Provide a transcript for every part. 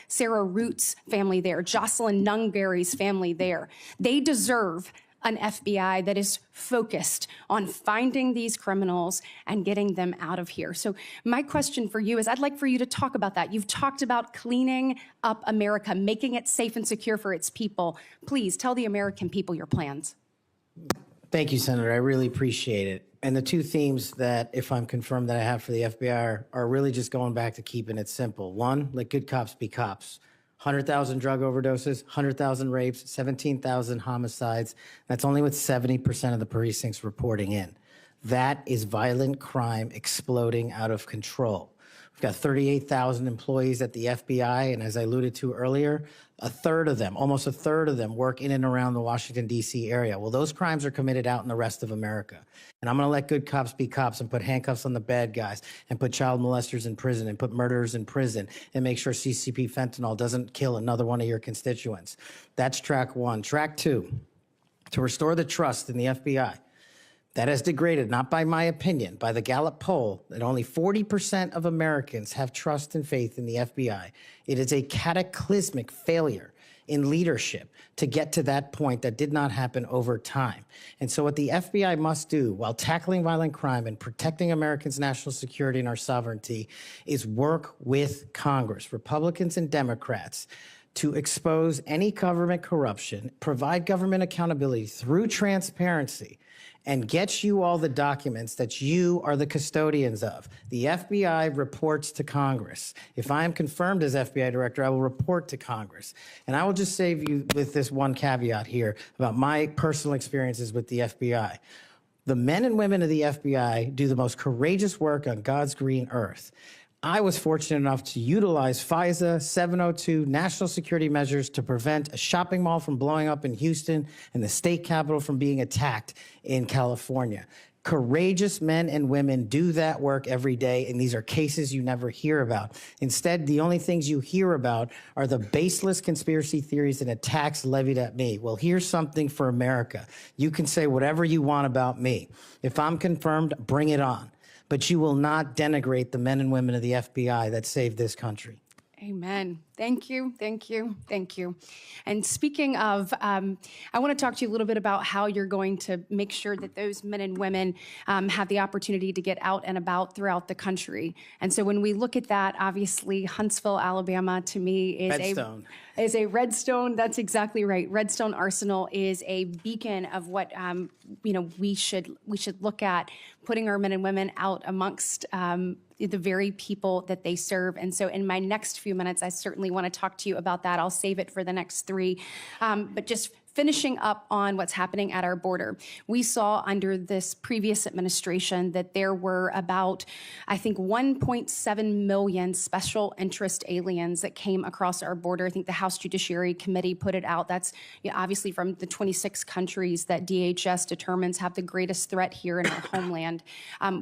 Sarah Root's family there, Jocelyn Nungberry's family there. They deserve an FBI that is focused on finding these criminals and getting them out of here. So my question for you is, I'd like for you to talk about that. You've talked about cleaning up America, making it safe and secure for its people. Please tell the American people your plans. Thank you, Senator. I really appreciate it. And the two themes that, if I'm confirmed, that I have for the FBI are really just going back to keeping it simple. One, let good cops be cops. 100,000 drug overdoses, 100,000 rapes, 17,000 homicides. That's only with 70% of the precincts reporting in. That is violent crime exploding out of control. We've got 38,000 employees at the FBI, and as I alluded to earlier, a third of them, almost a third of them, work in and around the Washington, D.C. area. Well, those crimes are committed out in the rest of America. And I'm going to let good cops be cops and put handcuffs on the bad guys and put child molesters in prison and put murderers in prison and make sure CCP fentanyl doesn't kill another one of your constituents. That's track one. Track two, to restore the trust in the FBI. That has degraded, not by my opinion, by the Gallup poll, that only 40% of Americans have trust and faith in the FBI. It is a cataclysmic failure in leadership to get to that point that did not happen over time. And so what the FBI must do while tackling violent crime and protecting Americans' national security and our sovereignty is work with Congress, Republicans and Democrats, to expose any government corruption, provide government accountability through transparency, and get you all the documents that you are the custodians of. The FBI reports to Congress. If I am confirmed as FBI director, I will report to Congress. And I will just save you with this one caveat here about my personal experiences with the FBI. The men and women of the FBI do the most courageous work on God's green earth. I was fortunate enough to utilize FISA 702 national security measures to prevent a shopping mall from blowing up in Houston and the state capitol from being attacked in California. Courageous men and women do that work every day, and these are cases you never hear about. Instead, the only things you hear about are the baseless conspiracy theories and attacks levied at me. Well, here's something for America. You can say whatever you want about me. If I'm confirmed, bring it on. But you will not denigrate the men and women of the FBI that saved this country. Amen. Thank you, thank you, thank you. And speaking of, I want to talk to you a little bit about how you're going to make sure that those men and women have the opportunity to get out and about throughout the country. And so when we look at that, obviously Huntsville, Alabama, to me is a Redstone. That's exactly right. Redstone Arsenal is a beacon of what we should look at, putting our men and women out amongst the very people that they serve. And so in my next few minutes, I certainly want to talk to you about that. I'll save it for the next three. But just finishing up on what's happening at our border. We saw under this previous administration that there were about, I think, 1.7 million special interest aliens that came across our border. I think the House Judiciary Committee put it out. That's obviously from the 26 countries that DHS determines have the greatest threat here in our homeland.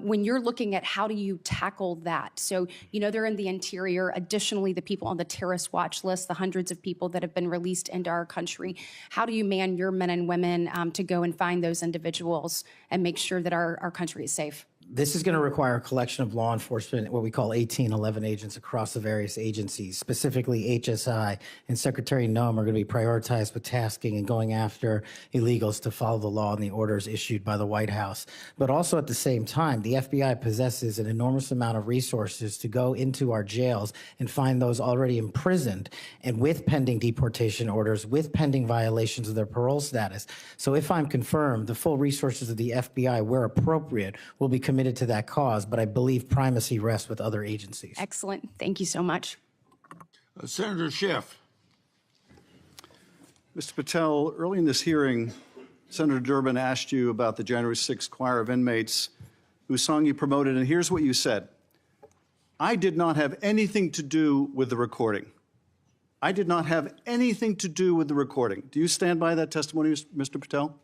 When you're looking at how do you tackle that? So, they're in the interior. Additionally, the people on the terrorist watch list, the hundreds of people that have been released into our country. How do you man your men and women to go and find those individuals and make sure that our country is safe? This is going to require a collection of law enforcement, what we call 1811 agents across the various agencies. Specifically, HSI and Secretary Noem are going to be prioritized with tasking and going after illegals to follow the law and the orders issued by the White House. But also at the same time, the FBI possesses an enormous amount of resources to go into our jails and find those already imprisoned and with pending deportation orders, with pending violations of their parole status. So if I'm confirmed, the full resources of the FBI, where appropriate, will be committed to that cause, but I believe primacy rests with other agencies. Excellent. Thank you so much. Senator Schiff. Mr. Patel, early in this hearing, Senator Durbin asked you about the January 6th choir of inmates whose song you promoted, and here's what you said. I did not have anything to do with the recording. I did not have anything to do with the recording. Do you stand by that testimony, Mr. Patel?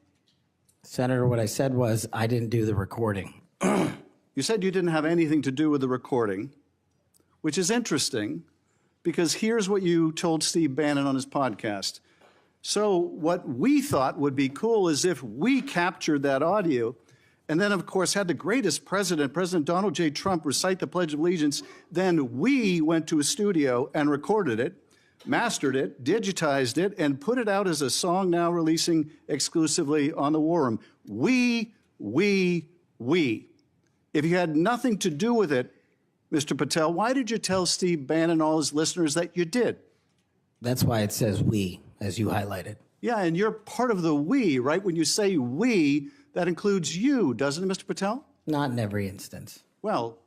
Senator, what I said was I didn't do the recording. You said you didn't have anything to do with the recording, which is interesting because here's what you told Steve Bannon on his podcast. So what we thought would be cool is if we captured that audio and then, of course, had the greatest president, President Donald J. Trump, recite the Pledge of Allegiance, then we went to a studio and recorded it. mastered it, digitized it, and put it out as a song now releasing exclusively on the War Room. We. If you had nothing to do with it, Mr. Patel, why did you tell Steve Bannon and all his listeners that you did? That's why it says we, as you highlighted. Yeah, and you're part of the we, right? When you say we, that includes you, doesn't it, Mr. Patel? Not in every instance. Well,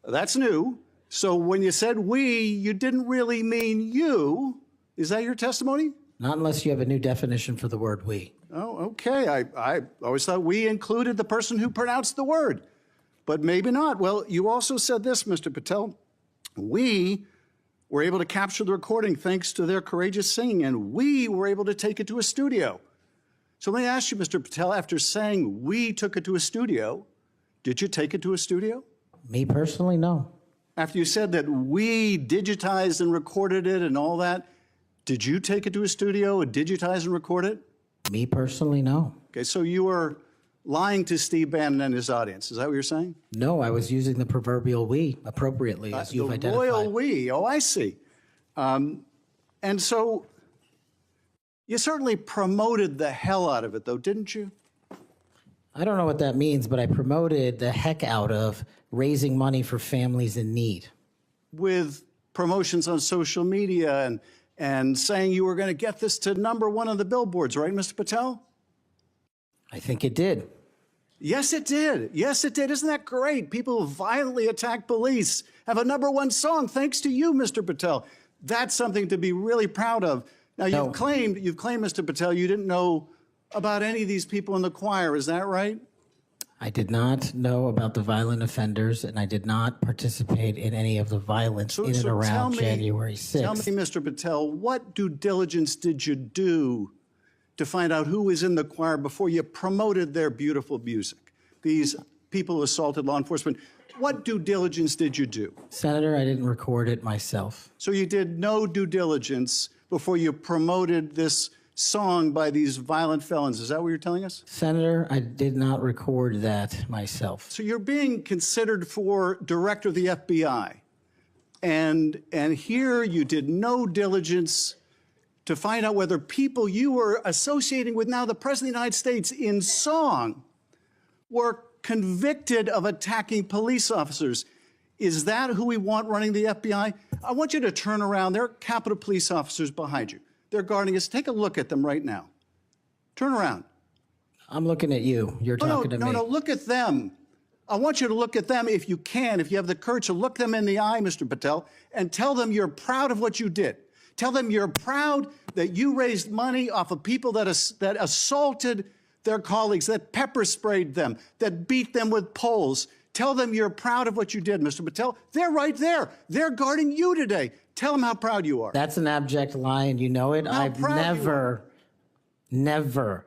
that's new. So when you said we, you didn't really mean you. Is that your testimony? Not unless you have a new definition for the word we. Oh, okay. I always thought we included the person who pronounced the word, but maybe not. Well, you also said this, Mr. Patel. We were able to capture the recording thanks to their courageous singing, and we were able to take it to a studio. So let me ask you, Mr. Patel, after saying we took it to a studio, did you take it to a studio? Me personally, no. After you said that we digitized and recorded it and all that, did you take it to a studio and digitize and record it? Me personally, no. Okay, so you were lying to Steve Bannon and his audience. Is that what you're saying? No, I was using the proverbial we appropriately, as you've identified. The royal we. Oh, I see. And so you certainly promoted the hell out of it, though, didn't you? I don't know what that means, but I promoted the heck out of raising money for families in need. With promotions on social media and saying you were going to get this to #1 on the billboards, right, Mr. Patel? I think it did. Yes, it did. Yes, it did. Isn't that great? People who violently attack police have a #1 song thanks to you, Mr. Patel. That's something to be really proud of. Now, you've claimed, Mr. Patel, you didn't know about any of these people in the choir. Is that right? I did not know about the violent offenders, and I did not participate in any of the violence in and around January 6th. Tell me, Mr. Patel, what due diligence did you do to find out who was in the choir before you promoted their beautiful music? These people who assaulted law enforcement. What due diligence did you do? Senator, I didn't record it myself. So you did no due diligence before you promoted this song by these violent felons. Is that what you're telling us? Senator, I did not record that myself. So you're being considered for director of the FBI. And here you did no diligence to find out whether people you were associating with now the President of the United States in song were convicted of attacking police officers. Is that who we want running the FBI? I want you to turn around. There are Capitol Police officers behind you. They're guarding us. Take a look at them right now. Turn around. I'm looking at you. You're talking to me. No, look at them. I want you to look at them if you can, if you have the courage to look them in the eye, Mr. Patel, and tell them you're proud of what you did. Tell them you're proud that you raised money off of people that assaulted their colleagues, that pepper sprayed them, that beat them with poles. Tell them you're proud of what you did, Mr. Patel. They're right there. They're guarding you today. Tell them how proud you are. That's an abject lie, and you know it. I've never, ever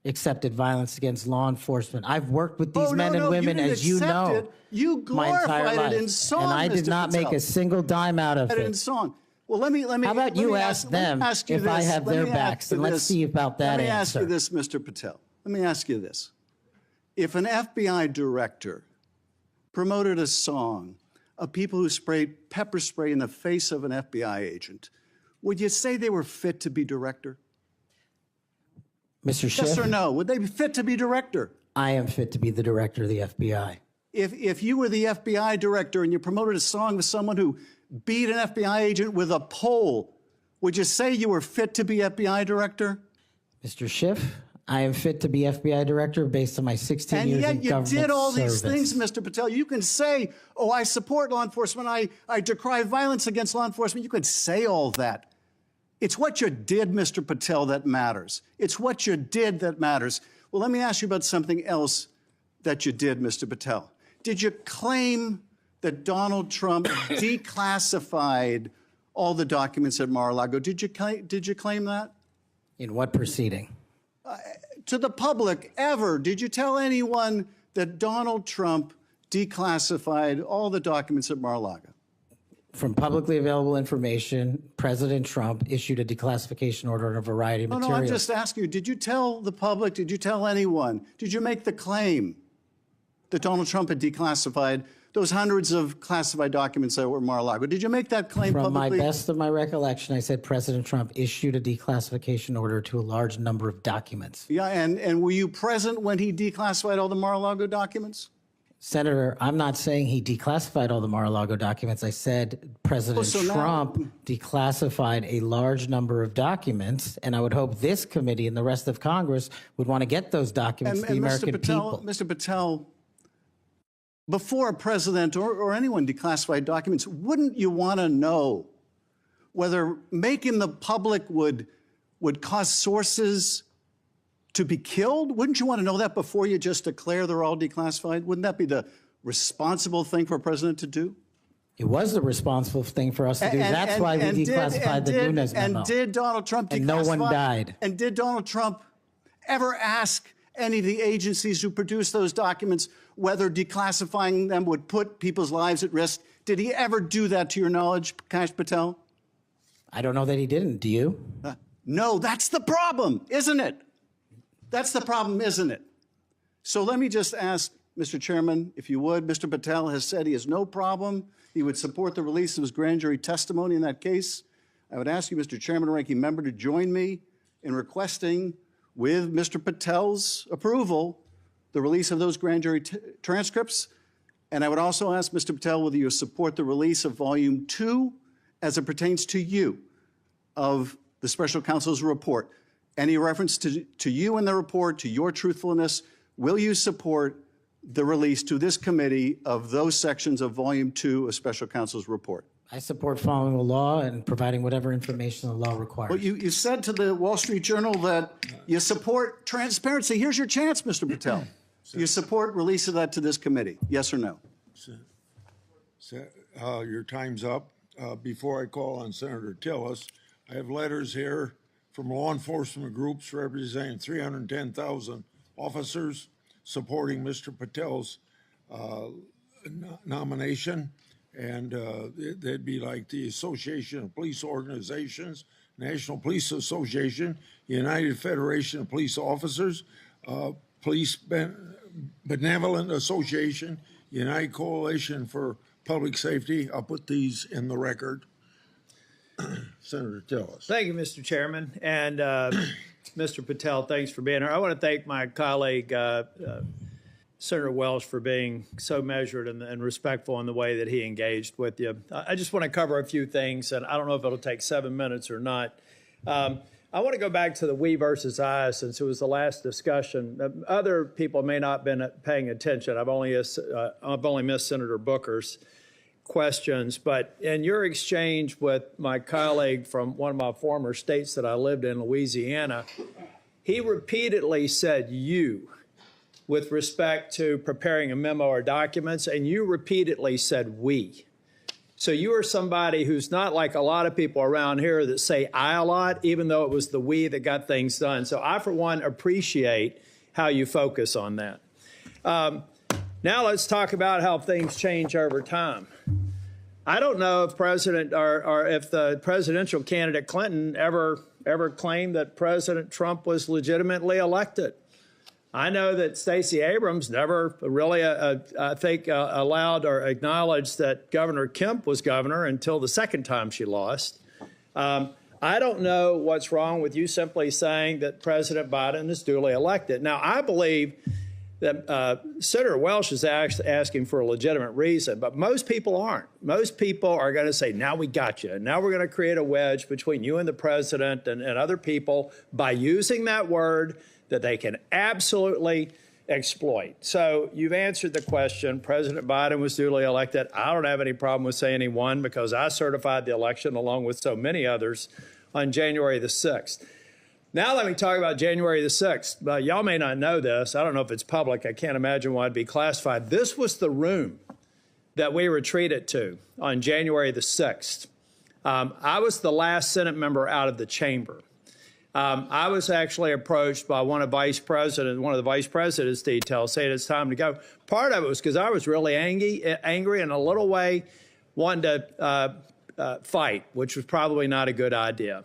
accepted violence against law enforcement. I've worked with these men and women, as you know, you glorified it in song, and I did Mr. not Patel. make a single dime out of it. In song. Well, let me. How about you ask them if I have their backs, and let's see about that answer. Let me ask you this, Mr. Patel. Let me ask you this. If an FBI director promoted a song of people who sprayed pepper spray in the face of an FBI agent, would you say they were fit to be director? Mr. Schiff? Yes or no? Would they be fit to be director? I am fit to be the director of the FBI. If you were the FBI director and you promoted a song with someone who beat an FBI agent with a pole, would you say you were fit to be FBI director? Mr. Schiff, I am fit to be FBI director based on my 16 years in government service. And yet you did all these things, Mr. Patel. You can say, oh, I support law enforcement. I decry violence against law enforcement. You could say all that. It's what you did, Mr. Patel, that matters. It's what you did that matters. Well, let me ask you about something else that you did, Mr. Patel. Did you claim that Donald Trump declassified all the documents at Mar-a-Lago? Did you claim that? In what proceeding? To the public, ever. Did you tell anyone that Donald Trump declassified all the documents at Mar-a-Lago? From publicly available information, President Trump issued a declassification order on a variety of materials. No, I'm just asking you, did you tell the public, did you tell anyone, did you make the claim that Donald Trump had declassified those hundreds of classified documents that were Mar-a-Lago? Did you make that claim From my publicly? best of my recollection, I said President Trump issued a declassification order to a large number of documents. Yeah, and were you present when he declassified all the Mar-a-Lago documents? Senator, I'm not saying he declassified all the Mar-a-Lago documents. I said President so now- Trump declassified a large number of documents, and I would hope this committee and the rest of Congress would want to get those documents to the American people. Mr. Patel, before a president or anyone declassified documents, wouldn't you want to know whether making the public would cause sources to be killed? Wouldn't you want to know that before you just declare they're all declassified? Wouldn't that be the responsible thing for a president to do? It was the responsible thing for us to do. That's why we declassified the Nunes memo. And did Donald Trump declassify? And no one died. And did Donald Trump ever ask any of the agencies who produced those documents whether declassifying them would put people's lives at risk? Did he ever do that, to your knowledge, Kash Patel? I don't know that he didn't. Do you? No, that's the problem, isn't it? That's the problem, isn't it? So let me just ask, Mr. Chairman, if you would, Mr. Patel has said he has no problem. He would support the release of his grand jury testimony in that case. I would ask you, Mr. Chairman and Ranking Member, to join me in requesting, with Mr. Patel's approval, the release of those grand jury transcripts. And I would also ask Mr. Patel whether you support the release of Volume 2 as it pertains to you of the special counsel's report. Any reference to you in the report, to your truthfulness, will you support the release to this committee of those sections of Volume 2 of special counsel's report? I support following the law and providing whatever information the law requires. Well, you said to the Wall Street Journal that you support transparency. Here's your chance, Mr. Patel. You support release of that to this committee, yes or no? Your time's up. Before I call on Senator Tillis, I have letters here from law enforcement groups representing 310,000 officers supporting Mr. Patel's nomination. And they'd be like the Association of Police Organizations, National Police Association, United Federation of Police Officers, Police Benevolent Association, United Coalition for Public Safety. I'll put these in the record. Senator Tillis. Thank you, Mr. Chairman. And Mr. Patel, thanks for being here. I want to thank my colleague, Senator Welsh, for being so measured and respectful in the way that he engaged with you. I just want to cover a few things, and I don't know if it'll take 7 minutes or not. I want to go back to the we versus I, since it was the last discussion. Other people may not have been paying attention. I've only missed Senator Booker's questions, but in your exchange with my colleague from one of my former states that I lived in, Louisiana, he repeatedly said you with respect to preparing a memo or documents, and you repeatedly said we. So you are somebody who's not like a lot of people around here that say I a lot, even though it was the we that got things done. So I, for one, appreciate how you focus on that. Now let's talk about how things change over time. I don't know if if the presidential candidate Clinton ever claimed that President Trump was legitimately elected. I know that Stacey Abrams never really, I think, allowed or acknowledged that Governor Kemp was governor until the second time she lost. I don't know what's wrong with you simply saying that President Biden is duly elected. Now, I believe that Senator Welsh is asking for a legitimate reason, but most people aren't. Most people are going to say, now we got you. And now we're going to create a wedge between you and the president and other people by using that word that they can absolutely exploit. So you've answered the question. President Biden was duly elected. I don't have any problem with saying he won because I certified the election along with so many others on January the 6th. Now let me talk about January the 6th. Y'all may not know this. I don't know if it's public. I can't imagine why it'd be classified. This was the room that we retreated to on January the 6th. I was the last Senate member out of the chamber. I was actually approached by one of the vice president's details saying it's time to go. Part of it was because I was really angry and a little way wanted to fight, which was probably not a good idea.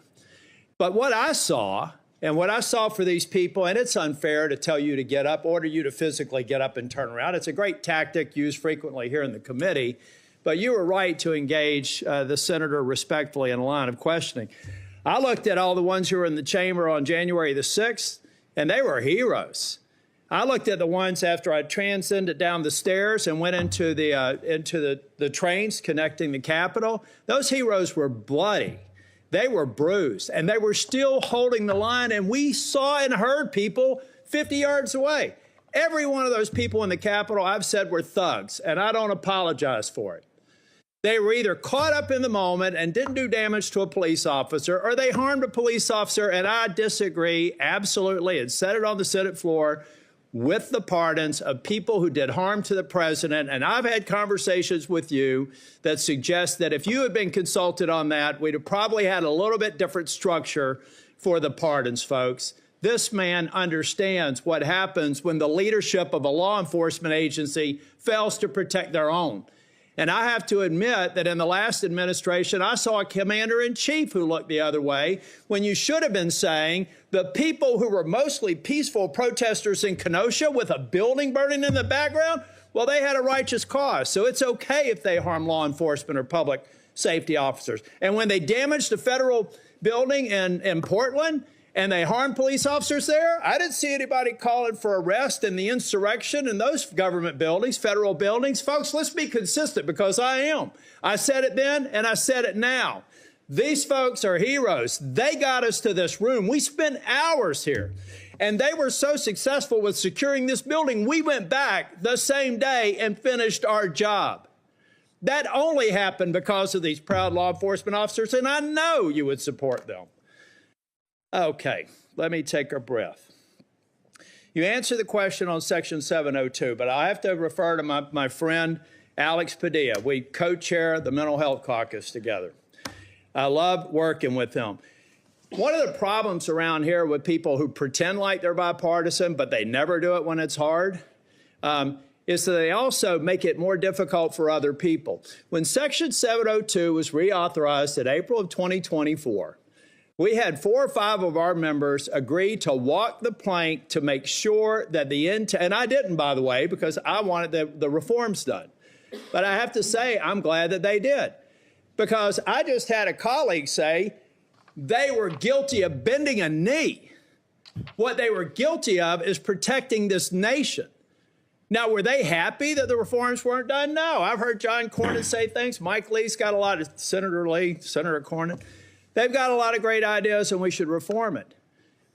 But what I saw And what I saw for these people, and it's unfair to tell you to get up, order you to physically get up and turn around. It's a great tactic used frequently here in the committee. But you were right to engage the senator respectfully in a line of questioning. I looked at all the ones who were in the chamber on January the 6th, and they were heroes. I looked at the ones after I transcended down the stairs and went into the trains connecting the Capitol. Those heroes were bloody. They were bruised, and they were still holding the line, and we saw and heard people 50 yards away. Every one of those people in the Capitol, I've said, were thugs, and I don't apologize for it. They were either caught up in the moment and didn't do damage to a police officer, or they harmed a police officer, and I disagree absolutely, and said it on the Senate floor, with the pardons of people who did harm to the president. And I've had conversations with you that suggest that if you had been consulted on that, we'd have probably had a little bit different structure for the pardons, folks. This man understands what happens when the leadership of a law enforcement agency fails to protect their own. And I have to admit that in the last administration, I saw a commander-in-chief who looked the other way when you should have been saying the people who were mostly peaceful protesters in Kenosha with a building burning in the background, well, they had a righteous cause. So it's okay if they harm law enforcement or public safety officers. And when they damaged the federal building in Portland, and they harmed police officers there, I didn't see anybody calling for arrest in the insurrection in those government buildings, federal buildings. Folks, let's be consistent, because I am. I said it then, and I said it now. These folks are heroes. They got us to this room. We spent hours here, and they were so successful with securing this building, we went back the same day and finished our job. That only happened because of these proud law enforcement officers, and I know you would support them. Okay, let me take a breath. You answered the question on Section 702, but I have to refer to my friend Alex Padilla. We co-chair the Mental Health Caucus together. I love working with him. One of the problems around here with people who pretend like they're bipartisan, but they never do it when it's hard, is that they also make it more difficult for other people. When Section 702 was reauthorized in April of 2024, we had 4 or 5 of our members agree to walk the plank to make sure that and I didn't, by the way, because I wanted the reforms done. But I have to say, I'm glad that they did, because I just had a colleague say they were guilty of bending a knee. What they were guilty of is protecting this nation. Now, were they happy that the reforms weren't done? No. I've heard John Cornyn say things. Mike Lee's got a lot of, Senator Cornyn. They've got a lot of great ideas, and we should reform it.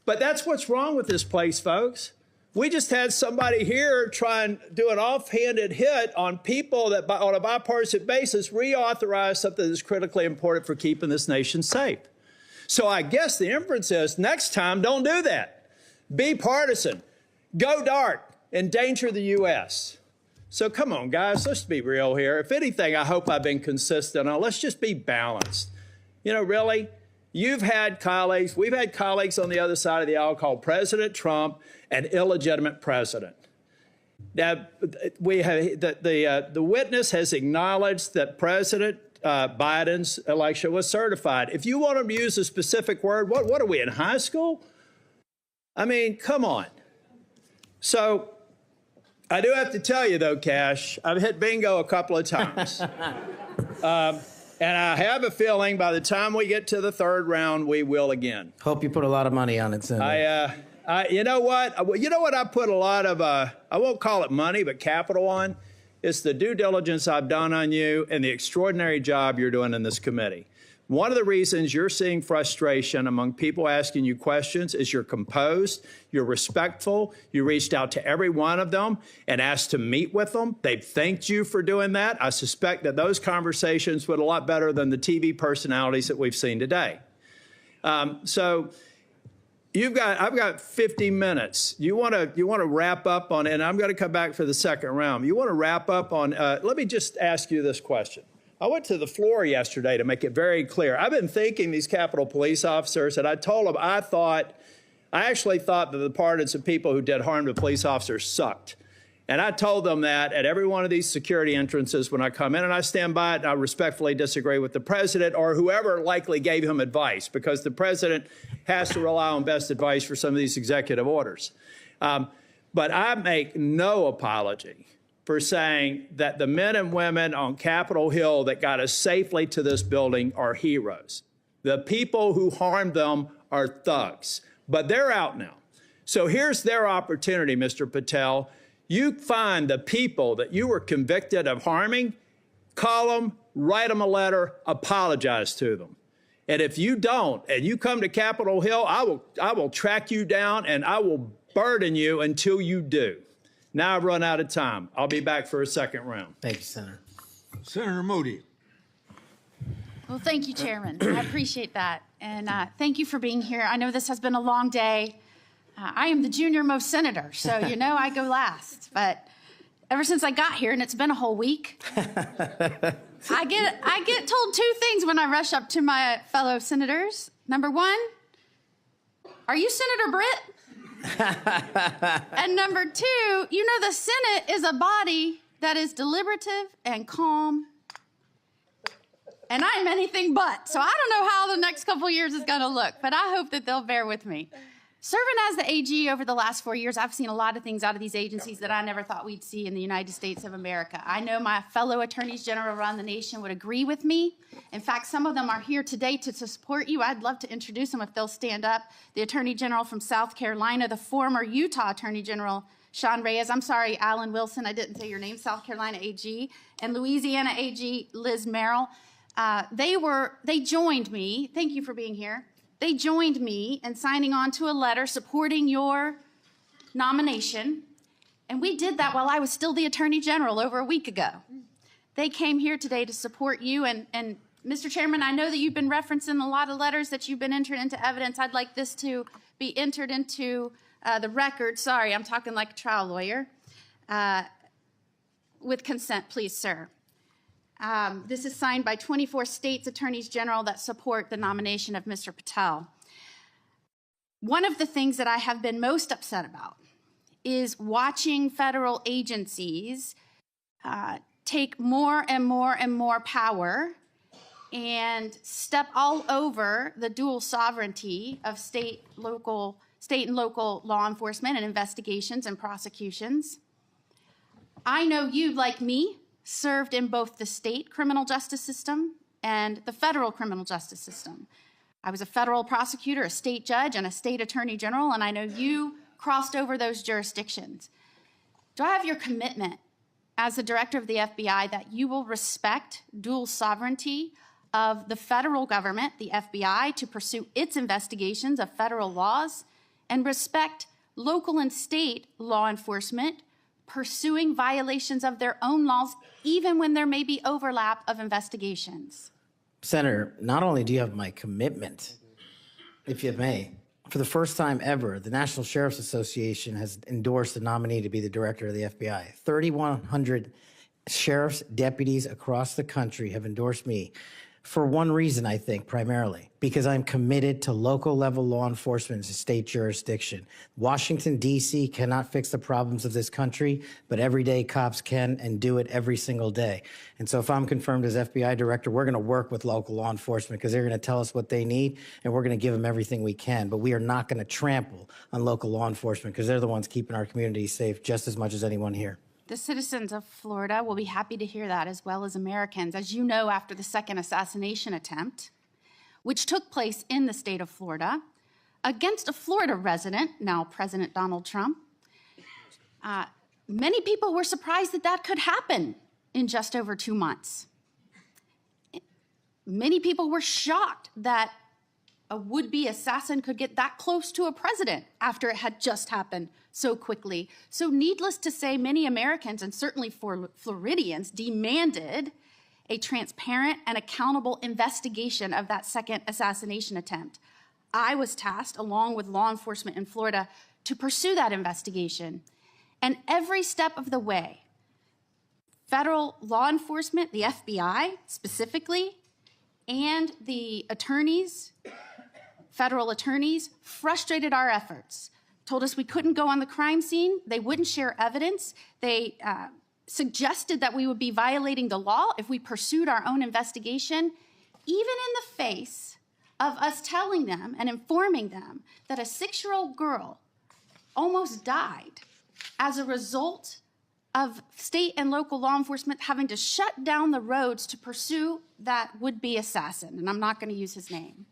But that's what's wrong with this place, folks. We just had somebody here try and do an offhanded hit on people that, on a bipartisan basis, reauthorize something that's critically important for keeping this nation safe. So I guess the inference is, next time, don't do that. Be partisan. Go dark. Endanger the U.S. So come on, guys, let's be real here. If anything, I hope I've been consistent on, let's just be balanced. You know, really, we've had colleagues on the other side of the aisle call President Trump an illegitimate president. Now, the witness has acknowledged that President Biden's election was certified. If you want to use a specific word, what are we, in high school? I mean, come on. So I do have to tell you, though, Kash, I've hit bingo a couple of times. And I have a feeling by the time we get to the 3rd round, we will again. Hope you put a lot of money on it, Senator. You know what? I put a lot of, I won't call it money, but capital on? It's the due diligence I've done on you and the extraordinary job you're doing in this committee. One of the reasons you're seeing frustration among people asking you questions is you're composed, you're respectful, you reached out to every one of them and asked to meet with them. They've thanked you for doing that. I suspect that those conversations went a lot better than the TV personalities that we've seen today. So I've got 50 minutes. You want to wrap up on, and I'm going to come back for the 2nd round. You want to wrap up on, let me just ask you this question. I went to the floor yesterday to make it very clear. I've been thanking these Capitol Police officers, and I told them I actually thought that the pardons of people who did harm to police officers sucked. And I told them that at every one of these security entrances when I come in, and I stand by it, and I respectfully disagree with the president or whoever likely gave him advice, because the president has to rely on best advice for some of these executive orders. But I make no apology for saying that the men and women on Capitol Hill that got us safely to this building are heroes. The people who harmed them are thugs, but they're out now. So here's their opportunity, Mr. Patel. You find the people that you were convicted of harming, call them, write them a letter, apologize to them. And if you don't, and you come to Capitol Hill, I will track you down and I will burden you until you do. Now I've run out of time. I'll be back for a second round. Thank you, Senator. Senator Moody. Well, thank you, Chairman. I appreciate that. And thank you for being here. I know this has been a long day. I am the junior most senator, so you know I go last. But ever since I got here, and it's been a whole week, I get told two things when I rush up to my fellow senators. Number one, are you Senator Britt? And number two, you know the Senate is a body that is deliberative and calm, and I'm anything but. So I don't know how the next couple years is going to look, but I hope that they'll bear with me. Serving as the AG over the last 4 years, I've seen a lot of things out of these agencies that I never thought we'd see in the United States of America. I know my fellow attorneys general around the nation would agree with me. In fact, some of them are here today to support you. I'd love to introduce them if they'll stand up. The Attorney General from South Carolina, the former Utah Attorney General, Sean Reyes. I'm sorry, Alan Wilson, I didn't say your name, South Carolina AG, and Louisiana AG, Liz Merrill. They joined me. Thank you for being here. They joined me in signing on to a letter supporting your nomination, and we did that while I was still the Attorney General over a week ago. They came here today to support you, and Mr. Chairman, I know that you've been referencing a lot of letters that you've been entered into evidence. I'd like this to be entered into the record. Sorry, I'm talking like a trial lawyer. With consent, please, sir. This is signed by 24 states' attorneys general that support the nomination of Mr. Patel. One of the things that I have been most upset about is watching federal agencies take more and more and more power and step all over the dual sovereignty of state and local law enforcement and investigations and prosecutions. I know you, like me, served in both the state criminal justice system and the federal criminal justice system. I was a federal prosecutor, a state judge, and a state attorney general, and I know you crossed over those jurisdictions. Do I have your commitment as the director of the FBI that you will respect dual sovereignty of the federal government, the FBI, to pursue its investigations of federal laws, and respect local and state law enforcement pursuing violations of their own laws, even when there may be overlap of investigations? Senator, not only do you have my commitment, if you may, for the first time ever, the National Sheriff's Association has endorsed a nominee to be the director of the FBI. 3,100 sheriffs, deputies across the country have endorsed me for one reason, I think, primarily, because I'm committed to local level law enforcement as a state jurisdiction. Washington, D.C. cannot fix the problems of this country, but everyday cops can and do it every single day. And so if I'm confirmed as FBI director, we're going to work with local law enforcement because they're going to tell us what they need, and we're going to give them everything we can. But we are not going to trample on local law enforcement because they're the ones keeping our communities safe just as much as anyone here. The citizens of Florida will be happy to hear that, as well as Americans. As you know, after the second assassination attempt, which took place in the state of Florida against a Florida resident, now President Donald Trump, many people were surprised that that could happen in just over 2 months. Many people were shocked that a would-be assassin could get that close to a president after it had just happened so quickly. So needless to say, many Americans, and certainly Floridians, demanded a transparent and accountable investigation of that second assassination attempt. I was tasked, along with law enforcement in Florida, to pursue that investigation. And every step of the way, federal law enforcement, the FBI specifically, and the attorneys, federal attorneys, frustrated our efforts told us we couldn't go on the crime scene. They wouldn't share evidence. They suggested that we would be violating the law if we pursued our own investigation, even in the face of us telling them and informing them that a 6-year-old girl almost died as a result of state and local law enforcement having to shut down the roads to pursue that would-be assassin, and I'm not going to use his name.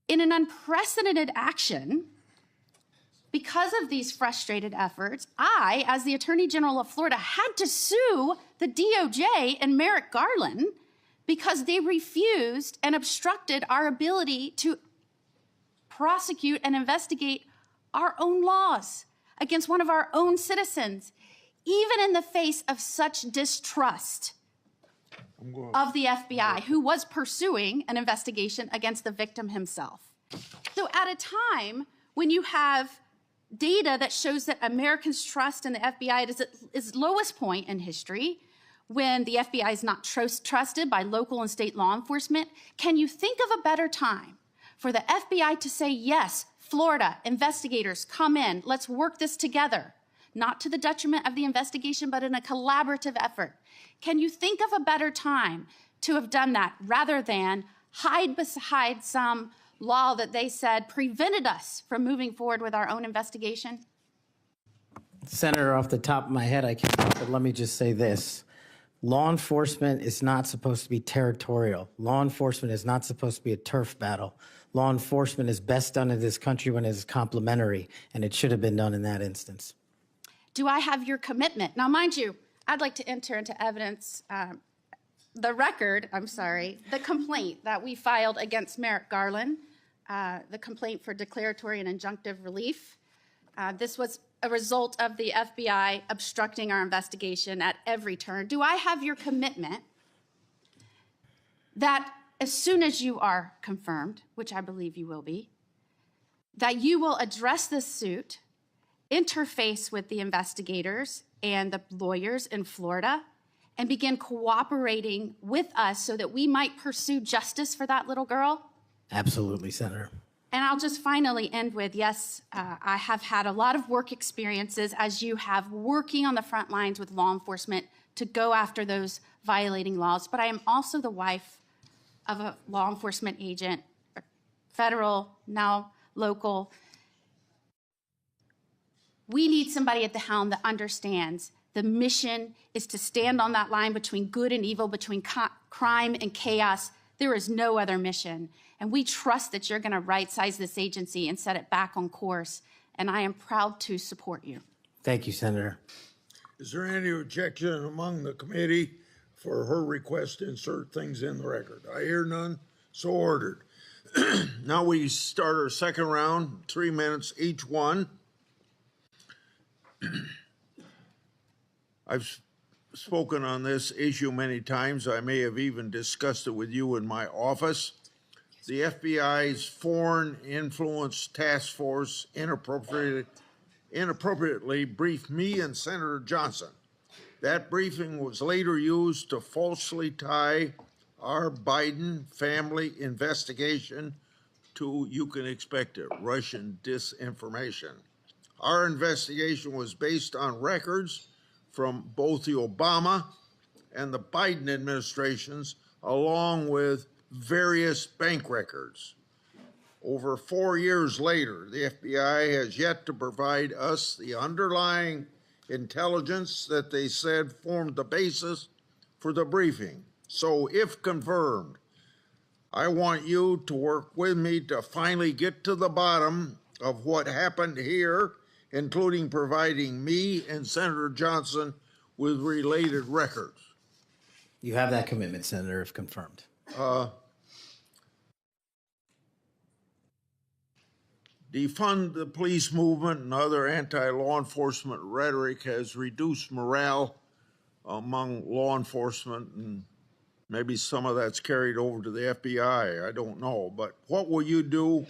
In an unprecedented action, because of these frustrated efforts, I, as the Attorney General of Florida, had to sue the DOJ and Merrick Garland because they refused and obstructed our ability to prosecute and investigate our own laws against one of our own citizens, even in the face of such distrust of the FBI, who was pursuing an investigation against the victim himself. So at a time when you have data that shows that Americans' trust in the FBI is at its lowest point in history, when the FBI is not trusted by local and state law enforcement, can you think of a better time for the FBI to say, yes, Florida, investigators, come in, let's work this together, not to the detriment of the investigation, but in a collaborative effort? Can you think of a better time to have done that rather than hide beside some law that they said prevented us from moving forward with our own investigation? Senator, off the top of my head, I can't, but let me just say this. Law enforcement is not supposed to be territorial. Law enforcement is not supposed to be a turf battle. Law enforcement is best done in this country when it is complementary, and it should have been done in that instance. Do I have your commitment? Now, mind you, I'd like to enter into evidence the complaint that we filed against Merrick Garland, the complaint for declaratory and injunctive relief. This was a result of the FBI obstructing our investigation at every turn. Do I have your commitment that as soon as you are confirmed, which I believe you will be, that you will address this suit, interface with the investigators and the lawyers in Florida, and begin cooperating with us so that we might pursue justice for that little girl? Absolutely, Senator. And I'll just finally end with, yes, I have had a lot of work experiences, as you have, working on the front lines with law enforcement to go after those violating laws. But I am also the wife of a law enforcement agent, federal, now local. We need somebody at the helm that understands the mission is to stand on that line between good and evil, between crime and chaos. There is no other mission. And we trust that you're going to right-size this agency and set it back on course. And I am proud to support you. Thank you, Senator. Is there any objection among the committee for her request to insert things in the record? I hear none, so ordered. Now we start our second round, 3 minutes each one. I've spoken on this issue many times. I may have even discussed it with you in my office. The FBI's Foreign Influence Task Force inappropriately briefed me and Senator Johnson. That briefing was later used to falsely tie our Biden family investigation to, you can expect it, Russian disinformation. Our investigation was based on records from both the Obama and the Biden administrations, along with various bank records. Over 4 years later, the FBI has yet to provide us the underlying intelligence that they said formed the basis for the briefing. So if confirmed, I want you to work with me to finally get to the bottom of what happened here, including providing me and Senator Johnson with related records. You have that commitment, Senator, if confirmed. Defund the police movement and other anti-law enforcement rhetoric has reduced morale among law enforcement, and maybe some of that's carried over to the FBI. I don't know. But what will you do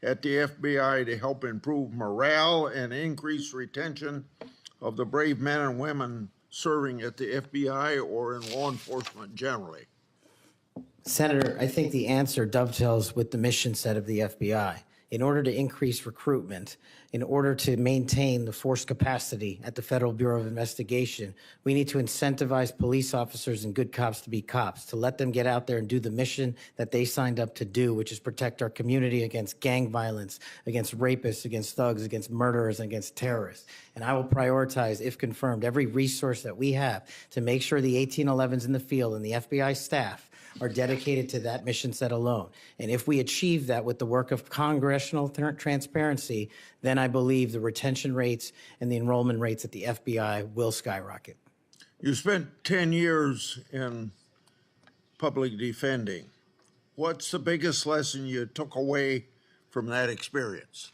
at the FBI to help improve morale and increase retention of the brave men and women serving at the FBI or in law enforcement generally? Senator, I think the answer dovetails with the mission set of the FBI. in order to increase recruitment, in order to maintain the force capacity at the Federal Bureau of Investigation, we need to incentivize police officers and good cops to be cops, to let them get out there and do the mission that they signed up to do, which is protect our community against gang violence, against rapists, against thugs, against murderers, and against terrorists. And I will prioritize, if confirmed, every resource that we have to make sure the 1811s in the field and the FBI staff are dedicated to that mission set alone. And if we achieve that with the work of congressional transparency, then I believe the retention rates and the enrollment rates at the FBI will skyrocket. You spent 10 years in public defending. What's the biggest lesson you took away from that experience?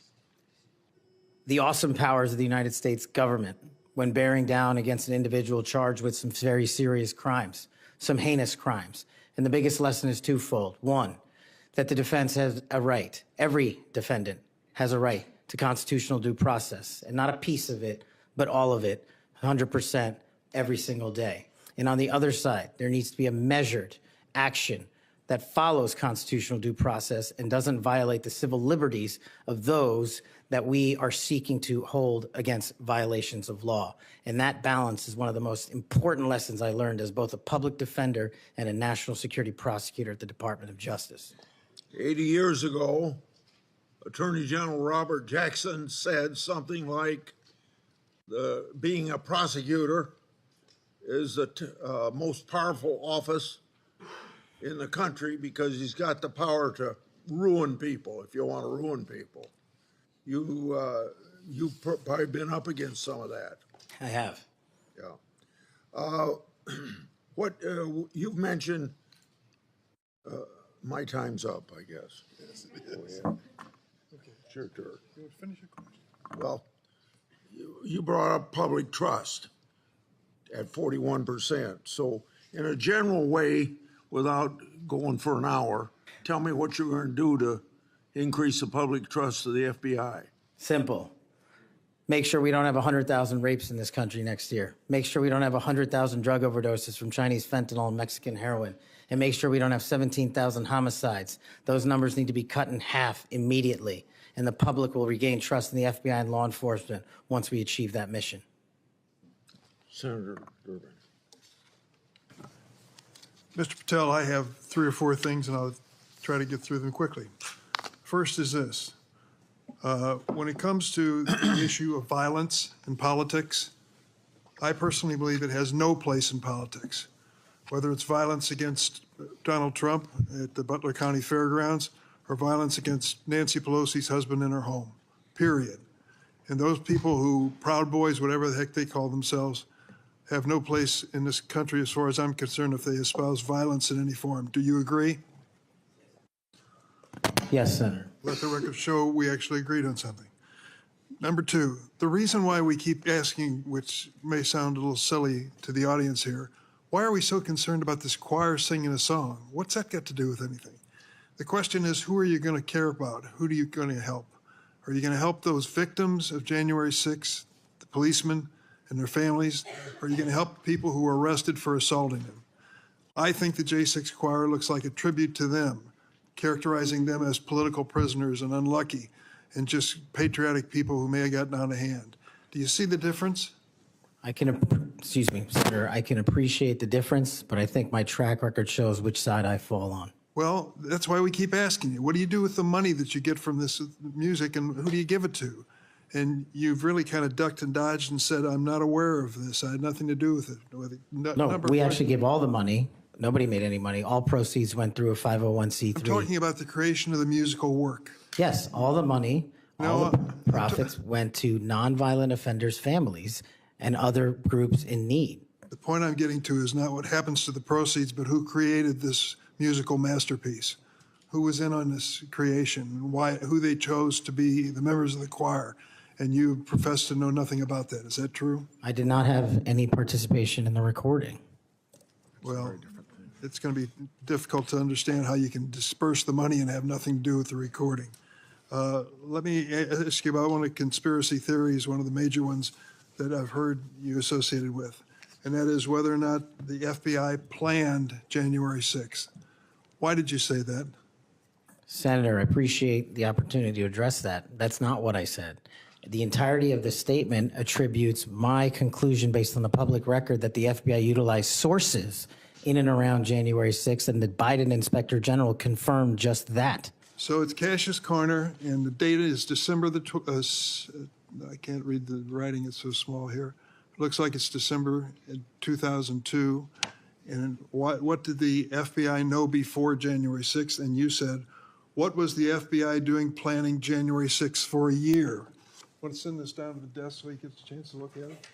The awesome powers of the United States government when bearing down against an individual charged with some very serious crimes, some heinous crimes. And the biggest lesson is twofold. One, that the defense has a right, every defendant has a right to constitutional due process, and not a piece of it, but all of it, 100% every single day. And on the other side, there needs to be a measured action that follows constitutional due process and doesn't violate the civil liberties of those that we are seeking to hold against violations of law. And that balance is one of the most important lessons I learned as both a public defender and a national security prosecutor at the Department of Justice. 80 years ago, Attorney General Robert Jackson said something like, being a prosecutor is the most powerful office in the country because he's got the power to ruin people if you want to ruin people. You've probably been up against some of that. I have. Yeah. What you've mentioned, my time's up, I guess. Yes, it is. Oh, yeah. Okay. It's your turn. You finish your question. Well, you brought up public trust at 41%. So in a general way, without going for an hour, tell me what you're going to do to increase the public trust of the FBI. Simple. Make sure we don't have 100,000 rapes in this country next year. Make sure we don't have 100,000 drug overdoses from Chinese fentanyl and Mexican heroin. And make sure we don't have 17,000 homicides. Those numbers need to be cut in half immediately. And the public will regain trust in the FBI and law enforcement once we achieve that mission. Senator Durbin. Mr. Patel, I have 3 or 4 things, and I'll try to get through them quickly. First is this. When it comes to the issue of violence in politics, I personally believe it has no place in politics. Whether it's violence against Donald Trump at the Butler County Fairgrounds or violence against Nancy Pelosi's husband in her home, period. And those people who, Proud Boys, whatever the heck they call themselves, have no place in this country as far as I'm concerned if they espouse violence in any form. Do you agree? Yes, Senator. Let the record show we actually agreed on something. Number 2, the reason why we keep asking, which may sound a little silly to the audience here, why are we so concerned about this choir singing a song? What's that got to do with anything? The question is, who are you going to care about? Who are you going to help? Are you going to help those victims of January 6th, the policemen and their families? Or are you going to help people who were arrested for assaulting them? I think the J6 choir looks like a tribute to them, characterizing them as political prisoners and unlucky and just patriotic people who may have gotten out of hand. Do you see the difference? Excuse me, Senator, I can appreciate the difference, but I think my track record shows which side I fall on. Well, that's why we keep asking you. What do you do with the money that you get from this music, and who do you give it to? And you've really kind of ducked and dodged and said, I'm not aware of this. I had nothing to do with it. No, we actually give all the money. Nobody made any money. All proceeds went through a 501c3. I'm talking about the creation of the musical work. Yes, all the money, all the profits went to nonviolent offenders' families and other groups in need. The point I'm getting to is not what happens to the proceeds, but who created this musical masterpiece, who was in on this creation, why, who they chose to be the members of the choir, and you profess to know nothing about that. Is that true? I did not have any participation in the recording. Well, it's going to be difficult to understand how you can disperse the money and have nothing to do with the recording. Let me ask you about one of the conspiracy theories, one of the major ones that I've heard you associated with, and that is whether or not the FBI planned January 6th. Why did you say that? Senator, I appreciate the opportunity to address that. That's not what I said. The entirety of the statement attributes my conclusion based on the public record that the FBI utilized sources in and around January 6th, and the Biden Inspector General confirmed just that. So it's Cash's Corner, and the date is December I can't read the writing, it's so small here. It looks like it's December 2002. And what did the FBI know before January 6th? And you said, what was the FBI doing planning January 6th for a year? Want to send this down to the desk so he gets a chance to look at it?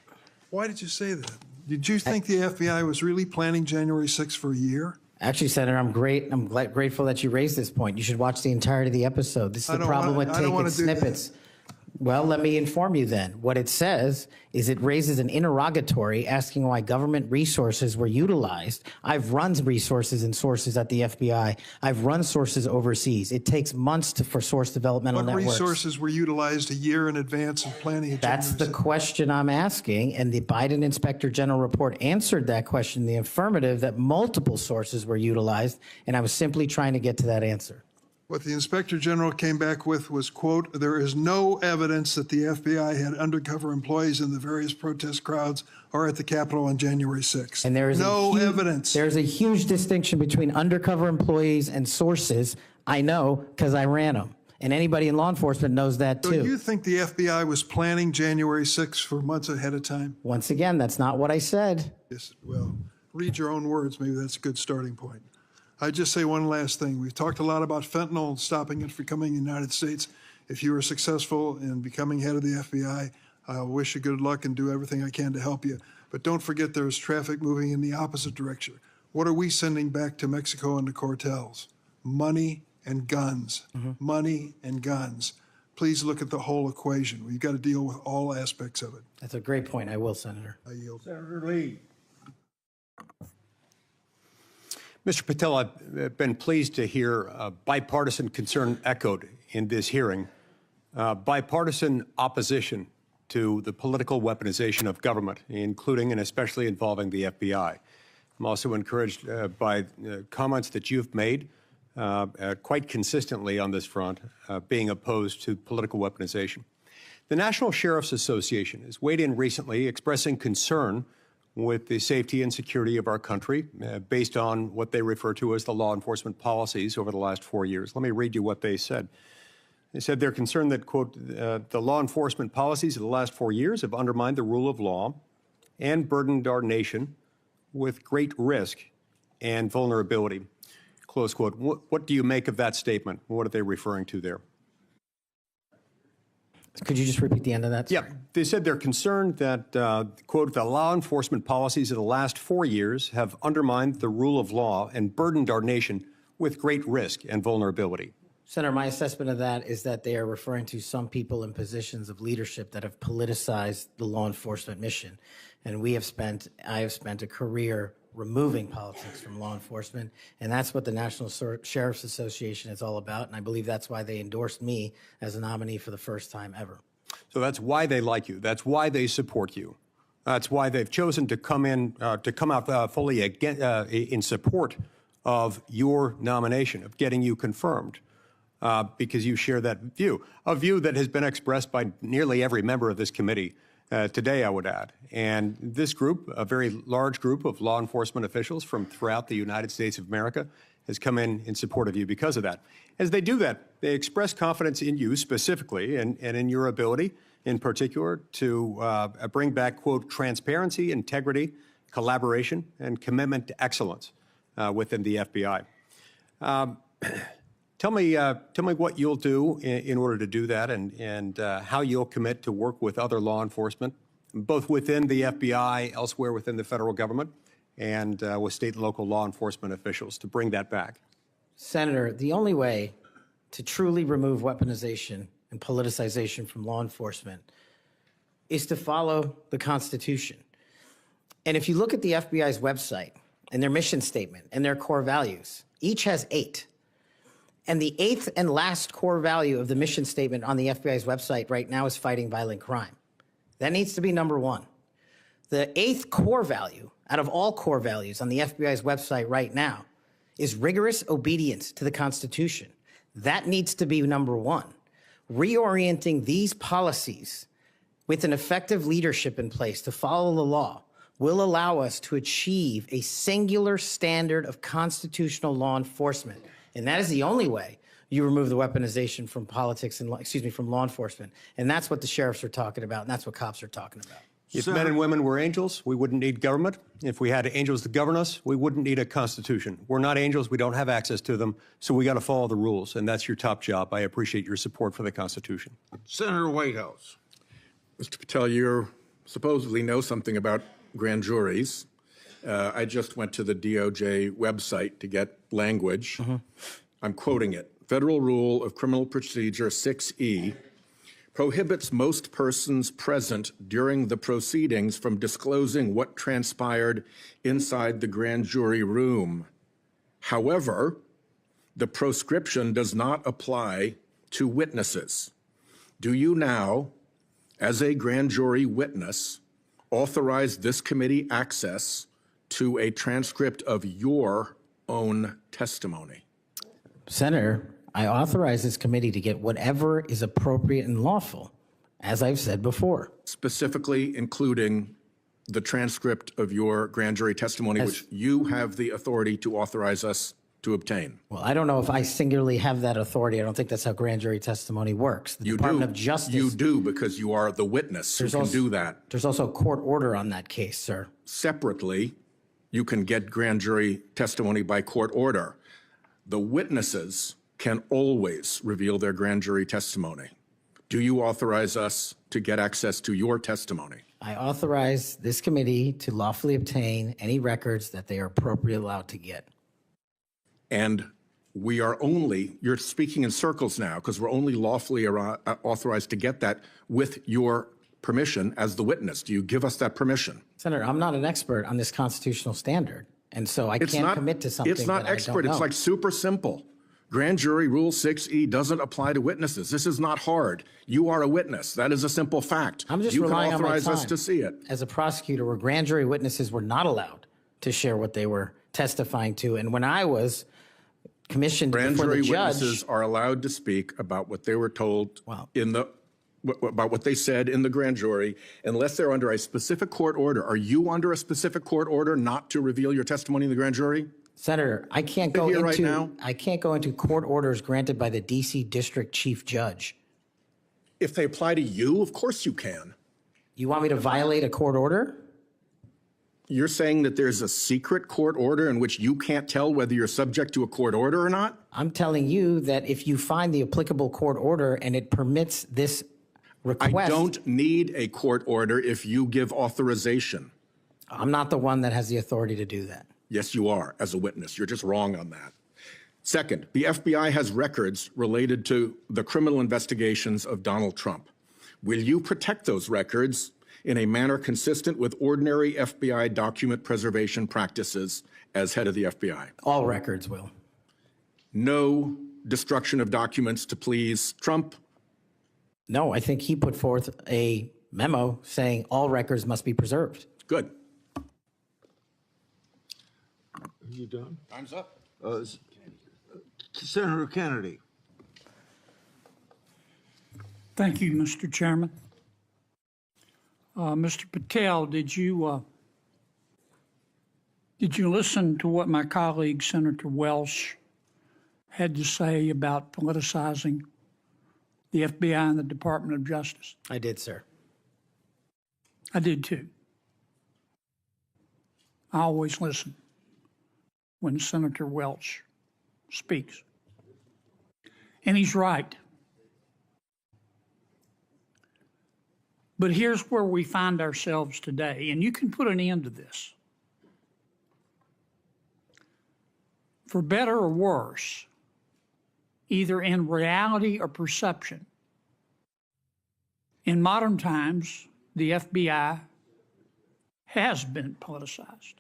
Why did you say that? Did you think the FBI was really planning January 6th for a year? Actually, Senator, I'm grateful that you raised this point. You should watch the entirety of the episode. This is the problem with taking snippets. Well, let me inform you then. What it says is it raises an interrogatory asking why government resources were utilized. I've run resources and sources at the FBI. I've run sources overseas. It takes months for source developmental networks. What resources were utilized a year in advance of planning? That's the question I'm asking, and the Biden Inspector General report answered that question in the affirmative, that multiple sources were utilized, and I was simply trying to get to that answer. What the Inspector General came back with was, quote, there is no evidence that the FBI had undercover employees in the various protest crowds or at the Capitol on January 6th. And there is no evidence. There's a huge distinction between undercover employees and sources. I know because I ran them. And anybody in law enforcement knows that too. Do you think the FBI was planning January 6th for months ahead of time? Once again, that's not what I said. Yes, well, read your own words. Maybe that's a good starting point. I'd just say one last thing. We've talked a lot about fentanyl and stopping it from coming in the United States. If you were successful in becoming head of the FBI, I wish you good luck and do everything I can to help you. But don't forget there's traffic moving in the opposite direction. What are we sending back to Mexico and the cartels? Money and guns. Money and guns. Please look at the whole equation. We've got to deal with all aspects of it. That's a great point. I will, Senator. I yield. Senator Lee. Mr. Patel, I've been pleased to hear bipartisan concern echoed in this hearing, bipartisan opposition to the political weaponization of government, including and especially involving the FBI. I'm also encouraged by comments that you've made quite consistently on this front, being opposed to political weaponization. The National Sheriff's Association has weighed in recently expressing concern with the safety and security of our country based on what they refer to as the law enforcement policies over the last 4 years. Let me read you what they said. They said they're concerned that, quote, the law enforcement policies of the last 4 years have undermined the rule of law and burdened our nation with great risk and vulnerability, close quote. What do you make of that statement? What are they referring to there? Could you just repeat the end of that? Yeah, they said they're concerned that, quote, the law enforcement policies of the last 4 years have undermined the rule of law and burdened our nation with great risk and vulnerability. Senator, my assessment of that is that they are referring to some people in positions of leadership that have politicized the law enforcement mission. And I have spent a career removing politics from law enforcement, and that's what the National Sheriff's Association is all about, and I believe that's why they endorsed me as a nominee for the first time ever. So that's why they like you. That's why they support you. That's why they've chosen to come out fully in support of your nomination, of getting you confirmed, because you share that view, a view that has been expressed by nearly every member of this committee today, I would add. And this group, a very large group of law enforcement officials from throughout the United States of America, has come in support of you because of that. As they do that, they express confidence in you specifically and in your ability in particular to bring back, quote, transparency, integrity, collaboration, and commitment to excellence within the FBI. Tell me what you'll do in order to do that, and how you'll commit to work with other law enforcement, both within the FBI, elsewhere within the federal government, and with state and local law enforcement officials to bring that back. Senator, the only way to truly remove weaponization and politicization from law enforcement is to follow the Constitution. And if you look at the FBI's website and their mission statement and their core values, each has 8. And the 8th and last core value of the mission statement on the FBI's website right now is fighting violent crime. That needs to be number 1. The 8th core value out of all core values on the FBI's website right now is rigorous obedience to the Constitution. That needs to be number one. Reorienting these policies with an effective leadership in place to follow the law will allow us to achieve a singular standard of constitutional law enforcement. And that is the only way you remove the weaponization from politics and, from law enforcement. And that's what the sheriffs are talking about, and that's what cops are talking about. If men and women were angels, we wouldn't need government. If we had angels to govern us, we wouldn't need a constitution. We're not angels. We don't have access to them. So we got to follow the rules. And that's your top job. I appreciate your support for the Constitution. Senator Whitehouse. Mr. Patel, you supposedly know something about grand juries. I just went to the DOJ website to get language. I'm quoting it. Federal Rule of Criminal Procedure 6E prohibits most persons present during the proceedings from disclosing what transpired inside the grand jury room. However, the proscription does not apply to witnesses. Do you now, as a grand jury witness, authorize this committee access to a transcript of your own testimony? Senator, I authorize this committee to get whatever is appropriate and lawful, as I've said before. Specifically including the transcript of your grand jury testimony, which you have the authority to authorize us to obtain. Well, I don't know if I singularly have that authority. I don't think that's how grand jury testimony works. The You Department do. of Justice. You do, because you are the witness who can do that. There's also a court order on that case, sir. Separately, you can get grand jury testimony by court order. The witnesses can always reveal their grand jury testimony. Do you authorize us to get access to your testimony? I authorize this committee to lawfully obtain any records that they are appropriately allowed to get. And we are only, you're speaking in circles now, because we're only lawfully authorized to get that with your permission as the witness. Do you give us that permission? Senator, I'm not an expert on this constitutional standard, and so I can't commit to something It's not that expert. I don't know. It's like super simple. Grand jury rule 6E doesn't apply to witnesses. This is not hard. You are a witness. That is a simple fact. I'm just you can relying on my authorize us time to see it. as a prosecutor, where grand jury witnesses were not allowed to share what they were testifying to. And when I was commissioned Grand before jury the judge, witnesses are allowed to speak about what they were told Wow. about what they said in the grand jury, unless they're under a specific court order. Are you under a specific court order not to reveal your testimony in the grand jury? Senator, I can't go here right into now? I can't go into court orders granted by the D.C. District Chief Judge. If they apply to you, of course you can. You want me to violate a court order? You're saying that there's a secret court order in which you can't tell whether you're subject to a court order or not? I'm telling you that if you find the applicable court order and it permits this request, I don't need a court order if you give authorization. I'm not the one that has the authority to do that. Yes, you are, as a witness. You're just wrong on that. Second, the FBI has records related to the criminal investigations of Donald Trump. Will you protect those records in a manner consistent with ordinary FBI document preservation practices as head of the FBI? All records will. No destruction of documents to please Trump? No, I think he put forth a memo saying all records must be preserved. Good. Are you done? Time's up. Senator Kennedy. Thank you, Mr. Chairman. Mr. Patel, did you listen to what my colleague, Senator Welsh, had to say about politicizing the FBI and the Department of Justice? I did, sir. I did too. I always listen when Senator Welch speaks. And he's right. But here's where we find ourselves today, and you can put an end to this. For better or worse, either in reality or perception, in modern times, the FBI has been politicized.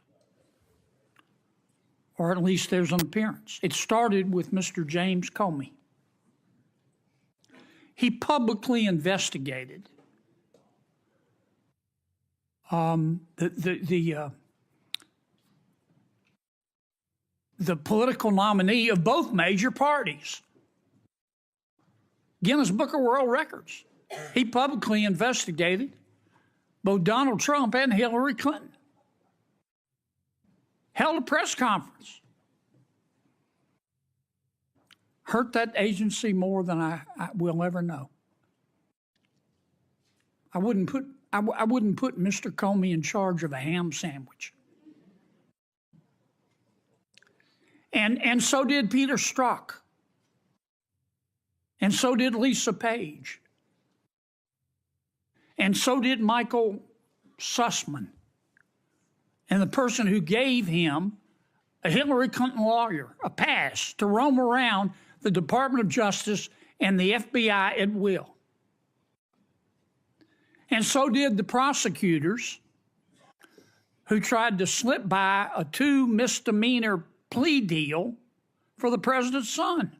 Or at least there's an appearance. It started with Mr. James Comey. He publicly investigated the political nominee of both major parties, Guinness Book of World Records. He publicly investigated both Donald Trump and Hillary Clinton. Held a press conference. Hurt that agency more than I will ever know. I wouldn't put Mr. Comey in charge of a ham sandwich. And so did Peter Strzok. And so did Lisa Page. And so did Michael Sussman. And the person who gave him, a Hillary Clinton lawyer, a pass to roam around the Department of Justice and the FBI at will. And so did the prosecutors who tried to slip by a 2 misdemeanor plea deal for the president's son.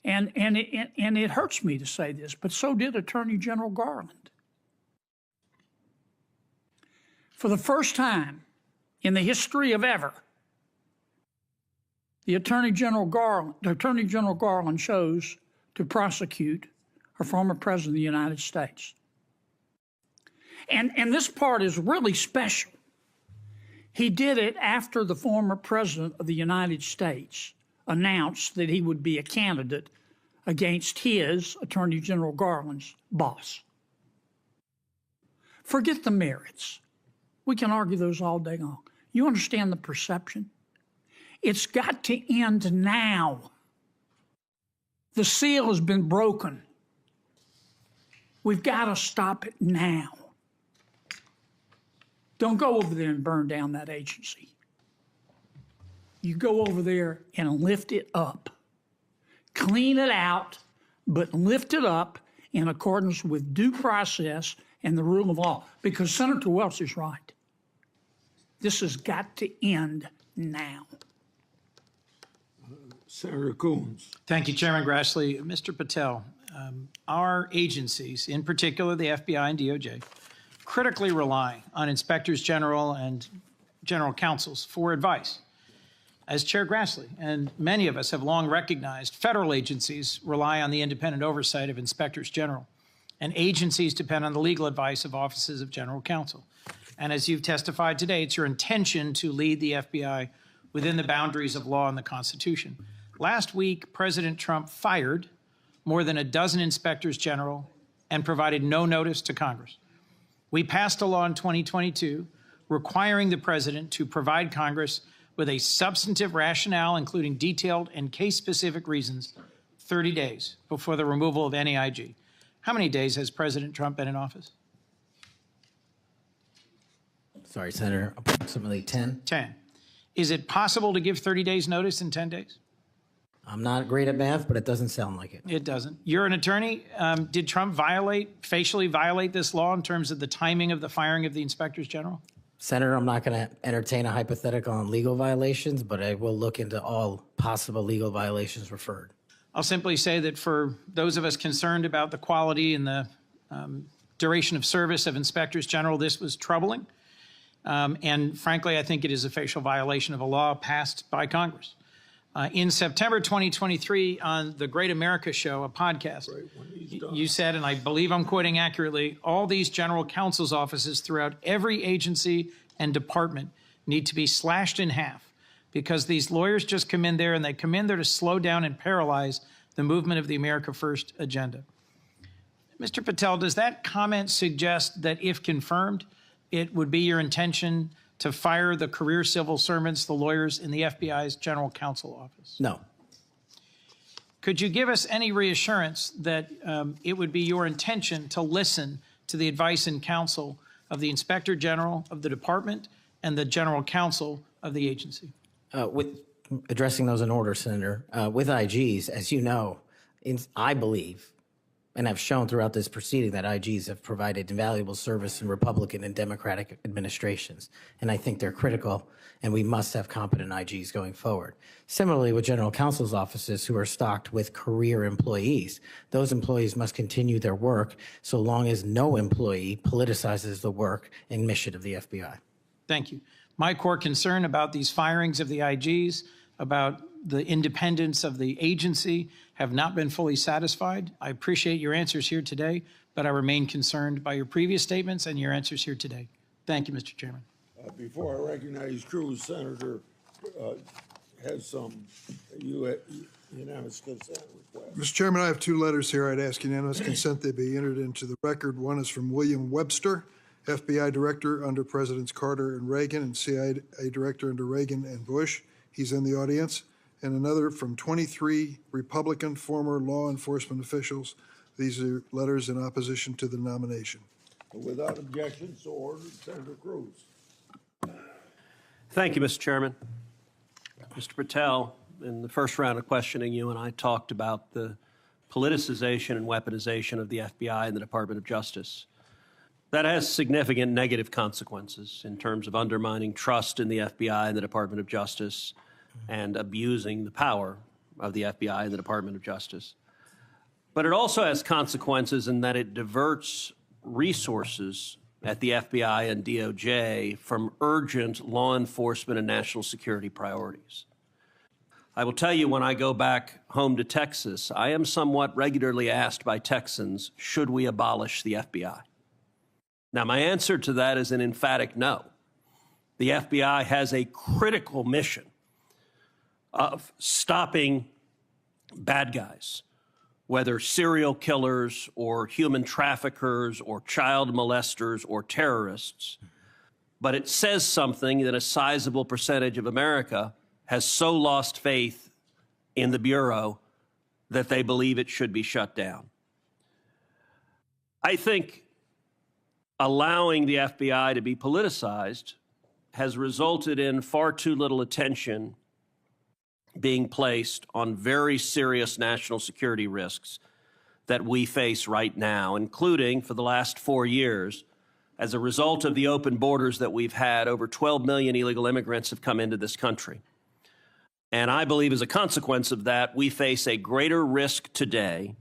And it hurts me to say this, but so did Attorney General Garland. For the first time in the history of ever, the Attorney General Garland chose to prosecute a former president of the United States. And this part is really special. He did it after the former president of the United States announced that he would be a candidate against his, Attorney General Garland's, boss. Forget the merits. We can argue those all day long. You understand the perception? It's got to end now. The seal has been broken. We've got to stop it now. Don't go over there and burn down that agency. You go over there and lift it up. Clean it out, but lift it up in accordance with due process and the rule of law. Because Senator Welch is right. This has got to end now. Senator Coons. Thank you, Chairman Grassley. Mr. Patel, our agencies, in particular the FBI and DOJ, critically rely on inspectors general and general counsels for advice. As Chair Grassley and many of us have long recognized, federal agencies rely on the independent oversight of inspectors general, and agencies depend on the legal advice of offices of general counsel. And as you've testified today, it's your intention to lead the FBI within the boundaries of law and the Constitution. Last week, President Trump fired more than a dozen inspectors general and provided no notice to Congress. We passed a law in 2022 requiring the president to provide Congress with a substantive rationale, including detailed and case-specific reasons, 30 days before the removal of any IG. How many days has President Trump been in office? Sorry, Senator, approximately 10. 10. Is it possible to give 30 days notice in 10 days? I'm not great at math, but it doesn't sound like it. It doesn't. You're an attorney. Did Trump facially violate this law in terms of the timing of the firing of the inspectors general? Senator, I'm not going to entertain a hypothetical on legal violations, but I will look into all possible legal violations referred. I'll simply say that for those of us concerned about the quality and the duration of service of inspectors general, this was troubling. And frankly, I think it is a facial violation of a law passed by Congress. In September 2023, on the Great America Show, a podcast, you said, and I believe I'm quoting accurately, all these general counsel's offices throughout every agency and department need to be slashed in half because these lawyers just come in there and they come in there to slow down and paralyze the movement of the America First agenda. Mr. Patel, does that comment suggest that if confirmed, it would be your intention to fire the career civil servants, the lawyers in the FBI's general counsel office? No. Could you give us any reassurance that it would be your intention to listen to the advice and counsel of the Inspector General of the department and the general counsel of the agency? With addressing those in order, Senator, with IGs, as you know, I believe, and have shown throughout this proceeding that IGs have provided invaluable service in Republican and Democratic administrations. And I think they're critical, and we must have competent IGs going forward. Similarly, with general counsel's offices who are stocked with career employees, those employees must continue their work so long as no employee politicizes the work and mission of the FBI. Thank you. My core concern about these firings of the IGs, about the independence of the agency have not been fully satisfied. I appreciate your answers here today, but I remain concerned by your previous statements and your answers here today. Thank you, Mr. Chairman. Before I recognize Cruz, Senator has some unanimous consent request. Mr. Chairman, I have two letters here. I'd ask unanimous consent they be entered into the record. One is from William Webster, FBI Director under Presidents Carter and Reagan, and CIA Director under Reagan and Bush. He's in the audience. And another from 23 Republican former law enforcement officials. These are letters in opposition to the nomination. Without objection, so ordered. Senator Cruz. Thank you, Mr. Chairman. Mr. Patel, in the first round of questioning, you and I talked about the politicization and weaponization of the FBI and the Department of Justice. That has significant negative consequences in terms of undermining trust in the FBI and the Department of Justice and abusing the power of the FBI and the Department of Justice. But it also has consequences in that it diverts resources at the FBI and DOJ from urgent law enforcement and national security priorities. I will tell you, when I go back home to Texas, I am somewhat regularly asked by Texans, should we abolish the FBI? Now, my answer to that is an emphatic no. The FBI has a critical mission of stopping bad guys, whether serial killers or human traffickers or child molesters or terrorists. But it says something that a sizable percentage of America has so lost faith in the Bureau that they believe it should be shut down. I think allowing the FBI to be politicized has resulted in far too little attention being placed on very serious national security risks that we face right now, including for the last 4 years. As a result of the open borders that we've had, over 12 million illegal immigrants have come into this country. And I believe as a consequence of that, we face a greater risk today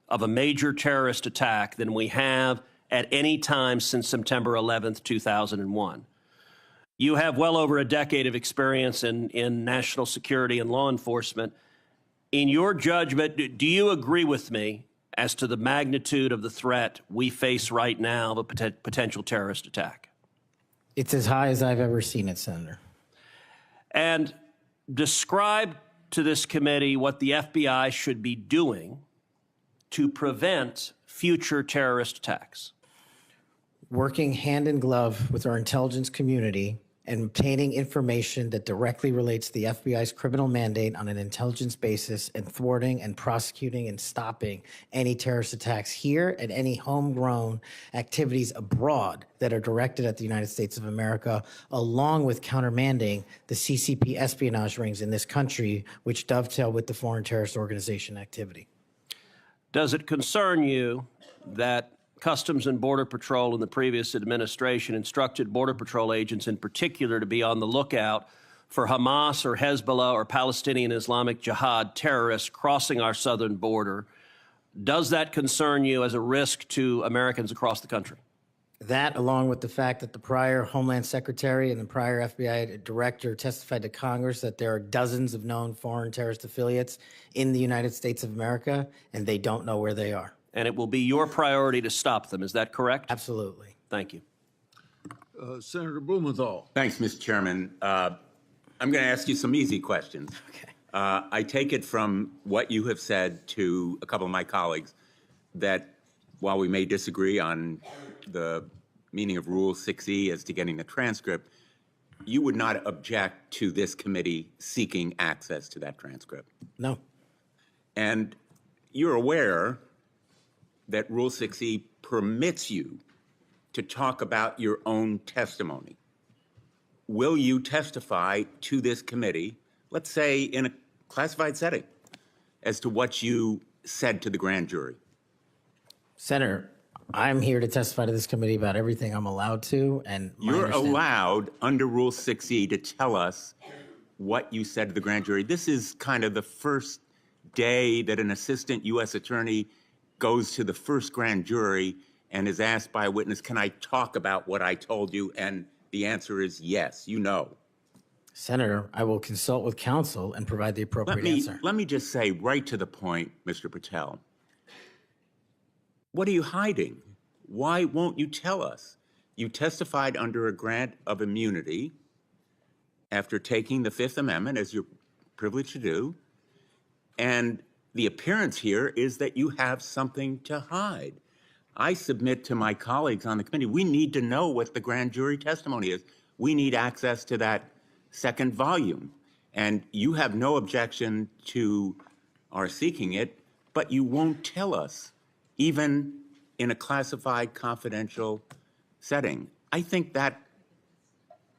of a major terrorist attack than we have at any time since September 11th, 2001. You have well over a decade of experience in national security and law enforcement. In your judgment, do you agree with me as to the magnitude of the threat we face right now of a potential terrorist attack? It's as high as I've ever seen it, Senator. And describe to this committee what the FBI should be doing to prevent future terrorist attacks. Working hand in glove with our intelligence community and obtaining information that directly relates to the FBI's criminal mandate on an intelligence basis, and thwarting and prosecuting and stopping any terrorist attacks here and any homegrown activities abroad that are directed at the United States of America, along with countermanding the CCP espionage rings in this country, which dovetail with the foreign terrorist organization activity. Does it concern you that Customs and Border Patrol in the previous administration instructed Border Patrol agents in particular to be on the lookout for Hamas or Hezbollah or Palestinian Islamic Jihad terrorists crossing our southern border? Does that concern you as a risk to Americans across the country? That, along with the fact that the prior Homeland Secretary and the prior FBI Director testified to Congress that there are dozens of known foreign terrorist affiliates in the United States of America, and they don't know where they are. And it will be your priority to stop them. Is that correct? Absolutely. Thank you. Senator Blumenthal. Thanks, Mr. Chairman. I'm going to ask you some easy questions. Okay. I take it from what you have said to a couple of my colleagues that while we may disagree on the meaning of Rule 6E as to getting the transcript, you would not object to this committee seeking access to that transcript. No. And you're aware that Rule 6E permits you to talk about your own testimony. Will you testify to this committee, let's say in a classified setting, as to what you said to the grand jury? Senator, I'm here to testify to this committee about everything I'm allowed to, and you're allowed under Rule 6E to tell us what you said to the grand jury. This is kind of the first day that an assistant U.S. attorney goes to the first grand jury and is asked by a witness, can I talk about what I told you? And the answer is yes, you know. Senator, I will consult with counsel and provide the appropriate answer. Let me just say right to the point, Mr. Patel. What are you hiding? Why won't you tell us? You testified under a grant of immunity after taking the Fifth Amendment, as you're privileged to do, and the appearance here is that you have something to hide. I submit to my colleagues on the committee, we need to know what the grand jury testimony is. We need access to that second volume. And you have no objection to our seeking it, but you won't tell us, even in a classified confidential setting. I think that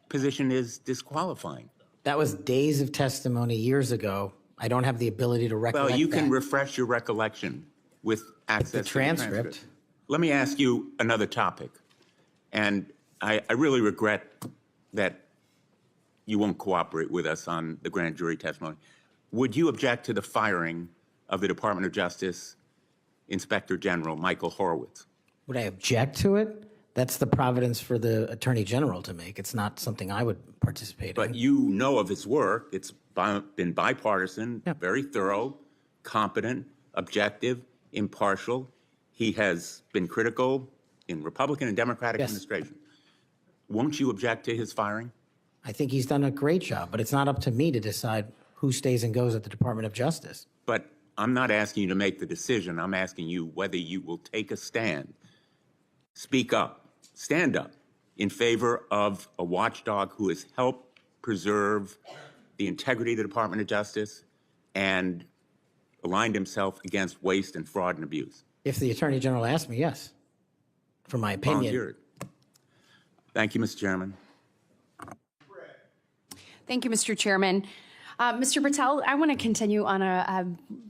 position is disqualifying. That was days of testimony years ago. I don't have the ability to recollect Well, you can that. refresh your recollection with access The to the transcript. Let me ask you another topic. And I really regret that you won't cooperate with us on the grand jury testimony. Would you object to the firing of the Department of Justice Inspector General Michael Horowitz? Would I object to it? That's the providence for the Attorney General to make. It's not something I would participate in. But you know of his work. It's been bipartisan, very thorough, competent, objective, impartial. He has been critical in Republican and Democratic administration. Won't you object to his firing? I think he's done a great job, but it's not up to me to decide who stays and goes at the Department of Justice. But I'm not asking you to make the decision. I'm asking you whether you will take a stand, speak up, stand up in favor of a watchdog who has helped preserve the integrity of the Department of Justice and aligned himself against waste and fraud and abuse. If the Attorney General asked me, yes, for my opinion. Volunteered. Thank you, Mr. Chairman. Thank you, Mr. Chairman. Mr. Patel, I want to continue on a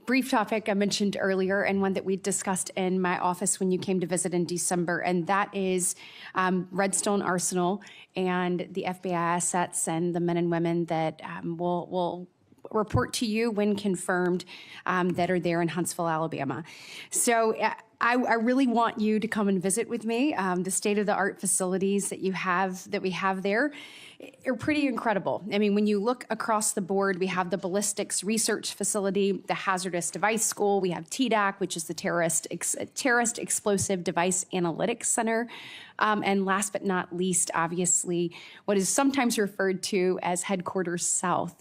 brief topic I mentioned earlier and one that we discussed in my office when you came to visit in December, and that is Redstone Arsenal and the FBI assets and the men and women that will report to you when confirmed that are there in Huntsville, Alabama. So I really want you to come and visit with me. The state-of-the-art facilities that we have there are pretty incredible. I mean, when you look across the board, we have the ballistics research facility, the hazardous device school, we have TDAC, which is the terrorist explosive device analytics center, and last but not least, obviously, what is sometimes referred to as Headquarters South.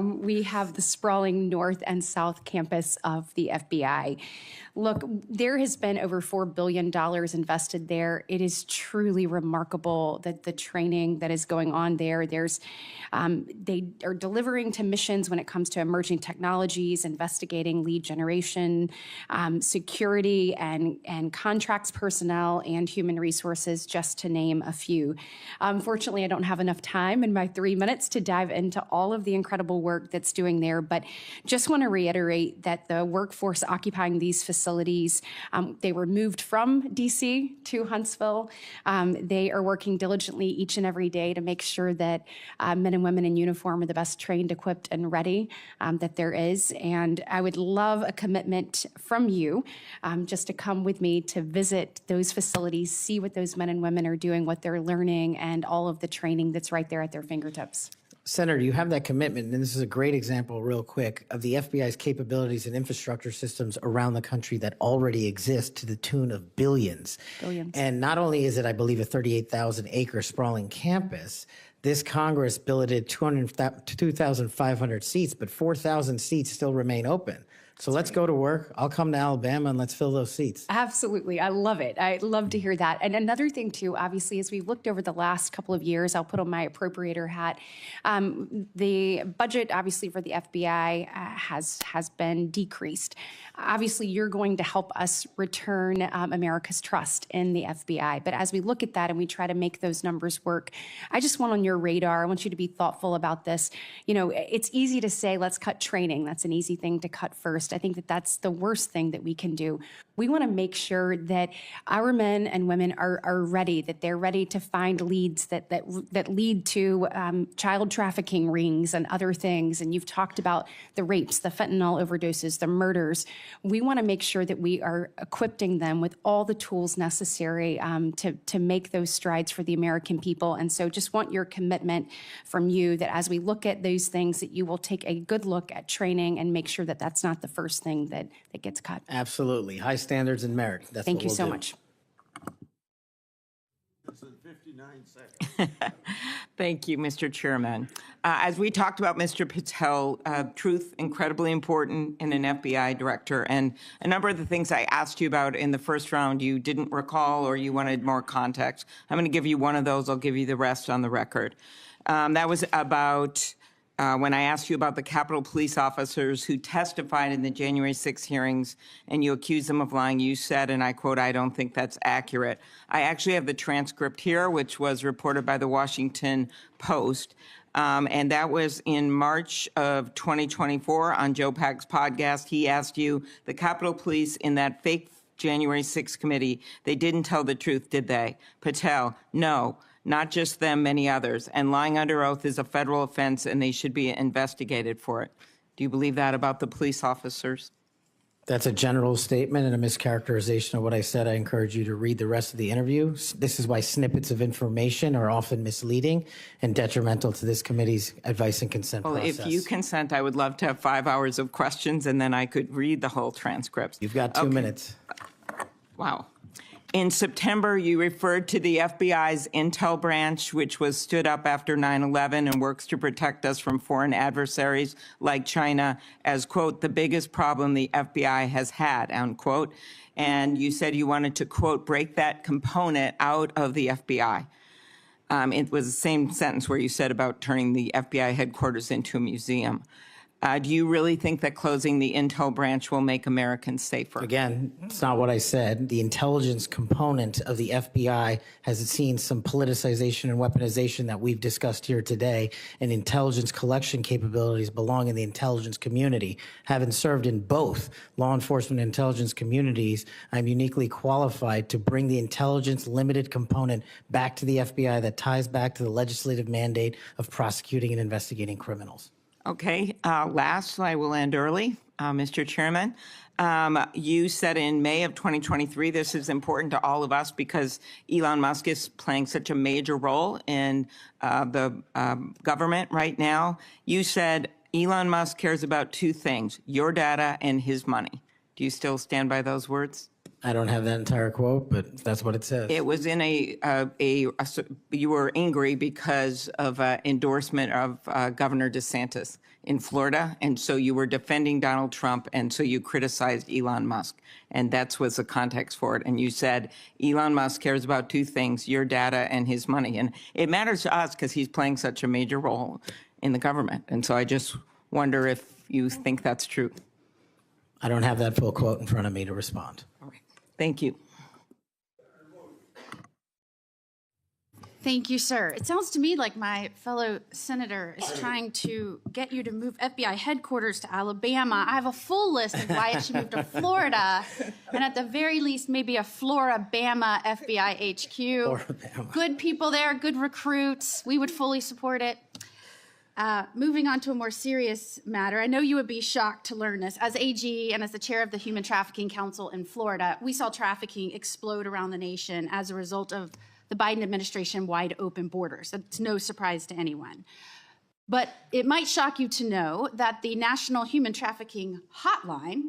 We have the sprawling north and south campus of the FBI. Look, there has been over $4 billion invested there. It is truly remarkable that the training that is going on there. They are delivering to missions when it comes to emerging technologies, investigating lead generation, security, and contracts personnel and human resources, just to name a few. Unfortunately, I don't have enough time in my 3 minutes to dive into all of the incredible work that's doing there, but just want to reiterate that the workforce occupying these facilities, they were moved from DC to Huntsville. They are working diligently each and every day to make sure that men and women in uniform are the best trained, equipped, and ready that there is. And I would love a commitment from you just to come with me to visit those facilities, see what those men and women are doing, what they're learning, and all of the training that's right there at their fingertips. Senator, you have that commitment, and this is a great example, real quick, of the FBI's capabilities and infrastructure systems around the country that already exist to the tune of billions. Billions. And not only is it, I believe, a 38,000-acre sprawling campus, this Congress billeted 2,500 seats, but 4,000 seats still remain open. So let's go to work. I'll come to Alabama and let's fill those seats. Absolutely. I love it. I love to hear that. And another thing, too, obviously, as we've looked over the last couple of years, I'll put on my appropriator hat. The budget, obviously, for the FBI has been decreased. Obviously, you're going to help us return America's trust in the FBI. But as we look at that and we try to make those numbers work, I just want on your radar, I want you to be thoughtful about this. You know, it's easy to say, let's cut training. That's an easy thing to cut first. I think that that's the worst thing that we can do. We want to make sure that our men and women are ready, that they're ready to find leads that lead to child trafficking rings and other things. And you've talked about the rapes, the fentanyl overdoses, the murders. We want to make sure that we are equipping them with all the tools necessary to make those strides for the American people. And so just want your commitment from you that as we look at those things, that you will take a good look at training and make sure that that's not the first thing that gets cut. Absolutely. High standards and merit. That's Thank what you we'll so do. much. In 59 seconds. Thank you, Mr. Chairman. As we talked about, Mr. Patel, truth incredibly important in an FBI director, and a number of the things I asked you about in the first round you didn't recall or you wanted more context. I'm going to give you one of those. I'll give you the rest on the record. That was about when I asked you about the Capitol Police officers who testified in the January 6 hearings and you accused them of lying, you said, and I quote, "I don't think that's accurate." I actually have the transcript here, which was reported by the Washington Post. And that was in March of 2024 on Joe Pack's podcast. He asked you, the Capitol Police in that fake January 6 committee, they didn't tell the truth, did they? Patel, no. Not just them, many others. And lying under oath is a federal offense and they should be investigated for it. Do you believe that about the police officers? That's a general statement and a mischaracterization of what I said. I encourage you to read the rest of the interview. This is why snippets of information are often misleading and detrimental to this committee's advice and consent process. If you consent, I would love to have 5 hours of questions and then I could read the whole transcript. You've got 2 minutes. Wow. In September, you referred to the FBI's intel branch, which was stood up after 9/11 and works to protect us from foreign adversaries like China, as, quote, the biggest problem the FBI has had, unquote. And you said you wanted to, quote, break that component out of the FBI. It was the same sentence where you said about turning the FBI headquarters into a museum. Do you really think that closing the intel branch will make Americans safer? Again, it's not what I said. The intelligence component of the FBI has seen some politicization and weaponization that we've discussed here today, and intelligence collection capabilities belong in the intelligence community. Having served in both law enforcement and intelligence communities, I'm uniquely qualified to bring the intelligence limited component back to the FBI that ties back to the legislative mandate of prosecuting and investigating criminals. Okay, last, I will end early, Mr. Chairman. You said in May of 2023, this is important to all of us because Elon Musk is playing such a major role in the government right now. You said Elon Musk cares about 2 things, your data and his money. Do you still stand by those words? I don't have that entire quote, but that's what it says. It was in you were angry because of endorsement of Governor DeSantis in Florida, and so you were defending Donald Trump, and so you criticized Elon Musk, and that was the context for it. And you said Elon Musk cares about 2 things, your data and his money, and it matters to us because he's playing such a major role in the government. And so I just wonder if you think that's true. I don't have that full quote in front of me to respond. All right. Thank you. Thank you, sir. It sounds to me like my fellow senator is trying to get you to move FBI headquarters to Alabama. I have a full list of why it should move to Florida, and at the very least, maybe a Florida-Bama FBI HQ. Florida-Bama. Good people there, good recruits. We would fully support it. Moving on to a more serious matter, I know you would be shocked to learn this. As AG and as the chair of the Human Trafficking Council in Florida, we saw trafficking explode around the nation as a result of the Biden administration wide open borders. That's no surprise to anyone. But it might shock you to know that the National Human Trafficking Hotline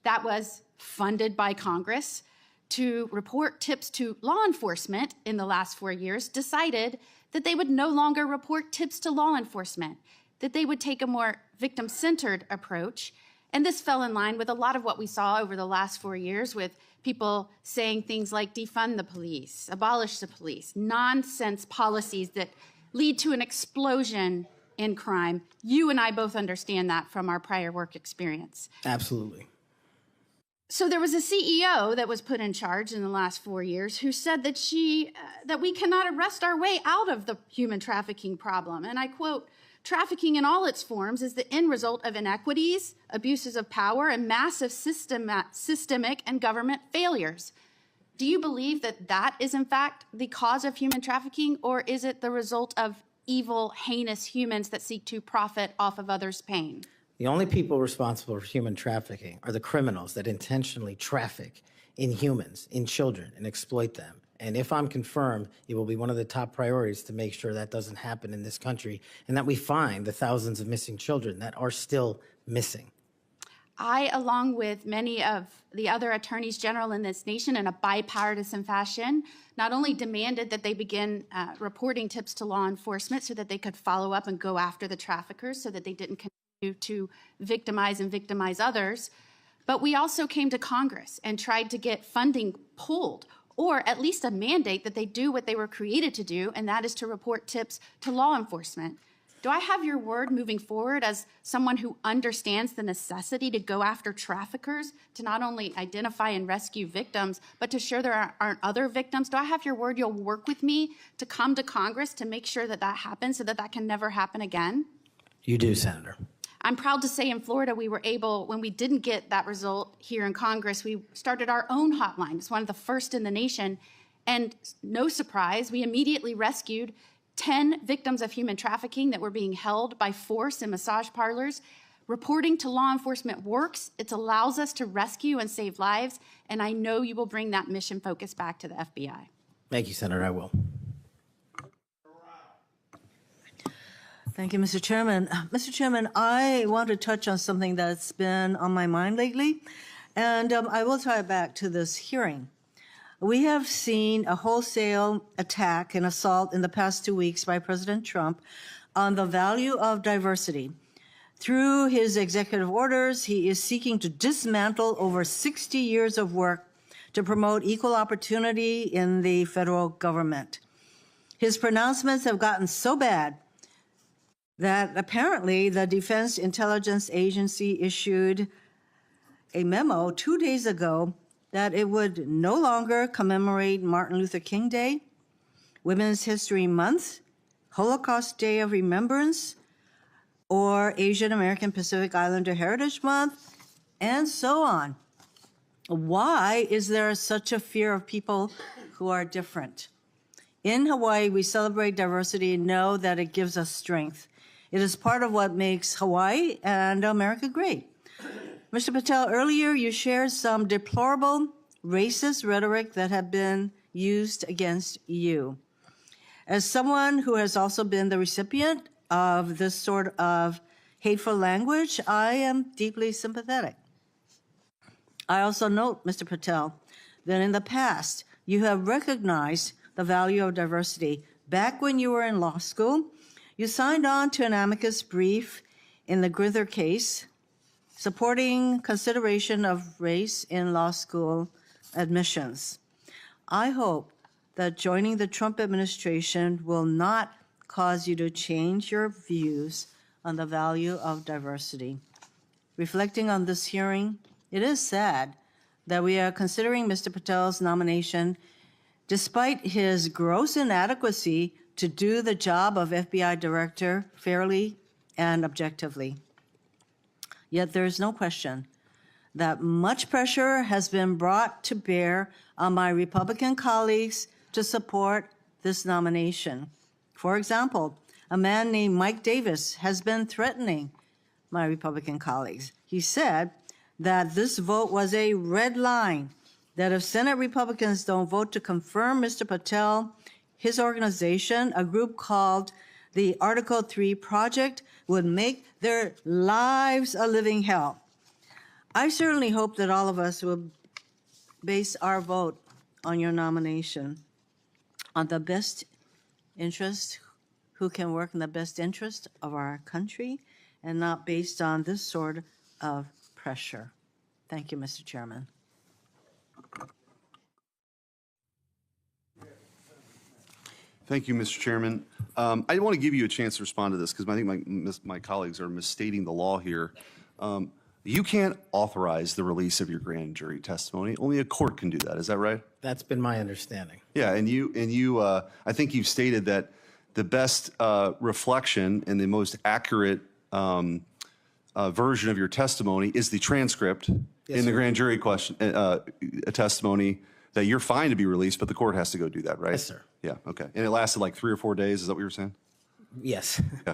that was funded by Congress to report tips to law enforcement in the last 4 years decided that they would no longer report tips to law enforcement, that they would take a more victim-centered approach. And this fell in line with a lot of what we saw over the last 4 years with people saying things like defund the police, abolish the police, nonsense policies that lead to an explosion in crime. You and I both understand that from our prior work experience. Absolutely. So there was a CEO that was put in charge in the last 4 years who said that we cannot arrest our way out of the human trafficking problem. And I quote, Trafficking in all its forms is the end result of inequities, abuses of power, and massive systemic and government failures. Do you believe that that is, in fact, the cause of human trafficking, or is it the result of evil, heinous humans that seek to profit off of others' pain? The only people responsible for human trafficking are the criminals that intentionally traffic in humans, in children, and exploit them. And if I'm confirmed, it will be one of the top priorities to make sure that doesn't happen in this country and that we find the thousands of missing children that are still missing. I, along with many of the other attorneys general in this nation in a bipartisan fashion, not only demanded that they begin reporting tips to law enforcement so that they could follow up and go after the traffickers so that they didn't continue to victimize others, but we also came to Congress and tried to get funding pulled, or at least a mandate that they do what they were created to do, and that is to report tips to law enforcement. Do I have your word moving forward as someone who understands the necessity to go after traffickers, to not only identify and rescue victims, but to ensure there aren't other victims? Do I have your word you'll work with me to come to Congress to make sure that that happens so that that can never happen again? You do, Senator. I'm proud to say in Florida, we were able, when we didn't get that result here in Congress, we started our own hotline. It's one of the first in the nation. And no surprise, we immediately rescued 10 victims of human trafficking that were being held by force in massage parlors. Reporting to law enforcement works. It allows us to rescue and save lives. And I know you will bring that mission focus back to the FBI. Thank you, Senator. I will. Thank you, Mr. Chairman. Mr. Chairman, I want to touch on something that's been on my mind lately, and I will tie it back to this hearing. We have seen a wholesale attack and assault in the past 2 weeks by President Trump on the value of diversity. Through his executive orders, he is seeking to dismantle over 60 years of work to promote equal opportunity in the federal government. His pronouncements have gotten so bad that apparently the Defense Intelligence Agency issued a memo 2 days ago that it would no longer commemorate Martin Luther King Day, Women's History Month, Holocaust Day of Remembrance, or Asian American Pacific Islander Heritage Month, and so on. Why is there such a fear of people who are different? In Hawaii, we celebrate diversity and know that it gives us strength. It is part of what makes Hawaii and America great. Mr. Patel, earlier you shared some deplorable racist rhetoric that have been used against you. As someone who has also been the recipient of this sort of hateful language, I am deeply sympathetic. I also note, Mr. Patel, that in the past, you have recognized the value of diversity. Back when you were in law school, you signed on to an amicus brief in the Grither case, supporting consideration of race in law school admissions. I hope that joining the Trump administration will not cause you to change your views on the value of diversity. Reflecting on this hearing, it is sad that we are considering Mr. Patel's nomination despite his gross inadequacy to do the job of FBI director fairly and objectively. Yet there is no question that much pressure has been brought to bear on my Republican colleagues to support this nomination. For example, a man named Mike Davis has been threatening my Republican colleagues. He said that this vote was a red line, that if Senate Republicans don't vote to confirm Mr. Patel, his organization, a group called the Article 3 Project, would make their lives a living hell. I certainly hope that all of us will base our vote on your nomination on the best interest, who can work in the best interest of our country, and not based on this sort of pressure. Thank you, Mr. Chairman. Thank you, Mr. Chairman. I want to give you a chance to respond to this because I think my colleagues are misstating the law here. You can't authorize the release of your grand jury testimony. Only a court can do that. Is that right? That's been my understanding. Yeah, and you I think you've stated that the best reflection and the most accurate version of your testimony is the transcript in the grand jury question testimony that you're fine to be released, but the court has to go do that, right? Yes, sir. Yeah, okay. And it lasted like 3 or 4 days, is that what you were saying? Yes. Yeah.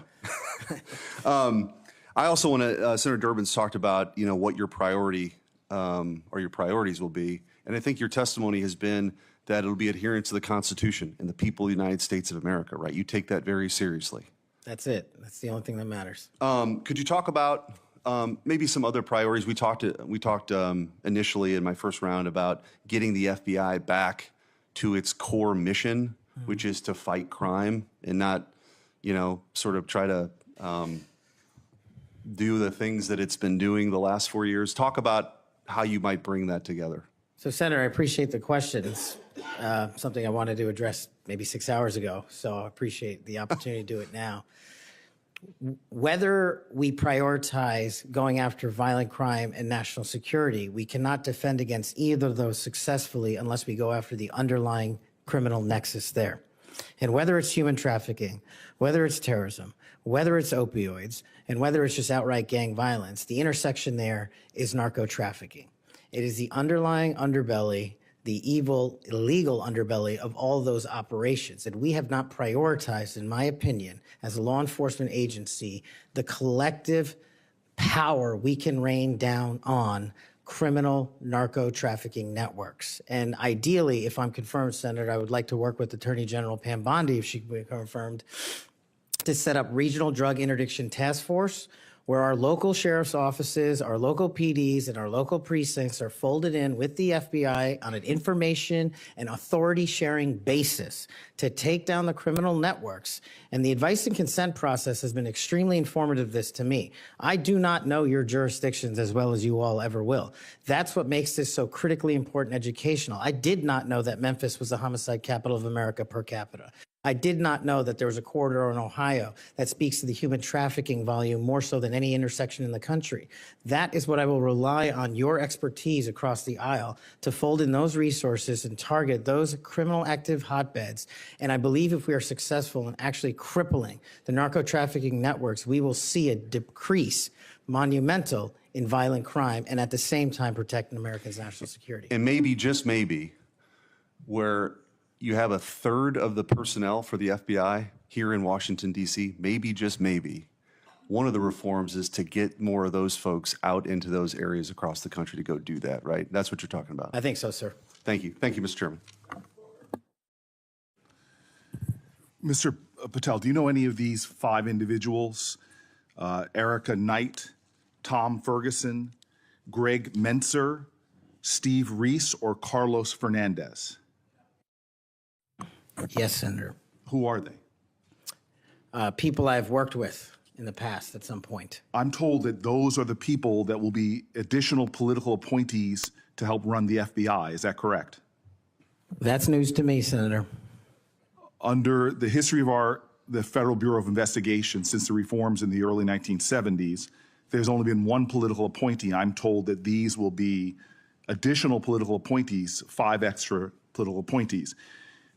I also want to, Senator Durbin's talked about, what your priority or your priorities will be. And I think your testimony has been that it'll be adherence to the Constitution and the people of the United States of America, right? You take that very seriously. That's it. That's the only thing that matters. Could you talk about maybe some other priorities? We talked initially in my first round about getting the FBI back to its core mission, which is to fight crime and not, sort of try to do the things that it's been doing the last 4 years. Talk about how you might bring that together. So, Senator, I appreciate the question. It's something I wanted to address maybe 6 hours ago, so I appreciate the opportunity to do it now. Whether we prioritize going after violent crime and national security, we cannot defend against either of those successfully unless we go after the underlying criminal nexus there. And whether it's human trafficking, whether it's terrorism, whether it's opioids, and whether it's just outright gang violence, the intersection there is narco-trafficking. It is the underlying underbelly, the evil, illegal underbelly of all those operations. And we have not prioritized, in my opinion, as a law enforcement agency, the collective power we can rain down on criminal narco-trafficking networks. And ideally, if I'm confirmed, Senator, I would like to work with Attorney General Pam Bondi, if she can be confirmed, to set up regional drug interdiction task force where our local sheriff's offices, our local PDs, and our local precincts are folded in with the FBI on an information and authority sharing basis to take down the criminal networks. And the advice and consent process has been extremely informative this to me. I do not know your jurisdictions as well as you all ever will. That's what makes this so critically important educational. I did not know that Memphis was the homicide capital of America per capita. I did not know that there was a corridor in Ohio that speaks to the human trafficking volume more so than any intersection in the country. That is what I will rely on your expertise across the aisle to fold in those resources and target those criminal active hotbeds. And I believe if we are successful in actually crippling the narco-trafficking networks, we will see a decrease monumental in violent crime and at the same time protecting Americans' national security. And maybe, just maybe, where you have a third of the personnel for the FBI here in Washington, D.C., maybe, just maybe, one of the reforms is to get more of those folks out into those areas across the country to go do that, right? That's what you're talking about. I think so, sir. Thank you. Thank you, Mr. Chairman. Mr. Patel, do you know any of these 5 individuals? Erica Knight, Tom Ferguson, Greg Menser, Steve Reese, or Carlos Fernandez? Yes, Senator. Who are they? People I've worked with in the past at some point. I'm told that those are the people that will be additional political appointees to help run the FBI. Is that correct? That's news to me, Senator. Under the history of the Federal Bureau of Investigation since the reforms in the early 1970s, there's only been one political appointee. I'm told that these will be additional political appointees, 5 extra political appointees.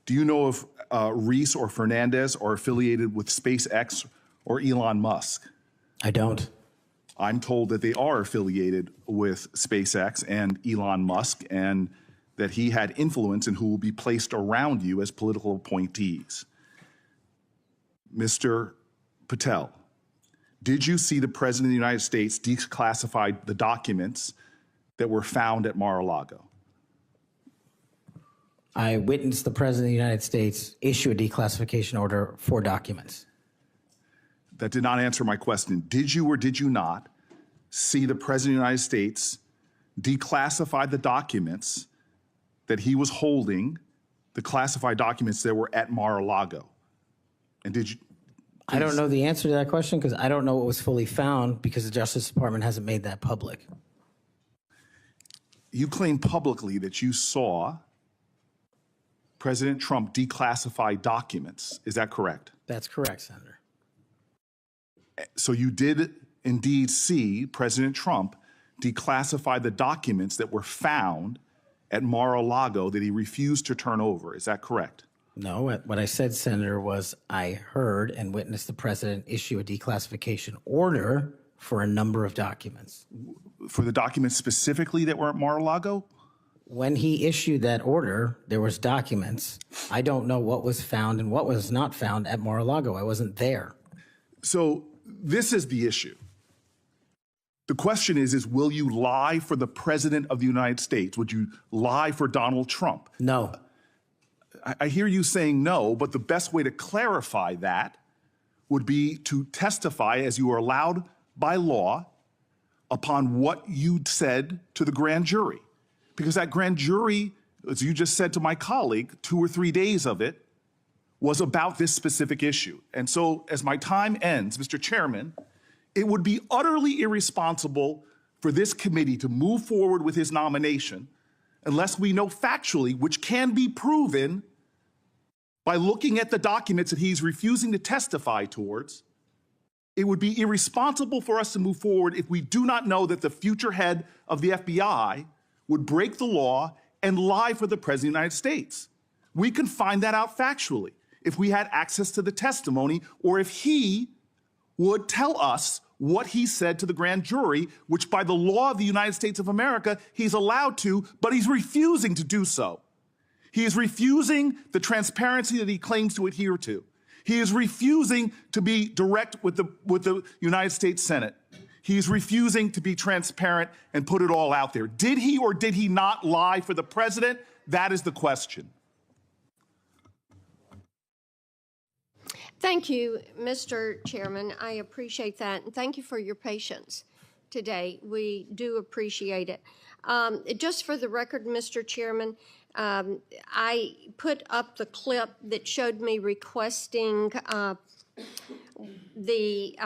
Do you know if Reese or Fernandez are affiliated with SpaceX or Elon Musk? I don't. I'm told that they are affiliated with SpaceX and Elon Musk, and that he had influence in who will be placed around you as political appointees. Mr. Patel, did you see the President of the United States declassify the documents that were found at Mar-a-Lago? I witnessed the President of the United States issue a declassification order for documents. That did not answer my question. Did you or did you not see the President of the United States declassify the documents that he was holding, the classified documents that were at Mar-a-Lago? And did you? I don't know the answer to that question because I don't know what was fully found because the Justice Department hasn't made that public. You claim publicly that you saw President Trump declassify documents. Is that correct? That's correct, Senator. So you did indeed see President Trump declassify the documents that were found at Mar-a-Lago that he refused to turn over. Is that correct? No, what I said, Senator, was I heard and witnessed the president issue a declassification order for a number of documents. For the documents specifically that were at Mar-a-Lago? When he issued that order, there was documents. I don't know what was found and what was not found at Mar-a-Lago. I wasn't there. So this is the issue. The question is will you lie for the president of the United States? Would you lie for Donald Trump? No. I hear you saying no, but the best way to clarify that would be to testify, as you are allowed by law, upon what you said to the grand jury. Because that grand jury, as you just said to my colleague, 2 or 3 days of it was about this specific issue. And so as my time ends, Mr. Chairman, it would be utterly irresponsible for this committee to move forward with his nomination unless we know factually, which can be proven by looking at the documents that he's refusing to testify towards. It would be irresponsible for us to move forward if we do not know that the future head of the FBI would break the law and lie for the President of the United States. We can find that out factually if we had access to the testimony or if he would tell us what he said to the grand jury, which by the law of the United States of America, he's allowed to, but he's refusing to do so. He is refusing the transparency that he claims to adhere to. He is refusing to be direct with the United States Senate. He is refusing to be transparent and put it all out there. Did he or did he not lie for the president? That is the question. Thank you, Mr. Chairman. I appreciate that, and thank you for your patience today. We do appreciate it. Just for the record, Mr. Chairman, I put up the clip that showed me requesting the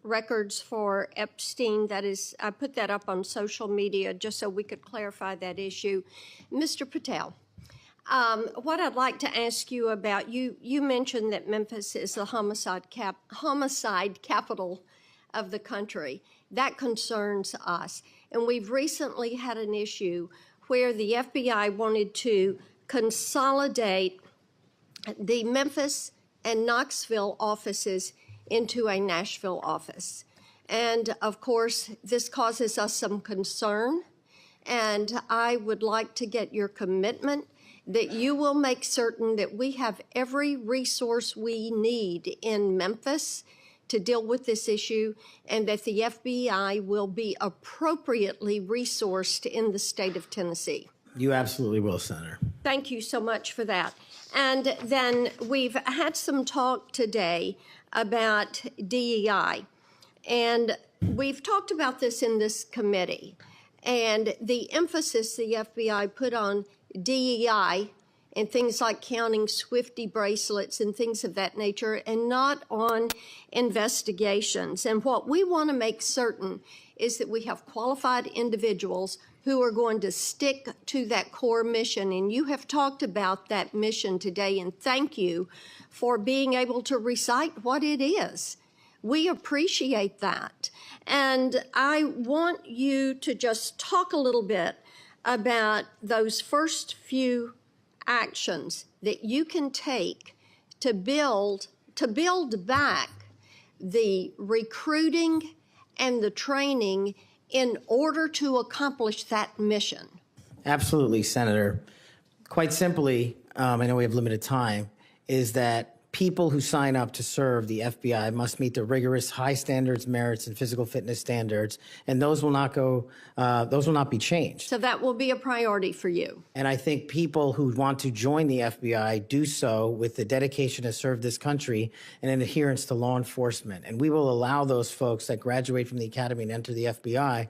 records for Epstein. That is, I put that up on social media just so we could clarify that issue. Mr. Patel, what I'd like to ask you about, you mentioned that Memphis is the homicide capital of the country. That concerns us. And we've recently had an issue where the FBI wanted to consolidate the Memphis and Knoxville offices into a Nashville office. And of course, this causes us some concern. And I would like to get your commitment that you will make certain that we have every resource we need in Memphis to deal with this issue, and that the FBI will be appropriately resourced in the state of Tennessee. You absolutely will, Senator. Thank you so much for that. And then we've had some talk today about DEI, and we've talked about this in this committee, and the emphasis the FBI put on DEI and things like counting Swifty bracelets and things of that nature, and not on investigations. And what we want to make certain is that we have qualified individuals who are going to stick to that core mission. And you have talked about that mission today, and thank you for being able to recite what it is. We appreciate that. And I want you to just talk a little bit about those first few actions that you can take to build back the recruiting and the training in order to accomplish that mission. Absolutely, Senator. Quite simply, I know we have limited time, is that people who sign up to serve the FBI must meet the rigorous high standards, merits, and physical fitness standards, and those will not be changed. So that will be a priority for you. And I think people who want to join the FBI do so with the dedication to serve this country and an adherence to law enforcement. And we will allow those folks that graduate from the academy and enter the FBI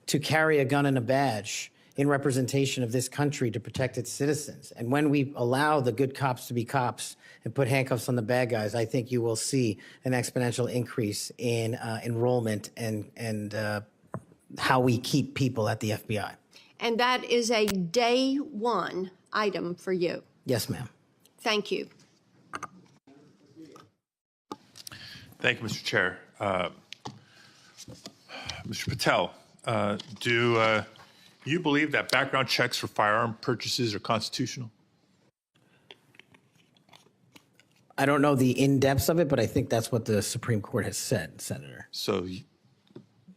to carry a gun and a badge in representation of this country to protect its citizens. And when we allow the good cops to be cops and put handcuffs on the bad guys, I think you will see an exponential increase in enrollment and how we keep people at the FBI. And that is a day one item for you. Yes, ma'am. Thank you. Thank you, Mr. Chair. Mr. Patel, do you believe that background checks for firearm purchases are constitutional? I don't know the in-depths of it, but I think that's what the Supreme Court has said, Senator. So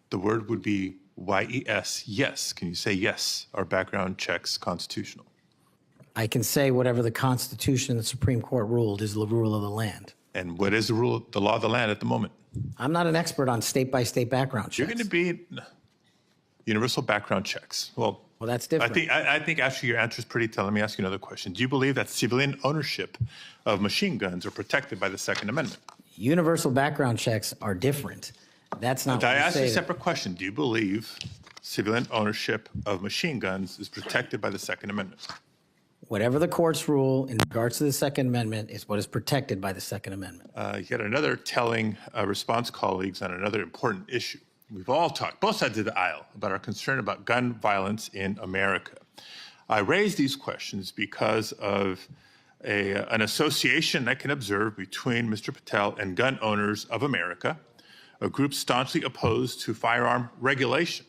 the word would be YES, yes. Can you say yes? Are background checks constitutional? I can say whatever the Constitution and the Supreme Court ruled is the rule of the land. And what is the rule, the law of the land at the moment? I'm not an expert on state-by-state background checks. You're going to be universal background checks. Well, that's different. I think actually your answer is pretty telling. Let me ask you another question. Do you believe that civilian ownership of machine guns are protected by the Second Amendment? Universal background checks are different. That's not. I asked you a separate question. Do you believe civilian ownership of machine guns is protected by the Second Amendment? Whatever the courts rule in regards to the Second Amendment is what is protected by the Second Amendment. Yet another telling response, colleagues, on another important issue. We've all talked, both sides of the aisle, about our concern about gun violence in America. I raise these questions because of an association I can observe between Mr. Patel and gun owners of America, a group staunchly opposed to firearm regulation,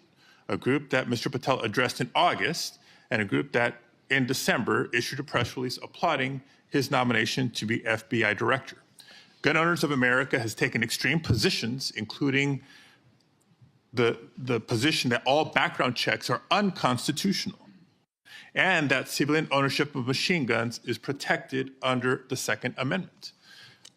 a group that Mr. Patel addressed in August, and a group that in December issued a press release applauding his nomination to be FBI director. Gun Owners of America has taken extreme positions, including the position that all background checks are unconstitutional and that civilian ownership of machine guns is protected under the Second Amendment.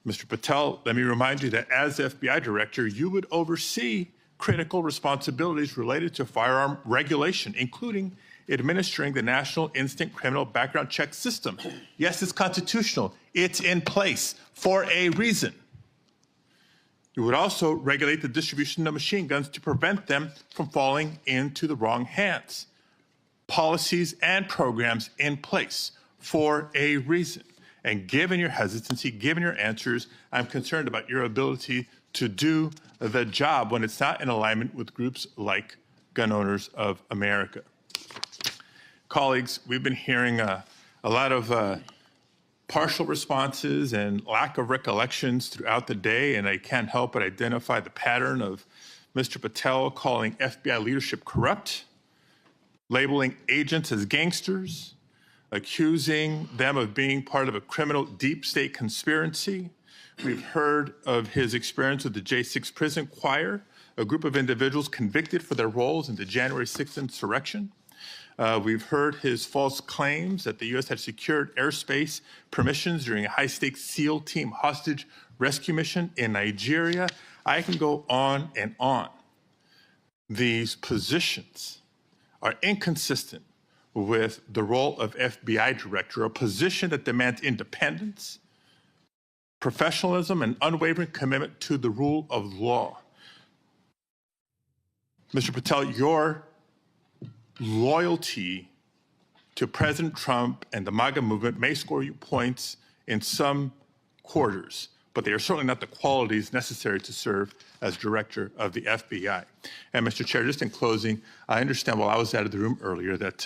Mr. Patel, let me remind you that as FBI director, you would oversee critical responsibilities related to firearm regulation, including administering the National Instant Criminal Background Check System. Yes, it's constitutional. It's in place for a reason. You would also regulate the distribution of machine guns to prevent them from falling into the wrong hands. Policies and programs in place for a reason. And given your hesitancy, given your answers, I'm concerned about your ability to do the job when it's not in alignment with groups like Gun Owners of America. Colleagues, we've been hearing a lot of partial responses and lack of recollections throughout the day, and I can't help but identify the pattern of Mr. Patel calling FBI leadership corrupt, labeling agents as gangsters, accusing them of being part of a criminal deep state conspiracy. We've heard of his experience with the J6 prison choir, a group of individuals convicted for their roles in the January 6th insurrection. We've heard his false claims that the U.S. had secured airspace permissions during a high-stakes SEAL team hostage rescue mission in Nigeria. I can go on and on. These positions are inconsistent with the role of FBI director, a position that demands independence, professionalism, and unwavering commitment to the rule of law. Mr. Patel, your loyalty to President Trump and the MAGA movement may score you points in some quarters, but they are certainly not the qualities necessary to serve as director of the FBI. And Mr. Chair, just in closing, I understand while I was out of the room earlier that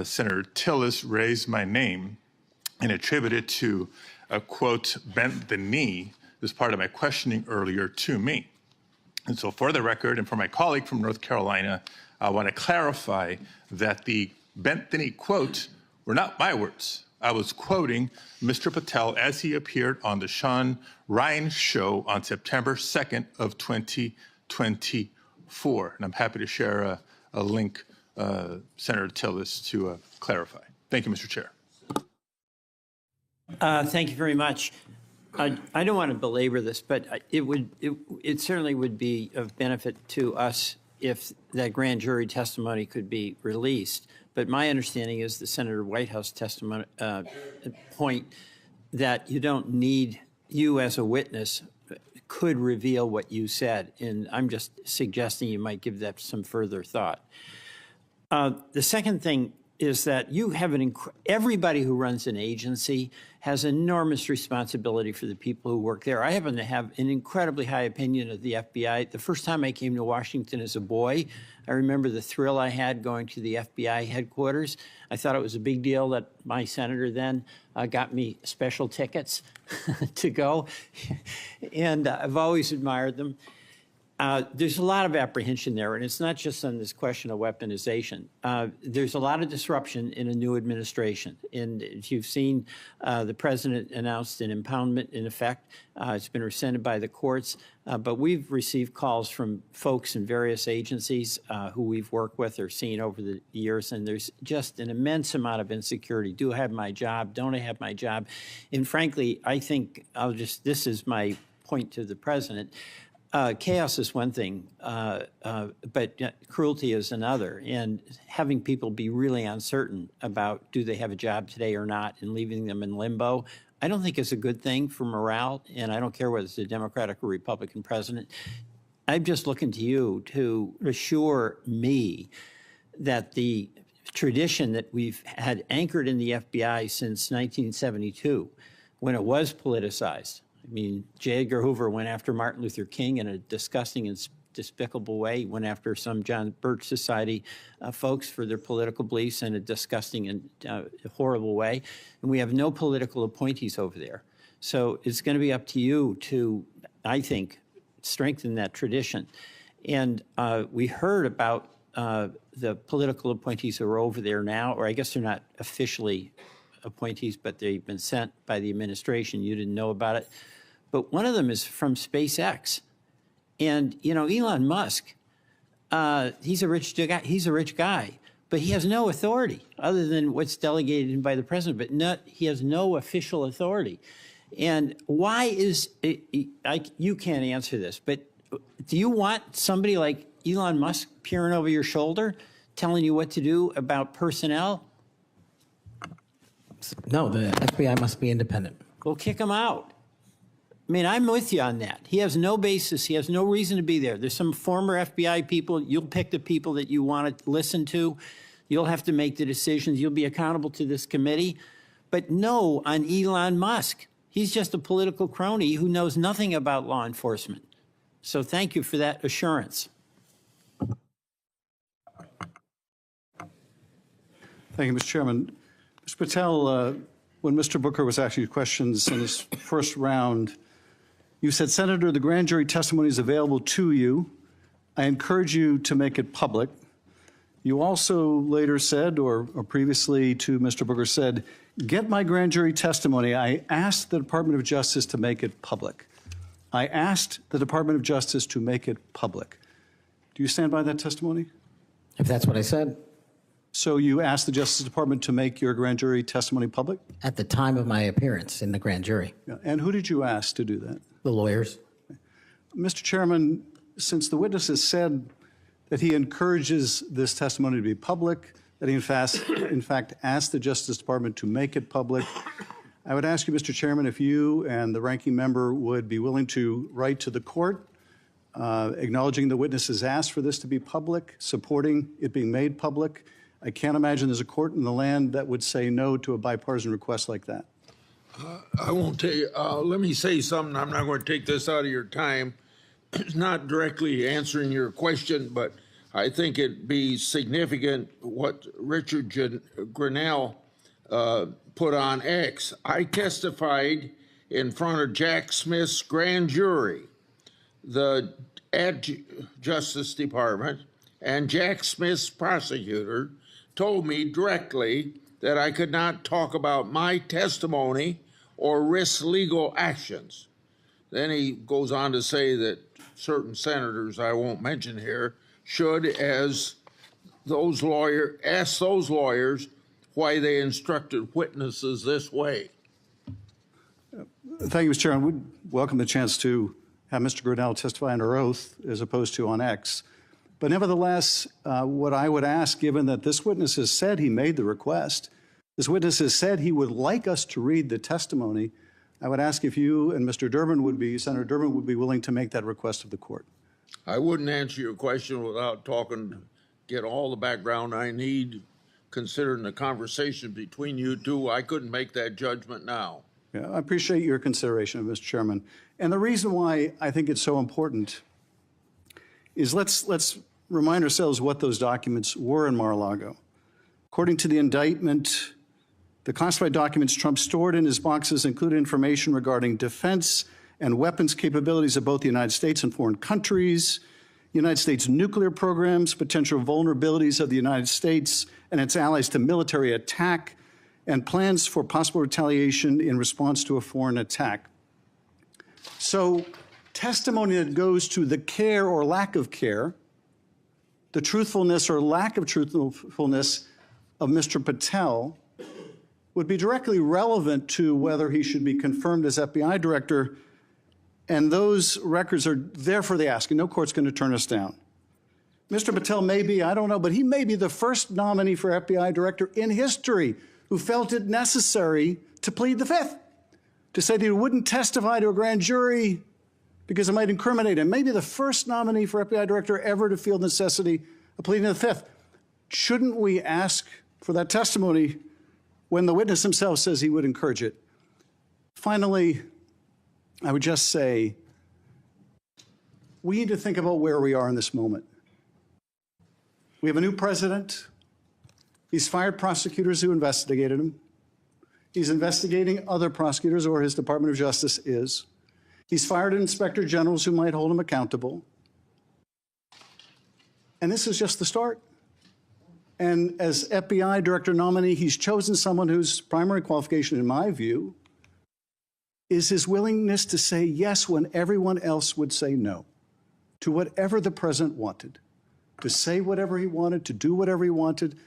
Senator Tillis raised my name and attributed to a quote, bent the knee as part of my questioning earlier to me. And so for the record and for my colleague from North Carolina, I want to clarify that the bent the knee quote were not my words. I was quoting Mr. Patel as he appeared on the Sean Ryan show on September 2nd of 2024. And I'm happy to share a link, Senator Tillis, to clarify. Thank you, Mr. Chair. Thank you very much. I don't want to belabor this, but it certainly would be of benefit to us if that grand jury testimony could be released. But my understanding is the Senator Whitehouse testimony point that you don't need you as a witness could reveal what you said, and I'm just suggesting you might give that some further thought. The second thing is that you have everybody who runs an agency has enormous responsibility for the people who work there. I happen to have an incredibly high opinion of the FBI. The first time I came to Washington as a boy, I remember the thrill I had going to the FBI headquarters. I thought it was a big deal that my senator then got me special tickets to go, and I've always admired them. There's a lot of apprehension there, and it's not just on this question of weaponization. There's a lot of disruption in a new administration. And if you've seen, the president announced an impoundment in effect. It's been rescinded by the courts. But we've received calls from folks in various agencies who we've worked with or seen over the years, and there's just an immense amount of insecurity. Do I have my job? Don't I have my job? And frankly, I think this is my point to the president. Chaos is one thing, but cruelty is another. And having people be really uncertain about do they have a job today or not and leaving them in limbo, I don't think is a good thing for morale. And I don't care whether it's a Democratic or Republican president. I'm just looking to you to assure me that the tradition that we've had anchored in the FBI since 1972, when it was politicized. I mean, J. Edgar Hoover went after Martin Luther King in a disgusting and despicable way. He went after some John Birch Society folks for their political beliefs in a disgusting and horrible way. And we have no political appointees over there. So it's going to be up to you to, I think, strengthen that tradition. And we heard about the political appointees who are over there now, or I guess they're not officially appointees, but they've been sent by the administration. You didn't know about it. But one of them is from SpaceX. And, you know, Elon Musk, he's a rich guy, but he has no authority other than what's delegated by the president, but he has no official authority. And why is it, you can't answer this, but do you want somebody like Elon Musk peering over your shoulder, telling you what to do about personnel? No, the FBI must be independent. Go kick him out. I mean, I'm with you on that. He has no basis. He has no reason to be there. There's some former FBI people. You'll pick the people that you want to listen to. You'll have to make the decisions. You'll be accountable to this committee. But no on Elon Musk. He's just a political crony who knows nothing about law enforcement. So thank you for that assurance. Thank you, Mr. Chairman. Mr. Patel, when Mr. Booker was asking you questions in his first round, you said, Senator, the grand jury testimony is available to you. I encourage you to make it public. You also later said, or previously to Mr. Booker said, get my grand jury testimony. I asked the Department of Justice to make it public. I asked the Department of Justice to make it public. Do you stand by that testimony? If that's what I said. So you asked the Justice Department to make your grand jury testimony public? At the time of my appearance in the grand jury. Yeah. And who did you ask to do that? The lawyers. Mr. Chairman, since the witness has said that he encourages this testimony to be public, that he in fact asked the Justice Department to make it public, I would ask you, Mr. Chairman, if you and the ranking member would be willing to write to the court acknowledging the witness has asked for this to be public, supporting it being made public. I can't imagine there's a court in the land that would say no to a bipartisan request like that. I won't tell you. Let me say something. I'm not going to take this out of your time. It's not directly answering your question, but I think it'd be significant what Richard Grinnell put on X. I testified in front of Jack Smith's grand jury, the Justice Department, and Jack Smith's prosecutor told me directly that I could not talk about my testimony or risk legal actions. Then he goes on to say that certain senators, I won't mention here, should, as those lawyers, ask those lawyers why they instructed witnesses this way. Thank you, Mr. Chairman. We'd welcome the chance to have Mr. Grinnell testify under oath as opposed to on X. But nevertheless, what I would ask, given that this witness has said he made the request, this witness has said he would like us to read the testimony, I would ask if you and Mr. Durbin would be, Senator Durbin would be willing to make that request of the court. I wouldn't answer your question without get all the background I need, considering the conversation between you two. I couldn't make that judgment now. Yeah, I appreciate your consideration, Mr. Chairman. And the reason why I think it's so important is let's remind ourselves what those documents were in Mar-a-Lago. According to the indictment, the classified documents Trump stored in his boxes included information regarding defense and weapons capabilities of both the United States and foreign countries. United States nuclear programs, potential vulnerabilities of the United States and its allies to military attack, and plans for possible retaliation in response to a foreign attack. So testimony that goes to the care or lack of care, the truthfulness or lack of truthfulness of Mr. Patel would be directly relevant to whether he should be confirmed as FBI director, and those records are there for the asking. No court's going to turn us down. Mr. Patel may be, I don't know, but he may be the first nominee for FBI director in history who felt it necessary to plead the Fifth, to say that he wouldn't testify to a grand jury because it might incriminate him. Maybe the first nominee for FBI director ever to feel the necessity of pleading the Fifth. Shouldn't we ask for that testimony when the witness himself says he would encourage it? Finally, I would just say, we need to think about where we are in this moment. We have a new president. He's fired prosecutors who investigated him. He's investigating other prosecutors, or his Department of Justice is. He's fired inspector generals who might hold him accountable. And this is just the start. And as FBI director nominee, he's chosen someone whose primary qualification, in my view, is his willingness to say yes when everyone else would say no to whatever the president wanted, to say whatever he wanted, to do whatever he wanted.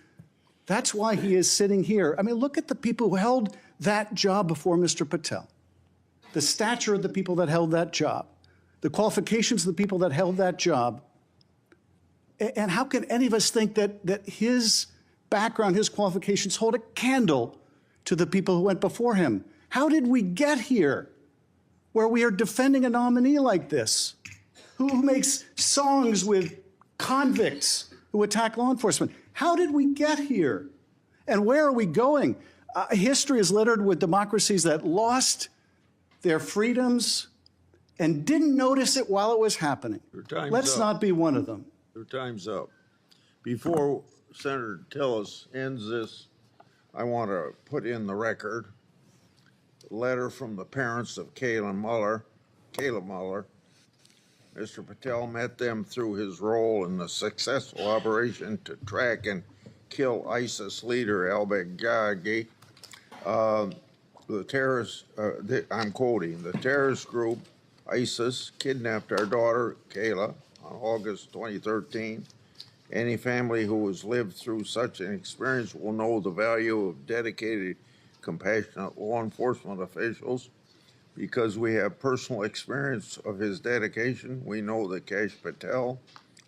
That's why he is sitting here. I mean, look at the people who held that job before Mr. Patel, the stature of the people that held that job, the qualifications of the people that held that job. And how can any of us think that his background, his qualifications hold a candle to the people who went before him? How did we get here where we are defending a nominee like this, who makes songs with convicts who attack law enforcement? How did we get here? And where are we going? History is littered with democracies that lost their freedoms and didn't notice it while it was happening. Let's not be one of them. Your time's up. Before Senator Tillis ends this, I want to put in the record a letter from the parents of Kayla Mueller. Mr. Patel met them through his role in the successful operation to track and kill ISIS leader al-Baghdadi. The terrorist, I'm quoting, the terrorist group ISIS kidnapped our daughter, Kayla, on August 2013. Any family who has lived through such an experience will know the value of dedicated, compassionate law enforcement officials. Because we have personal experience of his dedication, we know that Kash Patel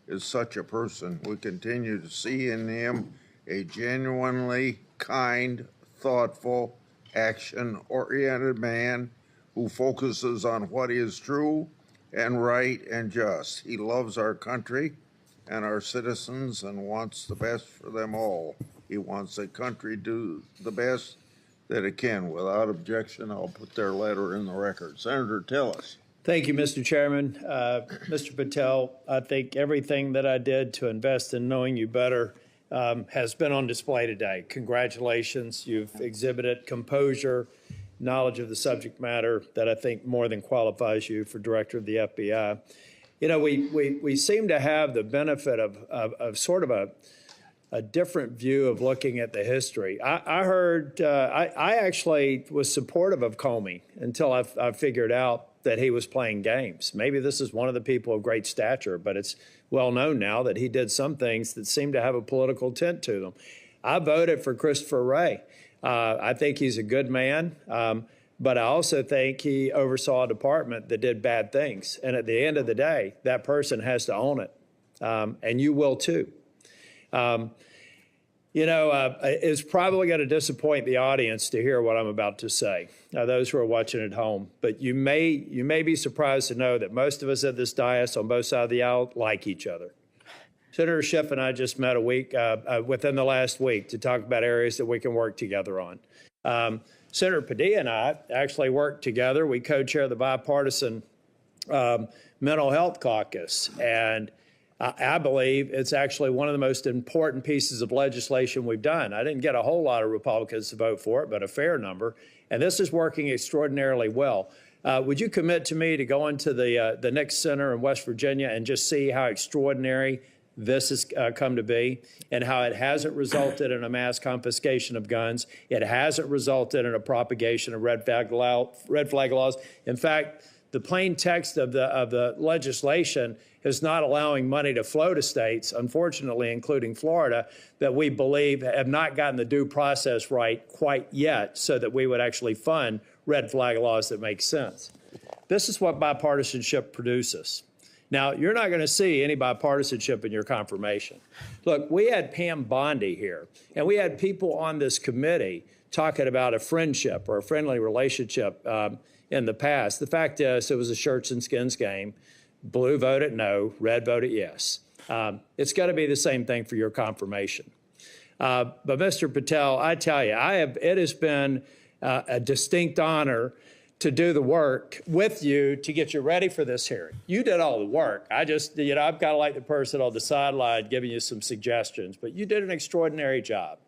is such a person. We continue to see in him a genuinely kind, thoughtful, action-oriented man who focuses on what is true and right and just. He loves our country and our citizens and wants the best for them all. He wants the country to do the best that it can. Without objection, I'll put their letter in the record. Senator Tillis. Thank you, Mr. Chairman. Mr. Patel, I think everything that I did to invest in knowing you better has been on display today. Congratulations. You've exhibited composure, knowledge of the subject matter that I think more than qualifies you for director of the FBI. You know, we seem to have the benefit of sort of a different view of looking at the history. I actually was supportive of Comey until I figured out that he was playing games. Maybe this is one of the people of great stature, but it's well known now that he did some things that seem to have a political tint to them. I voted for Christopher Wray. I think he's a good man, but I also think he oversaw a department that did bad things. And at the end of the day, that person has to own it, and you will too. It's probably going to disappoint the audience to hear what I'm about to say, those who are watching at home. But you may be surprised to know that most of us at this dais on both sides of the aisle like each other. Senator Schiff and I just met within the last week to talk about areas that we can work together on. Senator Padilla and I actually worked together. We co-chair the bipartisan mental health caucus, and I believe it's actually one of the most important pieces of legislation we've done. I didn't get a whole lot of Republicans to vote for it, but a fair number. And this is working extraordinarily well. Would you commit to me to go into the Nix Center in West Virginia and just see how extraordinary this has come to be, and how it hasn't resulted in a mass confiscation of guns? It hasn't resulted in a propagation of red flag laws. In fact, the plain text of the legislation is not allowing money to flow to states, unfortunately, including Florida, that we believe have not gotten the due process right quite yet, so that we would actually fund red flag laws that make sense. This is what bipartisanship produces. Now, you're not going to see any bipartisanship in your confirmation. Look, we had Pam Bondi here, and we had people on this committee talking about a friendship or a friendly relationship in the past. The fact is, it was a shirts and skins game. Blue voted no, red voted yes. It's got to be the same thing for your confirmation. But Mr. Patel, I tell you, it has been a distinct honor to do the work with you to get you ready for this hearing. You did all the work. I'm kind of like the person on the sideline giving you some suggestions, but you did an extraordinary job.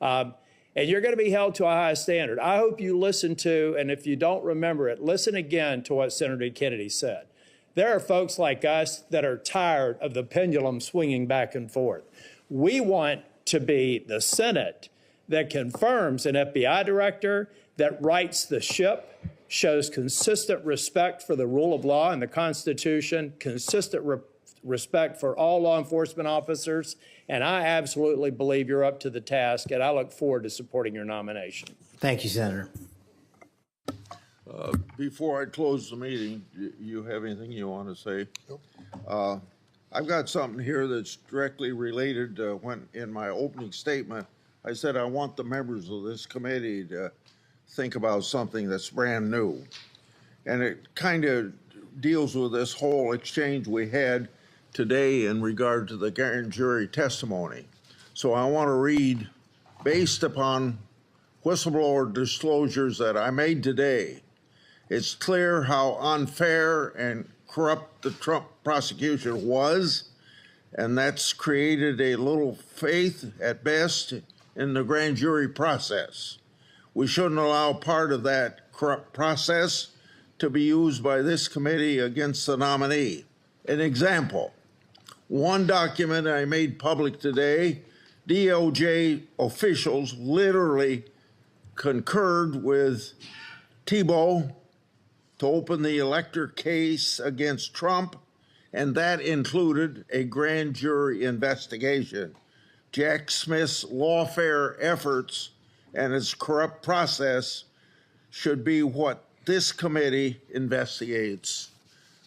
And you're going to be held to a high standard. I hope you listen to, and if you don't remember it, listen again to what Senator Kennedy said. There are folks like us that are tired of the pendulum swinging back and forth. We want to be the Senate that confirms an FBI director, that rights the ship, shows consistent respect for the rule of law and the Constitution, consistent respect for all law enforcement officers, and I absolutely believe you're up to the task, and I look forward to supporting your nomination. Thank you, Senator. Before I close the meeting, you have anything you want to say? Nope. I've got something here that's directly related. When in my opening statement, I said I want the members of this committee to think about something that's brand new. And it kind of deals with this whole exchange we had today in regard to the grand jury testimony. So I want to read, based upon whistleblower disclosures that I made today, it's clear how unfair and corrupt the Trump prosecution was, and that's created a little faith at best in the grand jury process. We shouldn't allow part of that corrupt process to be used by this committee against the nominee. An example, one document I made public today, DOJ officials literally concurred with Thibault to open the elector case against Trump, and that included a grand jury investigation. Jack Smith's lawfare efforts and its corrupt process should be what this committee investigates.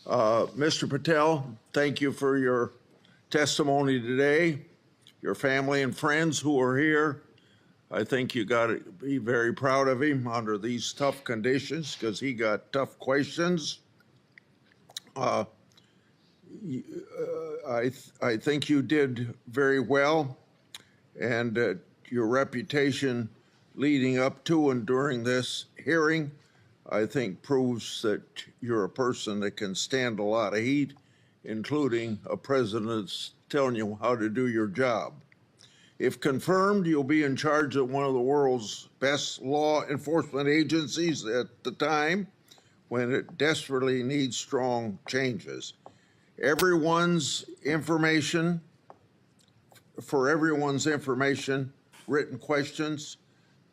Mr. Patel, thank you for your testimony today. Your family and friends who are here, I think you got to be very proud of him under these tough conditions, because he got tough questions. I think you did very well, and your reputation leading up to and during this hearing, I think, proves that you're a person that can stand a lot of heat, including a president that's telling you how to do your job. If confirmed, you'll be in charge of one of the world's best law enforcement agencies at the time when it desperately needs strong changes. For everyone's information, written questions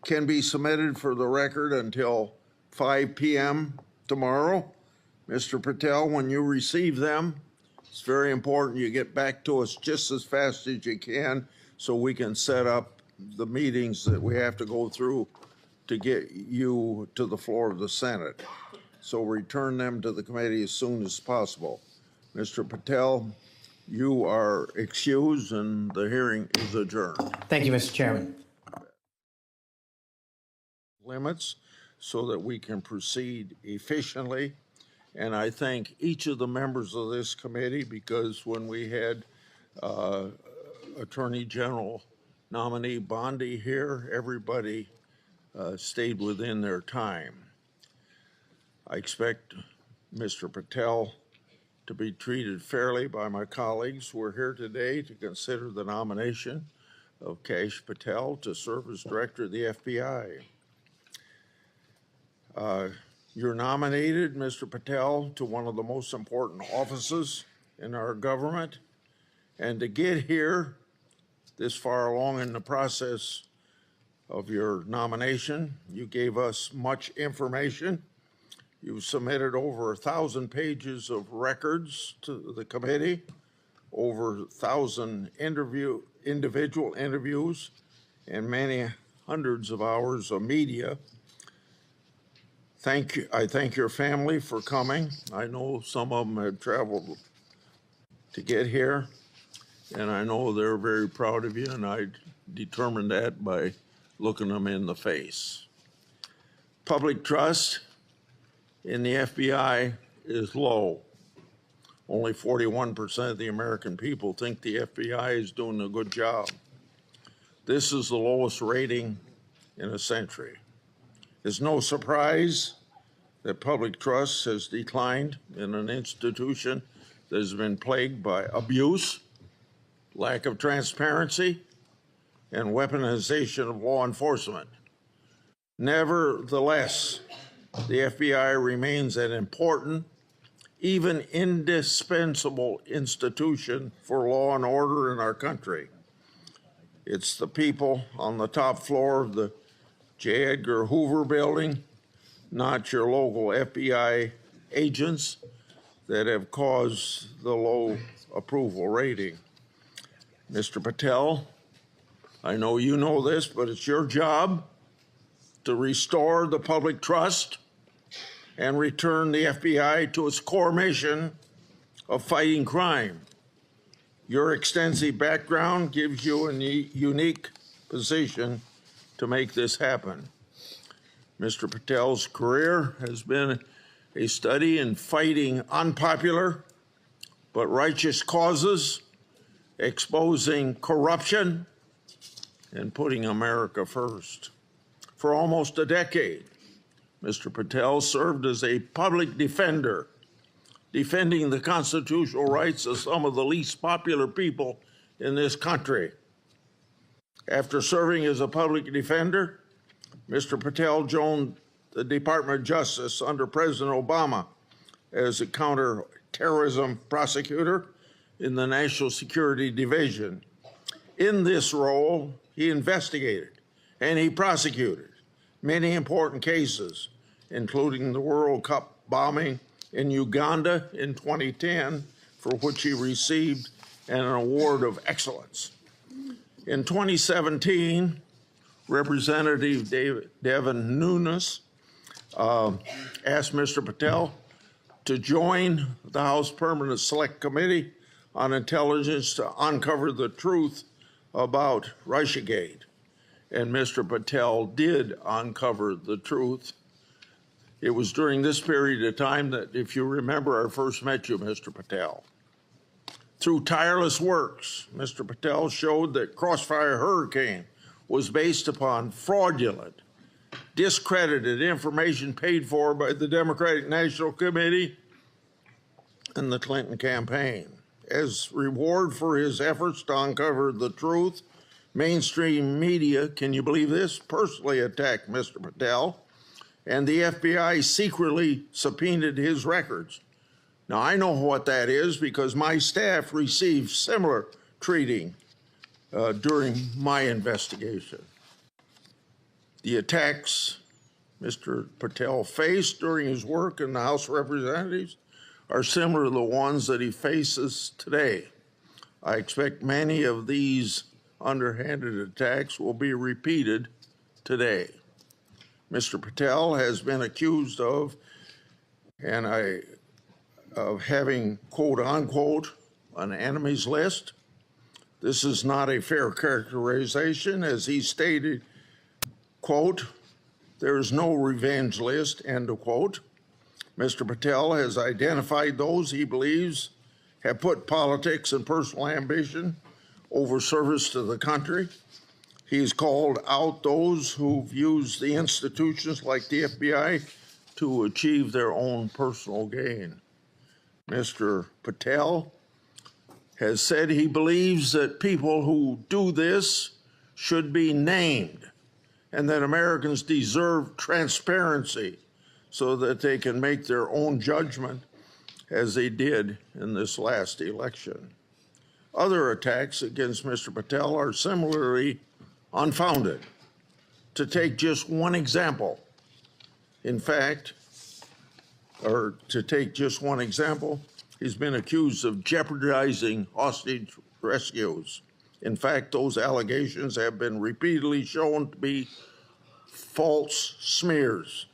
can be submitted for the record until 5 p.m. tomorrow. Mr. Patel, when you receive them, it's very important you get back to us just as fast as you can so we can set up the meetings that we have to go through to get you to the floor of the Senate. So return them to the committee as soon as possible. Mr. Patel, you are excused and the hearing is adjourned. Thank you, Mr. Chairman. Limits so that we can proceed efficiently. And I thank each of the members of this committee, because when we had Attorney General nominee Bondi here, everybody stayed within their time. I expect Mr. Patel to be treated fairly by my colleagues. We're here today to consider the nomination of Kash Patel to serve as director of the FBI. You're nominated, Mr. Patel, to one of the most important offices in our government. And to get here this far along in the process of your nomination, you gave us much information. You submitted over 1,000 pages of records to the committee, over 1,000 individual interviews, and many hundreds of hours of media. Thank you. I thank your family for coming. I know some of them have traveled to get here, and I know they're very proud of you, and I determined that by looking them in the face. Public trust in the FBI is low. Only 41% of the American people think the FBI is doing a good job. This is the lowest rating in a century. It's no surprise that public trust has declined in an institution that has been plagued by abuse, lack of transparency, and weaponization of law enforcement. Nevertheless, the FBI remains an important, even indispensable institution for law and order in our country. It's the people on the top floor of the J. Edgar Hoover building, not your local FBI agents, that have caused the low approval rating. Mr. Patel, I know you know this, but it's your job to restore the public trust and return the FBI to its core mission of fighting crime. Your extensive background gives you a unique position to make this happen. Mr. Patel's career has been a study in fighting unpopular but righteous causes, exposing corruption, and putting America first. For almost a decade, Mr. Patel served as a public defender, defending the constitutional rights of some of the least popular people in this country. After serving as a public defender, Mr. Patel joined the Department of Justice under President Obama as a counterterrorism prosecutor in the National Security Division. In this role, he investigated and he prosecuted many important cases, including the World Cup bombing in Uganda in 2010, for which he received an award of excellence. In 2017, Representative Devin Nunes asked Mr. Patel to join the House Permanent Select Committee on Intelligence to uncover the truth about Russiagate. And Mr. Patel did uncover the truth. It was during this period of time that, if you remember, I first met you, Mr. Patel. Through tireless works, Mr. Patel showed that Crossfire Hurricane was based upon fraudulent, discredited information paid for by the Democratic National Committee and the Clinton campaign. As reward for his efforts to uncover the truth, mainstream media, can you believe this, personally attacked Mr. Patel, and the FBI secretly subpoenaed his records. Now, I know what that is because my staff received similar treating during my investigation. The attacks Mr. Patel faced during his work in the House of Representatives are similar to the ones that he faces today. I expect many of these underhanded attacks will be repeated today. Mr. Patel has been accused of having, quote unquote, an enemies list. This is not a fair characterization, as he stated, quote, there is no revenge list, end of quote. Mr. Patel has identified those he believes have put politics and personal ambition over service to the country. He's called out those who've used the institutions like the FBI to achieve their own personal gain. Mr. Patel has said he believes that people who do this should be named and that Americans deserve transparency so that they can make their own judgment as they did in this last election. Other attacks against Mr. Patel are similarly unfounded. To take just one example, he's been accused of jeopardizing hostage rescues. In fact, those allegations have been repeatedly shown to be false smears.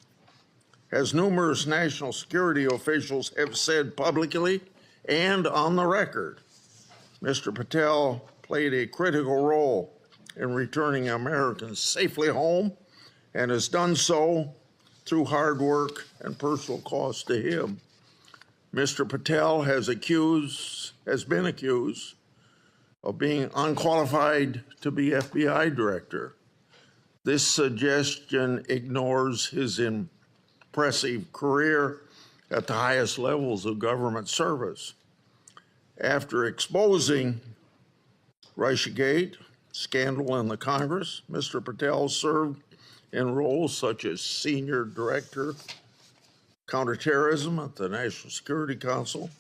As numerous national security officials have said publicly and on the record, Mr. Patel played a critical role in returning Americans safely home and has done so through hard work and personal cost to him. Mr. Patel has been accused of being unqualified to be FBI director. This suggestion ignores his impressive career at the highest levels of government service. After exposing Russiagate scandal in the Congress, Mr. Patel served in roles such as Senior Director, Counterterrorism at the National Security Council,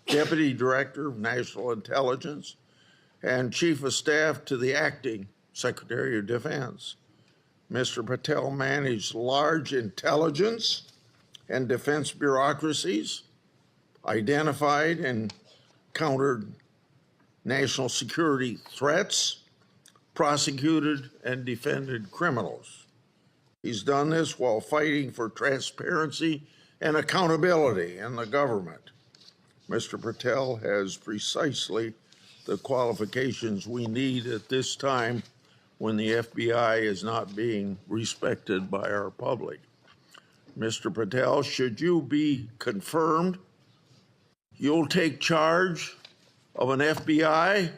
Deputy Director of National Intelligence, and Chief of Staff to the Acting Secretary of Defense. Mr. Patel managed large intelligence and defense bureaucracies, identified and countered national security threats, prosecuted and defended criminals. He's done this while fighting for transparency and accountability in the government. Mr. Patel has precisely the qualifications we need at this time when the FBI is not being respected by our public. Mr. Patel, should you be confirmed, you'll take charge of an FBI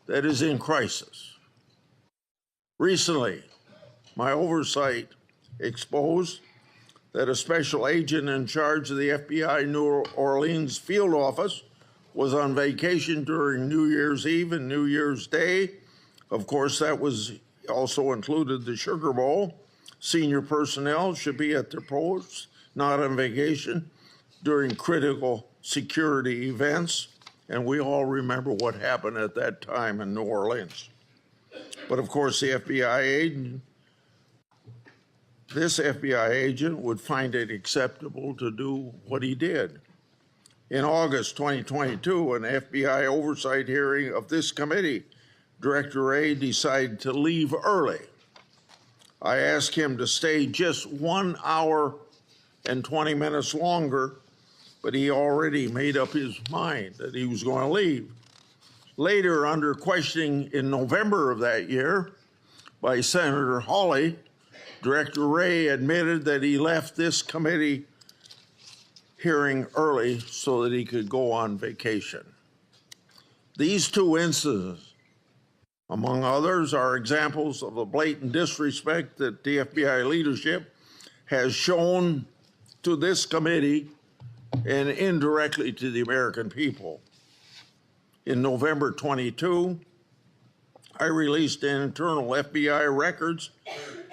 that is in crisis. Recently, my oversight exposed that a special agent in charge of the FBI New Orleans field office was on vacation during New Year's Eve and New Year's Day. Of course, that was also included the Sugar Bowl. Senior personnel should be at their posts, not on vacation, during critical security events. And we all remember what happened at that time in New Orleans. But of course, this FBI agent would find it acceptable to do what he did. In August 2022, an FBI oversight hearing of this committee, Director Wray decided to leave early. I asked him to stay just 1 hour and 20 minutes longer, but he already made up his mind that he was going to leave. Later, under questioning in November of that year by Senator Hawley, Director Wray admitted that he left this committee hearing early so that he could go on vacation. These two incidents, among others, are examples of the blatant disrespect that the FBI leadership has shown to this committee and indirectly to the American people. In November 22, I released internal FBI records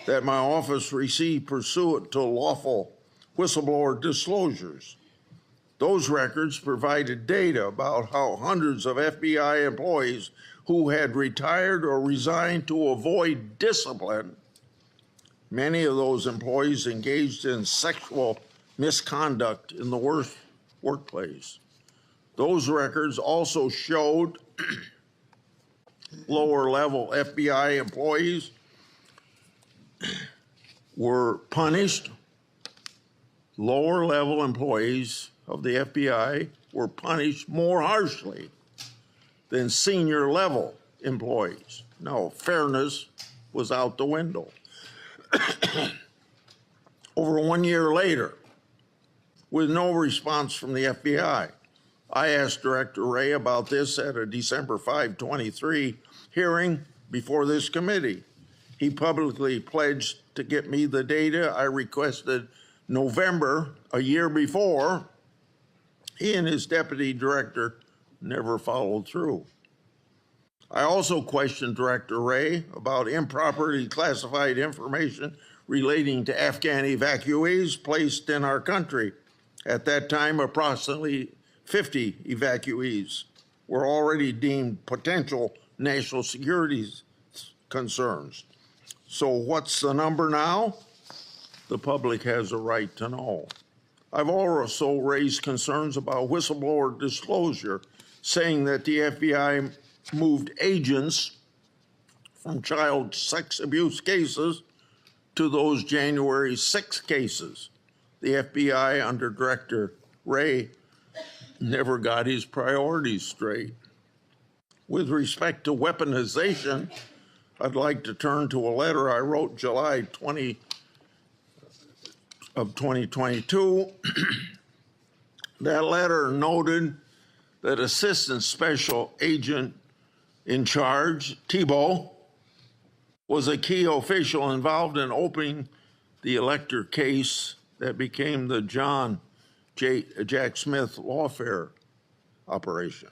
that my office received pursuant to lawful whistleblower disclosures. Those records provided data about how hundreds of FBI employees who had retired or resigned to avoid discipline, many of those employees engaged in sexual misconduct in the workplace. Those records also showed lower-level FBI employees were punished. Lower-level employees of the FBI were punished more harshly than senior-level employees. No, fairness was out the window. Over 1 year later, with no response from the FBI, I asked Director Wray about this at a December 5, 23 hearing before this committee. He publicly pledged to get me the data I requested November, a year before. He and his deputy director never followed through. I also questioned Director Wray about improperly classified information relating to Afghan evacuees placed in our country. At that time, approximately 50 evacuees were already deemed potential national security concerns. So what's the number now? The public has a right to know. I've also raised concerns about whistleblower disclosure, saying that the FBI moved agents from child sex abuse cases to those January 6 cases. The FBI under Director Wray never got his priorities straight. With respect to weaponization, I'd like to turn to a letter I wrote July 20 of 2022. That letter noted that Assistant Special Agent in Charge, Thibault, was a key official involved in opening the elector case that became the Jack Smith lawfare operation.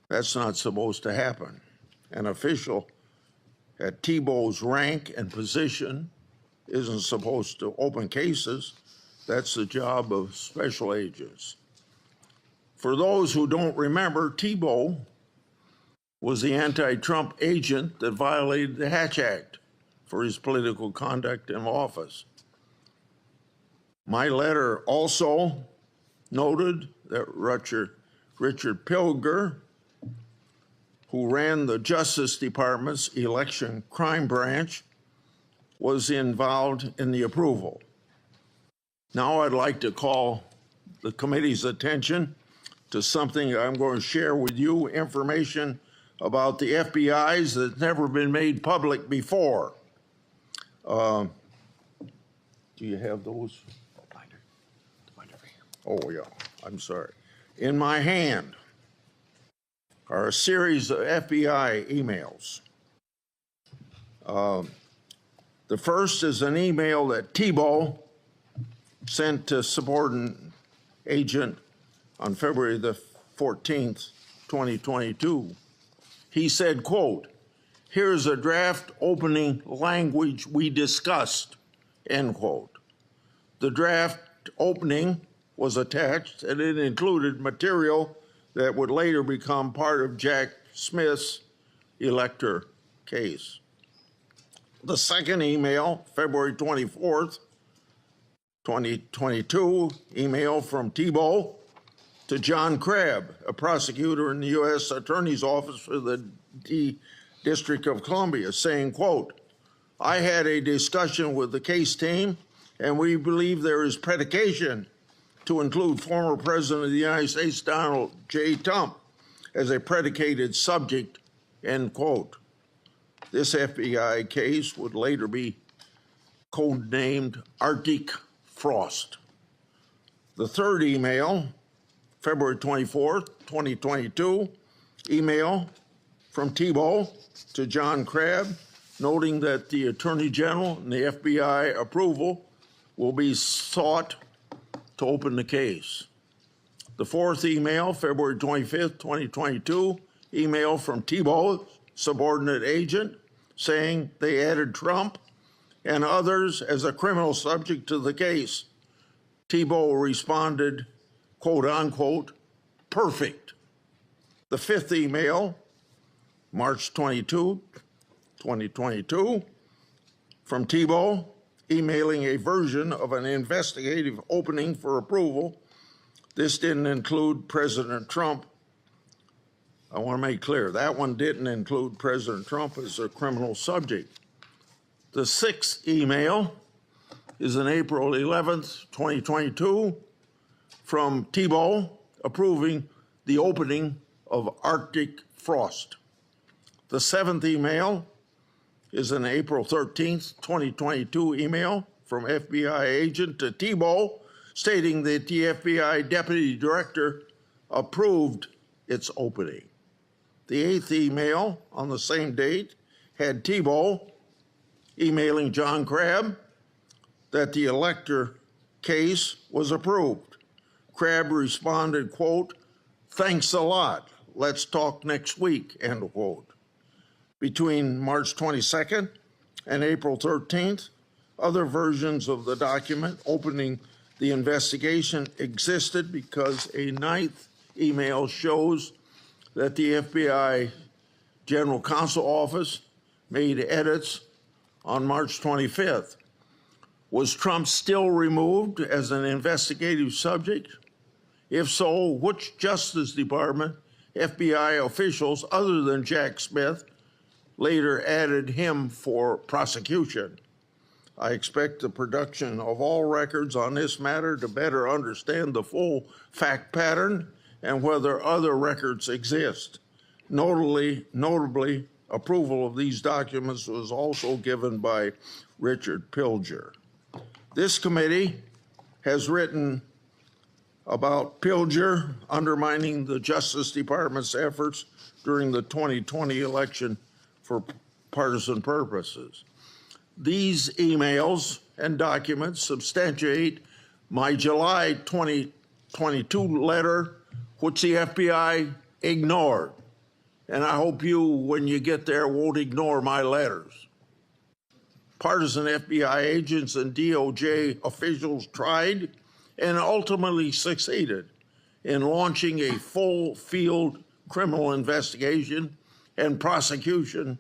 That's not supposed to happen. An official at Thibault's rank and position isn't supposed to open cases. That's the job of special agents. For those who don't remember, Thibault was the anti-Trump agent that violated the Hatch Act for his political conduct in office. My letter also noted that Richard Pilger, who ran the Justice Department's election crime branch, was involved in the approval. Now I'd like to call the committee's attention to something I'm going to share with you, information about the FBI's that's never been made public before. Do you have those? Oh, yeah, I'm sorry. In my hand are a series of FBI emails. The first is an email that Thibault sent to subordinate agent on February the 14th, 2022. He said, quote, "Here's a draft opening language we discussed," end quote. The draft opening was attached and it included material that would later become part of Jack Smith's elector case. The second email, February 24th, 2022, email from Thibault to John Crabb, a prosecutor in the U.S. Attorney's Office for the District of Columbia, saying, quote, "I had a discussion with the case team, and we believe there is predication to include former President of the United States, Donald J. Trump, as a predicated subject," end quote. This FBI case would later be codenamed Arctic Frost. The third email, February 24th, 2022, email from Thibault to John Crabb, noting that the Attorney General and the FBI approval will be sought to open the case. The fourth email, February 25th, 2022, email from Thibault, subordinate agent, saying they added Trump and others as a criminal subject to the case. Thibault responded, quote unquote, "perfect." The fifth email, March 22, 2022, from Thibault, emailing a version of an investigative opening for approval. This didn't include President Trump. I want to make clear, that one didn't include President Trump as a criminal subject. The sixth email is on April 11th, 2022, from Thibault approving the opening of Arctic Frost. The seventh email is an April 13th, 2022 email from FBI agent to Thibault stating that the FBI deputy director approved its opening. The eighth email on the same date had Thibault emailing John Crabb that the elector case was approved. Crabb responded, quote, "Thanks a lot. Let's talk next week," end quote. Between March 22nd and April 13th. Other versions of the document opening the investigation existed because a 9th email shows that the FBI General Counsel Office made edits on March 25th. Was Trump still removed as an investigative subject? If so, which Justice Department FBI officials other than Jack Smith later added him for prosecution? I expect the production of all records on this matter to better understand the full fact pattern and whether other records exist. Notably, approval of these documents was also given by Richard Pilger. This committee has written about Pilger undermining the Justice Department's efforts during the 2020 election for partisan purposes. These emails and documents substantiate my July 2022 letter, which the FBI ignored. And I hope you, when you get there, won't ignore my letters. Partisan FBI agents and DOJ officials tried and ultimately succeeded in launching a full field criminal investigation and prosecution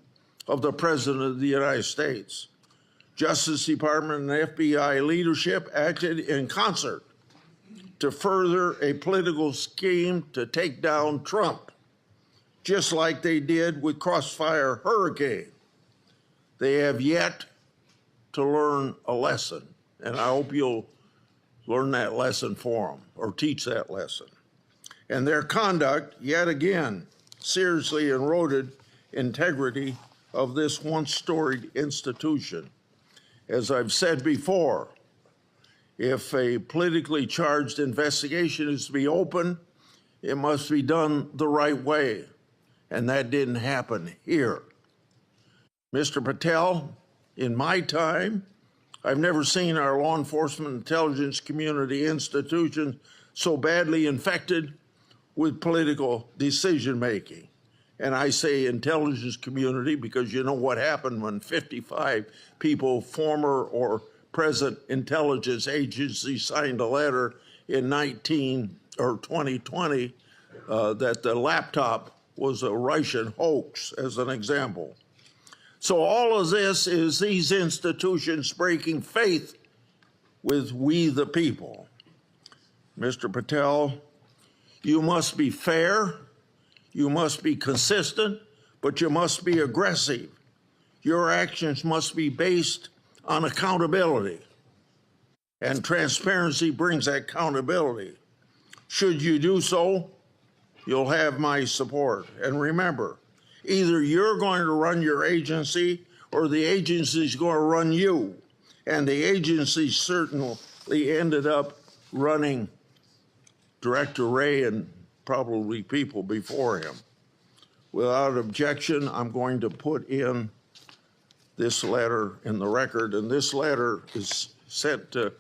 of the President of the United States. Justice Department and FBI leadership acted in concert to further a political scheme to take down Trump, just like they did with Crossfire Hurricane. They have yet to learn a lesson, and I hope you'll learn that lesson for them or teach that lesson. And their conduct, yet again, seriously eroded integrity of this once storied institution. As I've said before, if a politically charged investigation is to be open, it must be done the right way. And that didn't happen here. Mr. Patel, in my time, I've never seen our law enforcement intelligence community institutions so badly infected with political decision-making. And I say intelligence community because you know what happened when 55 people, former or present intelligence agencies, signed a letter in 2020 that the laptop was a Russian hoax, as an example. So all of this is these institutions breaking faith with we the people. Mr. Patel, you must be fair, you must be consistent, but you must be aggressive. Your actions must be based on accountability, and transparency brings accountability. Should you do so, you'll have my support. And remember, either you're going to run your agency or the agency's going to run you. And the agency certainly ended up running Director Wray and probably people before him. Without objection, I'm going to put in this letter in the record, and this letter is sent to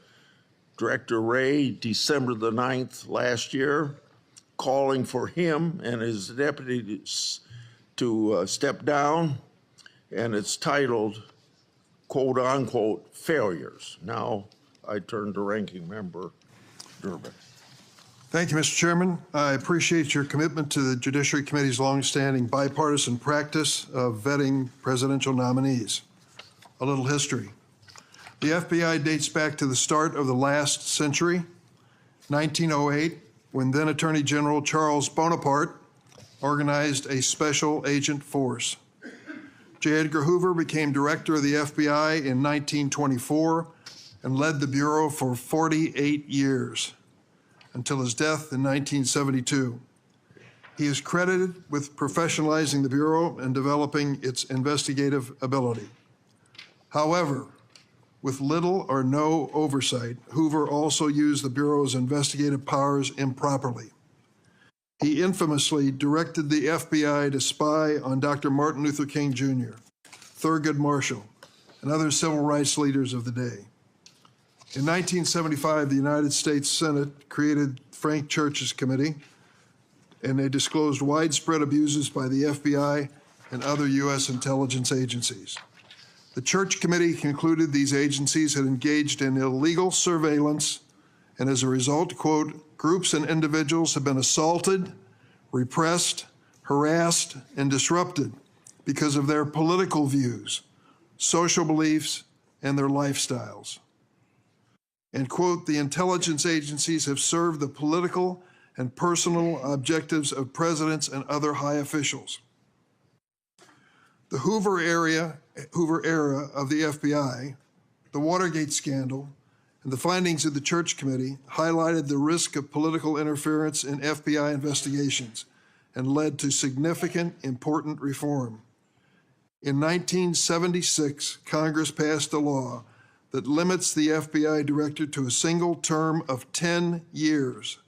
Director Wray December the 9th last year, calling for him and his deputies to step down, and it's titled, quote unquote, failures. Now I turn to Ranking Member Durbin. Thank you, Mr. Chairman. I appreciate your commitment to the Judiciary Committee's longstanding bipartisan practice of vetting presidential nominees. A little history. The FBI dates back to the start of the last century, 1908, when then Attorney General Charles Bonaparte organized a special agent force. J. Edgar Hoover became director of the FBI in 1924 and led the Bureau for 48 years until his death in 1972. He is credited with professionalizing the Bureau and developing its investigative ability. However, with little or no oversight, Hoover also used the Bureau's investigative powers improperly. He infamously directed the FBI to spy on Dr. Martin Luther King Jr., Thurgood Marshall, and other civil rights leaders of the day. In 1975, the United States Senate created Frank Church's committee, and they disclosed widespread abuses by the FBI and other U.S. intelligence agencies. The Church Committee concluded these agencies had engaged in illegal surveillance, and as a result, quote, groups and individuals have been assaulted, repressed, harassed, and disrupted because of their political views, social beliefs, and their lifestyles. And quote, the intelligence agencies have served the political and personal objectives of presidents and other high officials. The Hoover era of the FBI, the Watergate scandal, and the findings of the Church Committee highlighted the risk of political interference in FBI investigations and led to significant, important reform. In 1976, Congress passed a law that limits the FBI director to a single term of 10 years,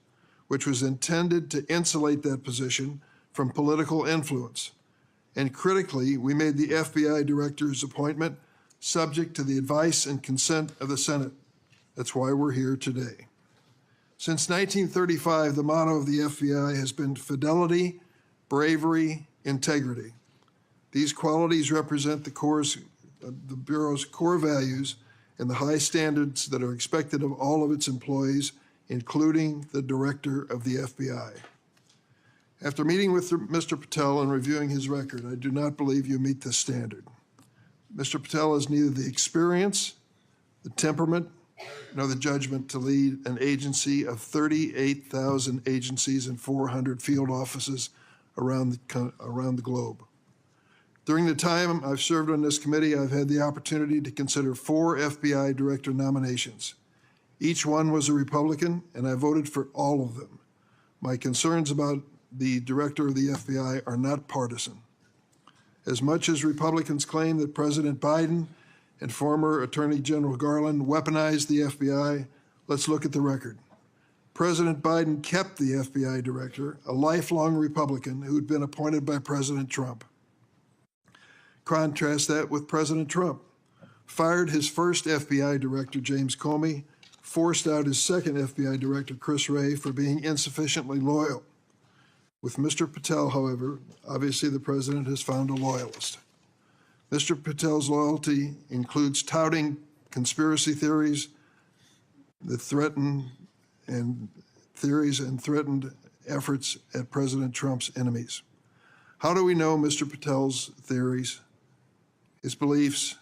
which was intended to insulate that position from political influence. And critically, we made the FBI director's appointment subject to the advice and consent of the Senate. That's why we're here today. Since 1935, the motto of the FBI has been fidelity, bravery, integrity. These qualities represent the Bureau's core values and the high standards that are expected of all of its employees, including the director of the FBI. After meeting with Mr. Patel and reviewing his record, I do not believe you meet this standard. Mr. Patel has neither the experience, the temperament, nor the judgment to lead an agency of 38,000 agencies and 400 field offices around the globe. During the time I've served on this committee, I've had the opportunity to consider 4 FBI director nominations. Each one was a Republican, and I voted for all of them. My concerns about the director of the FBI are not partisan. As much as Republicans claim that President Biden and former Attorney General Garland weaponized the FBI, let's look at the record. President Biden kept the FBI director, a lifelong Republican who'd been appointed by President Trump. Contrast that with President Trump. Fired his first FBI director, James Comey, forced out his second FBI director, Chris Wray, for being insufficiently loyal. With Mr. Patel, however, obviously the president has found a loyalist. Mr. Patel's loyalty includes touting conspiracy theories that threatened efforts at President Trump's enemies. How do we know Mr. Patel's theories, his beliefs,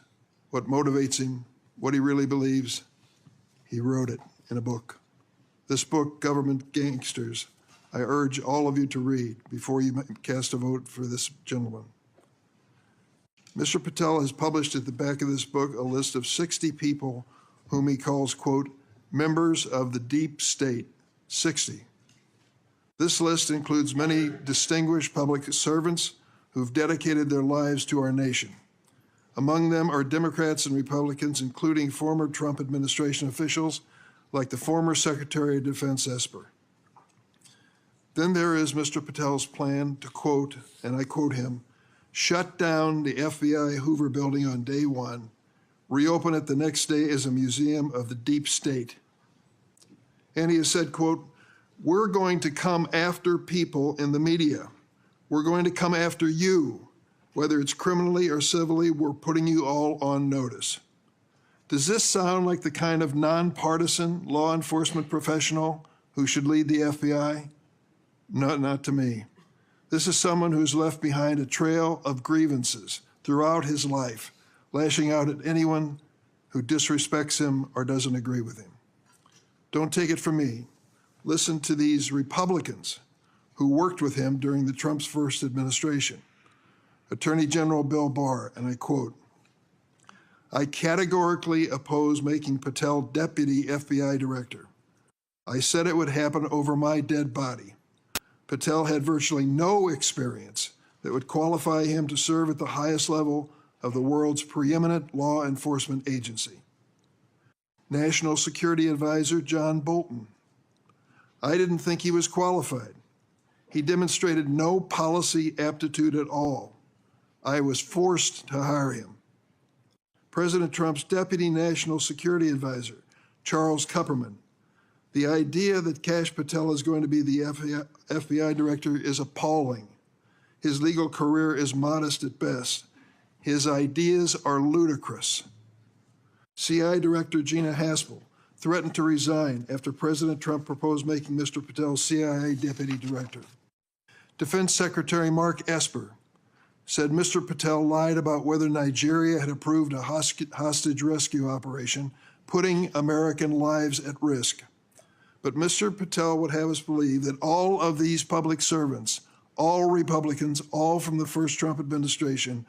what motivates him, what he really believes? He wrote it in a book. This book, Government Gangsters, I urge all of you to read before you cast a vote for this gentleman. Mr. Patel has published at the back of this book a list of 60 people whom he calls, quote, members of the deep state, 60. This list includes many distinguished public servants who've dedicated their lives to our nation. Among them are Democrats and Republicans, including former Trump administration officials like the former Secretary of Defense Esper. Then there is Mr. Patel's plan to, quote, and I quote him, shut down the FBI Hoover building on day one, reopen it the next day as a museum of the deep state. And he has said, quote, we're going to come after people in the media. We're going to come after you. Whether it's criminally or civilly, we're putting you all on notice. Does this sound like the kind of nonpartisan law enforcement professional who should lead the FBI? No, not to me. This is someone who's left behind a trail of grievances throughout his life, lashing out at anyone who disrespects him or doesn't agree with him. Don't take it from me. Listen to these Republicans who worked with him during the Trump's first administration. Attorney General Bill Barr, and I quote, I categorically oppose making Patel deputy FBI director. I said it would happen over my dead body. Patel had virtually no experience that would qualify him to serve at the highest level of the world's preeminent law enforcement agency. National Security Advisor John Bolton. I didn't think he was qualified. He demonstrated no policy aptitude at all. I was forced to hire him. President Trump's Deputy National Security Advisor, Charles Kupperman. The idea that Kash Patel is going to be the FBI director is appalling. His legal career is modest at best. His ideas are ludicrous. CI Director Gina Haspel threatened to resign after President Trump proposed making Mr. Patel CIA Deputy Director. Defense Secretary Mark Esper said Mr. Patel lied about whether Nigeria had approved a hostage rescue operation, putting American lives at risk. But Mr. Patel would have us believe that all of these public servants, all Republicans, all from the first Trump administration,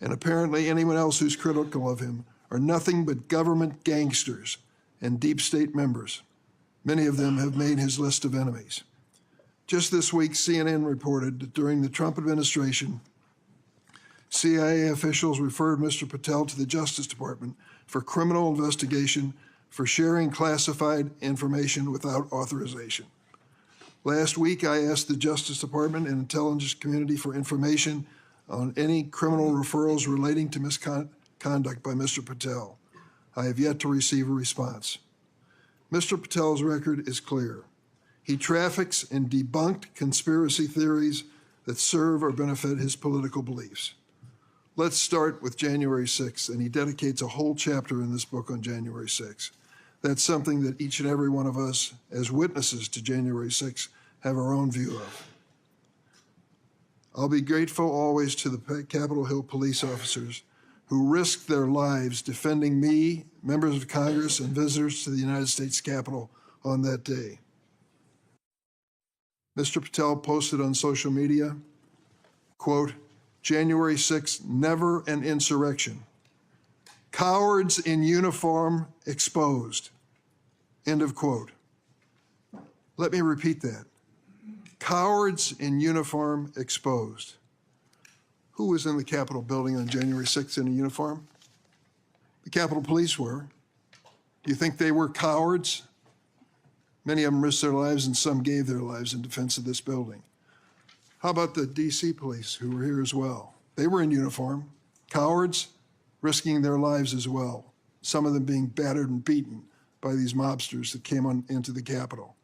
and apparently anyone else who's critical of him, are nothing but government gangsters and deep state members. Many of them have made his list of enemies. Just this week, CNN reported that during the Trump administration, CIA officials referred Mr. Patel to the Justice Department for criminal investigation for sharing classified information without authorization. Last week, I asked the Justice Department and intelligence community for information on any criminal referrals relating to misconduct by Mr. Patel. I have yet to receive a response. Mr. Patel's record is clear. He traffics in debunked conspiracy theories that serve or benefit his political beliefs. Let's start with January 6th, and he dedicates a whole chapter in this book on January 6th. That's something that each and every one of us, as witnesses to January 6th, have our own view of. I'll be grateful always to the Capitol Hill police officers who risked their lives defending me, members of Congress, and visitors to the United States Capitol on that day. Mr. Patel posted on social media, quote, January 6th, never an insurrection. Cowards in uniform exposed. End of quote. Let me repeat that. Cowards in uniform exposed. Who was in the Capitol building on January 6th in a uniform? The Capitol Police were. Do you think they were cowards? Many of them risked their lives and some gave their lives in defense of this building. How about the DC police who were here as well? They were in uniform. Cowards risking their lives as well, some of them being battered and beaten by these mobsters that came into the Capitol.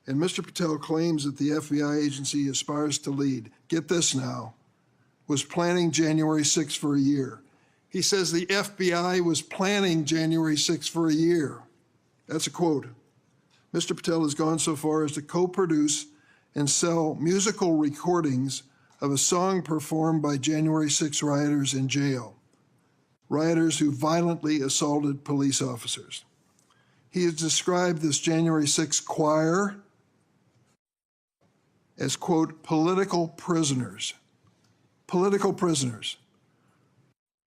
And Mr. Patel claims that the FBI agency aspires to lead, get this now, was planning January 6th for a year. He says the FBI was planning January 6th for a year. That's a quote. Mr. Patel has gone so far as to co-produce and sell musical recordings of a song performed by January 6 rioters in jail, rioters who violently assaulted police officers. He has described this January 6 choir as, quote, political prisoners. Political prisoners.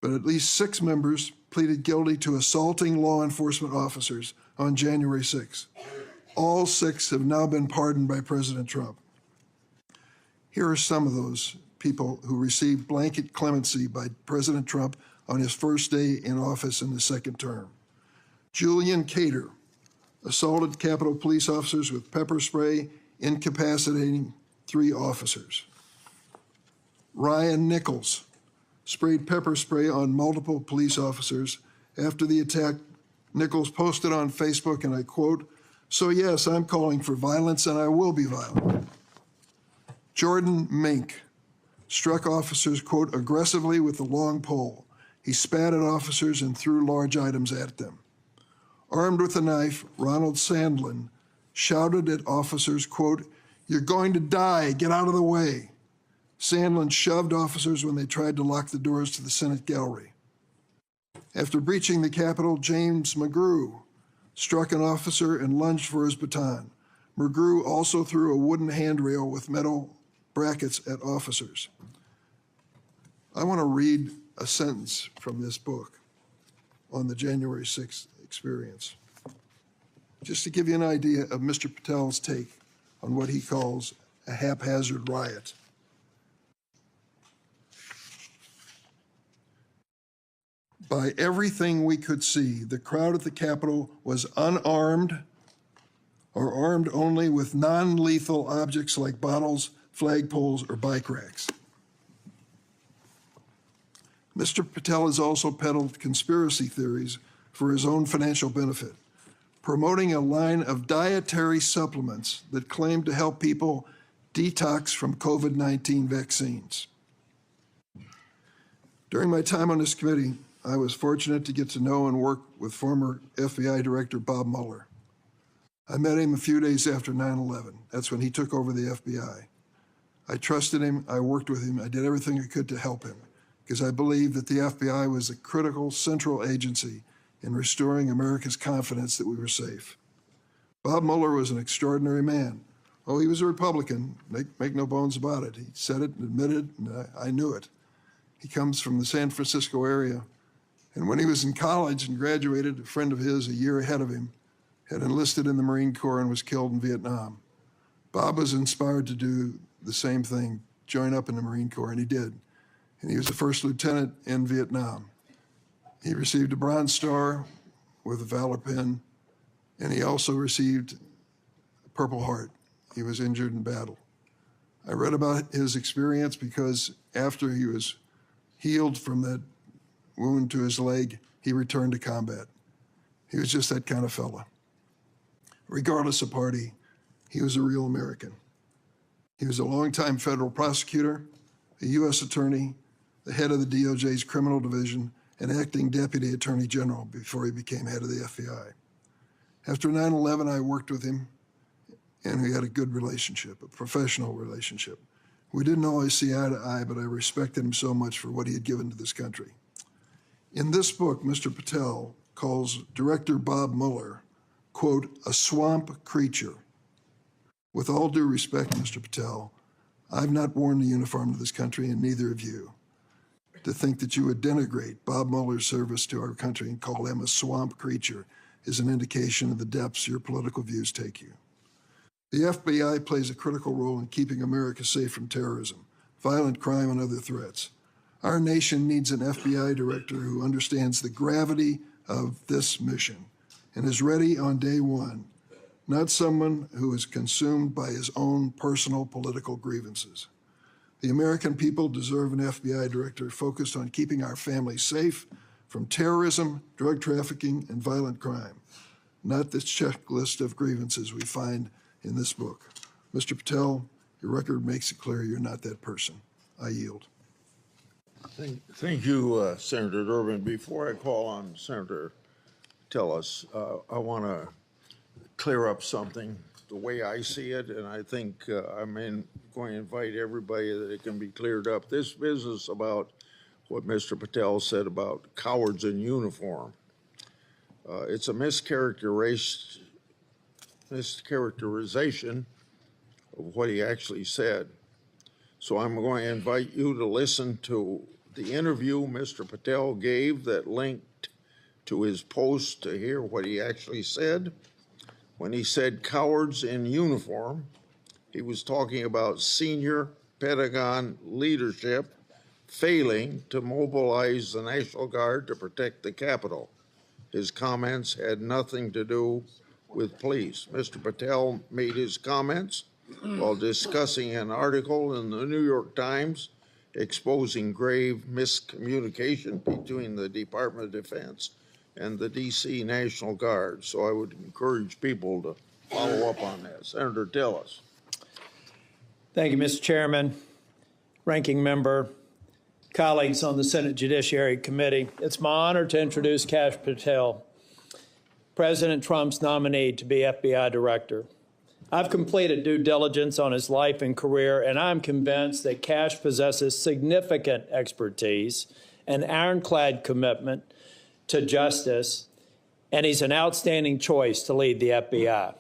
But at least 6 members pleaded guilty to assaulting law enforcement officers on January 6. All 6 have now been pardoned by President Trump. Here are some of those people who received blanket clemency by President Trump on his first day in office in the second term. Julian Cater assaulted Capitol police officers with pepper spray, incapacitating 3 officers. Ryan Nichols sprayed pepper spray on multiple police officers. After the attack, Nichols posted on Facebook, and I quote, "So yes, I'm calling for violence and I will be violent." Jordan Mink struck officers, quote, aggressively with a long pole. He spat at officers and threw large items at them. Armed with a knife, Ronald Sandlin shouted at officers, quote, "You're going to die, get out of the way." Sandlin shoved officers when they tried to lock the doors to the Senate gallery. After breaching the Capitol, James McGrew struck an officer and lunged for his baton. McGrew also threw a wooden handrail with metal brackets at officers. I want to read a sentence from this book on the January 6th experience, just to give you an idea of Mr. Patel's take on what he calls a haphazard riot. By everything we could see, the crowd at the Capitol was unarmed or armed only with non-lethal objects like bottles, flagpoles, or bike racks. Mr. Patel has also peddled conspiracy theories for his own financial benefit, promoting a line of dietary supplements that claim to help people detox from COVID-19 vaccines. During my time on this committee, I was fortunate to get to know and work with former FBI Director Bob Mueller. I met him a few days after 9/11. That's when he took over the FBI. I trusted him, I worked with him, I did everything I could to help him, because I believed that the FBI was a critical central agency in restoring America's confidence that we were safe. Bob Mueller was an extraordinary man. Oh, he was a Republican, make no bones about it. He said it and admitted it, and I knew it. He comes from the San Francisco area. And when he was in college and graduated, a friend of his a year ahead of him had enlisted in the Marine Corps and was killed in Vietnam. Bob was inspired to do the same thing, join up in the Marine Corps, and he did. And he was a first lieutenant in Vietnam. He received a Bronze Star with a Valor Pin, and he also received a Purple Heart. He was injured in battle. I read about his experience because after he was healed from that wound to his leg, he returned to combat. He was just that kind of fella. Regardless of party, he was a real American. He was a longtime federal prosecutor, a U.S. attorney, the head of the DOJ's criminal division, and acting deputy attorney general before he became head of the FBI. After 9/11, I worked with him, and we had a good relationship, a professional relationship. We didn't always see eye to eye, but I respected him so much for what he had given to this country. In this book, Mr. Patel calls Director Bob Mueller, quote, a swamp creature. With all due respect, Mr. Patel, I've not worn the uniform of this country, and neither have you. To think that you would denigrate Bob Mueller's service to our country and call him a swamp creature is an indication of the depths your political views take you. The FBI plays a critical role in keeping America safe from terrorism, violent crime, and other threats. Our nation needs an FBI director who understands the gravity of this mission and is ready on day one, not someone who is consumed by his own personal political grievances. The American people deserve an FBI director focused on keeping our families safe from terrorism, drug trafficking, and violent crime, not this checklist of grievances we find in this book. Mr. Patel, your record makes it clear you're not that person. I yield. Thank you, Senator Durbin. Before I call on Senator Tellis, I want to clear up something the way I see it, and I think I'm going to invite everybody that it can be cleared up. This business about what Mr. Patel said about cowards in uniform, it's a mischaracterization of what he actually said. So I'm going to invite you to listen to the interview Mr. Patel gave that linked to his post to hear what he actually said. When he said cowards in uniform, he was talking about senior Pentagon leadership failing to mobilize the National Guard to protect the Capitol. His comments had nothing to do with police. Mr. Patel made his comments while discussing an article in the New York Times exposing grave miscommunication between the Department of Defense and the D.C. National Guard. So I would encourage people to follow up on that. Senator Tillis. Thank you, Mr. Chairman, Ranking Member, colleagues on the Senate Judiciary Committee. It's my honor to introduce Kash Patel, President Trump's nominee to be FBI Director. I've completed due diligence on his life and career, and I'm convinced that Kash possesses significant expertise and ironclad commitment to justice, and he's an outstanding choice to lead the FBI.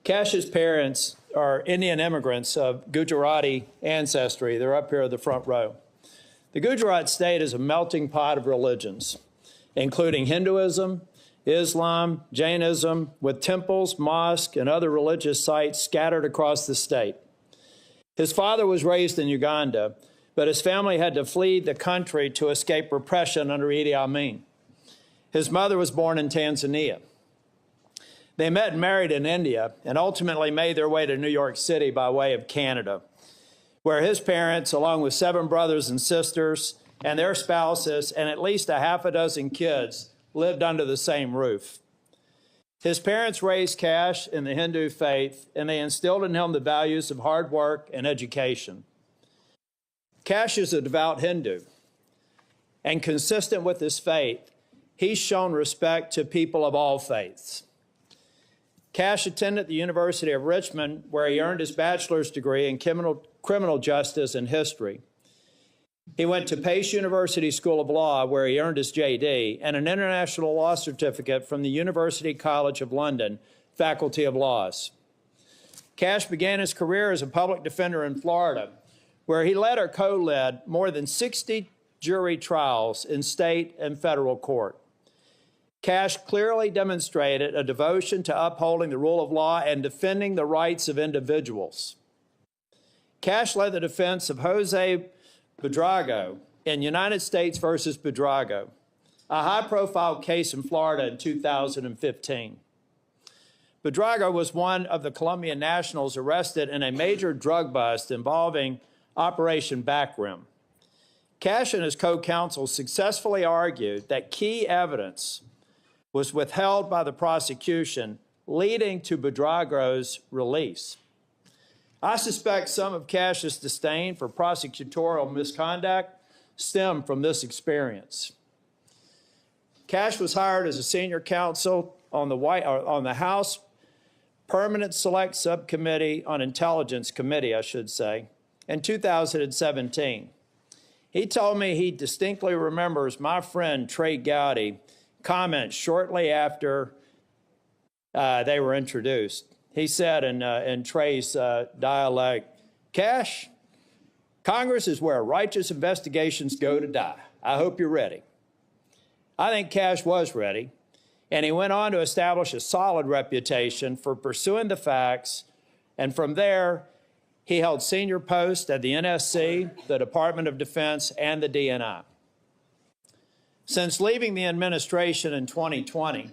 Kash's parents are Indian immigrants of Gujarati ancestry. They're up here in the front row. The Gujarat state is a melting pot of religions, including Hinduism, Islam, Jainism, with temples, mosques, and other religious sites scattered across the state. His father was raised in Uganda, but his family had to flee the country to escape repression under Idi Amin. His mother was born in Tanzania. They met and married in India and ultimately made their way to New York City by way of Canada, where his parents, along with 7 brothers and sisters and their spouses and at least a half a dozen kids, lived under the same roof. His parents raised Kash in the Hindu faith, and they instilled in him the values of hard work and education. Kash is a devout Hindu. and consistent with his faith, he's shown respect to people of all faiths. Kash attended the University of Richmond, where he earned his bachelor's degree in criminal justice and history. He went to Pace University School of Law, where he earned his JD, and an international law certificate from the University College of London, Faculty of Laws. Kash began his career as a public defender in Florida, where he led or co-led more than 60 jury trials in state and federal court. Kash clearly demonstrated a devotion to upholding the rule of law and defending the rights of individuals. Kash led the defense of Jose Buitrago in United States versus Buitrago, a high-profile case in Florida in 2015. Buitrago was one of the Colombian nationals arrested in a major drug bust involving Operation Backrim. Kash and his co-counsel successfully argued that key evidence was withheld by the prosecution, leading to Buitrago's release. I suspect some of Kash's disdain for prosecutorial misconduct stemmed from this experience. Kash was hired as a senior counsel on the House Permanent Select Subcommittee on Intelligence Committee, I should say, in 2017. He told me he distinctly remembers my friend Trey Gowdy comment shortly after they were introduced. He said in Trey's dialect, "Kash, Congress is where righteous investigations go to die. I hope you're ready." I think Kash was ready, and he went on to establish a solid reputation for pursuing the facts, and from there, he held senior posts at the NSC, the Department of Defense, and the DNI. Since leaving the administration in 2020,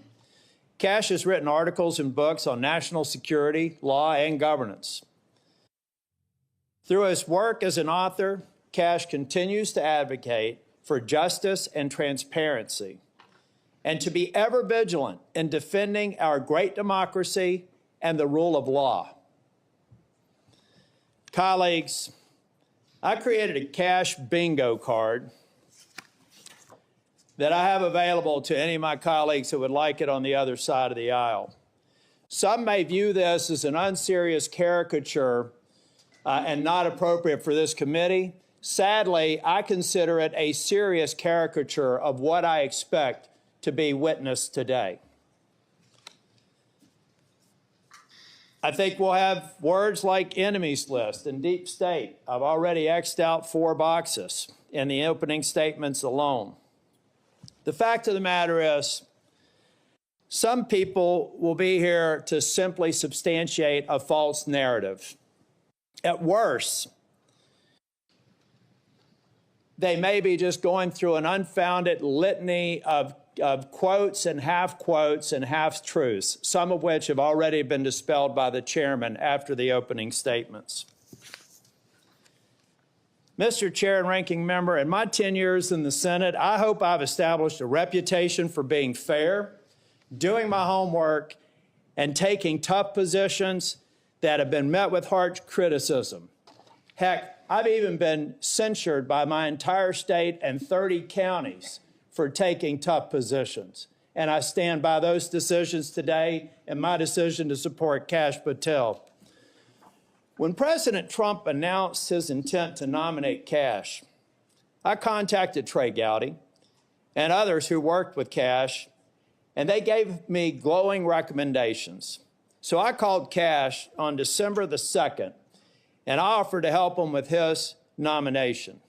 Kash has written articles and books on national security, law, and governance. Through his work as an author, Kash continues to advocate for justice and transparency, and to be ever vigilant in defending our great democracy and the rule of law. Colleagues, I created a Kash bingo card that I have available to any of my colleagues who would like it on the other side of the aisle. Some may view this as an unserious caricature and not appropriate for this committee. Sadly, I consider it a serious caricature of what I expect to be witnessed today. I think we'll have words like enemies list and deep state. I've already X'd out 4 boxes in the opening statements alone. The fact of the matter is, some people will be here to simply substantiate a false narrative. At worst, they may be just going through an unfounded litany of quotes and half-truths, some of which have already been dispelled by the chairman after the opening statements. Mr. Chair and Ranking Member, in my 10 years in the Senate, I hope I've established a reputation for being fair, doing my homework, and taking tough positions that have been met with harsh criticism. Heck, I've even been censured by my entire state and 30 counties for taking tough positions. And I stand by those decisions today and my decision to support Kash Patel. When President Trump announced his intent to nominate Kash, I contacted Trey Gowdy and others who worked with Kash, and they gave me glowing recommendations. So I called Kash on December the 2nd, and I offered to help him with his nomination.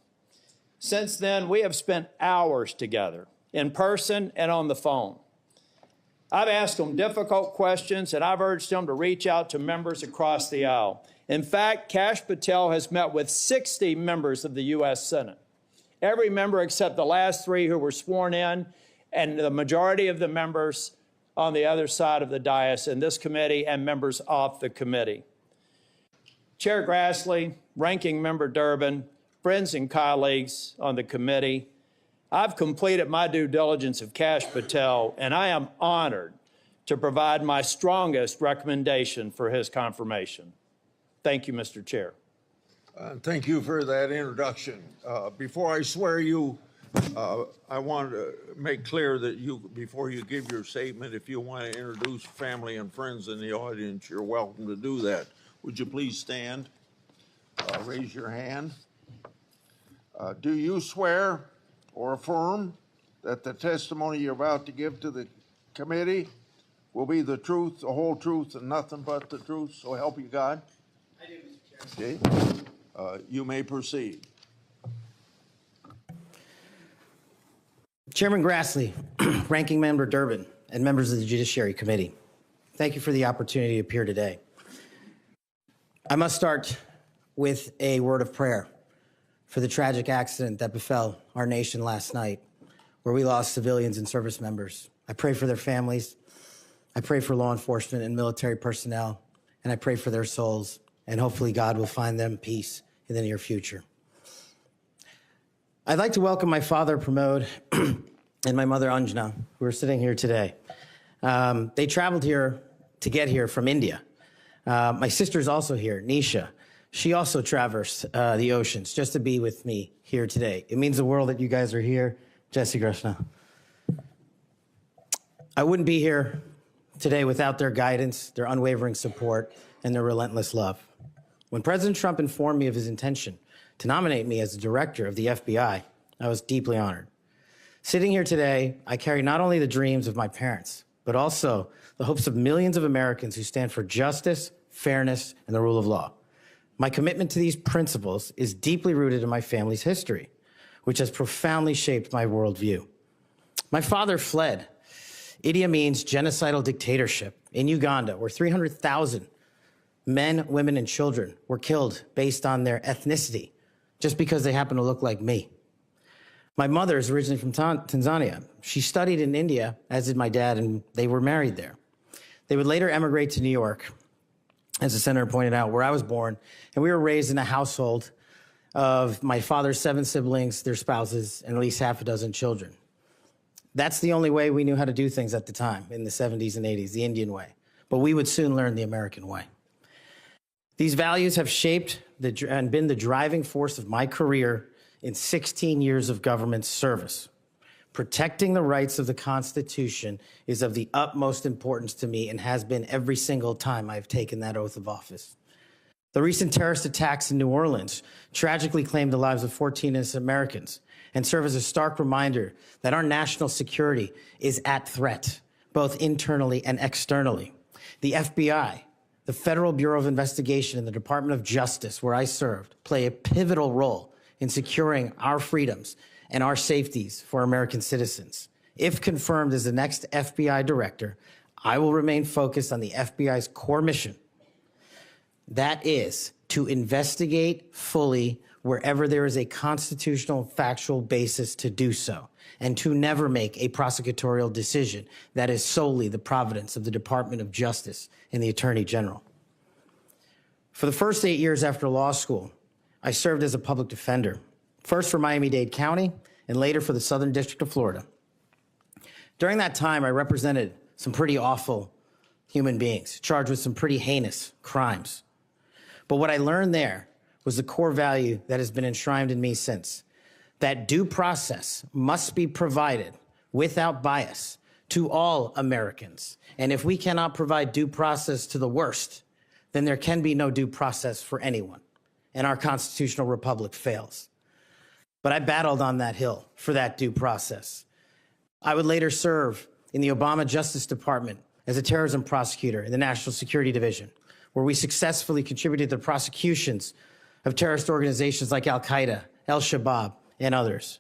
Since then, we have spent hours together, in person and on the phone. I've asked him difficult questions, and I've urged him to reach out to members across the aisle. In fact, Kash Patel has met with 60 members of the U.S. Senate, every member except the last 3 who were sworn in, and the majority of the members on the other side of the dais in this committee and members off the committee. Chair Grassley, Ranking Member Durbin, friends and colleagues on the committee, I've completed my due diligence of Kash Patel, and I am honored to provide my strongest recommendation for his confirmation. Thank you, Mr. Chair. Thank you for that introduction. Before I swear you I want to make clear that before you give your statement, if you want to introduce family and friends in the audience, you're welcome to do that. Would you please stand? Raise your hand. Do you swear or affirm that the testimony you're about to give to the committee will be the truth, the whole truth, and nothing but the truth? So help you God. I do, Mr. Chairman. Okay. You may proceed. Chairman Grassley, Ranking Member Durbin, and members of the Judiciary Committee, thank you for the opportunity to appear today. I must start with a word of prayer for the tragic accident that befell our nation last night, where we lost civilians and service members. I pray for their families. I pray for law enforcement and military personnel, and I pray for their souls, and hopefully God will find them peace in the near future. I'd like to welcome my father, Pramod, and my mother, Anjana, who are sitting here today. They traveled here to get here from India. My sister's also here, Nisha. She also traversed the oceans just to be with me here today. It means the world that you guys are here. Jai Shri Krishna. I wouldn't be here today without their guidance, their unwavering support, and their relentless love. When President Trump informed me of his intention to nominate me as the director of the FBI, I was deeply honored. Sitting here today, I carry not only the dreams of my parents, but also the hopes of millions of Americans who stand for justice, fairness, and the rule of law. My commitment to these principles is deeply rooted in my family's history, which has profoundly shaped my worldview. My father fled Idi Amin's genocidal dictatorship in Uganda, where 300,000 men, women, and children were killed based on their ethnicity, just because they happen to look like me. My mother is originally from Tanzania. She studied in India, as did my dad, and they were married there. They would later emigrate to New York, as the senator pointed out, where I was born, and we were raised in a household of my father's 7 siblings, their spouses, and at least half a dozen children. That's the only way we knew how to do things at the time, in the 70s and 80s, the Indian way. But we would soon learn the American way. These values have shaped and been the driving force of my career in 16 years of government service. Protecting the rights of the Constitution is of the utmost importance to me and has been every single time I've taken that oath of office. The recent terrorist attacks in New Orleans tragically claimed the lives of 14 innocent Americans and serve as a stark reminder that our national security is at threat, both internally and externally. The FBI, the Federal Bureau of Investigation, and the Department of Justice, where I served, play a pivotal role in securing our freedoms and our safeties for American citizens. If confirmed as the next FBI director, I will remain focused on the FBI's core mission. That is to investigate fully wherever there is a constitutional factual basis to do so, and to never make a prosecutorial decision that is solely the providence of the Department of Justice and the Attorney General. For the first 8 years after law school, I served as a public defender, first for Miami-Dade County and later for the Southern District of Florida. During that time, I represented some pretty awful human beings, charged with some pretty heinous crimes. But what I learned there was the core value that has been enshrined in me since, that due process must be provided without bias to all Americans. And if we cannot provide due process to the worst, then there can be no due process for anyone, and our constitutional republic fails. But I battled on that hill for that due process. I would later serve in the Obama Justice Department as a terrorism prosecutor in the National Security Division, where we successfully contributed to the prosecutions of terrorist organizations like Al-Qaeda, Al-Shabaab, and others.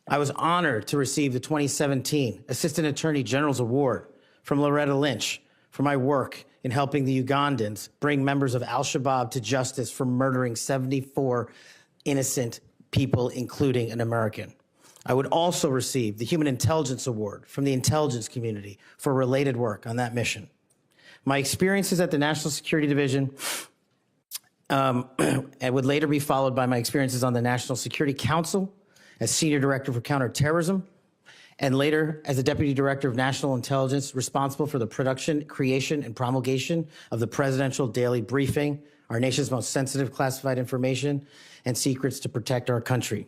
I was honored to receive the 2017 Assistant Attorney General's Award from Loretta Lynch for my work in helping the Ugandans bring members of Al-Shabaab to justice for murdering 74 innocent people, including an American. I would also receive the Human Intelligence Award from the intelligence community for related work on that mission. My experiences at the National Security Division and would later be followed by my experiences on the National Security Council as Senior Director for Counterterrorism, and later as the Deputy Director of National Intelligence, responsible for the production, creation, and promulgation of the Presidential Daily Briefing, our nation's most sensitive classified information and secrets to protect our country.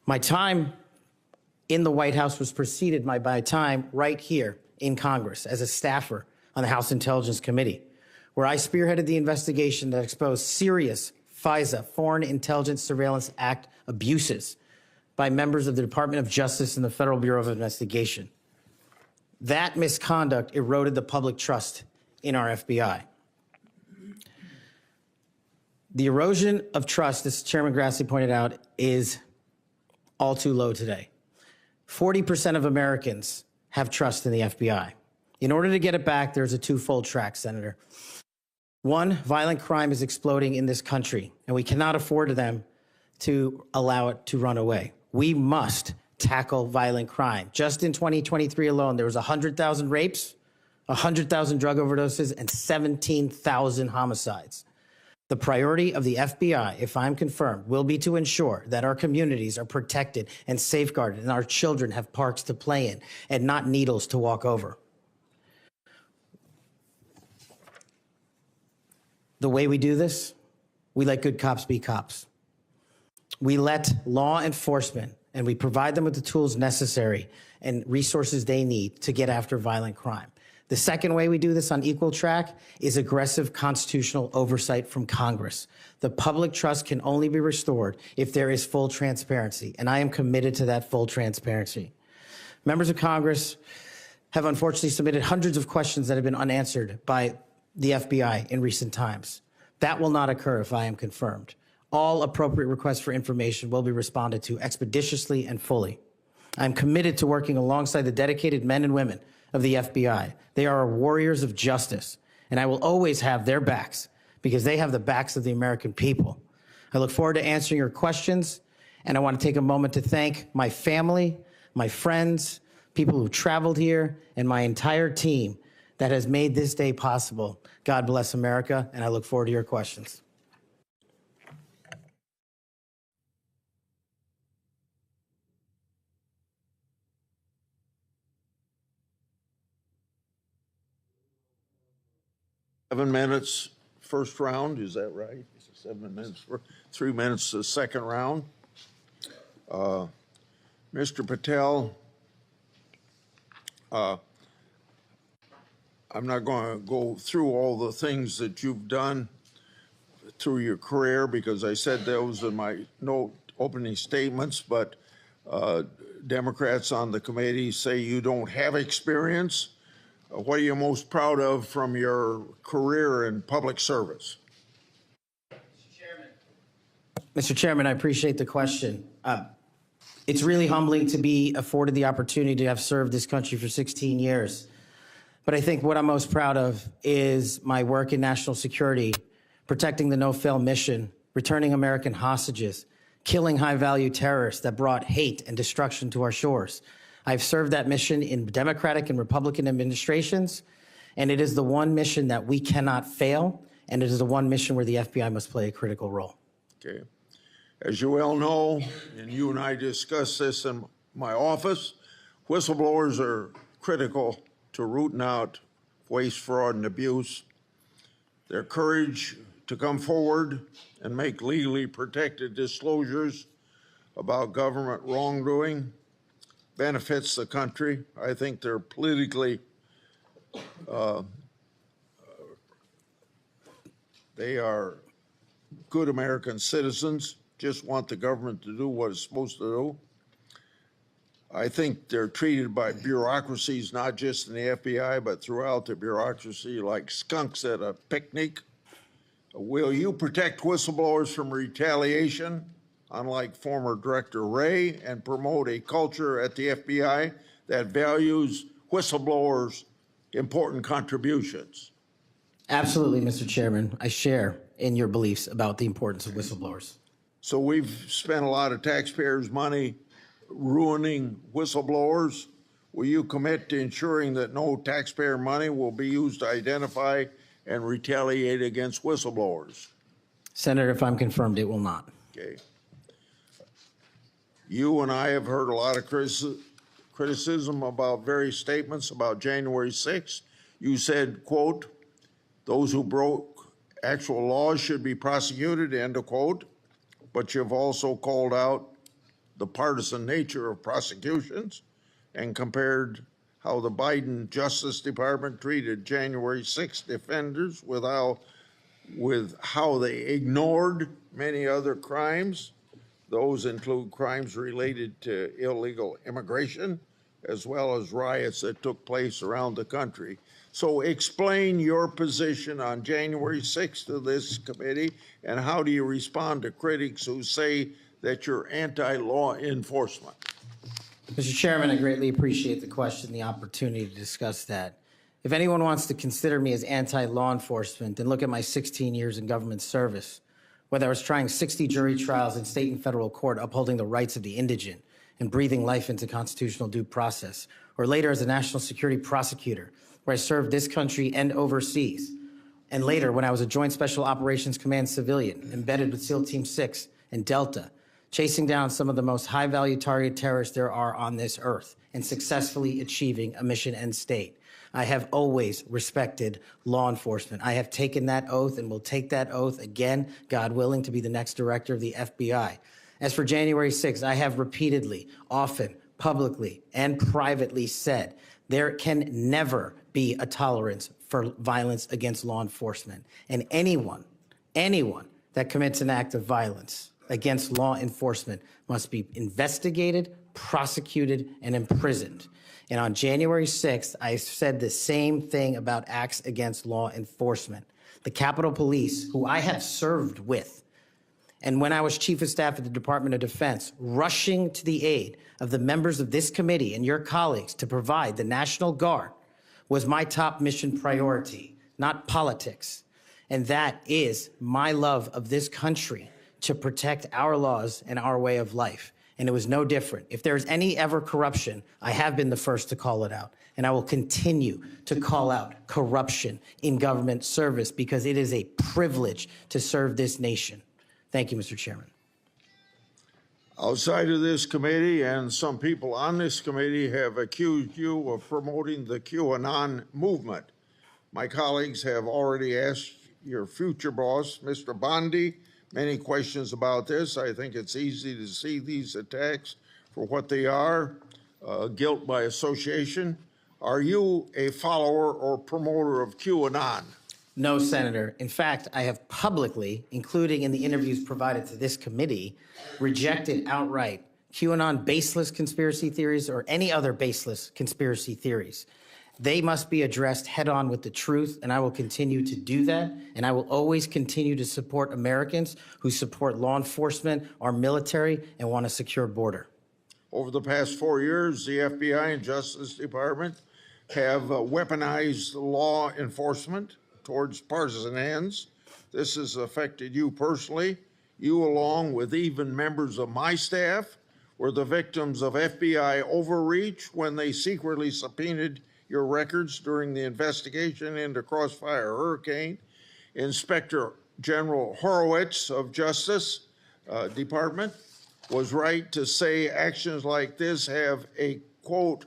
My time in the White House was preceded by my time right here in Congress as a staffer on the House Intelligence Committee, where I spearheaded the investigation that exposed serious FISA, Foreign Intelligence Surveillance Act, abuses by members of the Department of Justice and the Federal Bureau of Investigation. That misconduct eroded the public trust in our FBI. The erosion of trust, as Chairman Grassley pointed out, is all too low today. 40% of Americans have trust in the FBI. In order to get it back, there's a twofold track, Senator. One, violent crime is exploding in this country, and we cannot afford them to allow it to run away. We must tackle violent crime. Just in 2023 alone, there was 100,000 rapes, 100,000 drug overdoses, and 17,000 homicides. The priority of the FBI, if I'm confirmed, will be to ensure that our communities are protected and safeguarded and our children have parks to play in and not needles to walk over. The way we do this, we let good cops be cops. We let law enforcement and we provide them with the tools necessary and resources they need to get after violent crime. The second way we do this on equal track is aggressive constitutional oversight from Congress. The public trust can only be restored if there is full transparency, and I am committed to that full transparency. Members of Congress have unfortunately submitted hundreds of questions that have been unanswered by the FBI in recent times. That will not occur if I am confirmed. All appropriate requests for information will be responded to expeditiously and fully. I'm committed to working alongside the dedicated men and women of the FBI. They are warriors of justice, and I will always have their backs because they have the backs of the American people. I look forward to answering your questions, and I want to take a moment to thank my family, my friends, people who traveled here, and my entire team that has made this day possible. God bless America, and I look forward to your questions. Seven minutes first round, is that right? 7 minutes, 3 minutes the second round. Mr. Patel, I'm not going to go through all the things that you've done through your career because I said those in my opening statements, but Democrats on the committee say you don't have experience. What are you most proud of from your career in public service? Mr. Chairman, I appreciate the question. It's really humbling to be afforded the opportunity to have served this country for 16 years. But I think what I'm most proud of is my work in national security, protecting the no-fail mission, returning American hostages, killing high-value terrorists that brought hate and destruction to our shores. I've served that mission in Democratic and Republican administrations, and it is the one mission that we cannot fail, and it is the one mission where the FBI must play a critical role. Okay. As you well know, and you and I discussed this in my office, whistleblowers are critical to rooting out waste, fraud, and abuse. Their courage to come forward and make legally protected disclosures about government wrongdoing benefits the country. I think they're politically, they are good American citizens, just want the government to do what it's supposed to do. I think they're treated by bureaucracies, not just in the FBI, but throughout the bureaucracy, like skunks at a picnic. Will you protect whistleblowers from retaliation, unlike former Director Wray, and promote a culture at the FBI that values whistleblowers' important contributions? Absolutely, Mr. Chairman. I share in your beliefs about the importance of whistleblowers. So we've spent a lot of taxpayers' money ruining whistleblowers. Will you commit to ensuring that no taxpayer money will be used to identify and retaliate against whistleblowers? Senator, if I'm confirmed, it will not. Okay. You and I have heard a lot of criticism about various statements about January 6th. You said, quote, those who broke actual laws should be prosecuted, end of quote. But you've also called out the partisan nature of prosecutions and compared how the Biden Justice Department treated January 6th defenders with how they ignored many other crimes. Those include crimes related to illegal immigration, as well as riots that took place around the country. So explain your position on January 6th to this committee, and how do you respond to critics who say that you're anti-law enforcement? Mr. Chairman, I greatly appreciate the question, the opportunity to discuss that. If anyone wants to consider me as anti-law enforcement, then look at my 16 years in government service, whether I was trying 60 jury trials in state and federal court upholding the rights of the indigent and breathing life into constitutional due process, or later as a national security prosecutor, where I served this country and overseas, and later when I was a Joint Special Operations Command civilian embedded with SEAL Team 6 and Delta, chasing down some of the most high-value target terrorists there are on this earth and successfully achieving a mission end state. I have always respected law enforcement. I have taken that oath and will take that oath again, God willing, to be the next director of the FBI. As for January 6th, I have repeatedly, often, publicly, and privately said there can never be a tolerance for violence against law enforcement. And anyone that commits an act of violence against law enforcement must be investigated, prosecuted, and imprisoned. And on January 6th, I said the same thing about acts against law enforcement. The Capitol Police, who I have served with, and when I was Chief of Staff at the Department of Defense, rushing to the aid of the members of this committee and your colleagues to provide the National Guard, was my top mission priority, not politics. And that is my love of this country, to protect our laws and our way of life. And it was no different. If there's any ever corruption, I have been the first to call it out. And I will continue to call out corruption in government service, because it is a privilege to serve this nation. Thank you, Mr. Chairman. Outside of this committee, and some people on this committee have accused you of promoting the QAnon movement. My colleagues have already asked your future boss, Mr. Bondi, many questions about this. I think it's easy to see these attacks for what they are, guilt by association. Are you a follower or promoter of QAnon? No, Senator. In fact, I have publicly, including in the interviews provided to this committee, rejected outright QAnon baseless conspiracy theories or any other baseless conspiracy theories. They must be addressed head on with the truth, and I will continue to do that. And I will always continue to support Americans who support law enforcement, our military, and want a secure border. Over the past 4 years, the FBI and Justice Department have weaponized law enforcement towards partisan ends. This has affected you personally. You, along with even members of my staff, were the victims of FBI overreach when they secretly subpoenaed your records during the investigation into Crossfire Hurricane. Inspector General Horowitz of Justice Department was right to say actions like this have a quote,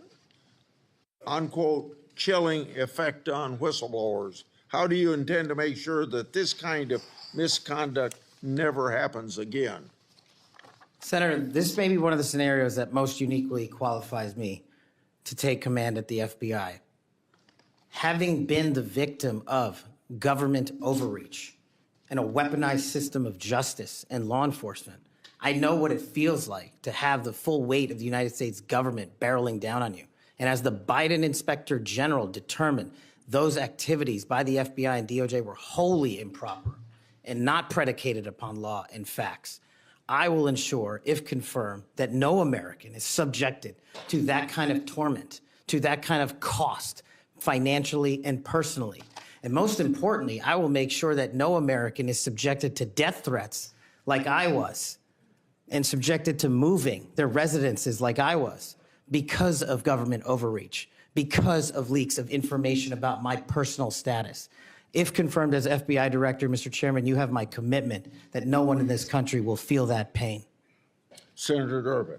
unquote, chilling effect on whistleblowers. How do you intend to make sure that this kind of misconduct never happens again? Senator, this may be one of the scenarios that most uniquely qualifies me to take command at the FBI. Having been the victim of government overreach and a weaponized system of justice and law enforcement, I know what it feels like to have the full weight of the United States government barreling down on you. And as the Biden Inspector General determined, those activities by the FBI and DOJ were wholly improper and not predicated upon law and facts. I will ensure, if confirmed, that no American is subjected to that kind of torment, to that kind of cost, financially and personally. And most importantly, I will make sure that no American is subjected to death threats like I was, and subjected to moving their residences like I was, because of government overreach, because of leaks of information about my personal status. If confirmed as FBI director, Mr. Chairman, you have my commitment that no one in this country will feel that pain. Senator Durbin.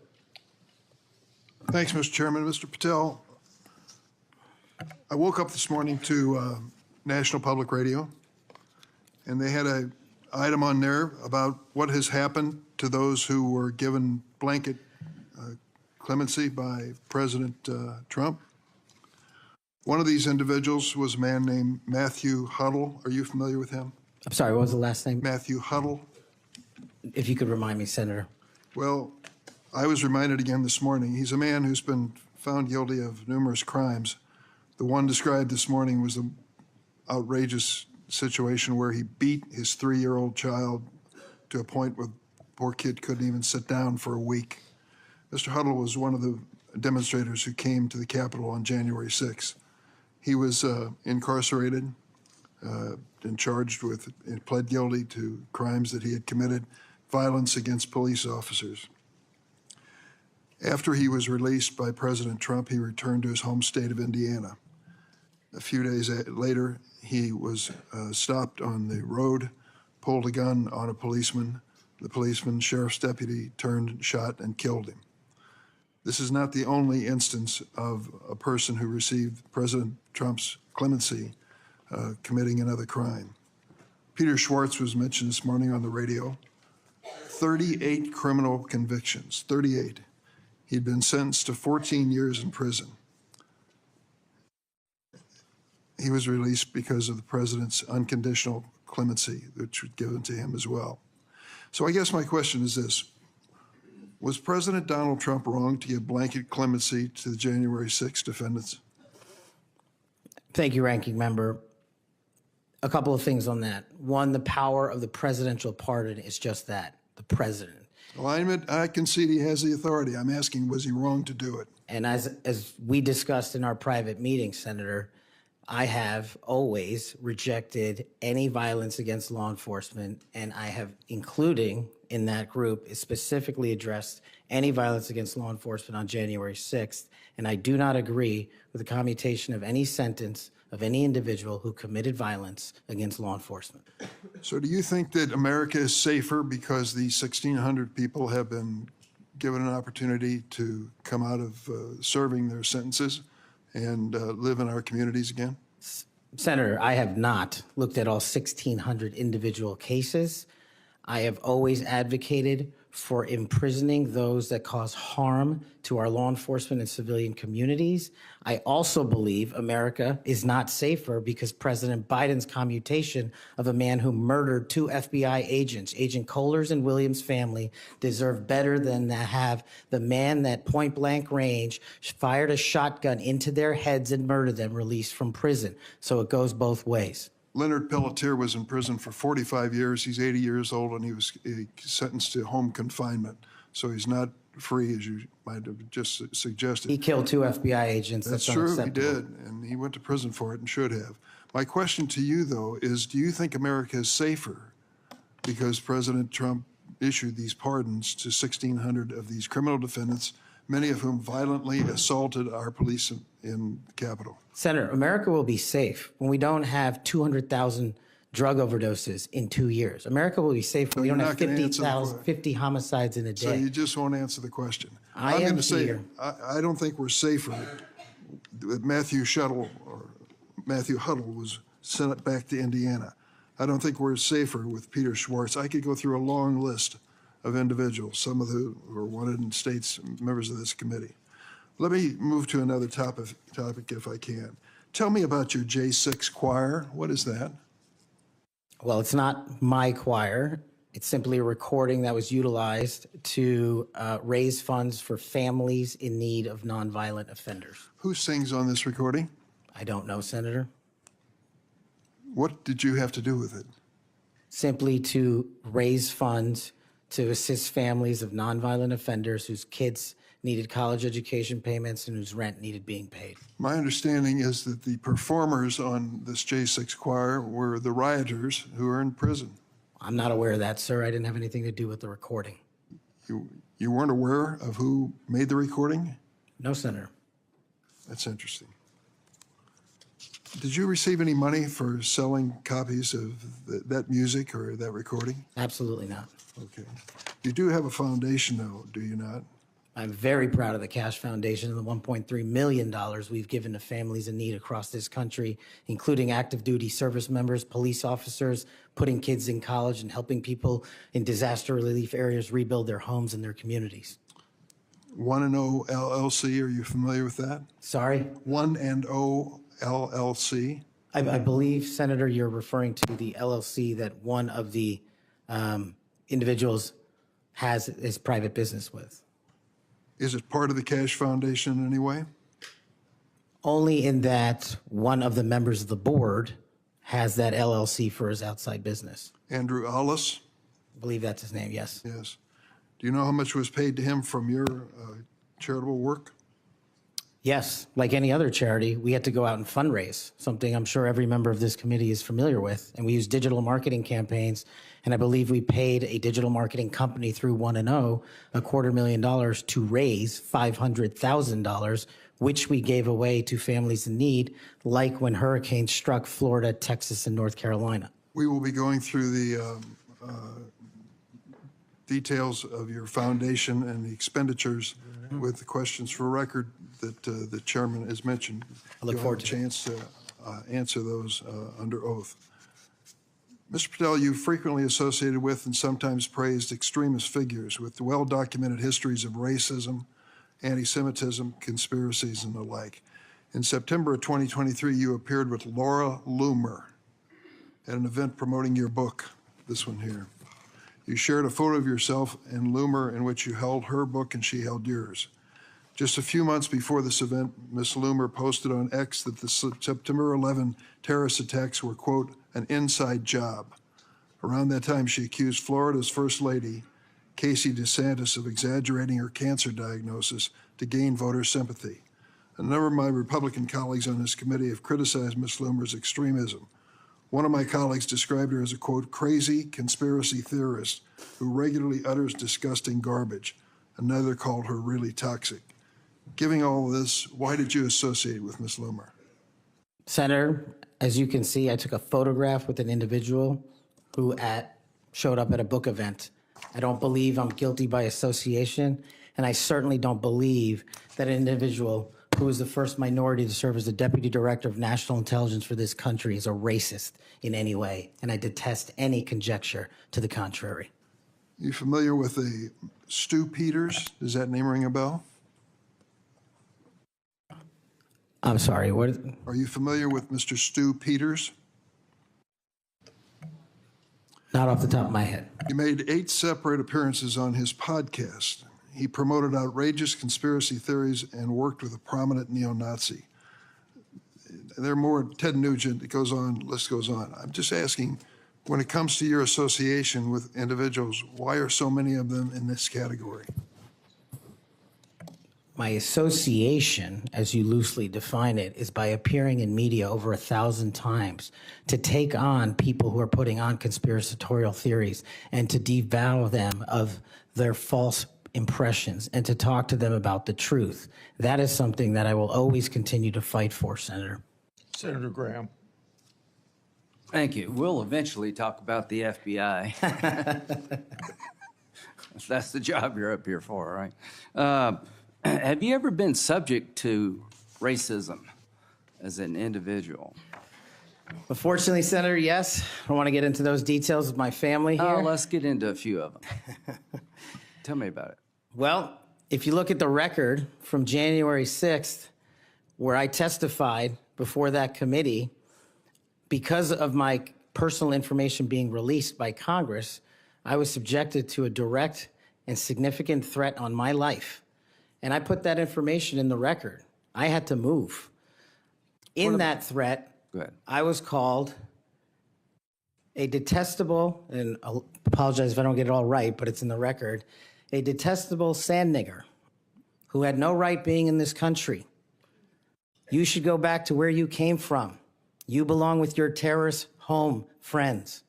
Thanks, Mr. Chairman. Mr. Patel, I woke up this morning to National Public Radio, and they had an item on there about what has happened to those who were given blanket clemency by President Trump. One of these individuals was a man named Matthew Huddle. Are you familiar with him? I'm sorry, what was the last name? Matthew Huddle. If you could remind me, Senator. Well, I was reminded again this morning, he's a man who's been found guilty of numerous crimes. The one described this morning was the outrageous situation where he beat his 3-year-old child to a point where the poor kid couldn't even sit down for a week. Mr. Huddle was one of the demonstrators who came to the Capitol on January 6th. He was incarcerated and charged with, and pled guilty to crimes that he had committed, violence against police officers. After he was released by President Trump, he returned to his home state of Indiana. A few days later, he was stopped on the road, pulled a gun on a policeman. The policeman, sheriff's deputy, turned, shot, and killed him. This is not the only instance of a person who received President Trump's clemency committing another crime. Peter Schwartz was mentioned this morning on the radio. 38 criminal convictions, 38. He'd been sentenced to 14 years in prison. He was released because of the president's unconditional clemency, which was given to him as well. So I guess my question is this. Was President Donald Trump wrong to give blanket clemency to the January 6th defendants? Thank you, Ranking Member. A couple of things on that. One, the power of the presidential pardon is just that, the president. Well, I concede he has the authority. I'm asking, was he wrong to do it? And as we discussed in our private meeting, Senator, I have always rejected any violence against law enforcement, and I have, including in that group, is specifically addressed any violence against law enforcement on January 6th, and I do not agree with the commutation of any sentence of any individual who committed violence against law enforcement. So do you think that America is safer because the 1,600 people have been given an opportunity to come out of serving their sentences and live in our communities again? Senator, I have not looked at all 1,600 individual cases. I have always advocated for imprisoning those that cause harm to our law enforcement and civilian communities. I also believe America is not safer because President Biden's commutation of a man who murdered 2 FBI agents, Agent Kohler's and Williams' family, deserve better than to have the man that point blank range fired a shotgun into their heads and murdered them released from prison. So it goes both ways. Leonard Pelletier was in prison for 45 years. He's 80 years old, and he was sentenced to home confinement. So he's not free, as you might have just suggested. He killed 2 FBI agents. That's true, he did, and he went to prison for it and should have. My question to you, though, is do you think America is safer because President Trump issued these pardons to 1,600 of these criminal defendants, many of whom violently assaulted our police in the Capitol? Senator, America will be safe when we don't have 200,000 drug overdoses in 2 years. America will be safe when we don't have 50 homicides in a day. So you just won't answer the question. I'm going here. to say, I don't think we're safer. Matthew Huddle was sent back to Indiana. I don't think we're safer with Peter Schwartz. I could go through a long list of individuals, some of who are wanted in states, members of this committee. Let me move to another topic if I can. Tell me about your J6 choir. What is that? Well, it's not my choir. It's simply a recording that was utilized to raise funds for families in need of nonviolent offenders. Who sings on this recording? I don't know, Senator. What did you have to do with it? Simply to raise funds to assist families of nonviolent offenders whose kids needed college education payments and whose rent needed being paid. My understanding is that the performers on this J6 choir were the rioters who are in prison. I'm not aware of that, sir. I didn't have anything to do with the recording. You weren't aware of who made the recording? No, Senator. That's interesting. Did you receive any money for selling copies of that music or that recording? Absolutely not. Okay. You do have a foundation, though, do you not? I'm very proud of the Kash Foundation and the $1.3 million we've given to families in need across this country, including active duty service members, police officers, putting kids in college, and helping people in disaster relief areas rebuild their homes and their communities. 1&O LLC, are you familiar with that? Sorry? 1&O LLC? I believe, Senator, you're referring to the LLC that one of the individuals has his private business with. Is it part of the Cash Foundation in any way? Only in that one of the members of the board has that LLC for his outside business. Andrew Allis? I believe that's his name, yes. Yes. Do you know how much was paid to him from your charitable work? Yes, like any other charity, we had to go out and fundraise, something I'm sure every member of this committee is familiar with. And we use digital marketing campaigns, and I believe we paid a digital marketing company through 1&O $250,000 to raise $500,000, which we gave away to families in need, like when hurricanes struck Florida, Texas, and North Carolina. We will be going through the details of your foundation and the expenditures with the questions for record that the chairman has mentioned. I look forward to a chance to answer those under oath. Mr. Patel, you frequently associated with and sometimes praised extremist figures with well-documented histories of racism, anti-Semitism, conspiracies, and the like. In September of 2023, you appeared with Laura Loomer at an event promoting your book, this one here. You shared a photo of yourself and Loomer in which you held her book and she held yours. Just a few months before this event, Ms. Loomer posted on X that the September 11 terrorist attacks were, quote, an inside job. Around that time, she accused Florida's First Lady, Casey DeSantis, of exaggerating her cancer diagnosis to gain voter sympathy. A number of my Republican colleagues on this committee have criticized Ms. Loomer's extremism. One of my colleagues described her as a, quote, crazy conspiracy theorist who regularly utters disgusting garbage. Another called her really toxic. Given all of this, why did you associate with Ms. Loomer? Senator, as you can see, I took a photograph with an individual who showed up at a book event. I don't believe I'm guilty by association, and I certainly don't believe that an individual who was the first minority to serve as the Deputy Director of National Intelligence for this country is a racist in any way, and I detest any conjecture to the contrary. You familiar with the Stu Peters? Does that name ring a bell? I'm sorry, what? Are you familiar with Mr. Stu Peters? Not off the top of my head. He made 8 separate appearances on his podcast. He promoted outrageous conspiracy theories and worked with a prominent neo-Nazi. There are more, Ted Nugent, it goes on, list goes on. I'm just asking, when it comes to your association with individuals, why are so many of them in this category? My association, as you loosely define it, is by appearing in media over 1,000 times to take on people who are putting on conspiratorial theories and to devour them of their false impressions and to talk to them about the truth. That is something that I will always continue to fight for, Senator. Senator Graham. Thank you. We'll eventually talk about the FBI. That's the job you're up here for, right? Have you ever been subject to racism as an individual? Unfortunately, Senator, yes. I don't want to get into those details with my family here. Oh, let's get into a few of them. Tell me about it. Well, if you look at the record from January 6th, where I testified before that committee, because of my personal information being released by Congress, I was subjected to a direct and significant threat on my life. And I put that information in the record. I had to move. In that threat, I was called a detestable, and I'll apologize if I don't get it all right, but it's in the record, a detestable sand nigger who had no right being in this country. You should go back to where you came from. You belong with your terrorist home friends.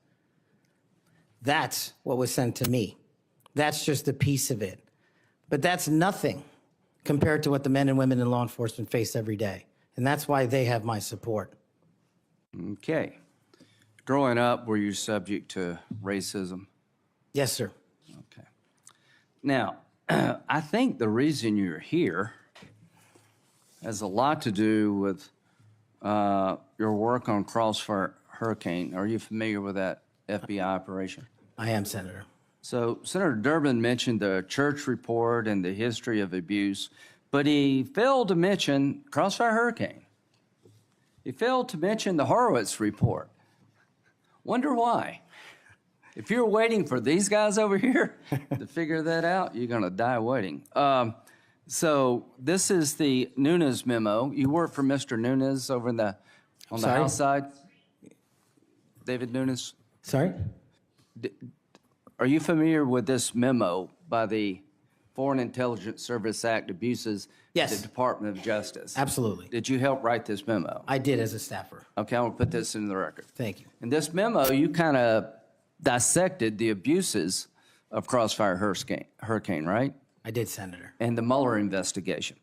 That's what was sent to me. That's just a piece of it. But that's nothing compared to what the men and women in law enforcement face every day. And that's why they have my support. Okay. Growing up, were you subject to racism? Yes, sir. Okay. Now, I think the reason you're here has a lot to do with your work on Crossfire Hurricane. Are you familiar with that FBI operation? I am, Senator. So Senator Durbin mentioned the church report and the history of abuse, but he failed to mention Crossfire Hurricane. He failed to mention the Horowitz report. Wonder why? If you're waiting for these guys over here to figure that out, you're going to die waiting. So this is the Nunes memo. You work for Mr. Nunes over on the House side? David Nunes? Sorry? Are you familiar with this memo by the Foreign Intelligence Service Act abuses Yes. the Department of Justice? Absolutely. Did you help write this memo? I did as a staffer. Okay, I'm going to put this in the record. Thank you. In this memo, you kind of dissected the abuses of Crossfire Hurricane, right? I did, Senator. And the Mueller investigation.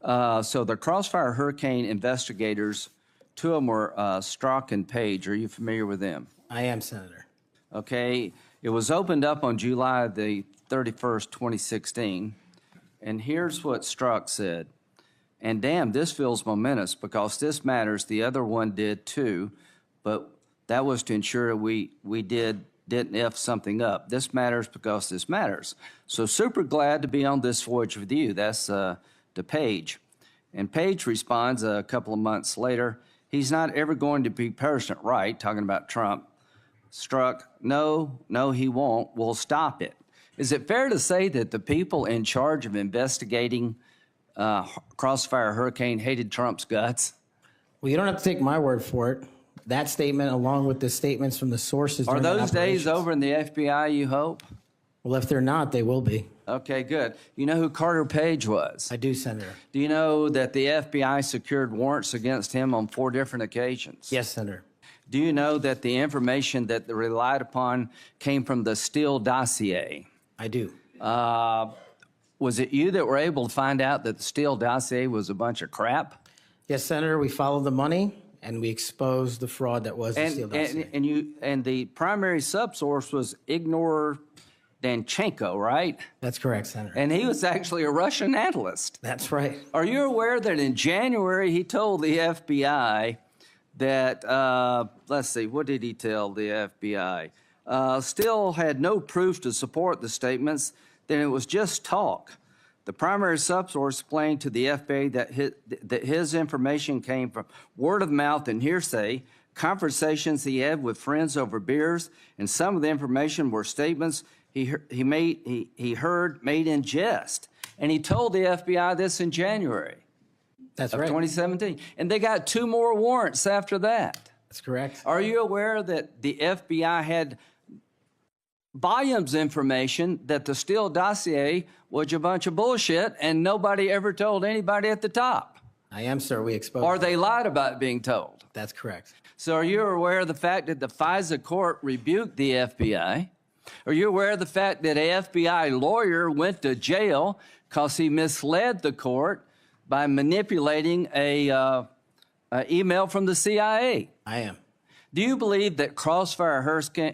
So the Crossfire Hurricane investigators, two of them were Strzok and Page. Are you familiar with them? I am, Senator. Okay. It was opened up on July the 31st, 2016. And here's what Strzok said. And damn, this feels momentous because this matters. The other one did too, but that was to ensure we didn't F something up. This matters because this matters. So super glad to be on this voyage with you. That's to Page. And Page responds a couple of months later, he's not ever going to be President right, talking about Trump. Strzok, no, he won't. We'll stop it. Is it fair to say that the people in charge of investigating Crossfire Hurricane hated Trump's guts? Well, you don't have to take my word for it. That statement, along with the statements from the sources. Are during the those days operations- over in the FBI, you hope? Well, if they're not, they will be. Okay, good. You know who Carter Page was? I do, Senator. Do you know that the FBI secured warrants against him on 4 different occasions? Yes, Senator. Do you know that the information that they relied upon came from the Steele dossier? I do. Was it you that were able to find out that the Steele dossier was a bunch of crap? Yes, Senator. We followed the money and we exposed the fraud that was the Steele dossier. And the primary subsource was Igor Danchenko, right? That's correct, Senator. And he was actually a Russian analyst. That's right. Are you aware that in January he told the FBI that, let's see, what did he tell the FBI? Steele had no proof to support the statements, then it was just talk. The primary subsource explained to the FBI that his information came from word of mouth and hearsay, conversations he had with friends over beers, and some of the information were statements he heard made in jest. And he told the FBI this in January. That's of right. 2017. And they got 2 more warrants after that. That's correct. Are you aware that the FBI had volumes of information that the Steele dossier was a bunch of bullshit and nobody ever told anybody at the top? I am, sir. We exposed Or it. they lied about being told. That's correct. So are you aware of the fact that the FISA court rebuked the FBI? Are you aware of the fact that an FBI lawyer went to jail because he misled the court by manipulating a email from the CIA? I am. Do you believe that Crossfire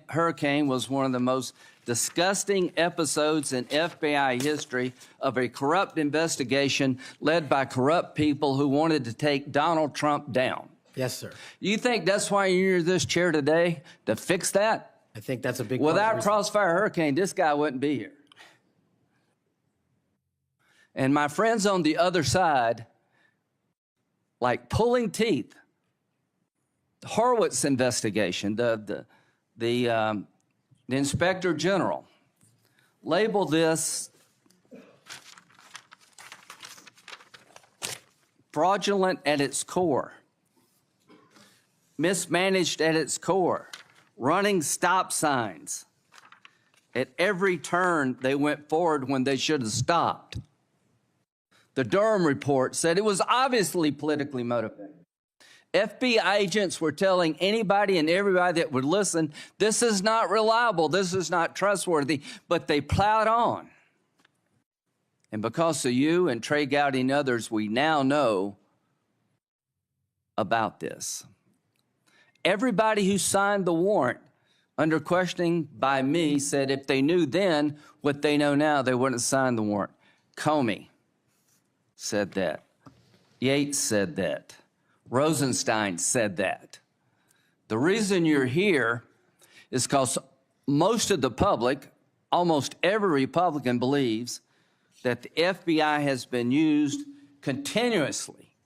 Hurricane was one of the most disgusting episodes in FBI history of a corrupt investigation led by corrupt people who wanted to take Donald Trump down? Yes, sir. You think that's why you're in this chair today, to fix that? I think that's a big part of the Without reason. Crossfire Hurricane, this guy wouldn't be here. And my friends on the other side, like pulling teeth, the Horowitz investigation, the Inspector General labeled this fraudulent at its core, mismanaged at its core, running stop signs. At every turn, they went forward when they should have stopped. The Durham report said it was obviously politically motivated. FBI agents were telling anybody and everybody that would listen, this is not reliable, this is not trustworthy, but they plowed on. And because of you and Trey Gowdy and others, we now know about this. Everybody who signed the warrant under questioning by me said if they knew then what they know now, they wouldn't have signed the warrant. Comey said that. Yates said that. Rosenstein said that. The reason you're here is because most of the public, almost every Republican believes that the FBI has been used continuously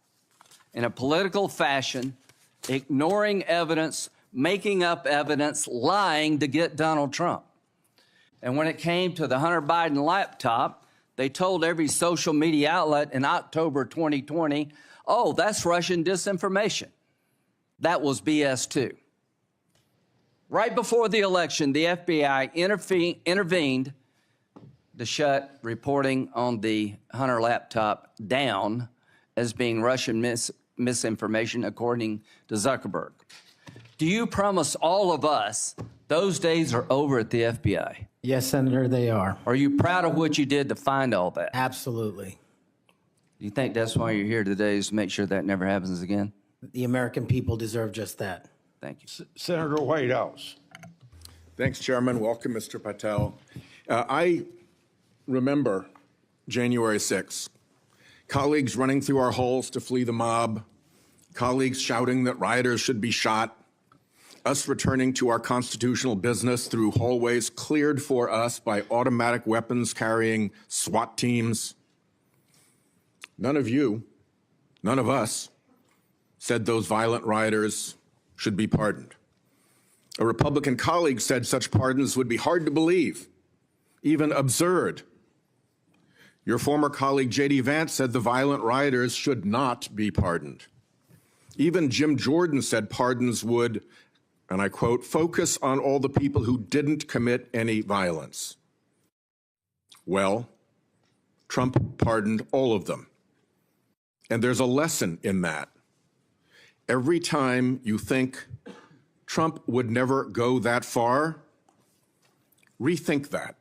in a political fashion, ignoring evidence, making up evidence, lying to get Donald Trump. And when it came to the Hunter Biden laptop, they told every social media outlet in October 2020, oh, that's Russian disinformation. That was BS too. Right before the election, the FBI intervened to shut reporting on the Hunter laptop down as being Russian misinformation, according to Zuckerberg. Do you promise all of us those days are over at the FBI? Yes, Senator, they are. Are you proud of what you did to find all that? Absolutely. Do you think that's why you're here today, is to make sure that never happens again? The American people deserve just that. Thank you. Senator Whitehouse. Thanks, Chairman. Welcome, Mr. Patel. I remember January 6th. Colleagues running through our halls to flee the mob, colleagues shouting that rioters should be shot, us returning to our constitutional business through hallways cleared for us by automatic weapons carrying SWAT teams. None of you, none of us, said those violent rioters should be pardoned. A Republican colleague said such pardons would be hard to believe, even absurd. Your former colleague, J.D. Vance, said the violent rioters should not be pardoned. Even Jim Jordan said pardons would, and I quote, focus on all the people who didn't commit any violence. Well, Trump pardoned all of them. And there's a lesson in that. Every time you think Trump would never go that far, rethink that.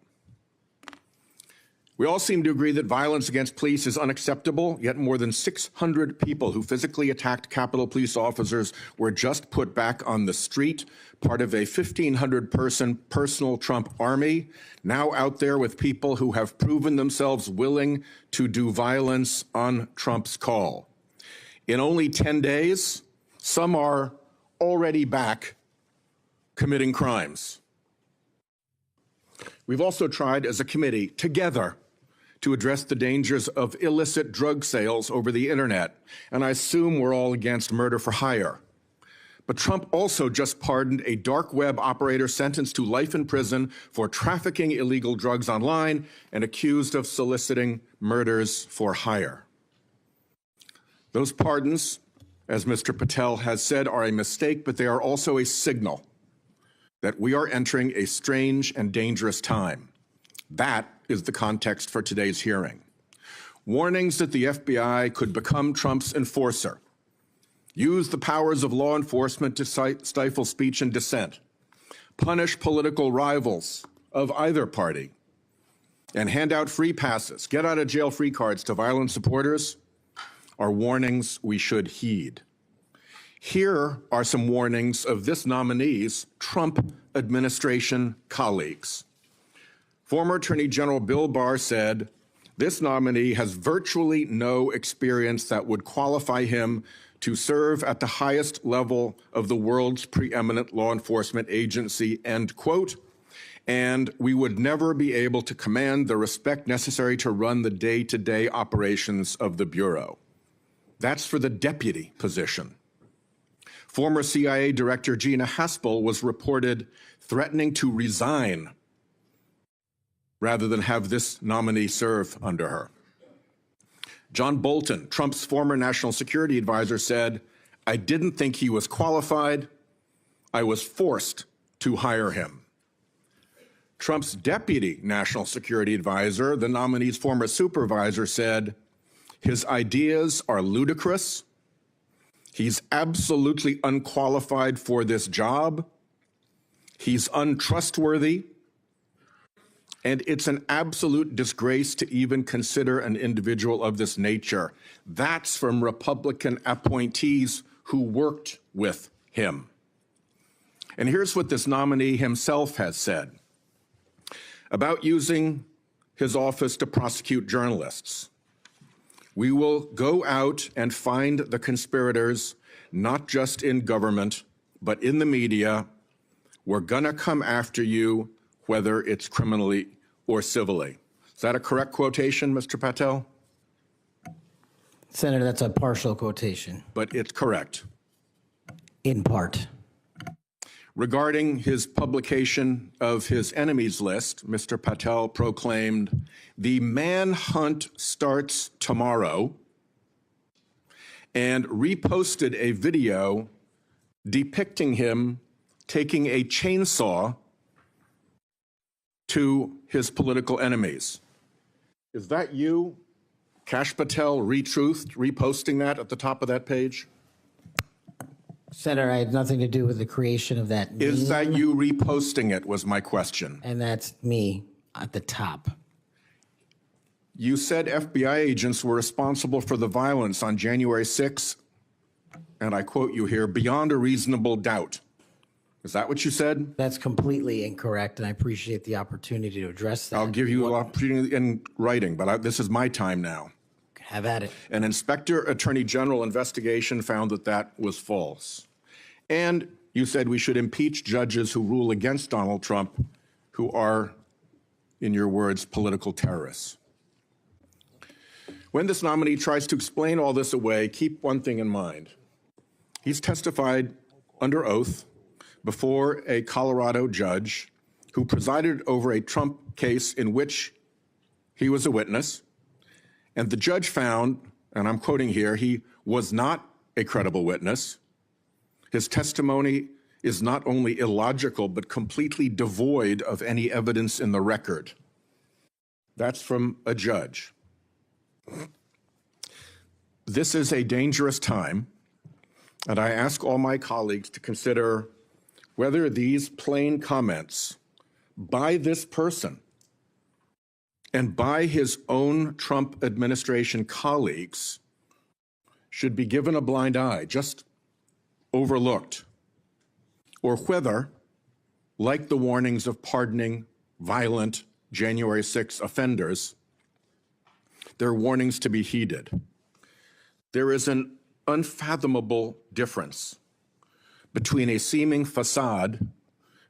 We all seem to agree that violence against police is unacceptable, yet more than 600 people who physically attacked Capitol Police officers were just put back on the street, part of a 1,500-person personal Trump army, now out there with people who have proven themselves willing to do violence on Trump's call. In only 10 days, some are already back committing crimes. We've also tried as a committee together to address the dangers of illicit drug sales over the internet, and I assume we're all against murder for hire. But Trump also just pardoned a dark web operator sentenced to life in prison for trafficking illegal drugs online and accused of soliciting murders for hire. Those pardons, as Mr. Patel has said, are a mistake, but they are also a signal that we are entering a strange and dangerous time. That is the context for today's hearing. Warnings that the FBI could become Trump's enforcer, use the powers of law enforcement to stifle speech and dissent, punish political rivals of either party, and hand out free passes, get out of jail free cards to violent supporters are warnings we should heed. Here are some warnings of this nominee's Trump administration colleagues. Former Attorney General Bill Barr said, this nominee has virtually no experience that would qualify him to serve at the highest level of the world's preeminent law enforcement agency, end quote, and we would never be able to command the respect necessary to run the day-to-day operations of the Bureau. That's for the deputy position. Former CIA Director Gina Haspel was reported threatening to resign rather than have this nominee serve under her. John Bolton, Trump's former national security advisor, said, I didn't think he was qualified. I was forced to hire him. Trump's deputy national security advisor, the nominee's former supervisor, said, his ideas are ludicrous. He's absolutely unqualified for this job. He's untrustworthy. And it's an absolute disgrace to even consider an individual of this nature. That's from Republican appointees who worked with him. And here's what this nominee himself has said about using his office to prosecute journalists. We will go out and find the conspirators, not just in government, but in the media. We're gonna come after you. whether it's criminally or civilly. Is that a correct quotation, Mr. Patel? Senator, that's a partial quotation. But it's correct. In part. Regarding his publication of his enemies list, Mr. Patel proclaimed, "The manhunt starts tomorrow," and reposted a video depicting him taking a chainsaw to his political enemies. Is that you, Kash Patel, reposting that at the top of that page? Senator, I had nothing to do with the creation of that meme. Is that you reposting it, was my question. And that's me at the top. You said FBI agents were responsible for the violence on January 6th, and I quote you here, "beyond a reasonable doubt." Is that what you said? That's completely incorrect, and I appreciate the opportunity to address that. I'll give you an opportunity in writing, but this is my time now. Have at it. An Inspector Attorney General investigation found that that was false. And you said we should impeach judges who rule against Donald Trump, who are, in your words, political terrorists. When this nominee tries to explain all this away, keep one thing in mind. He's testified under oath before a Colorado judge who presided over a Trump case in which he was a witness. And the judge found, and I'm quoting here, he was not a credible witness. His testimony is not only illogical, but completely devoid of any evidence in the record. That's from a judge. This is a dangerous time, and I ask all my colleagues to consider whether these plain comments by this person and by his own Trump administration colleagues should be given a blind eye, just overlooked, or whether, like the warnings of pardoning violent January 6 offenders, they're warnings to be heeded. There is an unfathomable difference between a seeming facade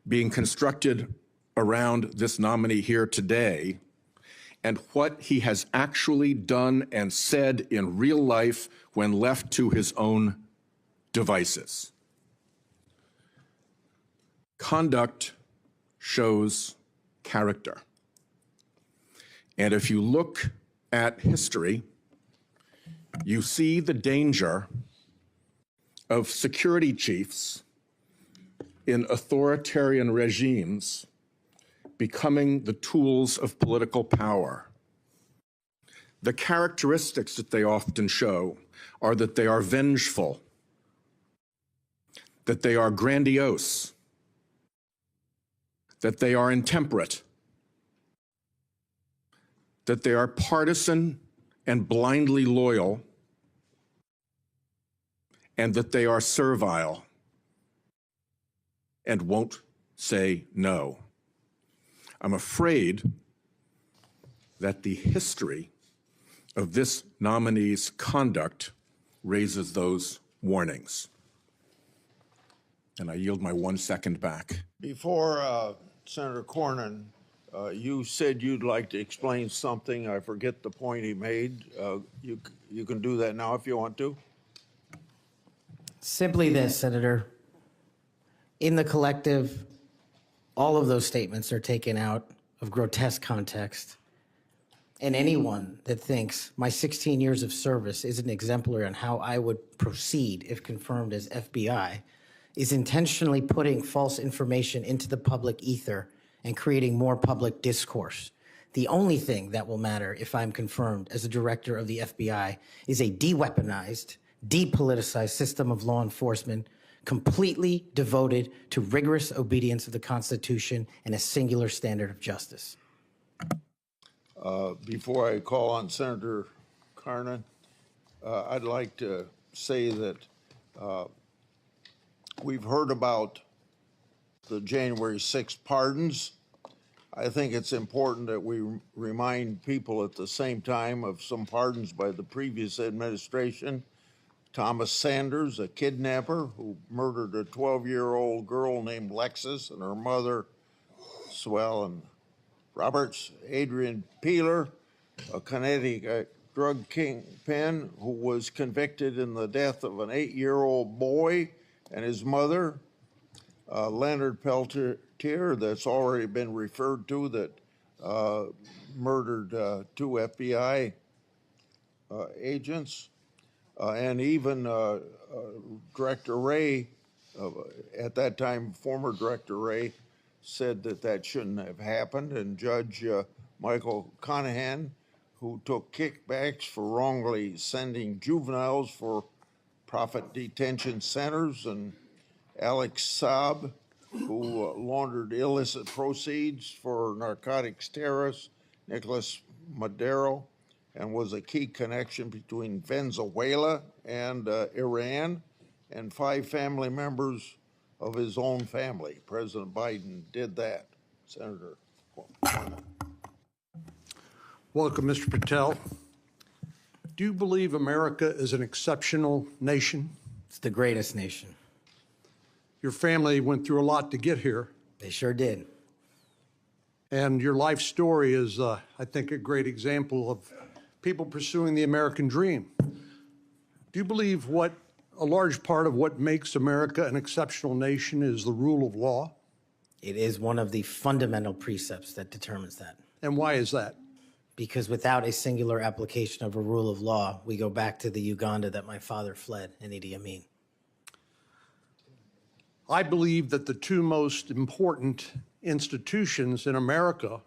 being constructed around this nominee here today and what he has actually done and said in real life when left to his own devices. Conduct shows character. And if you look at history, you see the danger of security chiefs in authoritarian regimes becoming the tools of political power. The characteristics that they often show are that they are vengeful, that they are grandiose, that they are intemperate, that they are partisan and blindly loyal, and that they are servile and won't say no. I'm afraid that the history of this nominee's conduct raises those warnings. And I yield my 1 second back. Before Senator Cornyn, you said you'd like to explain something. I forget the point he made. You can do that now if you want to. Simply this, Senator. In the collective, all of those statements are taken out of grotesque context. And anyone that thinks my 16 years of service isn't exemplary on how I would proceed if confirmed as FBI is intentionally putting false information into the public ether and creating more public discourse. The only thing that will matter if I'm confirmed as a director of the FBI is a de-weaponized, depoliticized system of law enforcement completely devoted to rigorous obedience of the Constitution and a singular standard of justice. Before I call on Senator Cornyn, I'd like to say that we've heard about the January 6th pardons. I think it's important that we remind people at the same time of some pardons by the previous administration. Thomas Sanders, a kidnapper who murdered a 12-year-old girl named Lexis and her mother Maxwell Roberts, Adrian Peeler, a Connecticut drug kingpin who was convicted in the death of an 8-year-old boy and his mother, Leonard Peltier, that's already been referred to, that murdered 2 FBI agents, and even Director Ray, at that time, former Director Ray, said that shouldn't have happened, and Judge Michael Conahan, who took kickbacks for wrongly sending juveniles for profit detention centers, and Alex Saab, who laundered illicit proceeds for narcotics terrorists, Nicholas Madero, and was a key connection between Venezuela and Iran, and 5 family members of his own family. President Biden did that. Senator. Welcome, Mr. Patel. Do you believe America is an exceptional nation? It's the greatest nation. Your family went through a lot to get here. They sure did. And your life story is, I think, a great example of people pursuing the American dream. Do you believe a large part of what makes America an exceptional nation is the rule of law? It is one of the fundamental precepts that determines that. And why is that? Because without a singular application of a rule of law, we go back to the Uganda that my father fled in Idi Amin. I believe that the 2 most important institutions in America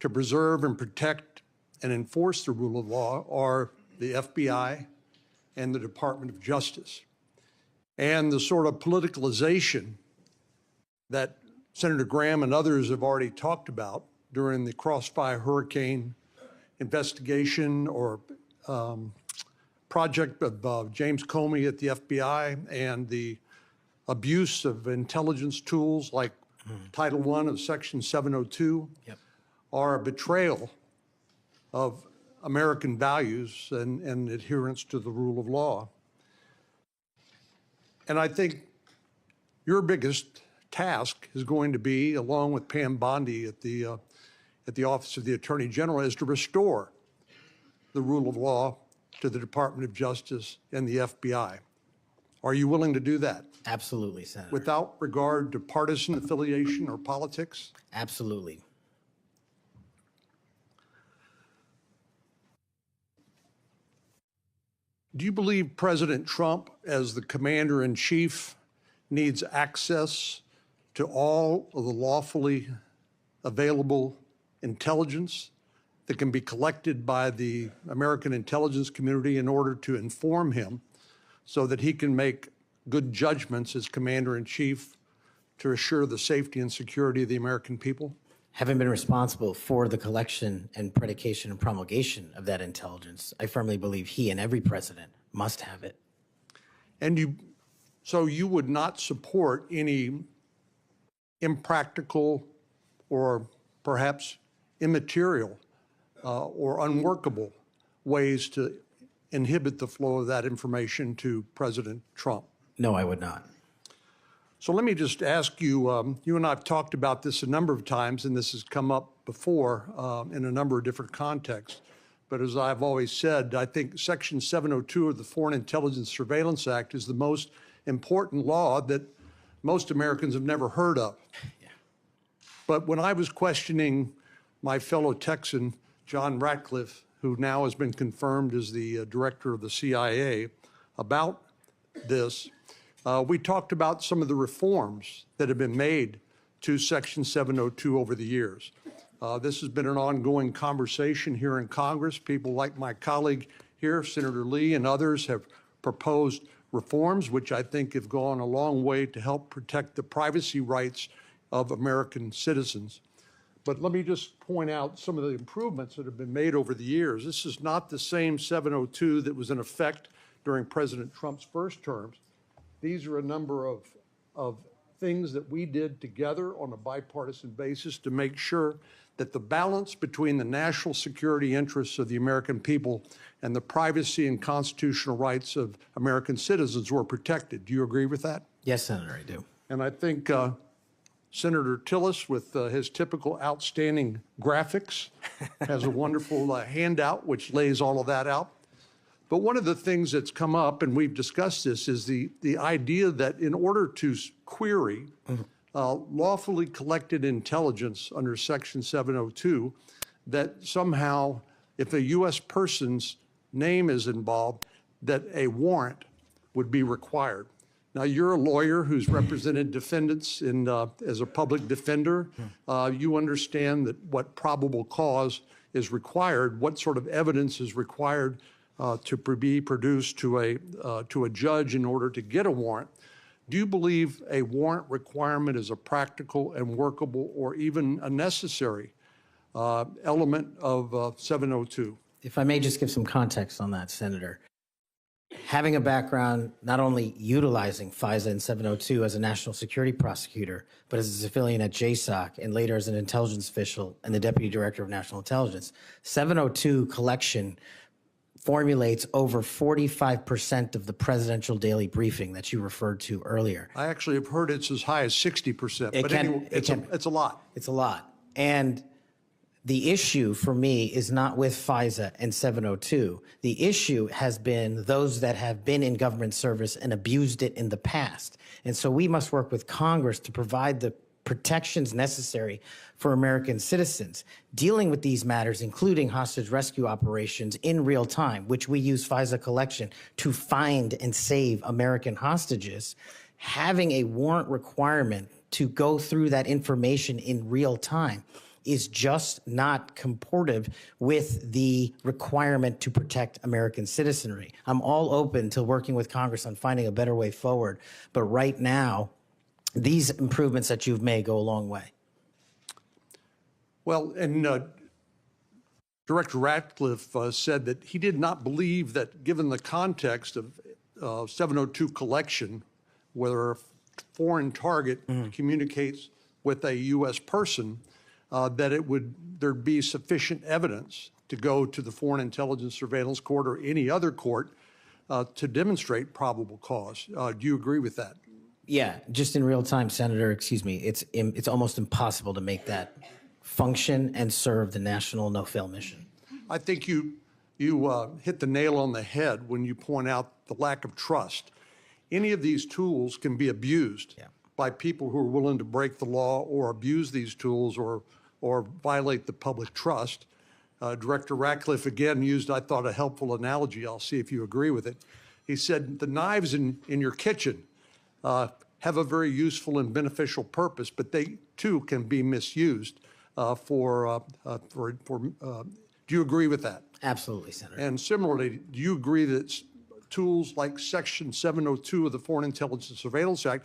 to preserve and protect and enforce the rule of law are the FBI and the Department of Justice. And the sort of politicalization that Senator Graham and others have already talked about during the Crossfire Hurricane investigation or project of James Comey at the FBI, and the abuse of intelligence tools like Title I of Section 702 are a betrayal of American values and adherence to the rule of law. And I think your biggest task is going to be, along with Pam Bondi at the Office of the Attorney General, is to restore the rule of law to the Department of Justice and the FBI. Are you willing to do that? Absolutely, Senator. Without regard to partisan affiliation or politics? Absolutely. Do you believe President Trump, as the commander-in-chief, needs access to all of the lawfully available intelligence that can be collected by the American intelligence community in order to inform him so that he can make good judgments as commander-in-chief to assure the safety and security of the American people? Having been responsible for the collection and predication and promulgation of that intelligence, I firmly believe he and every president must have it. And so you would not support any impractical or perhaps immaterial or unworkable ways to inhibit the flow of that information to President Trump? No, I would not. So let me just ask you, you and I have talked about this a number of times, and this has come up before in a number of different contexts. But as I've always said, I think Section 702 of the Foreign Intelligence Surveillance Act is the most important law that most Americans have never heard of. Yeah. But when I was questioning my fellow Texan, John Ratcliffe, who now has been confirmed as the director of the CIA, about this, we talked about some of the reforms that have been made to Section 702 over the years. This has been an ongoing conversation here in Congress. People like my colleague here, Senator Lee, and others have proposed reforms, which I think have gone a long way to help protect the privacy rights of American citizens. But let me just point out some of the improvements that have been made over the years. This is not the same 702 that was in effect during President Trump's first terms. These are a number of things that we did together on a bipartisan basis to make sure that the balance between the national security interests of the American people and the privacy and constitutional rights of American citizens were protected. Do you agree with that? Yes, Senator, I do. And I think Senator Tillis, with his typical outstanding graphics, has a wonderful handout which lays all of that out. But one of the things that's come up, and we've discussed this, is the idea that in order to query lawfully collected intelligence under Section 702, that somehow if a U.S. person's name is involved, that a warrant would be required. Now, you're a lawyer who's represented defendants as a public defender. You understand that what probable cause is required, what sort of evidence is required to be produced to a judge in order to get a warrant. Do you believe a warrant requirement is a practical and workable or even a necessary element of 702? If I may just give some context on that, Senator. Having a background not only utilizing FISA and 702 as a national security prosecutor, but as a civilian at JSOC and later as an intelligence official and the Deputy Director of National Intelligence, 702 collection formulates over 45% of the presidential daily briefing that you referred to earlier. I actually have heard it's as high as 60%, but anyway, it's a lot. It's a lot. And the issue for me is not with FISA and 702. The issue has been those that have been in government service and abused it in the past. And so we must work with Congress to provide the protections necessary for American citizens. Dealing with these matters, including hostage rescue operations in real time, which we use FISA collection to find and save American hostages, having a warrant requirement to go through that information in real time is just not comportive with the requirement to protect American citizenry. I'm all open to working with Congress on finding a better way forward, but right now, these improvements that you've made go a long way. Well, and Director Ratcliffe said that he did not believe that, given the context of 702 collection, whether a foreign target communicates with a U.S. person, that there'd be sufficient evidence to go to the Foreign Intelligence Surveillance Court or any other court to demonstrate probable cause. Do you agree with that? Yeah, just in real time, Senator, excuse me, it's almost impossible to make that function and serve the national no-fail mission. I think you hit the nail on the head when you point out the lack of trust. Any of these tools can be abused by people who are willing to break the law or abuse these tools or violate the public trust. Director Ratcliffe again used, I thought, a helpful analogy. I'll see if you agree with it. He said the knives in your kitchen have a very useful and beneficial purpose, but they too can be misused do you agree with that? Absolutely, Senator. And similarly, do you agree that tools like Section 702 of the Foreign Intelligence Surveillance Act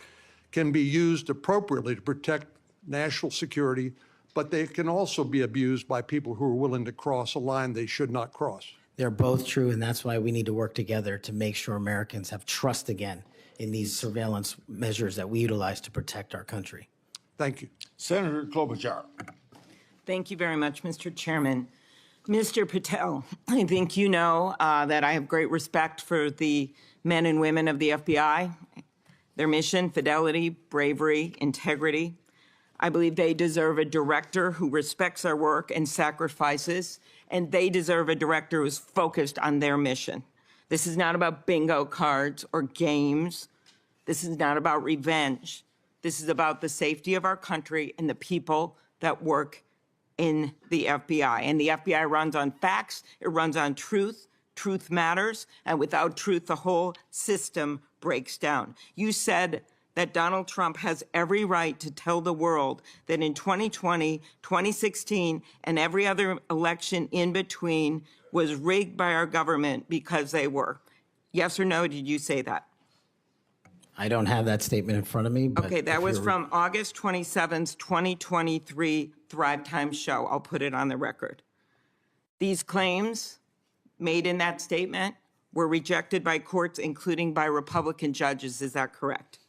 can be used appropriately to protect national security, but they can also be abused by people who are willing to cross a line they should not cross? They're both true, and that's why we need to work together to make sure Americans have trust again in these surveillance measures that we utilize to protect our country. Thank you. Senator Klobuchar. Thank you very much, Mr. Chairman. Mr. Patel, I think you know that I have great respect for the men and women of the FBI, their mission, fidelity, bravery, integrity. I believe they deserve a director who respects our work and sacrifices, and they deserve a director who's focused on their mission. This is not about bingo cards or games. This is not about revenge. This is about the safety of our country and the people that work in the FBI. And the FBI runs on facts, it runs on truth. Truth matters, and without truth, the whole system breaks down. You said that Donald Trump has every right to tell the world that in 2020, 2016, and every other election in between was rigged by our government because they were. Yes or no, did you say that? I don't have that statement in front of me. But okay, that was from August 27th, 2023 Thrive Time show. I'll put it on the record. These claims made in that statement were rejected by courts, including by Republican judges. Is that correct?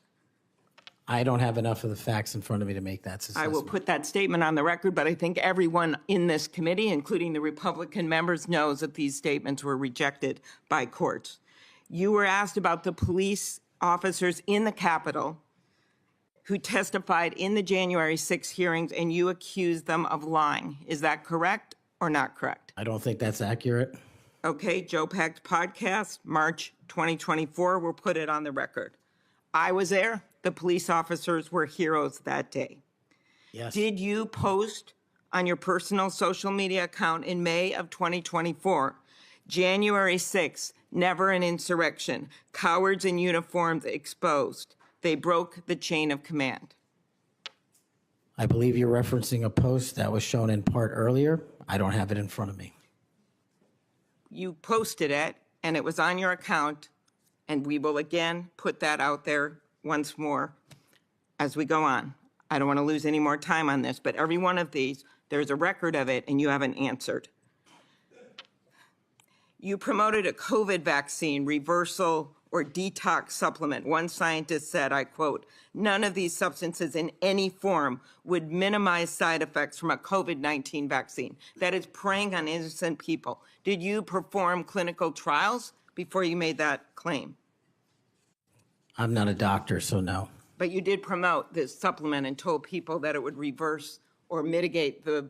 I don't have enough of the facts in front of me to make that assessment. I will put that statement on the record, but I think everyone in this committee, including the Republican members, knows that these statements were rejected by courts. You were asked about the police officers in the Capitol who testified in the January 6 hearings, and you accused them of lying. Is that correct or not correct? I don't think that's accurate. Okay, Joe Pack's podcast, March 2024, we'll put it on the record. I was there. The police officers were heroes that day. Yes. Did you post on your personal social media account in May of 2024, January 6th, never an insurrection, cowards in uniforms exposed. They broke the chain of command. I believe you're referencing a post that was shown in part earlier. I don't have it in front of me. You posted it, and it was on your account, and we will again put that out there once more as we go on. I don't want to lose any more time on this, but every one of these, there's a record of it, and you haven't answered. You promoted a COVID vaccine reversal or detox supplement. One scientist said, I quote, "None of these substances in any form would minimize side effects from a COVID-19 vaccine." That is preying on innocent people. Did you perform clinical trials before you made that claim? I'm not a doctor, so no. But you did promote this supplement and told people that it would reverse or mitigate the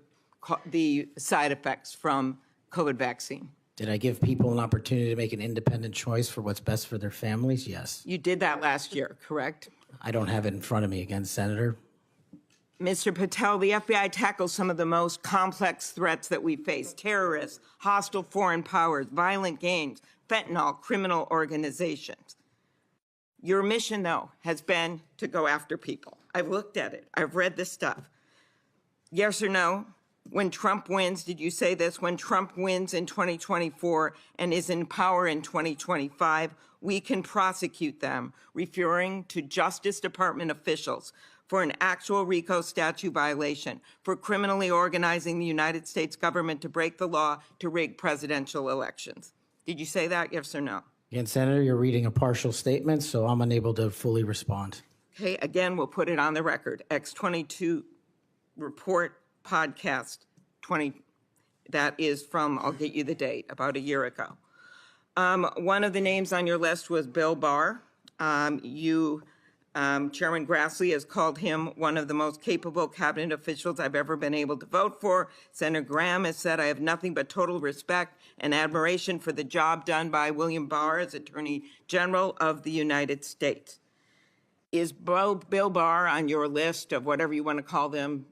side effects from COVID vaccine. Did I give people an opportunity to make an independent choice for what's best for their families? Yes. You did that last year, correct? I don't have it in front of me again, Senator. Mr. Patel, the FBI tackles some of the most complex threats that we face: terrorists, hostile foreign powers, violent gangs, fentanyl, criminal organizations. Your mission, though, has been to go after people. I've looked at it. I've read this stuff. Yes or no? When Trump wins, did you say this? When Trump wins in 2024 and is in power in 2025, we can prosecute them, referring to Justice Department officials for an actual RICO statute violation, for criminally organizing the United States government to break the law to rig presidential elections. Did you say that, yes or no? Again, Senator, you're reading a partial statement, so I'm unable to fully respond. Okay, again, we'll put it on the record. X22 report podcast 20, that is from, I'll get you the date, about a year ago. One of the names on your list was Bill Barr. Chairman Grassley has called him one of the most capable cabinet officials I've ever been able to vote for. Senator Graham has said, I have nothing but total respect and admiration for the job done by William Barr as Attorney General of the United States. Is Bill Barr on your list of whatever you want to call them,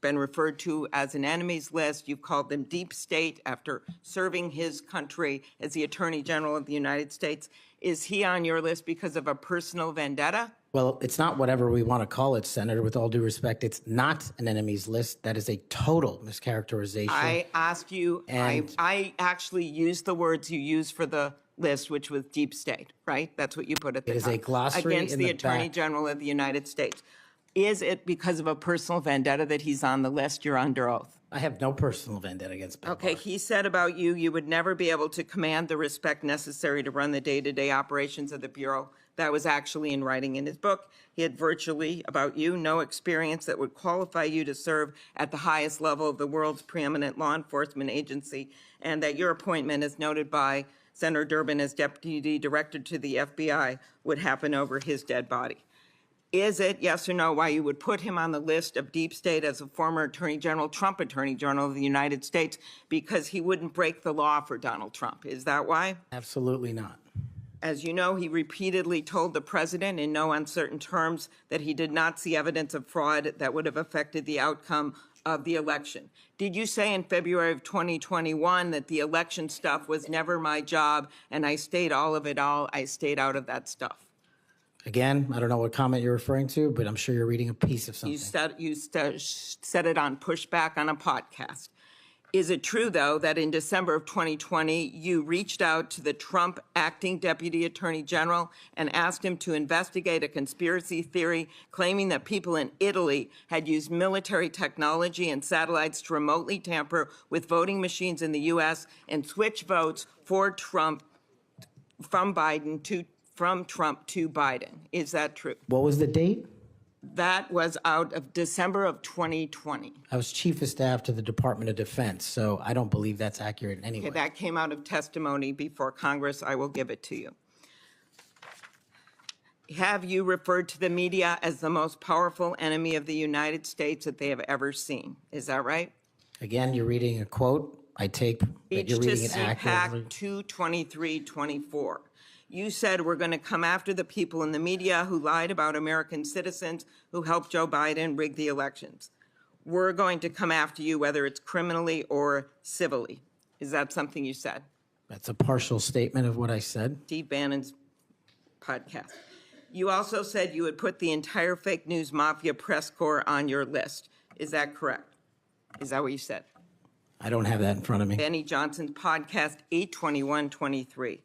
been referred to as an enemies list? You've called them deep state after serving his country as the Attorney General of the United States. Is he on your list because of a personal vendetta? Well, it's not whatever we want to call it, Senator. With all due respect, it's not an enemies list. That is a total mischaracterization. I asked you, I actually used the words you used for the list, which was deep state, right? That's what you put at the top. It is a glossary against in the the Attorney back. General of the United States. Is it because of a personal vendetta that he's on the list? You're under oath. I have no personal vendetta against Bill Okay, Barr. he said about you, you would never be able to command the respect necessary to run the day-to-day operations of the Bureau. That was actually in writing in his book. He had virtually, about you, no experience that would qualify you to serve at the highest level of the world's preeminent law enforcement agency, and that your appointment, as noted by Senator Durbin as Deputy Director to the FBI, would happen over his dead body. Is it, yes or no, why you would put him on the list of deep state as a former Attorney General, Trump Attorney General of the United States, because he wouldn't break the law for Donald Trump? Is that why? Absolutely not. As you know, he repeatedly told the president in no uncertain terms that he did not see evidence of fraud that would have affected the outcome of the election. Did you say in February of 2021 that the election stuff was never my job and I stayed I stayed out of that stuff? Again, I don't know what comment you're referring to, but I'm sure you're reading a piece of something. You said it on Pushback on a podcast. Is it true, though, that in December of 2020, you reached out to the Trump acting Deputy Attorney General and asked him to investigate a conspiracy theory claiming that people in Italy had used military technology and satellites to remotely tamper with voting machines in the U.S. and switch votes for Trump from Trump to Biden? Is that true? What was the date? That was out of December of 2020. I was Chief of Staff to the Department of Defense, so I don't believe that's accurate in any way. Okay, that came out of testimony before Congress. I will give it to you. have you referred to the media as the most powerful enemy of the United States that they have ever seen. Is that right? Again, you're reading a quote. I take that you're reading it accurately. CPAC 22324. You said we're going to come after the people in the media who lied about American citizens who helped Joe Biden rig the elections. We're going to come after you whether it's criminally or civilly. Is that something you said? That's a partial statement of what I said. Steve Bannon's podcast. You also said you would put the entire fake news mafia press corps on your list. Is that correct? Is that what you said? I don't have that in front of me. Benny Johnson's podcast 82123.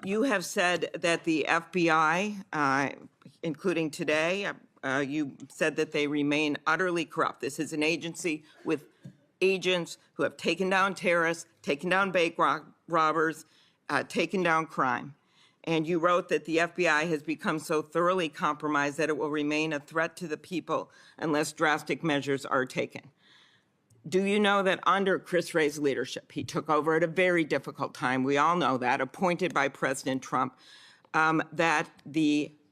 You have said that the FBI, including today, you said that they remain utterly corrupt. This is an agency with agents who have taken down terrorists, taken down bank robbers, taken down crime. And you wrote that the FBI has become so thoroughly compromised that it will remain a threat to the people unless drastic measures are taken. Do you know that under Chris Wray's leadership, he took over at a very difficult time, we all know that, appointed by President Trump, that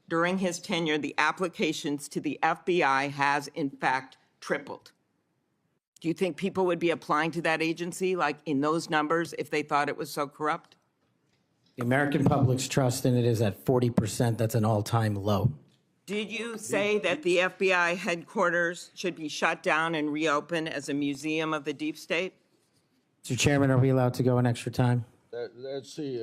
during his tenure, the applications to the FBI has in fact tripled? Do you think people would be applying to that agency like in those numbers if they thought it was so corrupt? The American public's trust in it is at 40%. That's an all-time low. Did you say that the FBI headquarters should be shut down and reopened as a museum of the deep state? Mr. Chairman, are we allowed to go an extra time? Let's see,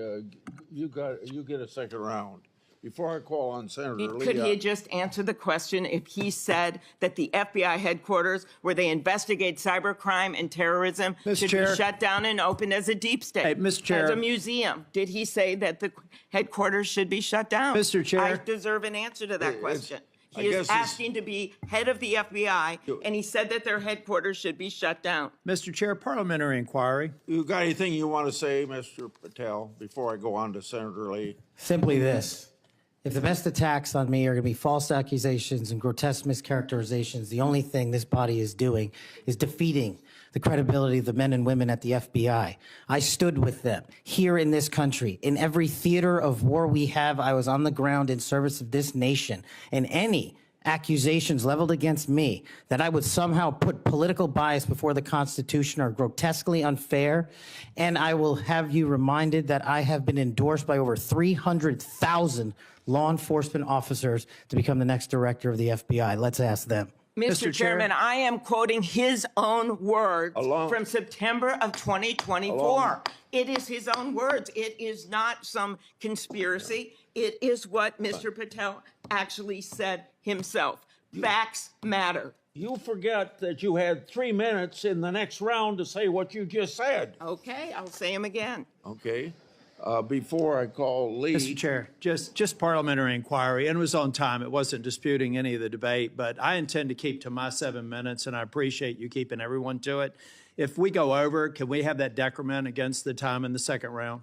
you get a second round. Before I call on Senator Lee. Could he just answer the question if he said that the FBI headquarters, where they investigate cybercrime and terrorism, should be shut down and opened as a deep state? Hey, Mr. Chair. As a museum. Did he say that the headquarters should be shut down? Mr. Chair. I deserve an answer to that question. He is asking to be head of the FBI, and he said that their headquarters should be shut down. Mr. Chair, parliamentary inquiry. You got anything you want to say, Mr. Patel, before I go on to Senator Lee? Simply this. If the best attacks on me are going to be false accusations and grotesque mischaracterizations, the only thing this body is doing is defeating the credibility of the men and women at the FBI. I stood with them here in this country. In every theater of war we have, I was on the ground in service of this nation. And any accusations leveled against me that I would somehow put political bias before the Constitution are grotesquely unfair. And I will have you reminded that I have been endorsed by over 300,000 law enforcement officers to become the next director of the FBI. Let's ask them. Mr. Chairman, I am quoting his own words from September of 2024. It is his own words. It is not some conspiracy. It is what Mr. Patel actually said himself. Facts matter. You forget that you had 3 minutes in the next round to say what you just said. Okay, I'll say them again. Okay. Before I call Lee. Mr. Chair, just parliamentary inquiry, and it was on time. It wasn't disputing any of the debate, but I intend to keep to my 7 minutes, and I appreciate you keeping everyone to it. If we go over, can we have that decrement against the time in the second round?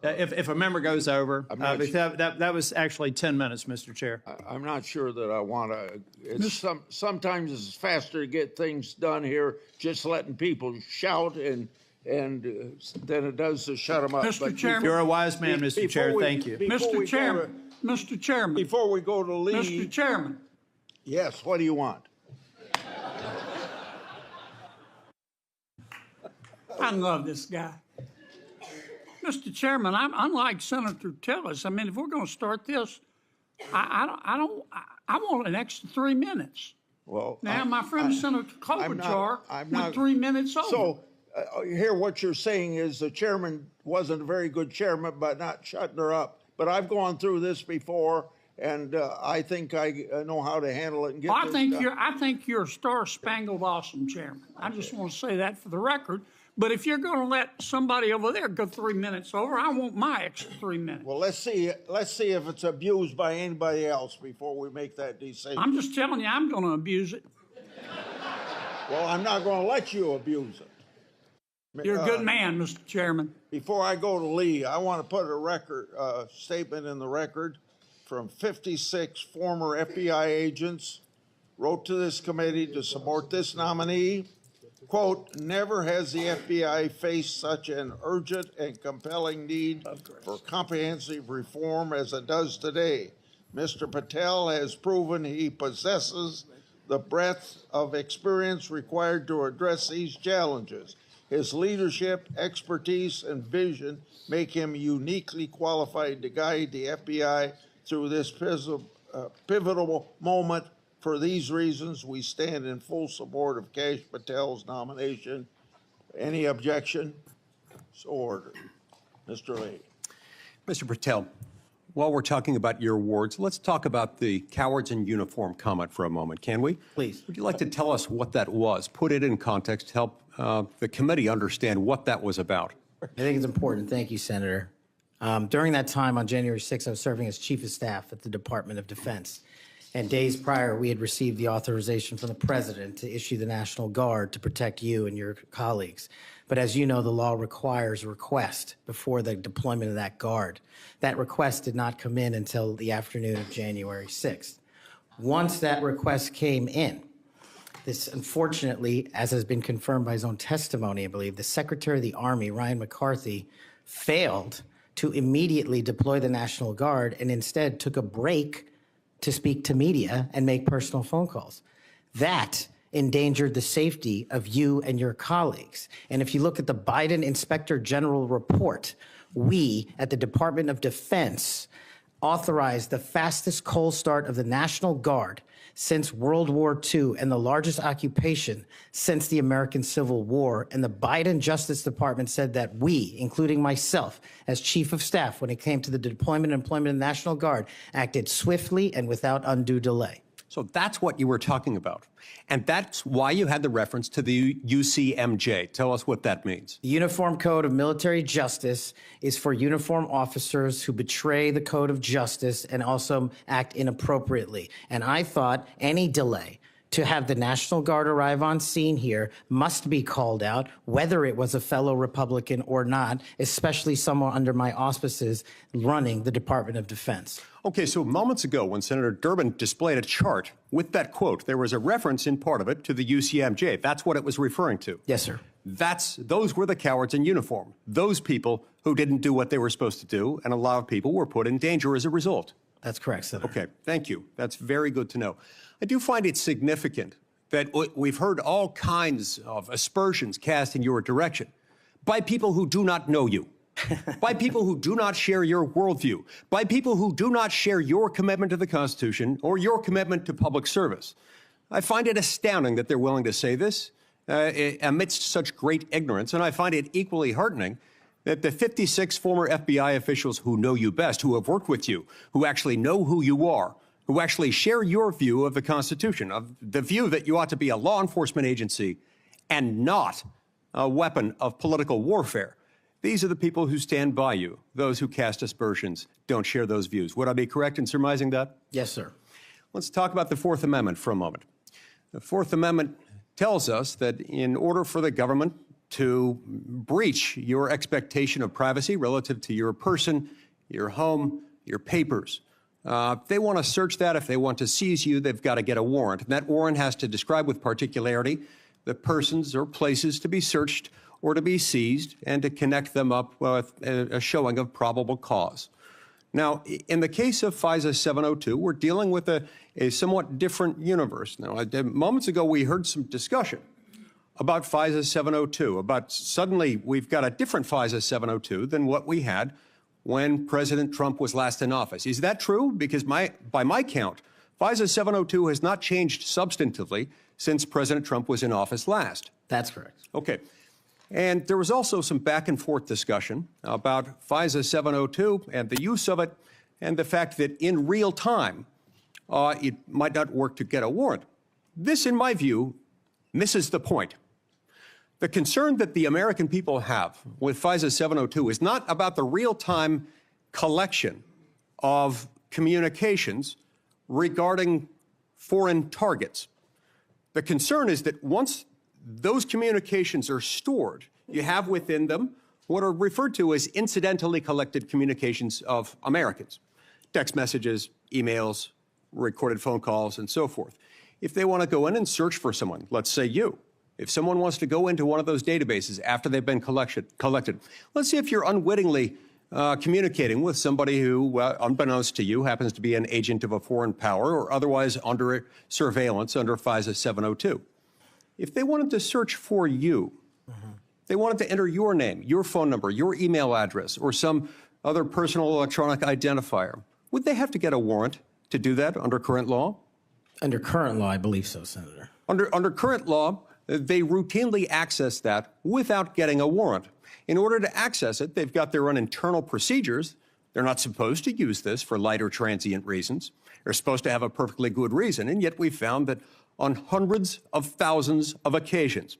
If a member goes over, that was actually 10 minutes, Mr. Chair. I'm not sure that I want to. Sometimes it's faster to get things done here, just letting people shout and than it does to shut them up. Mr. Chairman. You're a wise man, Mr. Chair. Thank you. Mr. Chairman. Mr. Chairman. Before we go to Lee. Mr. Chairman. Yes, what do you want? I love this guy. Mr. Chairman, I'm unlike Senator Tillis. I mean, if we're going to start this, I want an extra 3 minutes. Well, now, my friend Senator Klobuchar went 3 minutes over. So, here what you're saying is the chairman wasn't a very good chairman by not shutting her up. But I've gone through this before, and I think I know how to handle it and get this done. I think you're a star-spangled awesome chairman. I just want to say that for the record. But if you're going to let somebody over there go 3 minutes over, I want my extra 3 minutes. Well, let's see if it's abused by anybody else before we make that decision. I'm just telling you, I'm going to abuse it. Well, I'm not going to let you abuse it. You're a good man, Mr. Chairman. Before I go to Lee, I want to put a statement in the record from 56 former FBI agents wrote to this committee to support this nominee. quote, never has the FBI faced such an urgent and compelling need for comprehensive reform as it does today. Mr. Patel has proven he possesses the breadth of experience required to address these challenges. His leadership, expertise, and vision make him uniquely qualified to guide the FBI through this pivotal moment. For these reasons, we stand in full support of Kash Patel's nomination. Any objection? So ordered. Mr. Lee. Mr. Patel, while we're talking about your awards, let's talk about the cowards in uniform comment for a moment, can we? Please. Would you like to tell us what that was? Put it in context to help the committee understand what that was about. I think it's important. Thank you, Senator. During that time on January 6th, I was serving as Chief of Staff at the Department of Defense. And days prior, we had received the authorization from the President to issue the National Guard to protect you and your colleagues. But as you know, the law requires a request before the deployment of that guard. That request did not come in until the afternoon of January 6th. Once that request came in, this, unfortunately, as has been confirmed by his own testimony, I believe, the Secretary of the Army, Ryan McCarthy, failed to immediately deploy the National Guard and instead took a break to speak to media and make personal phone calls. That endangered the safety of you and your colleagues. And if you look at the Biden Inspector General report, we at the Department of Defense authorized the fastest cold start of the National Guard since World War II and the largest occupation since the American Civil War. And the Biden Justice Department said that we, including myself as Chief of Staff, when it came to the deployment and employment of the National Guard, acted swiftly and without undue delay. So that's what you were talking about. And that's why you had the reference to the UCMJ. Tell us what that means. The Uniform Code of Military Justice is for uniform officers who betray the code of justice and also act inappropriately. And I thought any delay to have the National Guard arrive on scene here must be called out, whether it was a fellow Republican or not, especially someone under my auspices running the Department of Defense. Okay, so moments ago when Senator Durbin displayed a chart with that quote, there was a reference in part of it to the UCMJ. That's what it was referring to. Yes, sir. Those were the cowards in uniform. Those people who didn't do what they were supposed to do, and a lot of people were put in danger as a result. That's correct, Senator. Okay, thank you. That's very good to know. I do find it significant that we've heard all kinds of aspersions cast in your direction by people who do not know you, by people who do not share your worldview, by people who do not share your commitment to the Constitution or your commitment to public service. I find it astounding that they're willing to say this amidst such great ignorance, and I find it equally heartening that the 56 former FBI officials who know you best, who have worked with you, who actually know who you are, who actually share your view of the Constitution, of the view that you ought to be a law enforcement agency and not a weapon of political warfare. These are the people who stand by you. Those who cast aspersions don't share those views. Would I be correct in surmising that? Yes, sir. Let's talk about the Fourth Amendment for a moment. The Fourth Amendment tells us that in order for the government to breach your expectation of privacy relative to your person, your home, your papers, if they want to search that, if they want to seize you, they've got to get a warrant. And that warrant has to describe with particularity the persons or places to be searched or to be seized and to connect them up with a showing of probable cause. Now, in the case of FISA 702, we're dealing with a somewhat different universe. Now, moments ago, we heard some discussion about FISA 702, about suddenly we've got a different FISA 702 than what we had when President Trump was last in office. Is that true? Because by my count, FISA 702 has not changed substantively since President Trump was in office last. That's correct. Okay. And there was also some back and forth discussion about FISA 702 and the use of it and the fact that in real time, it might not work to get a warrant. This, in my view, misses the point. The concern that the American people have with FISA 702 is not about the real-time collection of communications regarding foreign targets. The concern is that once those communications are stored, you have within them what are referred to as incidentally collected communications of Americans, text messages, emails, recorded phone calls, and so forth. If they want to go in and search for someone, let's say you, If someone wants to go into one of those databases after they've been collected, let's see if you're unwittingly communicating with somebody who, unbeknownst to you, happens to be an agent of a foreign power or otherwise under surveillance under FISA 702. If they wanted to search for you, they wanted to enter your name, your phone number, your email address, or some other personal electronic identifier, would they have to get a warrant to do that under current law? Under current law, I believe so, Senator. Under current law, they routinely access that without getting a warrant. In order to access it, they've got their own internal procedures. They're not supposed to use this for light or transient reasons. They're supposed to have a perfectly good reason, and yet we've found that on hundreds of thousands of occasions,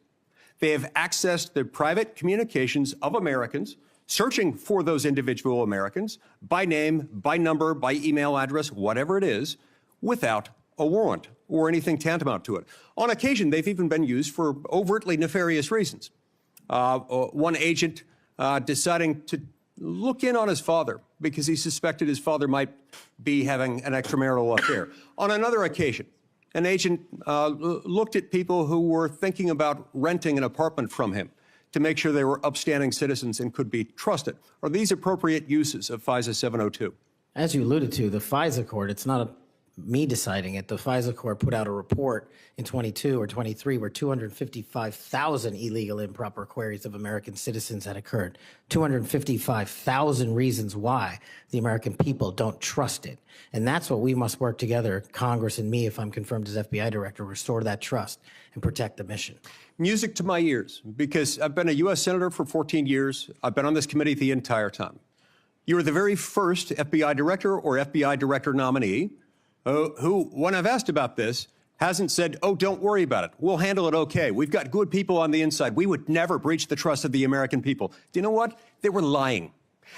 they have accessed the private communications of Americans, searching for those individual Americans by name, by number, by email address, whatever it is, without a warrant or anything tantamount to it. On occasion, they've even been used for overtly nefarious reasons. One agent deciding to look in on his father because he suspected his father might be having an extramarital affair. On another occasion, an agent looked at people who were thinking about renting an apartment from him to make sure they were upstanding citizens and could be trusted. Are these appropriate uses of FISA 702? As you alluded to, the FISA court, it's not me deciding it. The FISA court put out a report in 22 or 23 where 255,000 illegal improper queries of American citizens had occurred. 255,000 reasons why the American people don't trust it. And that's what we must work together, Congress and me, if I'm confirmed as FBI director, restore that trust and protect the mission. Music to my ears, because I've been a U.S. Senator for 14 years. I've been on this committee the entire time. You were the very first FBI director or FBI director nominee who, when I've asked about this, hasn't said, oh, don't worry about it. We'll handle it okay. We've got good people on the inside. We would never breach the trust of the American people. Do you know what? They were lying.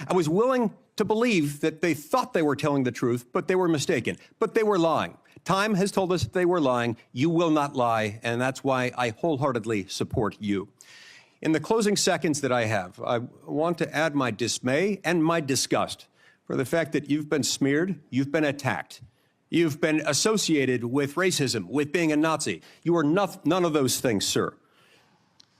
I was willing to believe that they thought they were telling the truth, but they were mistaken. But they were lying. Time has told us that they were lying. You will not lie, and that's why I wholeheartedly support you. In the closing seconds that I have, I want to add my dismay and my disgust for the fact that you've been smeared, you've been attacked. You've been associated with racism, with being a Nazi. You are none of those things, sir.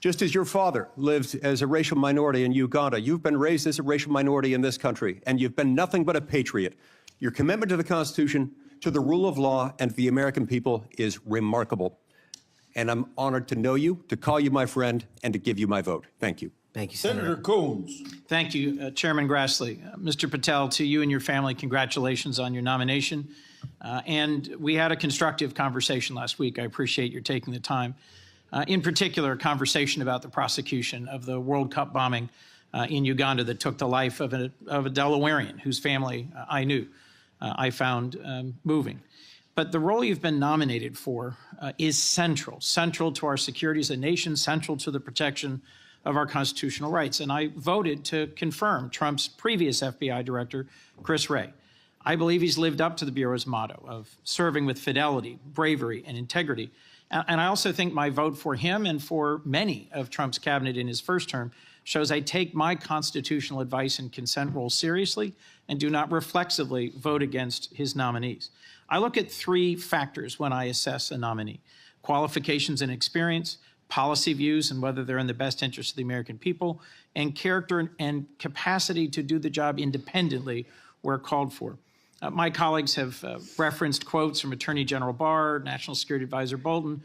Just as your father lived as a racial minority in Uganda, you've been raised as a racial minority in this country, and you've been nothing but a patriot. Your commitment to the Constitution, to the rule of law, and to the American people is remarkable. And I'm honored to know you, to call you my friend, and to give you my vote. Thank you. Thank you, Senator Coons. Thank you, Chairman Grassley. Mr. Patel, to you and your family, congratulations on your nomination. And we had a constructive conversation last week. I appreciate your taking the time. In particular, a conversation about the prosecution of the World Cup bombing in Uganda that took the life of a Delawarean whose family I knew. I found moving. But the role you've been nominated for is central to our security as a nation, central to the protection of our constitutional rights. And I voted to confirm Trump's previous FBI director, Chris Wray. I believe he's lived up to the Bureau's motto of serving with fidelity, bravery, and integrity. And I also think my vote for him and for many of Trump's cabinet in his first term shows I take my constitutional advice and consent role seriously and do not reflexively vote against his nominees. I look at three factors when I assess a nominee: qualifications and experience, policy views and whether they're in the best interest of the American people, and character and capacity to do the job independently where called for. My colleagues have referenced quotes from Attorney General Barr, National Security Advisor Bolton.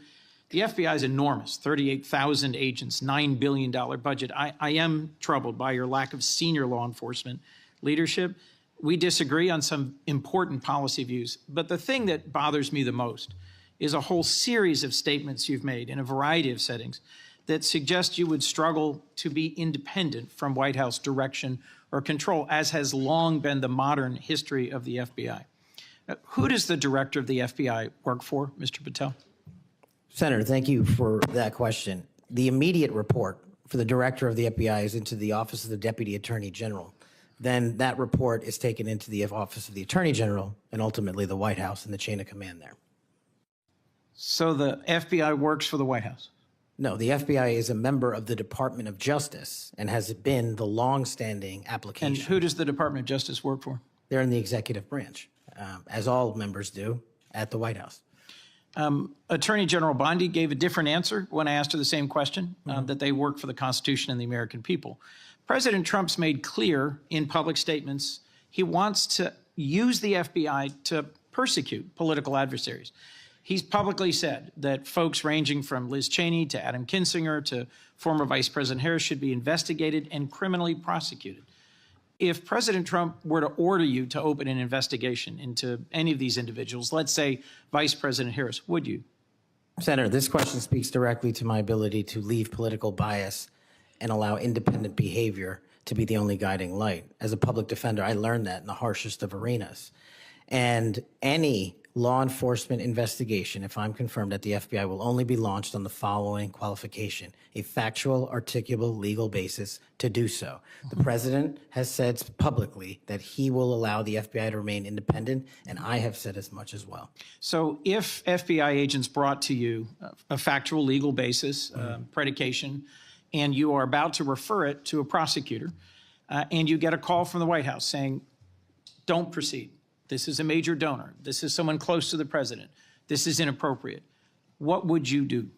The FBI is enormous, 38,000 agents, $9 billion budget. I am troubled by your lack of senior law enforcement leadership. We disagree on some important policy views, but the thing that bothers me the most is a whole series of statements you've made in a variety of settings that suggest you would struggle to be independent from White House direction or control, as has long been the modern history of the FBI. Who does the director of the FBI work for, Mr. Patel? Senator, thank you for that question. The immediate report for the director of the FBI is into the Office of the Deputy Attorney General. Then that report is taken into the Office of the Attorney General and ultimately the White House and the chain of command there. So the FBI works for the White House? No, the FBI is a member of the Department of Justice and has been the long-standing application. And who does the Department of Justice work for? They're in the executive branch, as all members do at the White House. Attorney General Bondi gave a different answer when I asked her the same question, that they work for the Constitution and the American people. President Trump's made clear in public statements he wants to use the FBI to persecute political adversaries. He's publicly said that folks ranging from Liz Cheney to Adam Kinzinger to former Vice President Harris should be investigated and criminally prosecuted. If President Trump were to order you to open an investigation into any of these individuals, let's say Vice President Harris, would you? Senator, this question speaks directly to my ability to leave political bias and allow independent behavior to be the only guiding light. As a public defender, I learned that in the harshest of arenas. And any law enforcement investigation, if I'm confirmed at the FBI, will only be launched on the following qualification: a factual, articulable, legal basis to do so. The president has said publicly that he will allow the FBI to remain independent, and I have said as much as well. So if FBI agents brought to you a factual legal basis, predication, and you are about to refer it to a prosecutor, and you get a call from the White House saying, don't proceed. This is a major donor. This is someone close to the president. This is inappropriate. What would you do?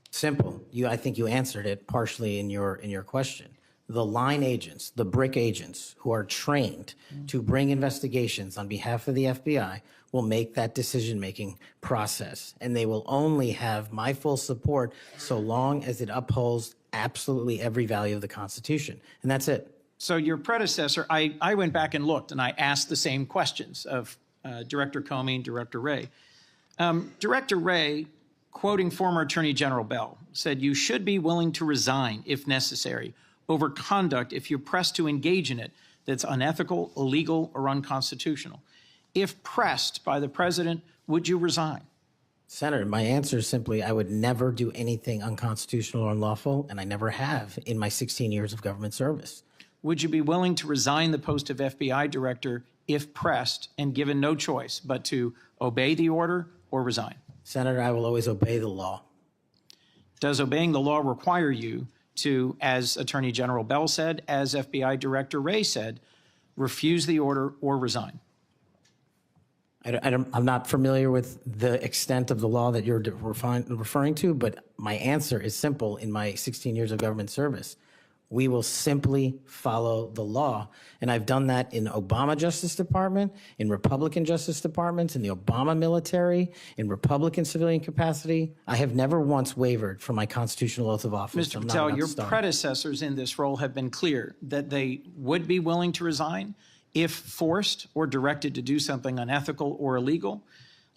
Simple. I think you answered it partially in your question. The line agents, the brick agents who are trained to bring investigations on behalf of the FBI will make that decision-making process, and they will only have my full support so long as it upholds absolutely every value of the Constitution, and that's it. So your predecessor, I went back and looked, and I asked the same questions of Director Comey and Director Wray. Director Wray, quoting former Attorney General Bell, said, "You should be willing to resign, if necessary, over conduct if you're pressed to engage in it that's unethical, illegal, or unconstitutional. If pressed by the president, would you resign?" Senator, my answer is simply, I would never do anything unconstitutional or unlawful, and I never have in my 16 years of government service. Would you be willing to resign the post of FBI director if pressed and given no choice but to obey the order or resign? Senator, I will always obey the law. Does obeying the law require you to, as Attorney General Bell said, as FBI Director Wray said, refuse the order or resign? I'm not familiar with the extent of the law that you're referring to, but my answer is simple in my 16 years of government service. We will simply follow the law. And I've done that in Obama Justice Department, in Republican Justice Departments, in the Obama military, in Republican civilian capacity. I have never once wavered from my constitutional oath of office. Mr. Patel, your predecessors in this role have been clear that they would be willing to resign if forced or directed to do something unethical or illegal.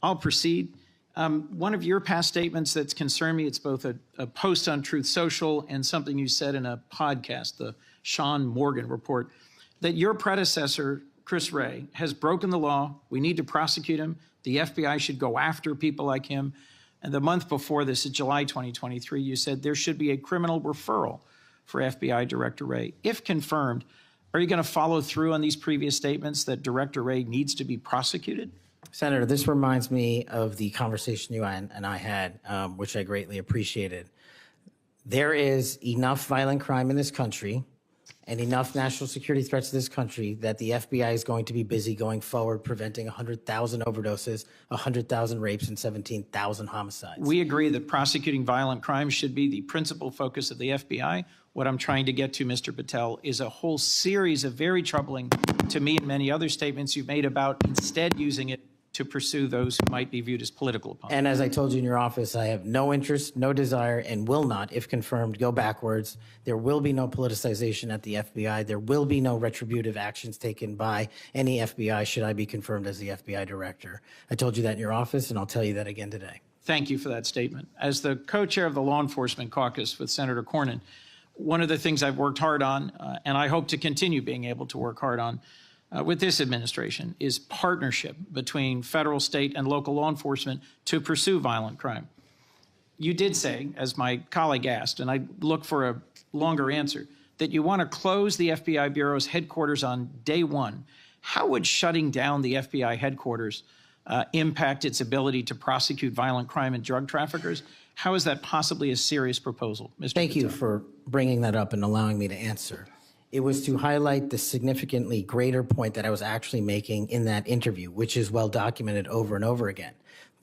I'll proceed. One of your past statements that's concerned me, it's both a post on Truth Social and something you said in a podcast, the Sean Morgan report, that your predecessor, Chris Wray, has broken the law. We need to prosecute him. The FBI should go after people like him. And the month before this, in July 2023, you said there should be a criminal referral for FBI Director Wray. If confirmed, are you going to follow through on these previous statements that Director Wray needs to be prosecuted? Senator, this reminds me of the conversation you and I had, which I greatly appreciated. There is enough violent crime in this country and enough national security threats to this country that the FBI is going to be busy going forward preventing 100,000 overdoses, 100,000 rapes, and 17,000 homicides. We agree that prosecuting violent crimes should be the principal focus of the FBI. What I'm trying to get to, Mr. Patel, is a whole series of very troubling, to me and many other statements you've made about instead using it to pursue those who might be viewed as political opponents. And as I told you in your office, I have no interest, no desire, and will not, if confirmed, go backwards. There will be no politicization at the FBI. There will be no retributive actions taken by any FBI should I be confirmed as the FBI director. I told you that in your office, and I'll tell you that again today. Thank you for that statement. As the co-chair of the Law Enforcement Caucus with Senator Cornyn, one of the things I've worked hard on, and I hope to continue being able to work hard on, with this administration is partnership between federal, state, and local law enforcement to pursue violent crime. You did say, as my colleague asked, and I look for a longer answer, that you want to close the FBI Bureau's headquarters on day one. How would shutting down the FBI headquarters impact its ability to prosecute violent crime and drug traffickers? How is that possibly a serious proposal, Mr. Thank Patel? you for bringing that up and allowing me to answer. It was to highlight the significantly greater point that I was actually making in that interview, which is well documented over and over again.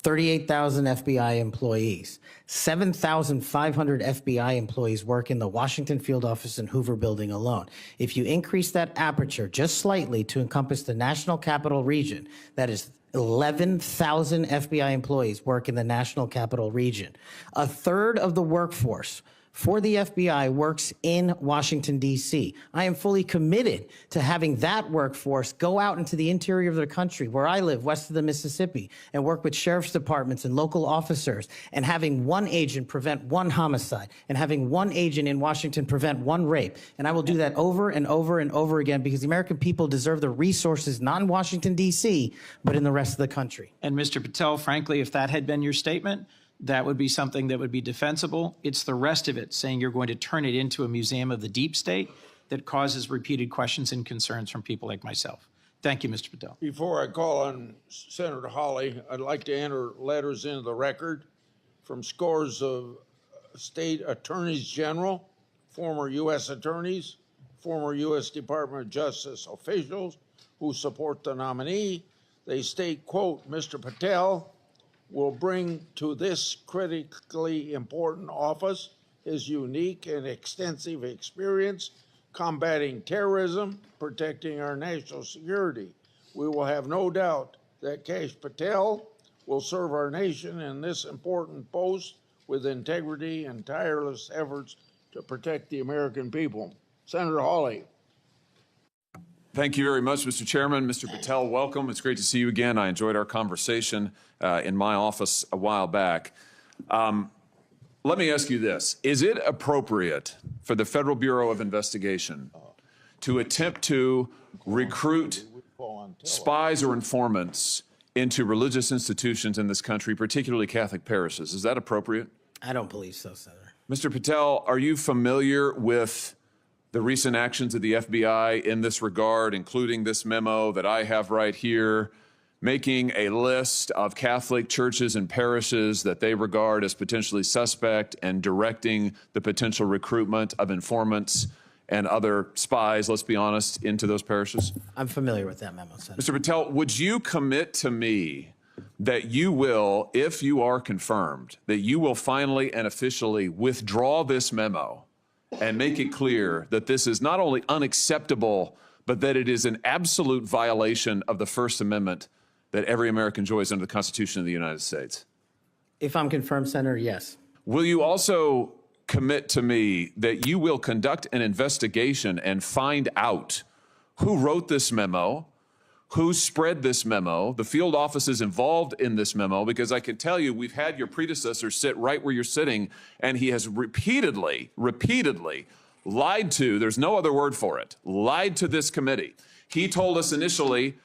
38,000 FBI employees. 7,500 FBI employees work in the Washington field office and Hoover building alone. If you increase that aperture just slightly to encompass the National Capital Region, that is 11,000 FBI employees work in the National Capital Region. A third of the workforce for the FBI works in Washington, D.C. I am fully committed to having that workforce go out into the interior of the country, where I live, west of the Mississippi, and work with sheriff's departments and local officers, and having one agent prevent one homicide, and having one agent in Washington prevent one rape. And I will do that over and over and over again, because the American people deserve the resources, not in Washington, D.C., but in the rest of the country. And Mr. Patel, frankly, if that had been your statement, that would be something that would be defensible. It's the rest of it, saying you're going to turn it into a museum of the deep state, that causes repeated questions and concerns from people like myself. Thank you, Mr. Patel. Before I call on Senator Hawley, I'd like to enter letters into the record from scores of state attorneys general, former U.S. attorneys, former U.S. Department of Justice officials who support the nominee. They state, quote, Mr. Patel will bring to this critically important office his unique and extensive experience combating terrorism, protecting our national security. We will have no doubt that Kash Patel will serve our nation in this important post with integrity and tireless efforts to protect the American people. Senator Hawley. Thank you very much, Mr. Chairman. Mr. Patel, welcome. It's great to see you again. I enjoyed our conversation in my office a while back. Let me ask you this. Is it appropriate for the Federal Bureau of Investigation to attempt to recruit spies or informants into religious institutions in this country, particularly Catholic parishes? Is that appropriate? I don't believe so, Senator. Mr. Patel, are you familiar with the recent actions of the FBI in this regard, including this memo that I have right here, making a list of Catholic churches and parishes that they regard as potentially suspect and directing the potential recruitment of informants and other spies, let's be honest, into those parishes? I'm familiar with that memo, Senator. Mr. Patel, would you commit to me that you will, if you are confirmed, that you will finally and officially withdraw this memo and make it clear that this is not only unacceptable, but that it is an absolute violation of the First Amendment that every American enjoys under the Constitution of the United States? If I'm confirmed, Senator, yes. Will you also commit to me that you will conduct an investigation and find out who wrote this memo, who spread this memo, the field offices involved in this memo? Because I can tell you, we've had your predecessor sit right where you're sitting, and he has repeatedly lied to, there's no other word for it, lied to this committee. He told us initially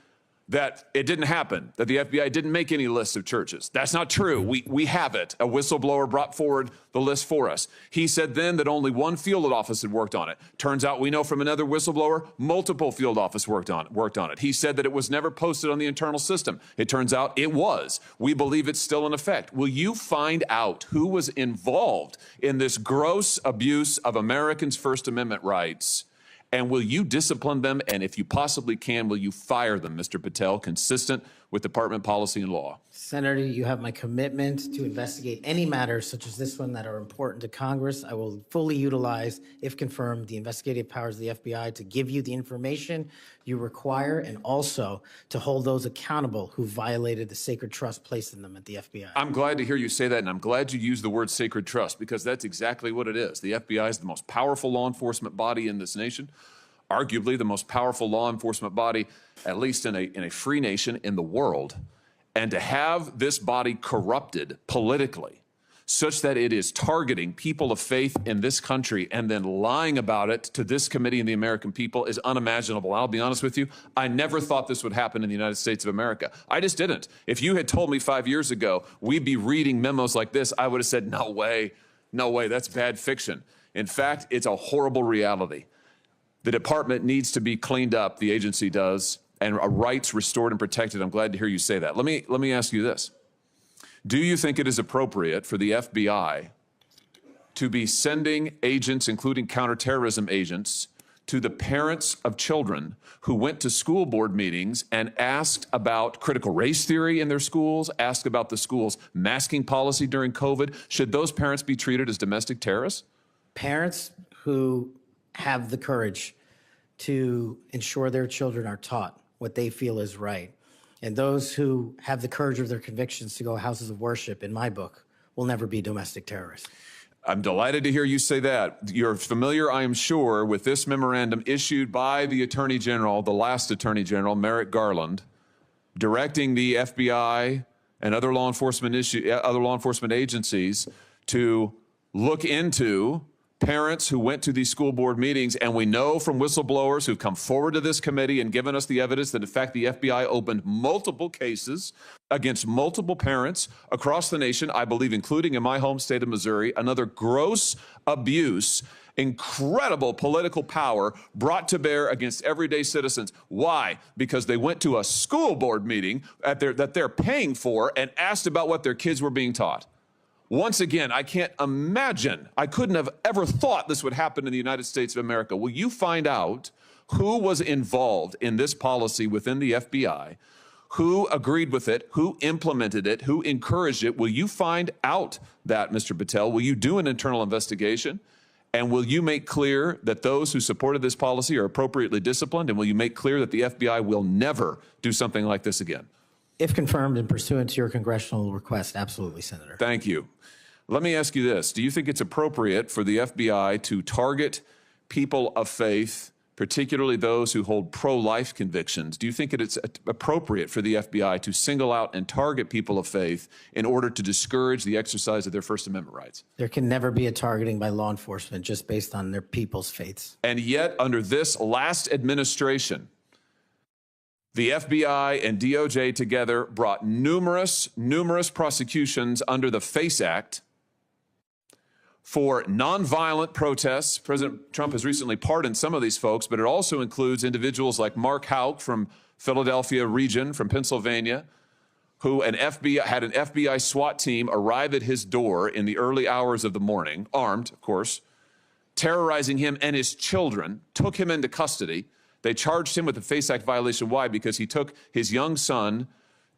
that it didn't happen, that the FBI didn't make any lists of churches. That's not true. We have it. A whistleblower brought forward the list for us. He said then that only one field office had worked on it. Turns out we know from another whistleblower, multiple field offices worked on it. He said that it was never posted on the internal system. It turns out it was. We believe it's still in effect. Will you find out who was involved in this gross abuse of Americans' First Amendment rights? And will you discipline them? And if you possibly can, will you fire them, Mr. Patel, consistent with department policy and law? Senator, you have my commitment to investigate any matters such as this one that are important to Congress. I will fully utilize, if confirmed, the investigative powers of the FBI to give you the information you require, and also to hold those accountable who violated the sacred trust placed in them at the FBI. I'm glad to hear you say that, and I'm glad you used the word sacred trust, because that's exactly what it is. The FBI is the most powerful law enforcement body in this nation, arguably the most powerful law enforcement body, at least in a free nation in the world. And to have this body corrupted politically such that it is targeting people of faith in this country and then lying about it to this committee and the American people is unimaginable. I'll be honest with you, I never thought this would happen in the United States of America. I just didn't. If you had told me 5 years ago we'd be reading memos like this, I would have said, no way, that's bad fiction. In fact, it's a horrible reality. The department needs to be cleaned up, the agency does, and rights restored and protected. I'm glad to hear you say that. Let me ask you this. Do you think it is appropriate for the FBI to be sending agents, including counterterrorism agents, to the parents of children who went to school board meetings and asked about critical race theory in their schools, asked about the school's masking policy during COVID? Should those parents be treated as domestic terrorists? Parents who have the courage to ensure their children are taught what they feel is right, and those who have the courage of their convictions to go houses of worship, in my book, will never be domestic terrorists. I'm delighted to hear you say that. You're familiar, I am sure, with this memorandum issued by the Attorney General, the last Attorney General, Merrick Garland, directing the FBI and other law enforcement agencies to look into parents who went to these school board meetings. And we know from whistleblowers who've come forward to this committee and given us the evidence that, in fact, the FBI opened multiple cases against multiple parents across the nation, I believe, including in my home state of Missouri. Another gross abuse, incredible political power brought to bear against everyday citizens. Why? Because they went to a school board meeting that they're paying for and asked about what their kids were being taught. Once again, I can't imagine, I couldn't have ever thought this would happen in the United States of America. Will you find out who was involved in this policy within the FBI, who agreed with it, who implemented it, who encouraged it? Will you find out that, Mr. Patel? Will you do an internal investigation? And will you make clear that those who supported this policy are appropriately disciplined? And will you make clear that the FBI will never do something like this again? If confirmed and pursuant to your congressional request, absolutely, Senator. Thank you. Let me ask you this. Do you think it's appropriate for the FBI to target people of faith, particularly those who hold pro-life convictions? Do you think it's appropriate for the FBI to single out and target people of faith in order to discourage the exercise of their First Amendment rights? There can never be a targeting by law enforcement just based on their people's faiths. And yet, under this last administration, the FBI and DOJ together brought numerous prosecutions under the FACE Act for nonviolent protests. President Trump has recently pardoned some of these folks, but it also includes individuals like Mark Houck from Philadelphia region, from Pennsylvania, who had an FBI SWAT team arrive at his door in the early hours of the morning, armed, of course, terrorizing him and his children, took him into custody. They charged him with a FACE Act violation. Why? Because he took his young son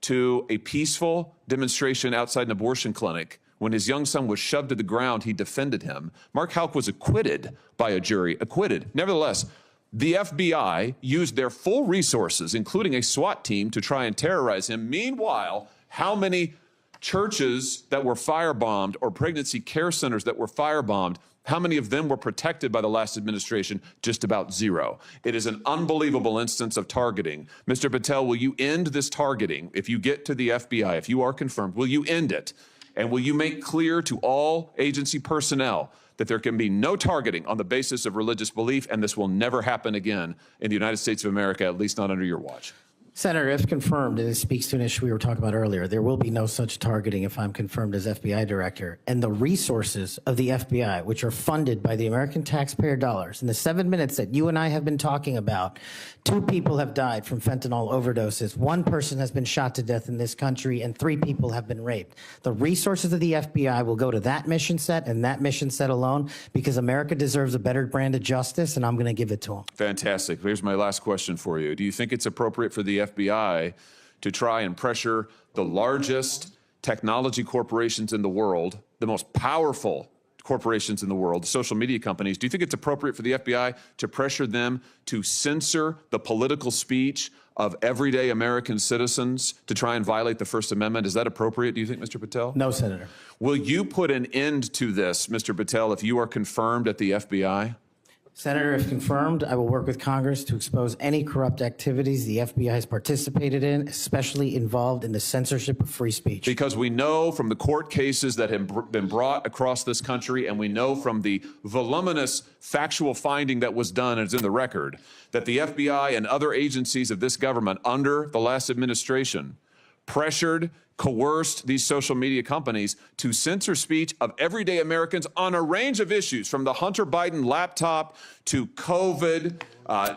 to a peaceful demonstration outside an abortion clinic. When his young son was shoved to the ground, he defended him. Mark Houck was acquitted by a jury, acquitted. Nevertheless, the FBI used their full resources, including a SWAT team, to try and terrorize him. Meanwhile, how many churches that were firebombed or pregnancy care centers that were firebombed, how many of them were protected by the last administration? Just about zero. It is an unbelievable instance of targeting. Mr. Patel, will you end this targeting? If you get to the FBI, if you are confirmed, will you end it? And will you make clear to all agency personnel that there can be no targeting on the basis of religious belief, and this will never happen again in the United States of America, at least not under your watch? Senator, if confirmed, and it speaks to an issue we were talking about earlier, there will be no such targeting if I'm confirmed as FBI director. And the resources of the FBI, which are funded by the American taxpayer dollars, in the 7 minutes that you and I have been talking about, 2 people have died from fentanyl overdoses, 1 person has been shot to death in this country, and 3 people have been raped. The resources of the FBI will go to that mission set and that mission set alone, because America deserves a better brand of justice, and I'm going to give it to them. Fantastic. Here's my last question for you. Do you think it's appropriate for the FBI to try and pressure the largest technology corporations in the world, the most powerful corporations in the world, the social media companies? Do you think it's appropriate for the FBI to pressure them to censor the political speech of everyday American citizens to try and violate the First Amendment? Is that appropriate, do you think, Mr. Patel? No, Senator. Will you put an end to this, Mr. Patel, if you are confirmed at the FBI? Senator, if confirmed, I will work with Congress to expose any corrupt activities the FBI has participated in, especially involved in the censorship of free speech. Because we know from the court cases that have been brought across this country, and we know from the voluminous factual finding that was done, and it's in the record, that the FBI and other agencies of this government under the last administration pressured, coerced these social media companies to censor speech of everyday Americans on a range of issues, from the Hunter Biden laptop to COVID,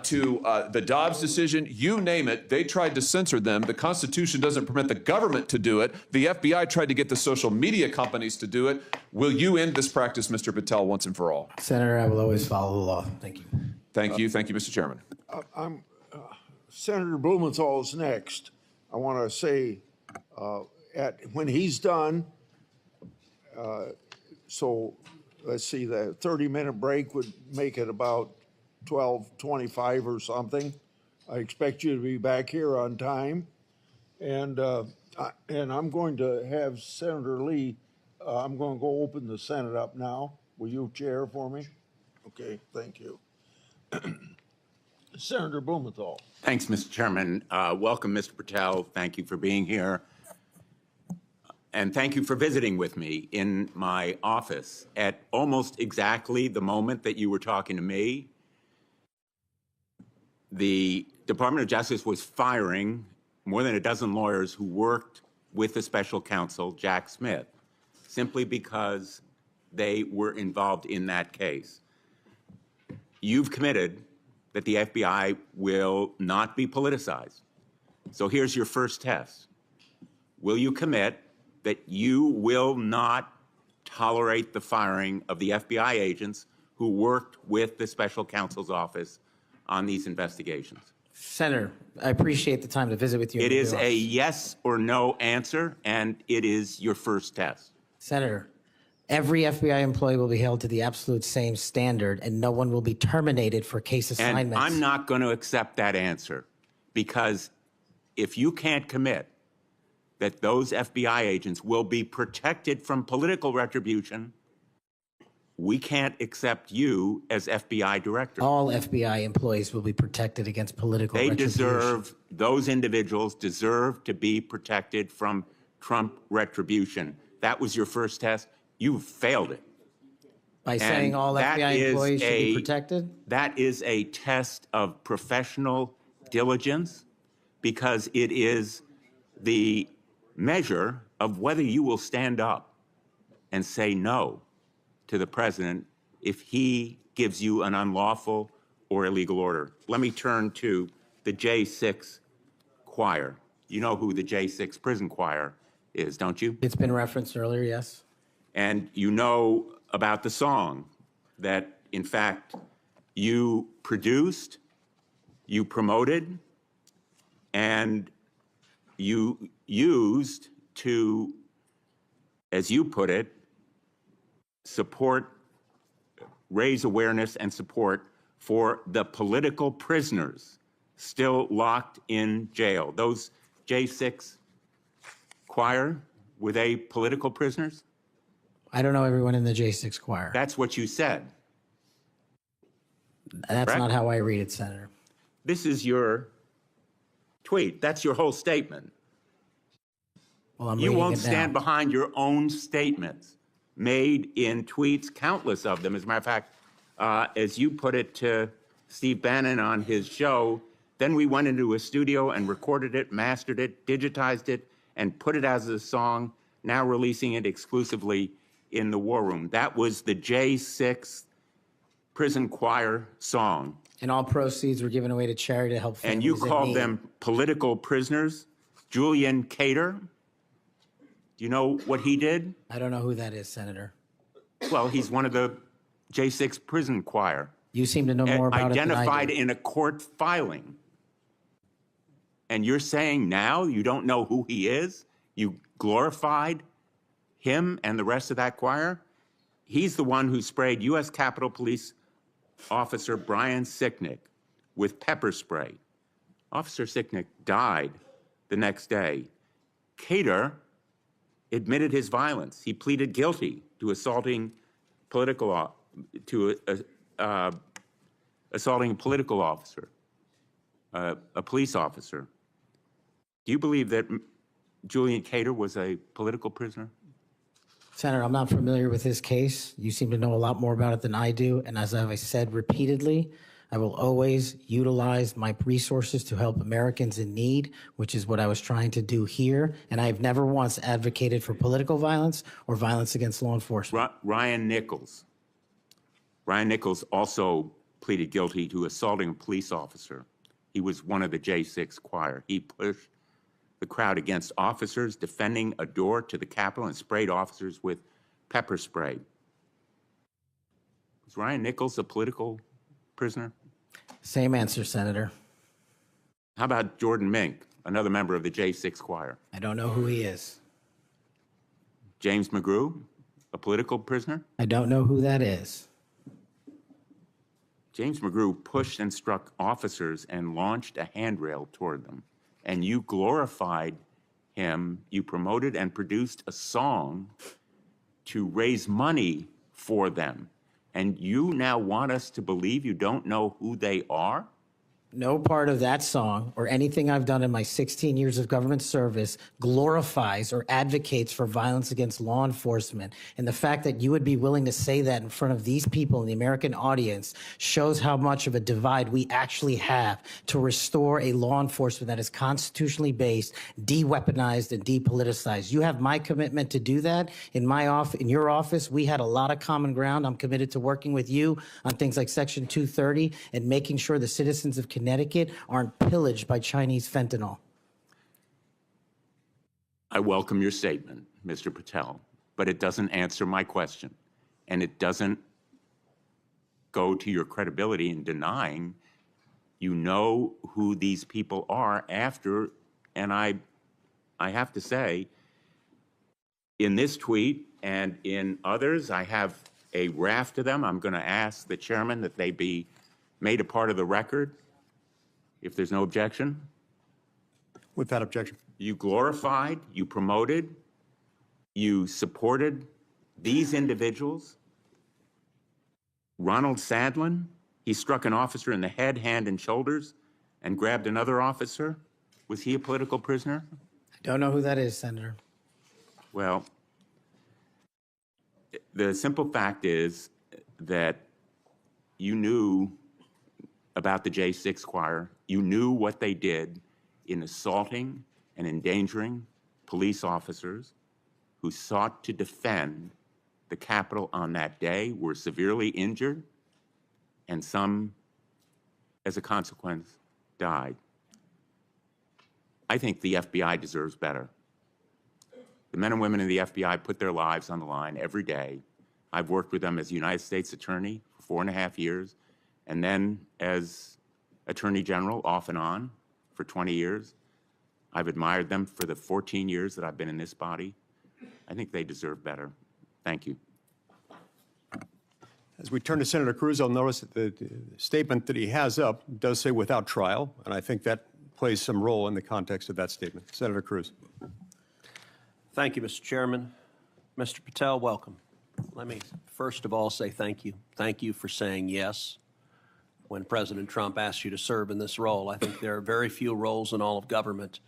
to the Dobbs decision, you name it. They tried to censor them. The Constitution doesn't permit the government to do it. The FBI tried to get the social media companies to do it. Will you end this practice, Mr. Patel, once and for all? Senator, I will always follow the law. Thank you. Thank you, Mr. Chairman. Senator Blumenthal is next. I want to say, when he's done, so let's see, the 30-minute break would make it about 12:25 or something. I expect you to be back here on time. And I'm going to have Senator Lee, I'm going to go open the Senate up now. Will you chair for me? Okay, thank you. Senator Blumenthal. Thanks, Mr. Chairman. Welcome, Mr. Patel. Thank you for being here. And thank you for visiting with me in my office at almost exactly the moment that you were talking to me. The Department of Justice was firing more than a dozen lawyers who worked with the special counsel, Jack Smith, simply because they were involved in that case. You've committed that the FBI will not be politicized. So here's your first test. Will you commit that you will not tolerate the firing of the FBI agents who worked with the special counsel's office on these investigations? Senator, I appreciate the time to visit with you. It is a yes or no answer, and it is your first test. Senator, every FBI employee will be held to the absolute same standard, and no one will be terminated for case assignments. And I'm not going to accept that answer, because if you can't commit that those FBI agents will be protected from political retribution, we can't accept you as FBI director. All FBI employees will be protected against political retribution. Those individuals deserve to be protected from Trump retribution. That was your first test. You failed it. By saying all FBI employees should be protected? That is a test of professional diligence, because it is the measure of whether you will stand up and say no to the president if he gives you an unlawful or illegal order. Let me turn to the J6 choir. You know who the J6 prison choir is, don't you? It's been referenced earlier, yes. And you know about the song that, in fact, you produced, you promoted, and you used to, as you put it, raise awareness and support for the political prisoners still locked in jail. Those J6 choir, were they political prisoners? I don't know everyone in the J6 choir. That's what you said. That's correct? not how I read it, Senator. This is your tweet. That's your whole statement. Well, I'm you reading won't it stand now. behind your own statements made in tweets, countless of them. As a matter of fact, as you put it to Steve Bannon on his show, then we went into a studio and recorded it, mastered it, digitized it, and put it as a song, now releasing it exclusively in the War Room. That was the J6 prison choir song. And all proceeds were given away to charity to help families And you in called need. them political prisoners. Julian Cater, do you know what he did? I don't know who that is, Senator. Well, he's one of the J6 prison choir. You seem to know more about it than I Identified do. in a court filing. And you're saying now you don't know who he is? You glorified him and the rest of that choir? He's the one who sprayed U.S. Capitol Police Officer Brian Sicknick with pepper spray. Officer Sicknick died the next day. Cater admitted his violence. He pleaded guilty to assaulting assaulting a political officer, a police officer. Do you believe that Julian Cater was a political prisoner? Senator, I'm not familiar with his case. You seem to know a lot more about it than I do. And as I've said repeatedly, I will always utilize my resources to help Americans in need, which is what I was trying to do here. And I've never once advocated for political violence or violence against law enforcement. Ryan Nichols. Ryan Nichols also pleaded guilty to assaulting a police officer. He was one of the J6 choir. He pushed the crowd against officers defending a door to the Capitol and sprayed officers with pepper spray. Was Ryan Nichols a political prisoner? Same answer, Senator. How about Jordan Mink, another member of the J6 choir? I don't know who he is. James McGrew, a political prisoner? I don't know who that is. James McGrew pushed and struck officers and launched a handrail toward them. And you glorified him. You promoted and produced a song to raise money for them. And you now want us to believe you don't know who they are? No part of that song or anything I've done in my 16 years of government service glorifies or advocates for violence against law enforcement. And the fact that you would be willing to say that in front of these people in the American audience shows how much of a divide we actually have to restore a law enforcement that is constitutionally based, de-weaponized, and depoliticized. You have my commitment to do that. In your office, we had a lot of common ground. I'm committed to working with you on things like Section 230 and making sure the citizens of Connecticut aren't pillaged by Chinese fentanyl. I welcome your statement, Mr. Patel, but it doesn't answer my question. And it doesn't go to your credibility in denying you know who these people are after, and I have to say, in this tweet and in others, I have a raft of them. I'm going to ask the chairman that they be made a part of the record. If there's no objection. Without objection. You glorified, you promoted, you supported these individuals. Ronald Sadlin, he struck an officer in the head, hand, and shoulders and grabbed another officer. Was he a political prisoner? I don't know who that is, Senator. Well, the simple fact is that you knew about the J6 choir. You knew what they did in assaulting and endangering police officers who sought to defend the Capitol on that day, were severely injured, and some, as a consequence, died. I think the FBI deserves better. The men and women in the FBI put their lives on the line every day. I've worked with them as United States Attorney for 4.5 years, and then as Attorney General off and on for 20 years. I've admired them for the 14 years that I've been in this body. I think they deserve better. Thank you. As we turn to Senator Cruz, I'll notice that the statement that he has up does say without trial, and I think that plays some role in the context of that statement. Senator Cruz. Thank you, Mr. Chairman. Mr. Patel, welcome. Let me first of all say thank you. Thank you for saying yes when President Trump asked you to serve in this role. I think there are very few roles in all of government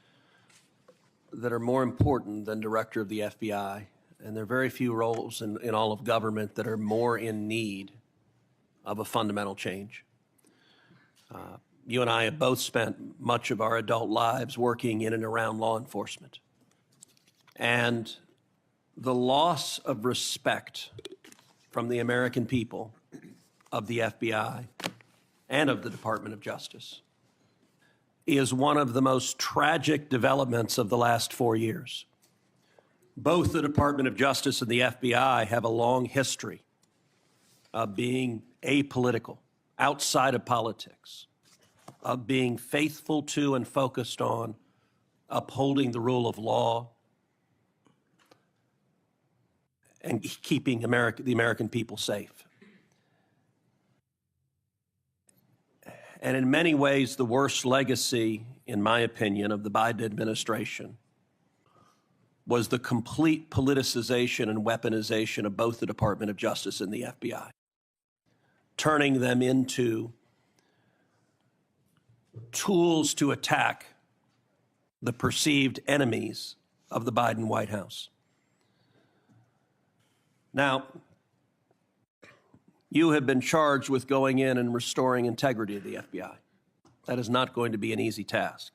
that are more important than Director of the FBI, and there are very few roles in all of government that are more in need of a fundamental change. You and I have both spent much of our adult lives working in and around law enforcement. And the loss of respect from the American people of the FBI and of the Department of Justice is one of the most tragic developments of the last 4 years. Both the Department of Justice and the FBI have a long history of being apolitical, outside of politics, of being faithful to and focused on upholding the rule of law and keeping the American people safe. And in many ways, the worst legacy, in my opinion, of the Biden administration was the complete politicization and weaponization of both the Department of Justice and the FBI, turning them into tools to attack the perceived enemies of the Biden White House. Now, you have been charged with going in and restoring integrity of the FBI. That is not going to be an easy task.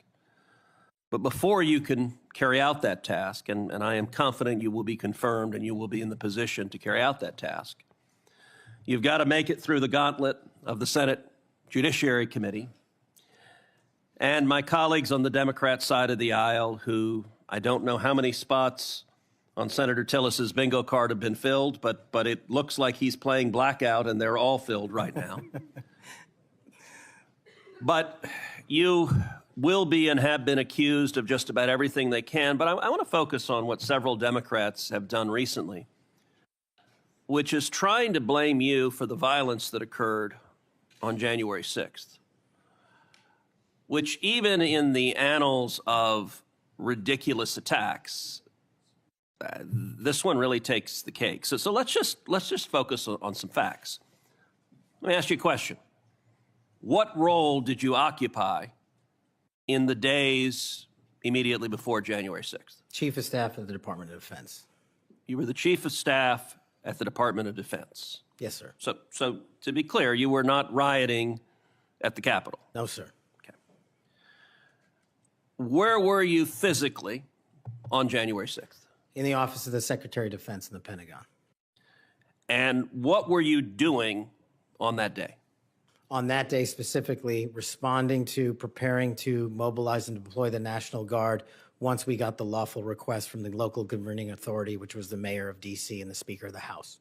But before you can carry out that task, and I am confident you will be confirmed and you will be in the position to carry out that task, you've got to make it through the gauntlet of the Senate Judiciary Committee and my colleagues on the Democrat side of the aisle, who I don't know how many spots on Senator Tillis's bingo card have been filled, but it looks like he's playing blackout and they're all filled right now. But you will be and have been accused of just about everything they can. But I want to focus on what several Democrats have done recently, which is trying to blame you for the violence that occurred on January 6th, which even in the annals of ridiculous attacks, this one really takes the cake. So let's just focus on some facts. Let me ask you a question. What role did you occupy in the days immediately before January 6th? Chief of Staff of the Department of Defense. You were the Chief of Staff at the Department of Defense. Yes, sir. So to be clear, you were not rioting at the Capitol. No, sir. Okay. Where were you physically on January 6th? In the office of the Secretary of Defense in the Pentagon. And what were you doing on that day? On that day specifically, responding to preparing to mobilize and deploy the National Guard once we got the lawful request from the local governing authority, which was the mayor of D.C. and the Speaker of the House.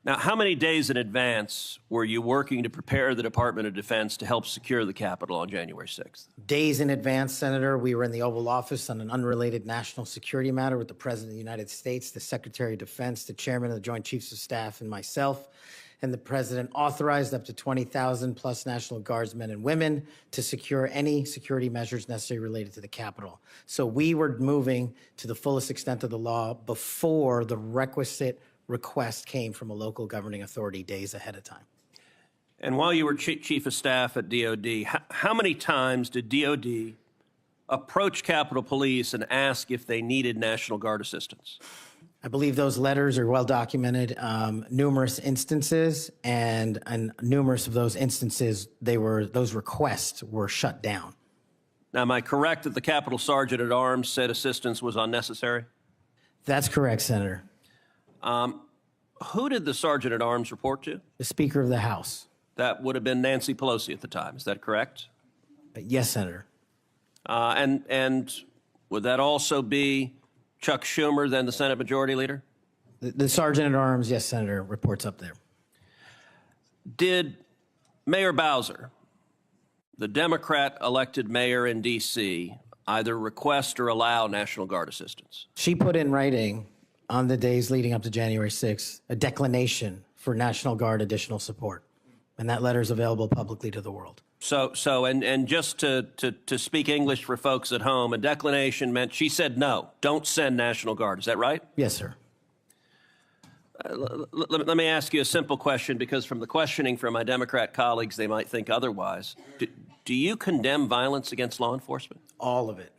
Now, how many days in advance were you working to prepare the Department of Defense to help secure the Capitol on January 6th? Days in advance, Senator, we were in the Oval Office on an unrelated national security matter with the President of the United States, the Secretary of Defense, the Chairman of the Joint Chiefs of Staff, and myself. And the President authorized up to 20,000 plus National Guardsmen and women to secure any security measures necessary related to the Capitol. So we were moving to the fullest extent of the law before the requisite request came from a local governing authority days ahead of time. And while you were Chief of Staff at DOD, how many times did DOD approach Capitol Police and ask if they needed National Guard assistance? I believe those letters are well documented, numerous instances, and numerous of those instances, those requests were shut down. Now, am I correct that the Capitol Sergeant at Arms said assistance was unnecessary? That's correct, Senator. Who did the Sergeant at Arms report to? The Speaker of the House. That would have been Nancy Pelosi at the time. Is that correct? Yes, Senator. And would that also be Chuck Schumer, then the Senate Majority Leader? The Sergeant at Arms, yes, Senator, reports up there. Did Mayor Bowser, the Democrat elected mayor in D.C., either request or allow National Guard assistance? She put in writing on the days leading up to January 6th a declination for National Guard additional support. And that letter is available publicly to the world. And just to speak English for folks at home, a declination meant she said no, don't send National Guard. Is that right? Yes, sir. Let me ask you a simple question, because from the questioning from my Democrat colleagues, they might think otherwise. Do you condemn violence against law enforcement? All of it.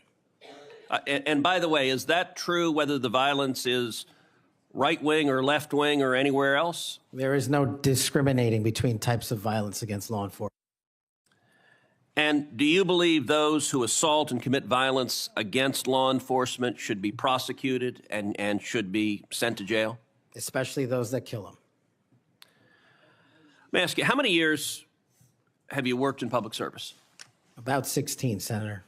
And by the way, is that true whether the violence is right-wing or left-wing or anywhere else? There is no discriminating between types of violence against law enforcement. And do you believe those who assault and commit violence against law enforcement should be prosecuted and should be sent to jail? Especially those that kill them. Let me ask you, how many years have you worked in public service? About 16, Senator.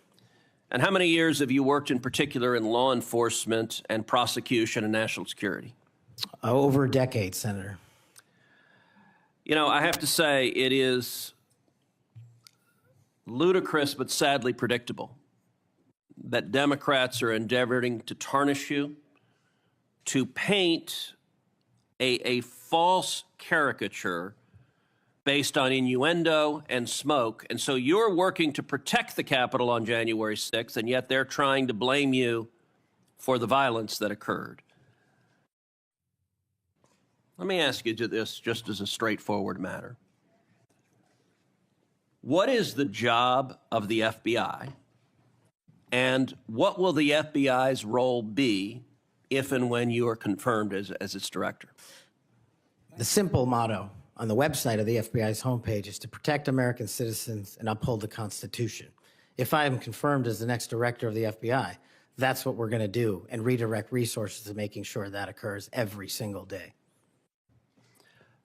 And how many years have you worked in particular in law enforcement and prosecution and national security? Over a decade, Senator. You know, I have to say it is ludicrous but sadly predictable that Democrats are endeavoring to tarnish you, to paint a false caricature based on innuendo and smoke. And so you're working to protect the Capitol on January 6th, and yet they're trying to blame you for the violence that occurred. Let me ask you this just as a straightforward matter. What is the job of the FBI, and what will the FBI's role be if and when you are confirmed as its director? The simple motto on the website of the FBI's homepage is to protect American citizens and uphold the Constitution. If I am confirmed as the next director of the FBI, that's what we're going to do and redirect resources to making sure that occurs every single day.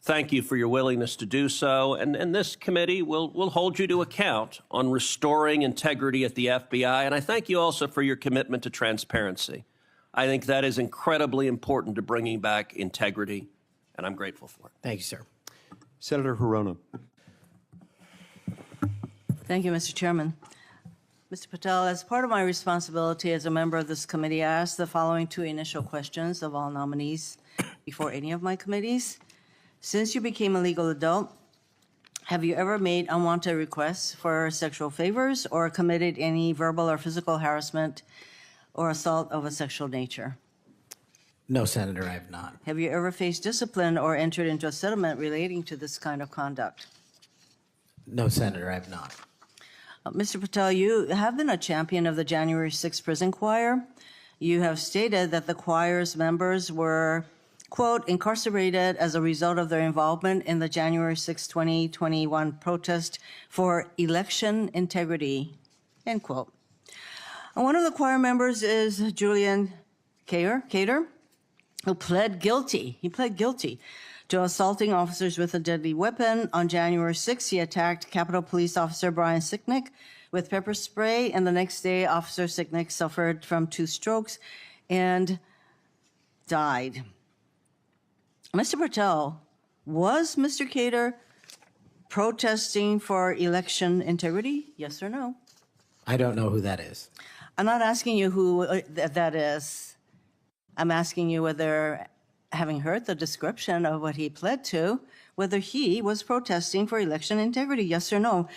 Thank you for your willingness to do so, and this committee will hold you to account on restoring integrity at the FBI, and I thank you also for your commitment to transparency. I think that is incredibly important to bringing back integrity, and I'm grateful for it. Thank you, sir. Senator Hirono. Thank you, Mr. Chairman. Mr. Patel, as part of my responsibility as a member of this committee, I asked the following two initial questions of all nominees before any of my committees. Since you became a legal adult, have you ever made unwanted requests for sexual favors or committed any verbal or physical harassment or assault of a sexual nature? No, Senator, I have not. Have you ever faced discipline or entered into a settlement relating to this kind of conduct? No, Senator, I have not. Mr. Patel, you have been a champion of the January 6th prison choir. You have stated that the choir's members were, quote, incarcerated as a result of their involvement in the January 6, 2021 protest for election integrity, end quote. And one of the choir members is Julian Cater, who pled guilty. He pled guilty to assaulting officers with a deadly weapon. On January 6th, he attacked Capitol Police Officer Brian Sicknick with pepper spray, and the next day, Officer Sicknick suffered from 2 strokes and died. Mr. Patel, was Mr. Cater protesting for election integrity? Yes or no? I don't know who that is. I'm not asking you who that is. I'm asking you whether, having heard the description of what he pled to, whether he was protesting for election integrity, yes or no?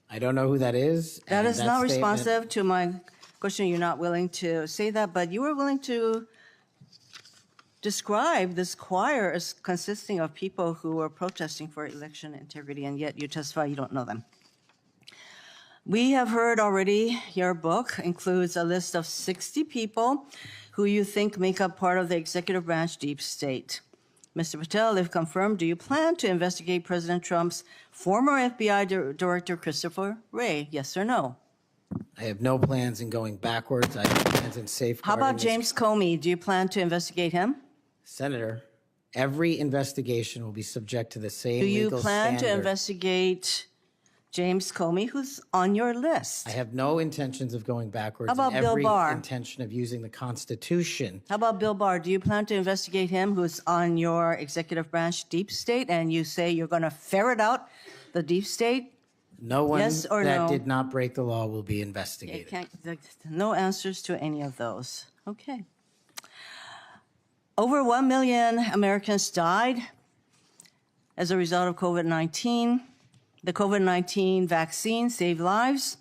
I don't know who that is. That and is not statement- responsive to my question. You're not willing to say that, but you were willing to describe this choir as consisting of people who were protesting for election integrity, and yet you testify you don't know them. We have heard already your book includes a list of 60 people who you think make up part of the executive branch deep state. Mr. Patel, if confirmed, do you plan to investigate President Trump's former FBI Director Christopher Wray? Yes or no? I have no plans in going backwards. I have plans in safeguarding. How about this- James Comey? Do you plan to investigate him? Senator, every investigation will be subject to the same Do you legal plan to standard. investigate James Comey, who's on your list? I have no intentions of going backwards. How about and Bill every Barr? intention of using the Constitution. How about Bill Barr? Do you plan to investigate him, who's on your executive branch deep state, and you say you're going to ferret out the deep state? No one Yes or that no? did not break the law will be It investigated. no answers to any of those. Okay. Over 1 million Americans died as a result of COVID-19. The COVID-19 vaccine saved lives.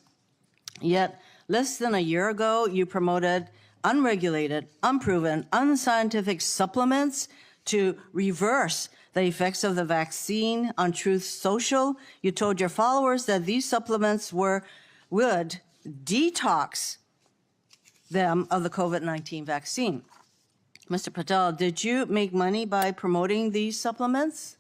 Yet, less than a year ago, you promoted unregulated, unproven, unscientific supplements to reverse the effects of the vaccine on Truth Social. You told your followers that these supplements would detox them of the COVID-19 vaccine. Mr. Patel, did you make money by promoting these supplements?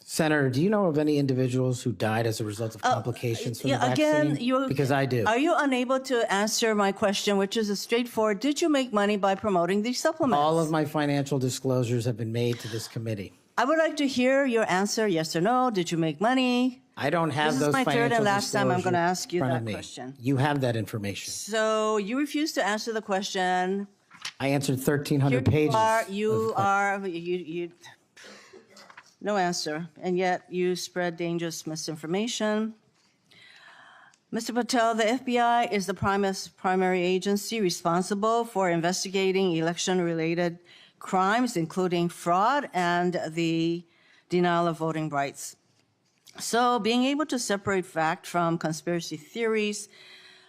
Senator, do you know of any individuals who died as a result of complications from the vaccine? Because I do. Are you unable to answer my question, which is a straightforward, did you make money by promoting these supplements? All of my financial disclosures have been made to this committee. I would like to hear your answer, yes or no. Did you make money? I don't have This those is my financial third and last time I'm going to disclosures ask you in front that of me. question. You have that information. So you refuse to answer the question. I answered 1,300 Here pages. you are, no answer, and yet you spread dangerous misinformation. Mr. Patel, the FBI is the primary agency responsible for investigating election-related crimes, including fraud and the denial of voting rights. So being able to separate fact from conspiracy theories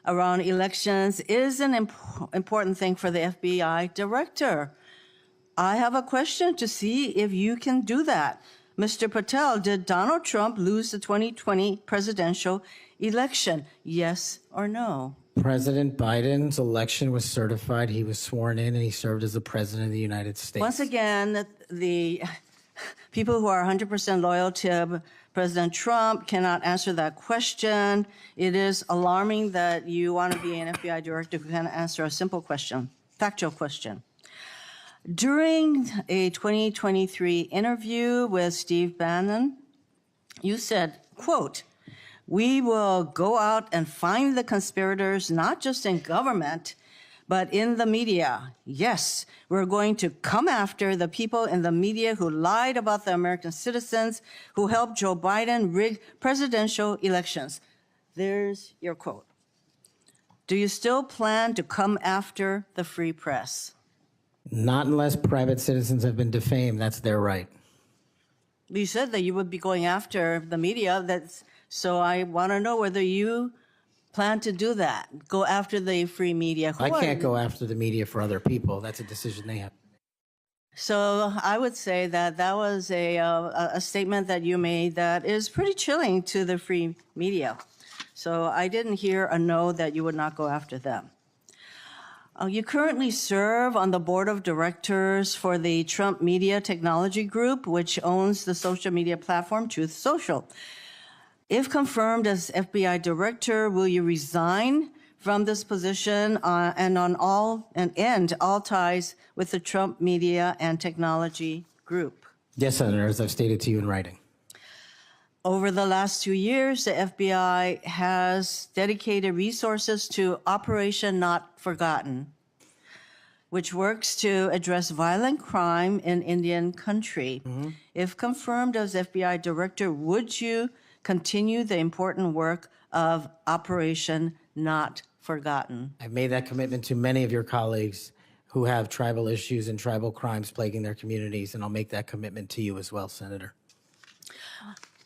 around elections is an important thing for the FBI director. I have a question to see if you can do that. Mr. Patel, did Donald Trump lose the 2020 presidential election? Yes or no? President Biden's election was certified. He was sworn in, and he served as the president of the United States. Once again, the people who are 100% loyal to President Trump cannot answer that question. It is alarming that you want to be an FBI director who can answer a simple question, factual question. During a 2023 interview with Steve Bannon, you said, quote, "We will go out and find the conspirators, not just in government, but in the media. Yes, we're going to come after the people in the media who lied about the American citizens, who helped Joe Biden rig presidential elections." There's your quote. Do you still plan to come after the free press? Not unless private citizens have been defamed. That's their right. You said that you would be going after the media. So I want to know whether you plan to do that. Go after the free media. I can't go after the media for other people. That's a decision they have. So I would say that that was a statement that you made that is pretty chilling to the free media. So I didn't hear a no that you would not go after them. You currently serve on the board of directors for the Trump Media Technology Group, which owns the social media platform Truth Social. If confirmed as FBI director, will you resign from this position and end all ties with the Trump Media and Technology Group? Yes, Senator, as I've stated to you in writing. Over the last 2 years, the FBI has dedicated resources to Operation Not Forgotten, which works to address violent crime in Indian country. If confirmed as FBI director, would you continue the important work of Operation Not Forgotten? I've made that commitment to many of your colleagues who have tribal issues and tribal crimes plaguing their communities, and I'll make that commitment to you as well, Senator.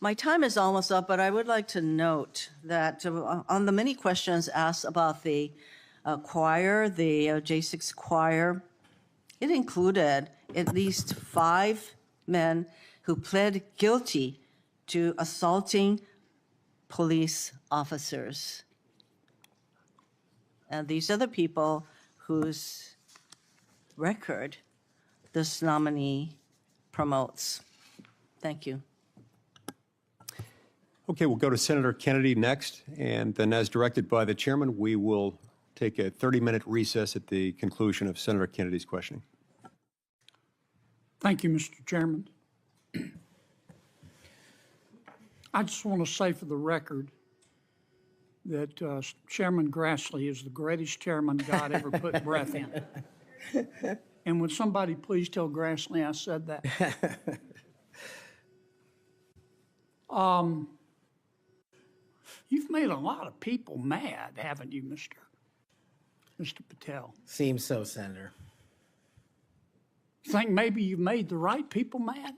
My time is almost up, but I would like to note that on the many questions asked about the choir, the J6 choir, it included at least 5 men who pled guilty to assaulting police officers. And these are the people whose record this nominee promotes. Thank you. Okay, we'll go to Senator Kennedy next, and then as directed by the chairman, we will take a 30-minute recess at the conclusion of Senator Kennedy's questioning. Thank you, Mr. Chairman. I just want to say for the record that Chairman Grassley is the greatest chairman God ever put breath in. And would somebody please tell Grassley I said that? You've made a lot of people mad, haven't you, Mr. Patel? Seems so, Senator. Think maybe you've made the right people mad?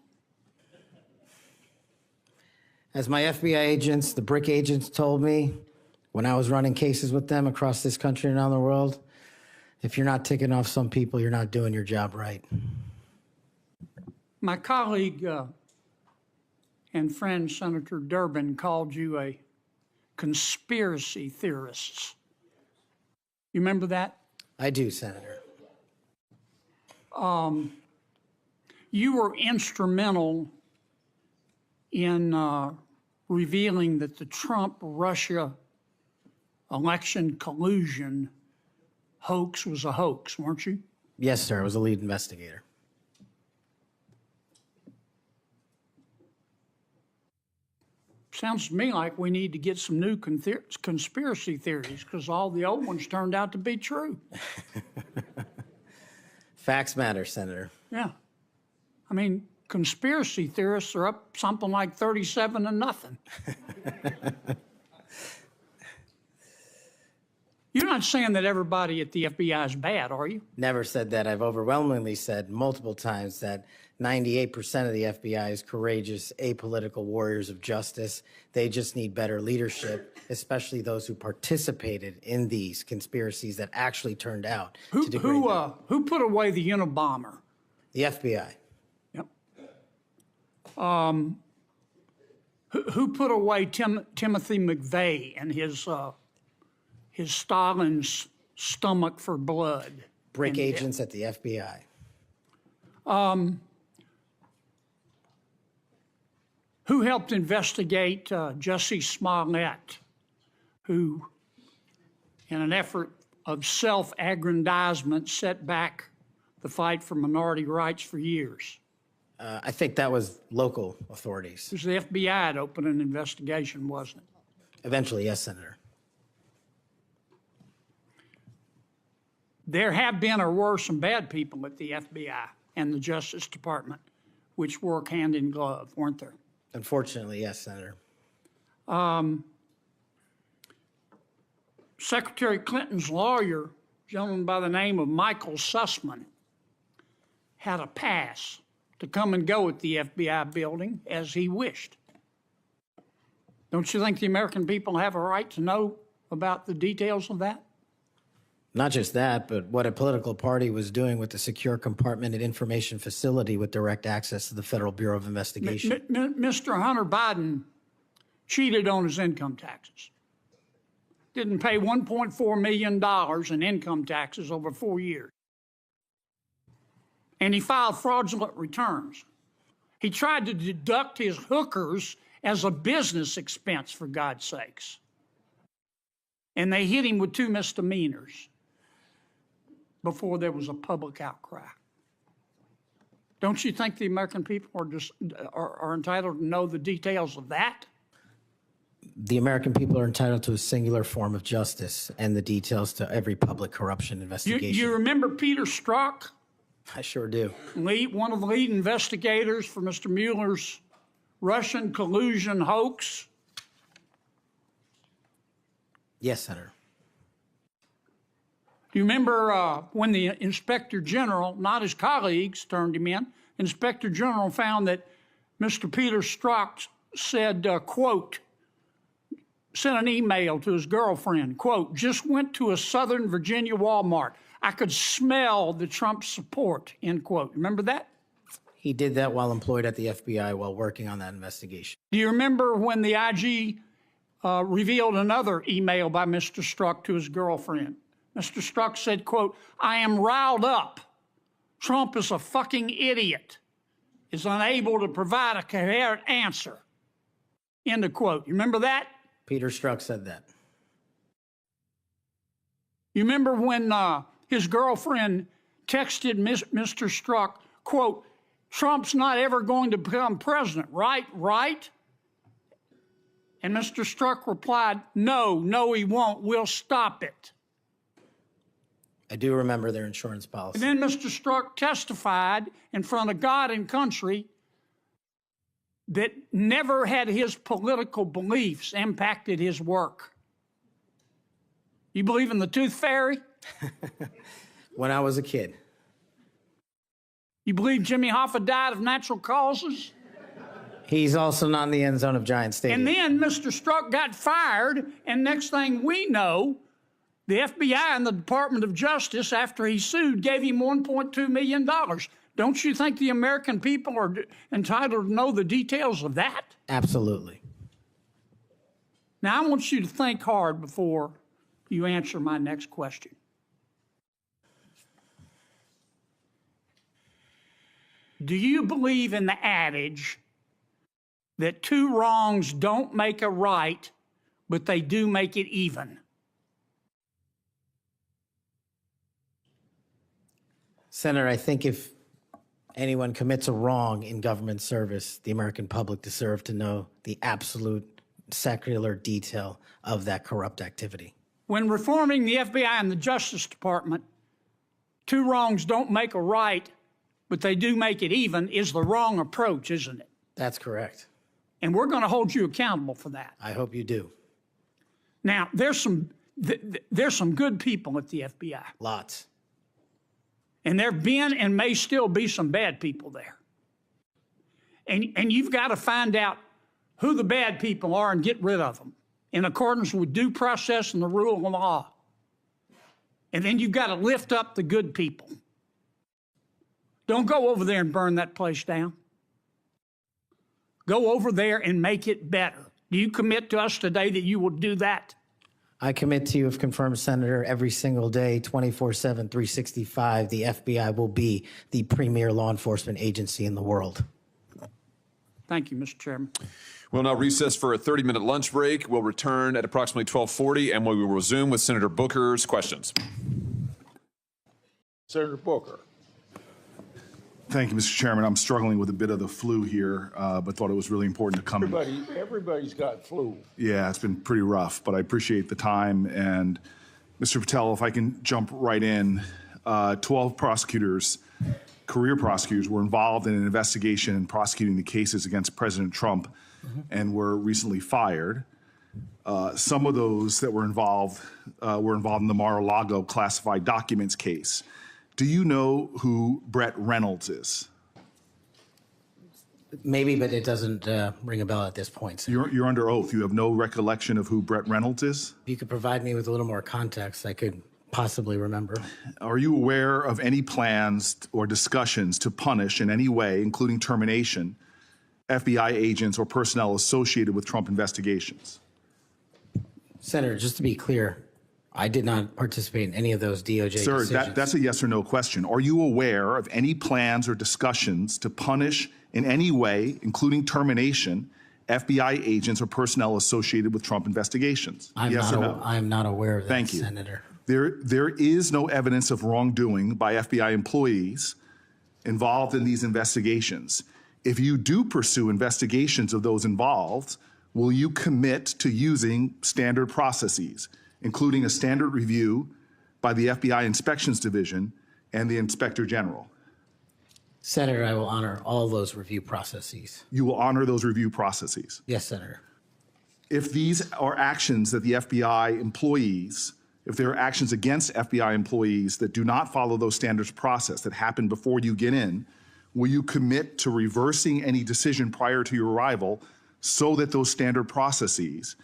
As my FBI agents, the BRIC agents told me when I was running cases with them across this country and around the world, if you're not ticking off some people, you're not doing your job right. My colleague and friend, Senator Durbin, called you a conspiracy theorist. You remember that? I do, Senator. You were instrumental in revealing that the Trump-Russia election collusion hoax was a hoax, weren't you? Yes, sir. I was a lead investigator. Sounds to me like we need to get some new conspiracy theories because all the old ones turned out to be true. Facts matter, Senator. Yeah. I mean, conspiracy theorists are up something like 37-0. You're not saying that everybody at the FBI is bad, are you? Never said that. I've overwhelmingly said multiple times that 98% of the FBI is courageous, apolitical warriors of justice. They just need better leadership, especially those who participated in these conspiracies that actually turned out to degrade them. Who put away the Unabomber? The FBI. Yep. Who put away Timothy McVeigh and his Stalin's stomach for blood? BRIC agents at the FBI. Who helped investigate Jussie Smollett, who, in an effort of self-aggrandizement, set back the fight for minority rights for years? I think that was local authorities. It was the FBI that opened an investigation, wasn't it? Eventually, yes, Senator. There have been or were some bad people at the FBI and the Justice Department, which work hand in glove, weren't there? Unfortunately, yes, Senator. Secretary Clinton's lawyer, a gentleman by the name of Michael Sussman, had a pass to come and go at the FBI building as he wished. Don't you think the American people have a right to know about the details of that? Not just that, but what a political party was doing with the secure compartmented information facility with direct access to the Federal Bureau of Investigation. Mr. Hunter Biden cheated on his income taxes. Didn't pay $1.4 million in income taxes over 4 years. And he filed fraudulent returns. He tried to deduct his hookers as a business expense, for God's sakes. And they hit him with 2 misdemeanors before there was a public outcry. Don't you think the American people are entitled to know the details of that? The American people are entitled to a singular form of justice and the details to every public corruption investigation. You remember Peter Strzok? I sure do. One of the lead investigators for Mr. Mueller's Russian collusion hoax? Yes, Senator. Do you remember when the Inspector General, not his colleagues, turned him in? Inspector General found that Mr. Peter Strzok said, quote, sent an email to his girlfriend, quote, just went to a Southern Virginia Walmart. I could smell the Trump support, end quote. Remember that? He did that while employed at the FBI while working on that investigation. Do you remember when the IG revealed another email by Mr. Strzok to his girlfriend? Mr. Strzok said, quote, I am riled up. Trump is a fucking idiot, is unable to provide a coherent answer, end of quote. You remember that? Peter Strzok said that. You remember when his girlfriend texted Mr. Strzok, quote, Trump's not ever going to become president, right? Right? And Mr. Strzok replied, no, he won't. We'll stop it. I do remember their insurance policy. And then Mr. Strzok testified in front of God and country that never had his political beliefs impacted his work. You believe in the tooth fairy? When I was a kid. You believe Jimmy Hoffa died of natural causes? He's also not in the end zone of Giant Stadium. And then Mr. Strzok got fired, and next thing we know, the FBI and the Department of Justice, after he sued, gave him $1.2 million. Don't you think the American people are entitled to know the details of that? Absolutely. Now, I want you to think hard before you answer my next question. Do you believe in the adage that 2 wrongs don't make a right, but they do make it even? Senator, I think if anyone commits a wrong in government service, the American public deserve to know the absolute secular detail of that corrupt activity. When reforming the FBI and the Justice Department, 2 wrongs don't make a right, but they do make it even, is the wrong approach, isn't it? That's correct. And we're going to hold you accountable for that. I hope you do. Now, there's some good people at the FBI. Lots. And there have been and may still be some bad people there. And you've got to find out who the bad people are and get rid of them in accordance with due process and the rule of law. And then you've got to lift up the good people. Don't go over there and burn that place down. Go over there and make it better. Do you commit to us today that you will do that? I commit to you, if confirmed, Senator, every single day, 24/7, 365, the FBI will be the premier law enforcement agency in the world. Thank you, Mr. Chairman. We'll now recess for a 30-minute lunch break. We'll return at approximately 12:40, and we will resume with Senator Booker's questions. Senator Booker. Thank you, Mr. Chairman. I'm struggling with a bit of the flu here, but thought it was really important to come. Everybody's got flu. Yeah, it's been pretty rough, but I appreciate the time. And Mr. Patel, if I can jump right in, 12 prosecutors, career prosecutors, were involved in an investigation in prosecuting the cases against President Trump and were recently fired. Some of those that were involved in the Mar-a-Lago classified documents case. Do you know who Brett Reynolds is? Maybe, but it doesn't ring a bell at this point. So You're under oath. You have no recollection of who Brett Reynolds is? if you could provide me with a little more context, I could possibly remember. Are you aware of any plans or discussions to punish in any way, including termination, FBI agents or personnel associated with Trump investigations? Senator, just to be clear, I did not participate in any of those DOJ Sir, decisions. that's a yes or no question. Are you aware of any plans or discussions to punish in any way, including termination, FBI agents or personnel associated with Trump investigations? Yes or no? I'm not aware of that, Thank you. Senator. There is no evidence of wrongdoing by FBI employees involved in these investigations. If you do pursue investigations of those involved, will you commit to using standard processes, including a standard review by the FBI Inspections Division and the Inspector General? Senator, I will honor all those review processes. You will honor those review processes. Yes, Senator. If these are actions that the FBI employees, if there are actions against FBI employees that do not follow those standards process that happen before you get in, will you commit to reversing any decision prior to your arrival so that those standard processes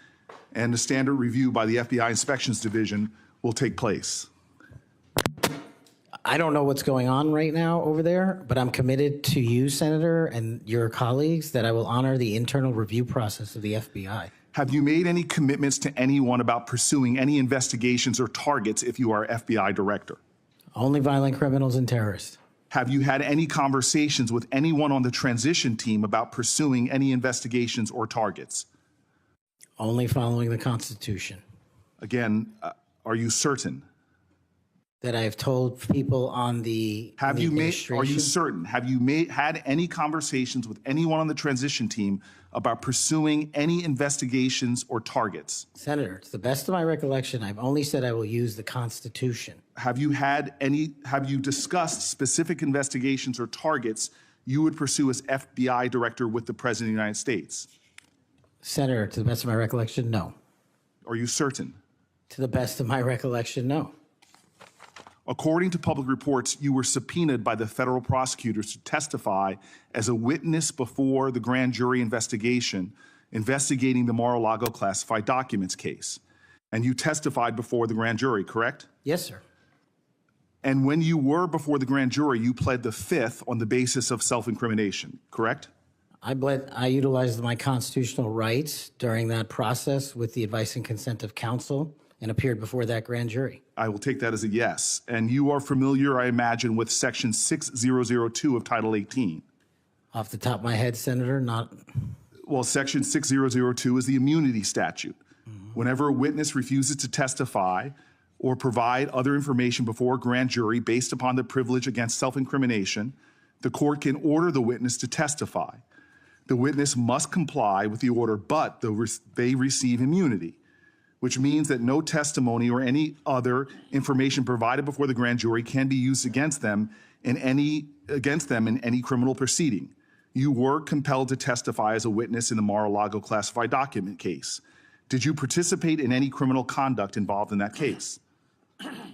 and the standard review by the FBI Inspections Division will take place? I don't know what's going on right now over there, but I'm committed to you, Senator, and your colleagues that I will honor the internal review process of the FBI. Have you made any commitments to anyone about pursuing any investigations or targets if you are FBI director? Only violent criminals and terrorists. Have you had any conversations with anyone on the transition team about pursuing any investigations or targets? Only following the Constitution. Again, are you certain? That I have told people on the Are you administration. certain? Have you had any conversations with anyone on the transition team about pursuing any investigations or targets? Senator, to the best of my recollection, I've only said I will use the Constitution. Have you discussed specific investigations or targets you would pursue as FBI director with the President of the United States? Senator, to the best of my recollection, no. Are you certain? To the best of my recollection, no. According to public reports, you were subpoenaed by the federal prosecutors to testify as a witness before the grand jury investigation investigating the Mar-a-Lago classified documents case. And you testified before the grand jury, correct? Yes, sir. And when you were before the grand jury, you pled the fifth on the basis of self-incrimination, correct? I utilized my constitutional rights during that process with the advice and consent of counsel and appeared before that grand jury. I will take that as a yes. And you are familiar, I imagine, with Section 6002 of Title 18. Off the top of my head, Senator, not. Well, Section 6002 is the immunity statute. Whenever a witness refuses to testify or provide other information before a grand jury based upon the privilege against self-incrimination, the court can order the witness to testify. The witness must comply with the order, but they receive immunity, which means that no testimony or any other information provided before the grand jury can be used against them in any criminal proceeding. You were compelled to testify as a witness in the Mar-a-Lago classified document case. Did you participate in any criminal conduct involved in that case?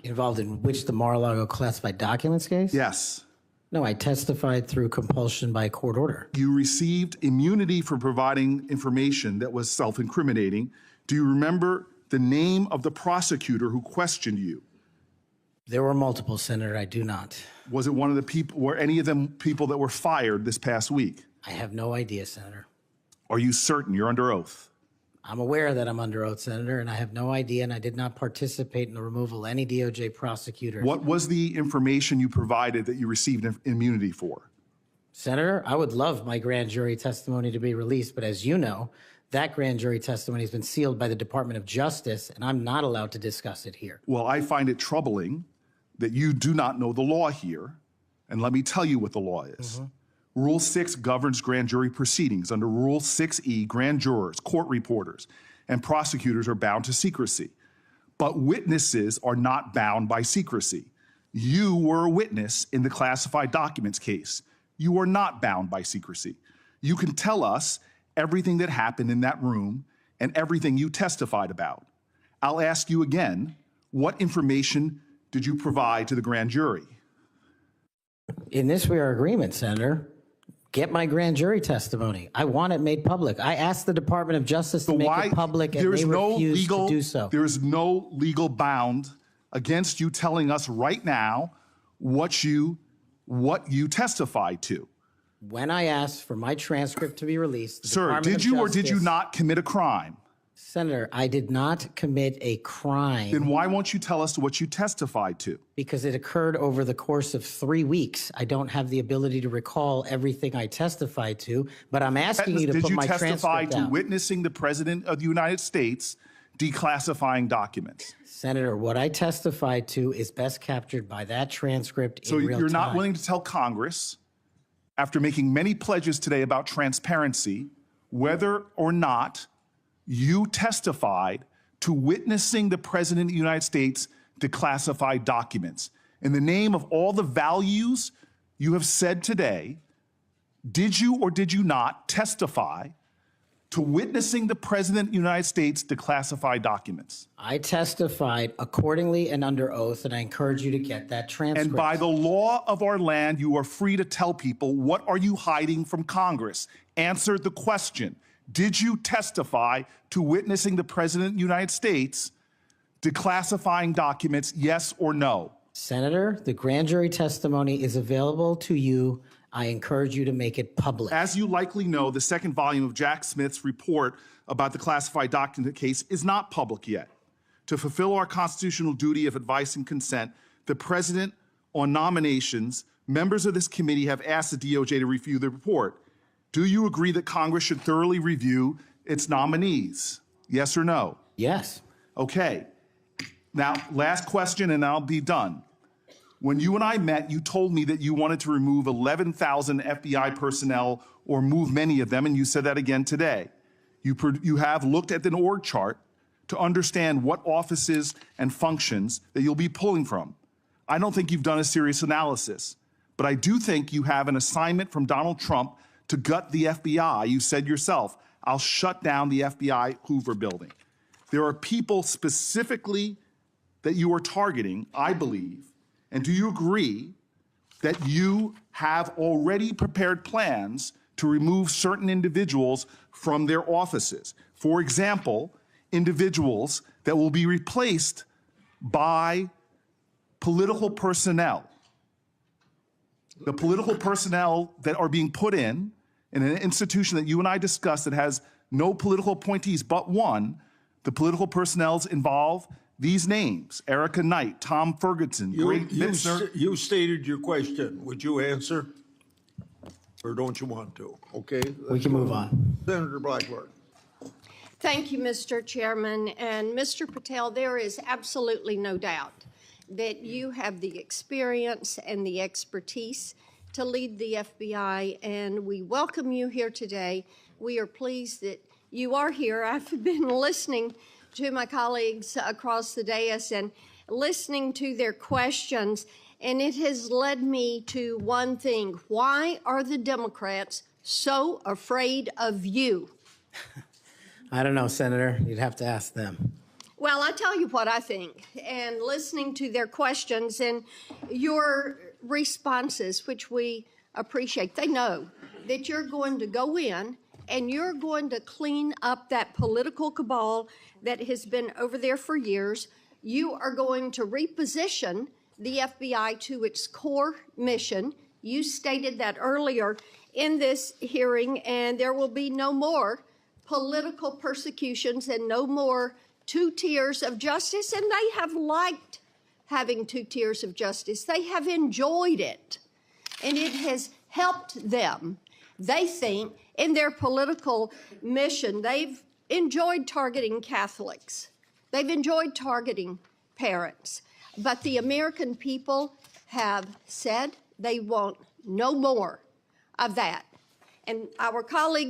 Involved in which, the Mar-a-Lago classified documents case? Yes. No, I testified through compulsion by court order. You received immunity for providing information that was self-incriminating. Do you remember the name of the prosecutor who questioned you? There were multiple, Senator. I do not. Was it one of the people, were any of them people that were fired this past week? I have no idea, Senator. Are you certain? You're under oath. I'm aware that I'm under oath, Senator, and I have no idea, and I did not participate in the removal of any DOJ prosecutor. What was the information you provided that you received immunity for? Senator, I would love my grand jury testimony to be released, but as you know, that grand jury testimony has been sealed by the Department of Justice, and I'm not allowed to discuss it here. Well, I find it troubling that you do not know the law here, and let me tell you what the law is. Rule 6 governs grand jury proceedings. Under Rule 6E, grand jurors, court reporters, and prosecutors are bound to secrecy. But witnesses are not bound by secrecy. You were a witness in the classified documents case. You are not bound by secrecy. You can tell us everything that happened in that room and everything you testified about. I'll ask you again, what information did you provide to the grand jury? In this, we are agreement, Senator. Get my grand jury testimony. I want it made public. I asked the Department of Justice to make it public, and they refused to do so. There is no legal bound against you telling us right now what you testified to. When I asked for my transcript to be released, Sir, did you or did you not commit a crime? Senator, I did not commit a crime. Then why won't you tell us what you testified to? Because it occurred over the course of 3 weeks. I don't have the ability to recall everything I testified to, but I'm asking you to put my transcript out. Did you testify to witnessing the President of the United States declassifying documents? Senator, what I testified to is best captured by that transcript in real time. So you're not willing to tell Congress, after making many pledges today about transparency, whether or not you testified to witnessing the President of the United States declassify documents. In the name of all the values you have said today, did you or did you not testify to witnessing the President of the United States declassify documents? I testified accordingly and under oath, and I encourage you to get that transcript. And by the law of our land, you are free to tell people, what are you hiding from Congress? Answer the question. Did you testify to witnessing the President of the United States declassifying documents, yes or no? Senator, the grand jury testimony is available to you. I encourage you to make it public. As you likely know, the second volume of Jack Smith's report about the classified document case is not public yet. To fulfill our constitutional duty of advice and consent, the President, on nominations, members of this committee have asked the DOJ to review the report. Do you agree that Congress should thoroughly review its nominees? Yes or no? Yes. Okay. Now, last question, and I'll be done. When you and I met, you told me that you wanted to remove 11,000 FBI personnel or move many of them, and you said that again today. You have looked at an org chart to understand what offices and functions that you'll be pulling from. I don't think you've done a serious analysis, but I do think you have an assignment from Donald Trump to gut the FBI. You said yourself, I'll shut down the FBI Hoover building. There are people specifically that you are targeting, I believe. And do you agree that you have already prepared plans to remove certain individuals from their offices? For example, individuals that will be replaced by political personnel. The political personnel that are being put in an institution that you and I discussed that has no political appointees but one, the political personnel involve these names: Erica Knight, Tom Ferguson, Greg Bitzner. You stated your question. Would you answer? Or don't you want to? Okay. We can move on. Senator Blackburn. Thank you, Mr. Chairman. And Mr. Patel, there is absolutely no doubt that you have the experience and the expertise to lead the FBI, and we welcome you here today. We are pleased that you are here. I've been listening to my colleagues across the dais and listening to their questions, and it has led me to one thing. Why are the Democrats so afraid of you? I don't know, Senator. You'd have to ask them. Well, I tell you what I think, and listening to their questions and your responses, which we appreciate, they know that you're going to go in and you're going to clean up that political cabal that has been over there for years. You are going to reposition the FBI to its core mission. You stated that earlier in this hearing, and there will be no more political persecutions and no more 2 tiers of justice, and they have liked having 2 tiers of justice. They have enjoyed it, and it has helped them. They think in their political mission, they've enjoyed targeting Catholics. They've enjoyed targeting parents. But the American people have said they want no more of that. And our colleague